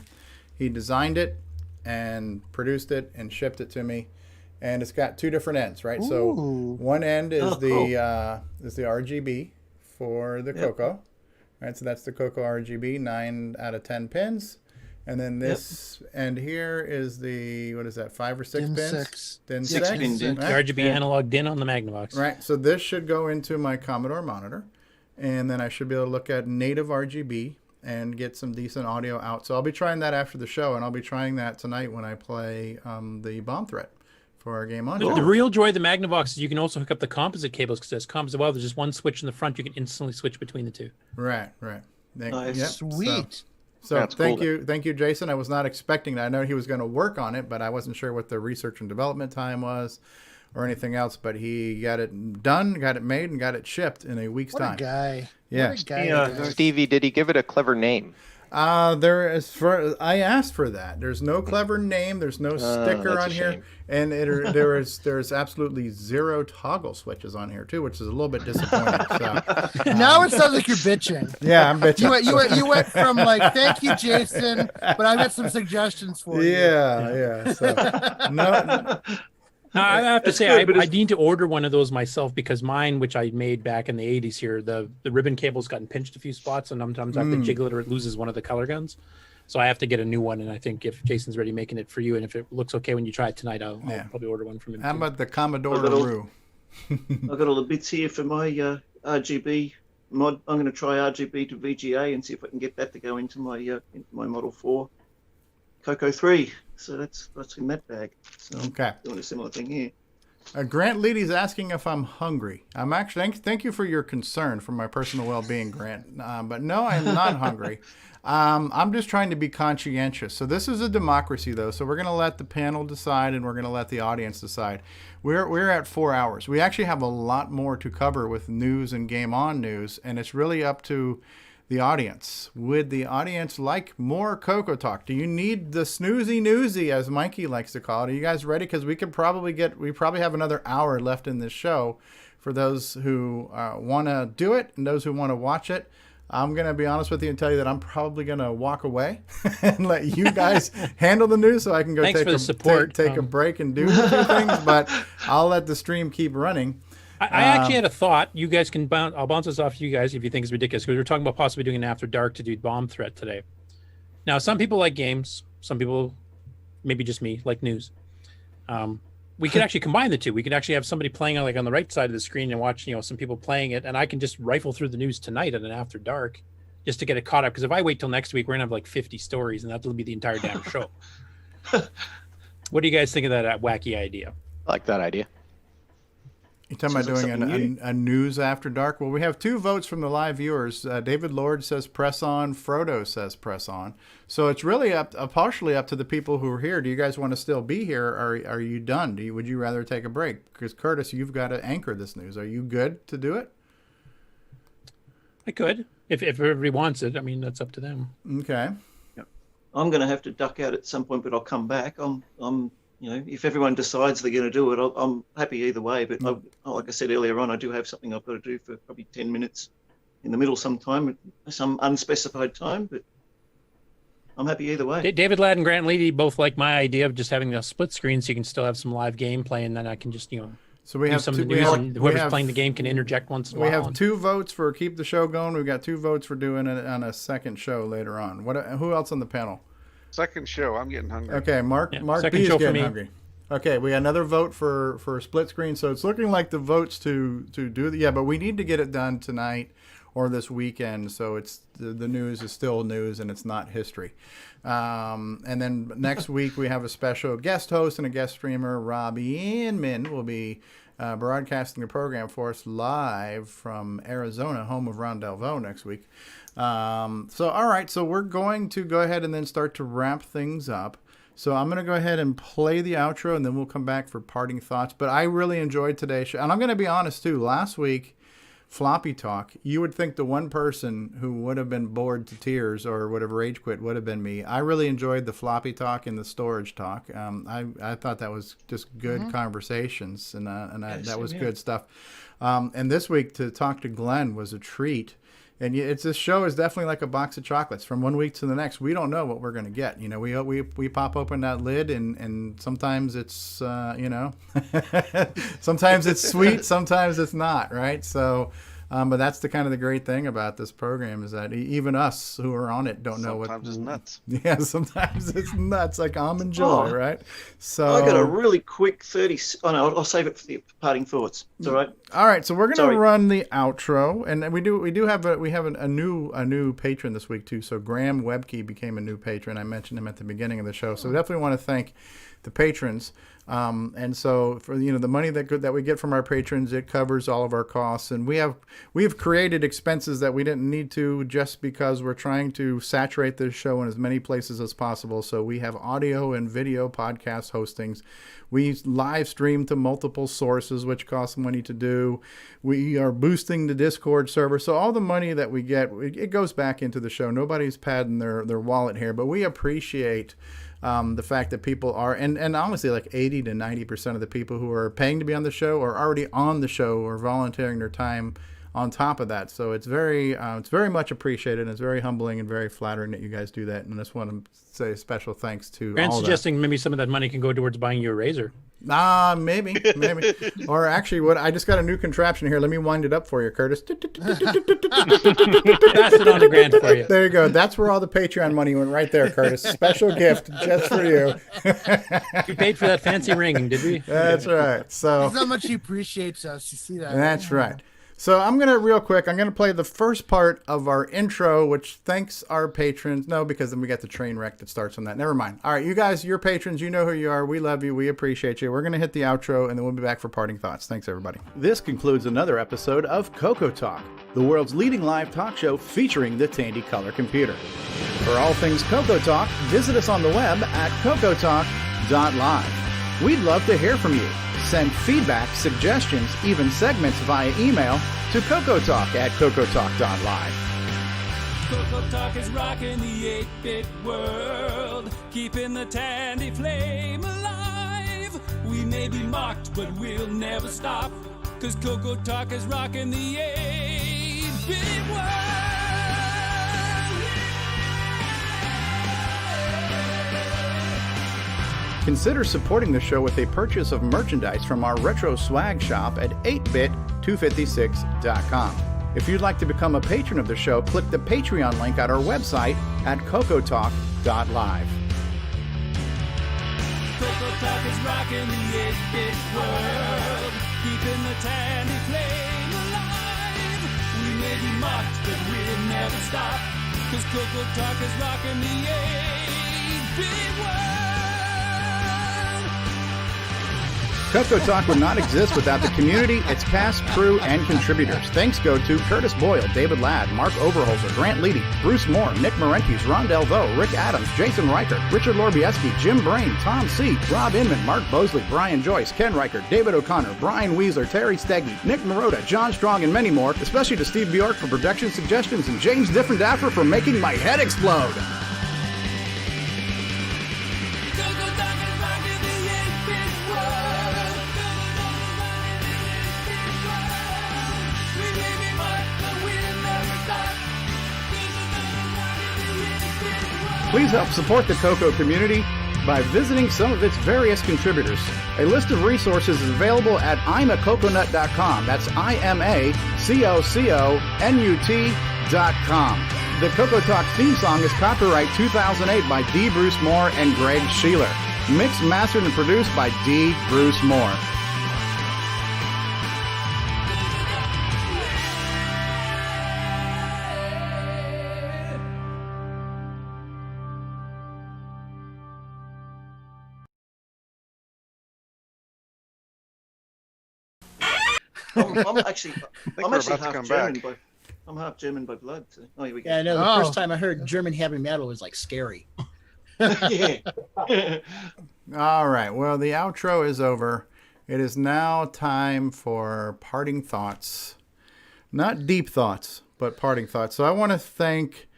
he designed it and produced it and shipped it to me. And it's got 2 different ends, right? Ooh. So one end is the RGB for the Coco, right? So that's the Coco RGB, 9 out of 10 pins, and then this end here is the 5 or 6 pins? DIN 6 pins. Right? The RGB analog DIN on the Magnavox. Right. So this should go into my Commodore monitor, and then I should be able to look at native RGB and get some decent audio out. So I'll be trying that after the show, and I'll be trying that tonight when I play the Bomb Threat for our game on. The real joy of the Magnavox is you can also hook up the composite cables because there's composite. Well, there's just one switch in the front. You can instantly switch between the two. Right. Nice. Sweet. So thank you, Jason. I was not expecting that. I know he was going to work on it, but I wasn't sure what the research and development time was or anything else. But he got it done, got it made, and got it shipped in a week's time. What a guy. Yeah. What a guy. Stevie, did he give it a clever name? I asked for that. There's no clever name. There's no sticker on here, and there's absolutely 0 toggle switches on here too, which is a little bit disappointing. So, now it sounds like you're bitching. Yeah, I'm bitching. You went from like, thank you, Jason, but I've got some suggestions for you. Yeah. So, no. I have to say, I need to order one of those myself because mine, which I made back in the 80s here, the ribbon cable's gotten pinched a few spots, and sometimes I have to jiggle it or it loses one of the color guns. So I have to get a new one, and I think if Jason's ready making it for you, and if it looks okay when you try it tonight, I'll probably order one from him. How about the Commodore LaRue? I've got all the bits here for my RGB mod. I'm going to try RGB to VGA and see if I can get that to go into my Model 4 Coco 3. So that's in that bag. So okay. Doing a similar thing here. Grant Leedy's asking if I'm hungry. I'm actually thank you for your concern for my personal well-being, Grant. But no, I'm not hungry. I'm just trying to be conscientious. So this is a democracy, though. So we're going to let the panel decide, and we're going to let the audience decide. We're at 4 hours. We actually have a lot more to cover with news and Game On news, and it's really up to the audience. Would the audience like more CoCoTALK? Do you need the snoozy newsy, as Mikey likes to call it? Are you guys ready? Because we probably have another hour left in this show for those who want to do it and those who want to watch it. I'm going to be honest with you and tell you that I'm probably going to walk away and let you guys handle the news so I can go take a break and do a few things, but I'll let the stream keep running. I actually had a thought. You guys can bounce. I'll bounce this off to you guys if you think it's ridiculous, because we were talking about possibly doing an after dark to do bomb threat today. Now, some people like games. Some people, maybe just me, like news. We could actually combine the two. We could actually have somebody playing on the right side of the screen and watch, some people playing it, and I can just rifle through the news tonight at an after dark, just to get it caught up. Because if I wait till next week, we're gonna have like 50 stories, and that'll be the entire damn show. What do you guys think of that wacky idea? I like that idea. You're talking about doing a news after dark? Well, we have 2 votes from the live viewers. David Lord says press on. Frodo says press on. So it's really partially up to the people who are here. Do you guys want to still be here, or are you done? Would you rather take a break? Because Curtis, you've got to anchor this news. Are you good to do it? I could, if everybody wants it. I mean, that's up to them. Okay. Yep. I'm going to have to duck out at some point, but I'll come back. If everyone decides they're going to do it, I'm happy either way. But like I said earlier on, I do have something I've got to do for probably 10 minutes in the middle sometime, some unspecified time. But I'm happy either way. David Ladd and Grant Leedy both like my idea of just having a split screen so you can still have some live gameplay, and then I can just, so we have some of the news, and whoever's playing the game can interject once in a while. We have 2 votes for keep the show going. We've got 2 votes for doing it on a second show later on. Who else on the panel? Second show. I'm getting hungry. Okay, Mark B is getting hungry. Okay, we got another vote for split screen. So it's looking like the votes to do but we need to get it done tonight or this weekend. So it's the news is still news and it's not history. And then next week we have a special guest host and a guest streamer. Robbie Inman will be broadcasting the program for us live from Arizona, home of Ron Delvaux, next week. All right, so we're going to go ahead and then start to wrap things up. So I'm going to go ahead and play the outro, and then we'll come back for parting thoughts. But I really enjoyed today's show. And I'm going to be honest, too. Last week, Floppy Talk, you would think the one person who would have been bored to tears or would have rage quit would have been me. I really enjoyed the Floppy Talk and the Storage Talk. I thought that was just good conversations, and that was good stuff. And this week, to talk to Glenn was a treat. And this show is definitely like a box of chocolates. From one week to the next, we don't know what we're going to get. We pop open that lid, and sometimes it's, sometimes it's sweet, sometimes it's not, right? So But that's the kind of the great thing about this program is that even us who are on it don't know what. Sometimes it's nuts. Yeah, sometimes it's nuts, like almond joy, right? So I got a really quick 30. Oh no, I'll save it for the parting thoughts. It's all right. All right, so we're gonna run the outro, and we have a new patron this week too. So Graham Webke became a new patron. I mentioned him at the beginning of the show, so we definitely want to thank the patrons. And so for the money that we get from our patrons, it covers all of our costs, and we've created expenses that we didn't need to just because we're trying to saturate this show in as many places as possible. So we have audio and video podcast hostings. We live stream to multiple sources, which costs money to do. We are boosting the Discord server. So all the money that we get, it goes back into the show. Nobody's padding their wallet here, but we appreciate the fact that people are, and honestly, like 80 to 90% of the people who are paying to be on the show are already on the show or volunteering their time on top of that. So it's very much appreciated, and it's very humbling and very flattering that you guys do that. And I just want to say a special thanks to Grant's all suggesting maybe some of that money can go towards buying you a razor. Maybe. Or actually, I just got a new contraption here. Let me wind it up for you, Curtis. Pass it on to Grant for you. There you go. That's where all the Patreon money went, right there, Curtis. Special gift just for you. We paid for that fancy ring, did we? That's right. So that's how much he appreciates us. You see that? That's right. So I'm going to play the first part of our intro, which thanks our patrons. No, because then we got the train wreck that starts on that. Never mind. All right, you guys, you're patrons. You know who you are. We love you. We appreciate you. We're going to hit the outro, and then we'll be back for parting thoughts. Thanks, everybody. This concludes another episode of CoCoTALK, the world's leading live talk show featuring the Tandy Color Computer. For all things CoCoTALK, visit us on the web at CoCoTALK.live. We'd love to hear from you. Send feedback, suggestions, even segments via email to CoCoTALK at CoCoTALK.live. CoCoTALK is rocking the 8-bit world, keeping the Tandy flame alive. We may be mocked, but we'll never stop, 'cause CoCoTALK is rocking the 8-bit world. Consider supporting the show with a purchase of merchandise from our retro swag shop at 8bit256.com. If you'd like to become a patron of the show, click the Patreon link at our website at CoCoTALK.live. CoCoTALK is rocking the 8-bit world, keeping the Tandy flame alive. We may be mocked, but we'll never stop, 'cause CoCoTALK is rocking the 8-bit world. CoCoTALK would not exist without the community, its cast, crew, and contributors. Thanks go to Curtis Boyle, David Ladd, Mark Overholzer, Grant Leedy, Bruce Moore, Nick Marentes, Ron Delvaux, Rick Adams, Jason Reichert, Richard Lorbieski, Jim Brain, Tom C., Rob Inman, Mark Bosley, Brian Joyce, Ken Reichert, David O'Connor, Brian Weasler, Terry Steggy, Nick Marotta, John Strong, and many more, especially to Steve Bjork for production suggestions and James Diffendaffer for making my head explode. Please help support the Coco community by visiting some of its various contributors. A list of resources is available at imacoconut.com. That's IMACOCONUT.com. The CoCoTALK theme song is copyright 2008 by D. Bruce Moore and Greg Sheeler. Mixed, mastered, and produced by D. Bruce Moore. I'm actually half German back. I'm half German by blood. So. Oh, here we go. Yeah, I know. The first time I heard German heavy metal was like scary. Yeah. All right. Well, the outro is over. It is now time for parting thoughts. Not deep thoughts, but parting thoughts. So I want to thank,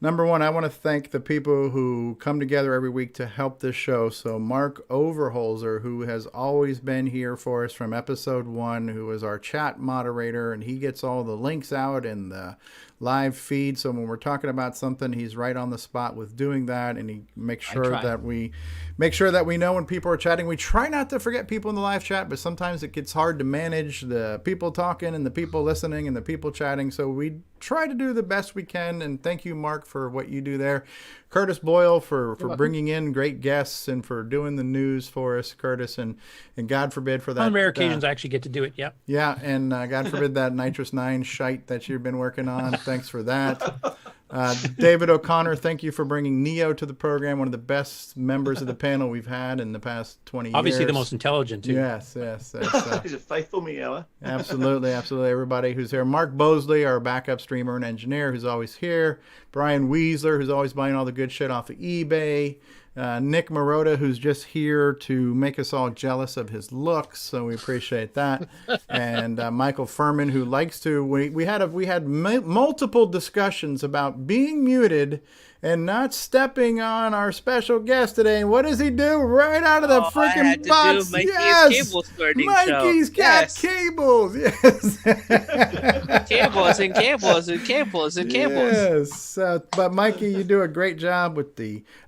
number one, I want to thank the people who come together every week to help this show. So Mark Overholzer, who has always been here for us from episode 1, who is our chat moderator, and he gets all the links out and the live feed. So when we're talking about something, he's right on the spot with doing that, and he makes sure that we know when people are chatting. We try not to forget people in the live chat, but sometimes it gets hard to manage the people talking and the people listening and the people chatting. So we try to do the best we can. And thank you, Mark, for what you do there. Curtis Boyle for bringing in great guests and for doing the news for us, Curtis, and God forbid for that. On rare occasions, I actually get to do it. Yep. Yeah, and God forbid that Nitrous 9 shite that you've been working on. Thanks for that. David O'Connor, thank you for bringing Neo to the program, one of the best members of the panel we've had in the past 20 years. Obviously the most intelligent, too. Yes. He's a faithful meower. Absolutely. Everybody who's here. Mark Bosley, our backup streamer and engineer, who's always here. Brian Weasler, who's always buying all the good shit off of eBay. Nick Marotta, who's just here to make us all jealous of his looks, so we appreciate that. And Michael Furman, who likes to. We had multiple discussions about being muted and not stepping on our special guest today. And what does he do? Right out of the freaking box. Mikey's got cables. Yes. Cables and cables and cables and cables. Yes. But Mikey, you do a great job with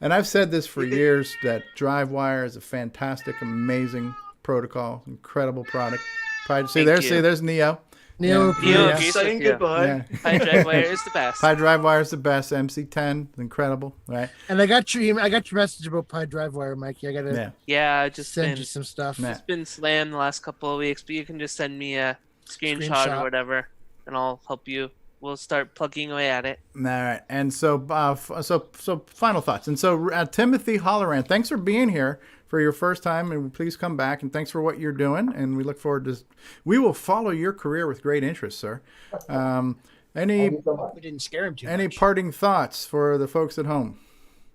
and I've said this for years, that DriveWire is a fantastic, amazing protocol, incredible product. There's Neo. Neo, saying goodbye. Yeah. PyDriveWire is the best. PyDriveWire is the best. MC10, incredible, right? And I got your message about PyDriveWire, Mikey. I gotta I just send you some stuff. It's been slammed the last couple of weeks, but you can just send me a screenshot or whatever, and I'll help you. We'll start plugging away at it. All right, and so final thoughts. And so Timothy Holloran, thanks for being here for your first time, and please come back. And thanks for what you're doing. And we look forward to. We will follow your career with great interest, sir. We didn't scare him too Any much. parting thoughts for the folks at home?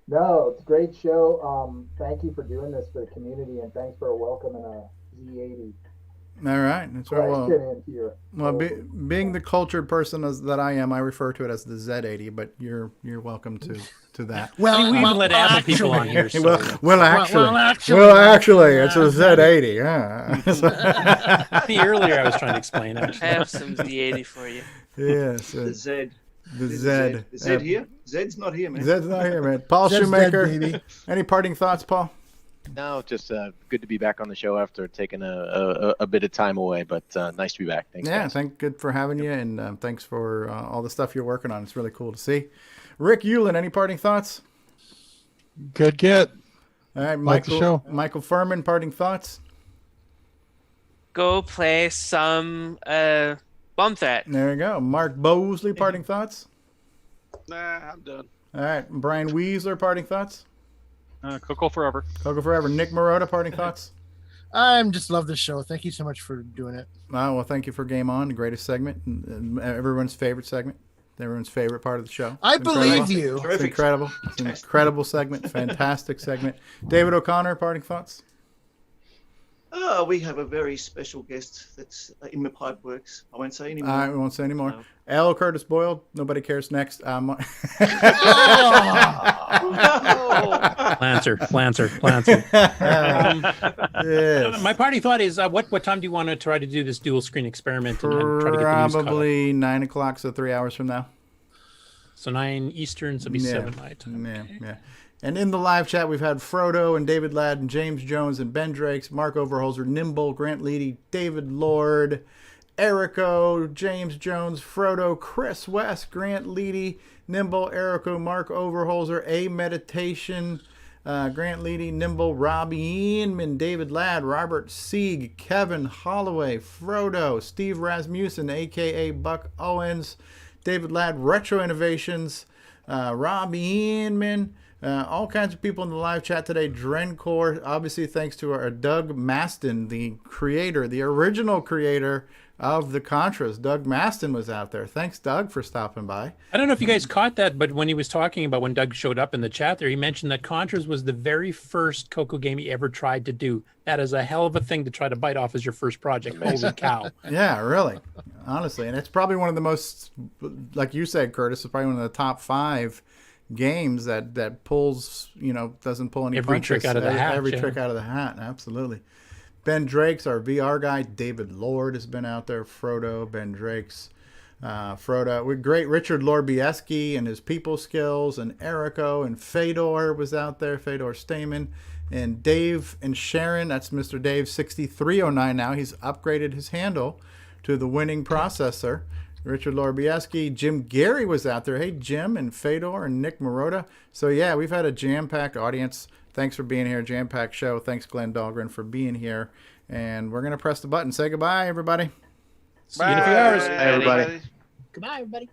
No, it's a great show. Thank you for doing this for the community, and thanks for welcoming a Z80. All right, that's right. Well, being the cultured person that I am, I refer to it as the Z80, but you're welcome to that. Well, we even let Apple people on here. So. Well, actually, it's a Z80. Yeah. Earlier, I was trying to explain it. I have some Z80 for you. Yes. The Z. The Z. Is Z here? Zed's not here, man. Zed's not here, man. Paul Shoemaker. Dead, any parting thoughts, Paul? No, just good to be back on the show after taking a bit of time away, but nice to be back. Thanks, guys. Good for having you, and thanks for all the stuff you're working on. It's really cool to see. Rick Hewlin, any parting thoughts? Good get. All right, Like the show. Michael Furman, parting thoughts? Go play some Bumfat. There you go. Mark Bosley, parting thoughts? Nah, I'm done. All right, Brian Weasler, parting thoughts? Coco forever. Coco forever. Nick Marotta, parting thoughts? I just love this show. Thank you so much for doing it. Well, thank you for Game On, the greatest segment, everyone's favorite segment, everyone's favorite part of the show. I believe you. It's incredible. It's an incredible segment, fantastic segment. David O'Connor, parting thoughts? We have a very special guest that's in the pipe works. I won't say anymore. We won't say anymore. No. L. Curtis Boyle, nobody cares. Next. Plancer. Yes. My parting thought is, what time do you want to try to do this dual screen experiment? And try to get the news Probably 9 o'clock, so 3 hours from now. So 9 Eastern, so it'll be 7 my time. Yeah. And in the live chat, we've had Frodo and David Ladd and James Jones and Ben Drakes, Mark Overholzer, Nimble, Grant Leedy, David Lord, Erico, James Jones, Frodo, Chris West, Grant Leedy, Nimble, Erico, Mark Overholzer, A Meditation, Grant Leedy, Nimble, Robbie Inman, David Ladd, Robert Sieg, Kevin Holloway, Frodo, Steve Rasmussen, a.k.a. Buck Owens, David Ladd, Retro Innovations, Robbie Inman, all kinds of people in the live chat today. Drencor, obviously thanks to our Doug Maston, the creator, the original creator of the Contras. Doug Maston was out there. Thanks, Doug, for stopping by. I don't know if you guys caught that, but when he was talking about when Doug showed up in the chat there, he mentioned that Contras was the very first Coco game he ever tried to do. That is a hell of a thing to try to bite off as your first project. Holy cow. Yeah, really. Honestly. And it's probably one of the most, like you said, Curtis, it's probably one of the top 5 games that pulls, doesn't pull any every punches. Trick out of the hat. Every trick out of the hat, absolutely. Ben Drakes, our VR guy. David Lord has been out there. Frodo, Ben Drakes. Frodo, with great Richard Lorbieski and his people skills, and Erico and Fedor was out there, Fedor Stamen, and Dave and Sharon. That's Mr. Dave 6309 now. He's upgraded his handle to the winning processor. Richard Lorbieski, Jim Gary was out there. Hey, Jim and Fedor and Nick Marotta. So yeah, we've had a jam-packed audience. Thanks for being here, jam-packed show. Thanks, Glen Dahlgren, for being here. And we're gonna press the button. Say goodbye, everybody. See you in a few hours. Hey, everybody. Goodbye, everybody.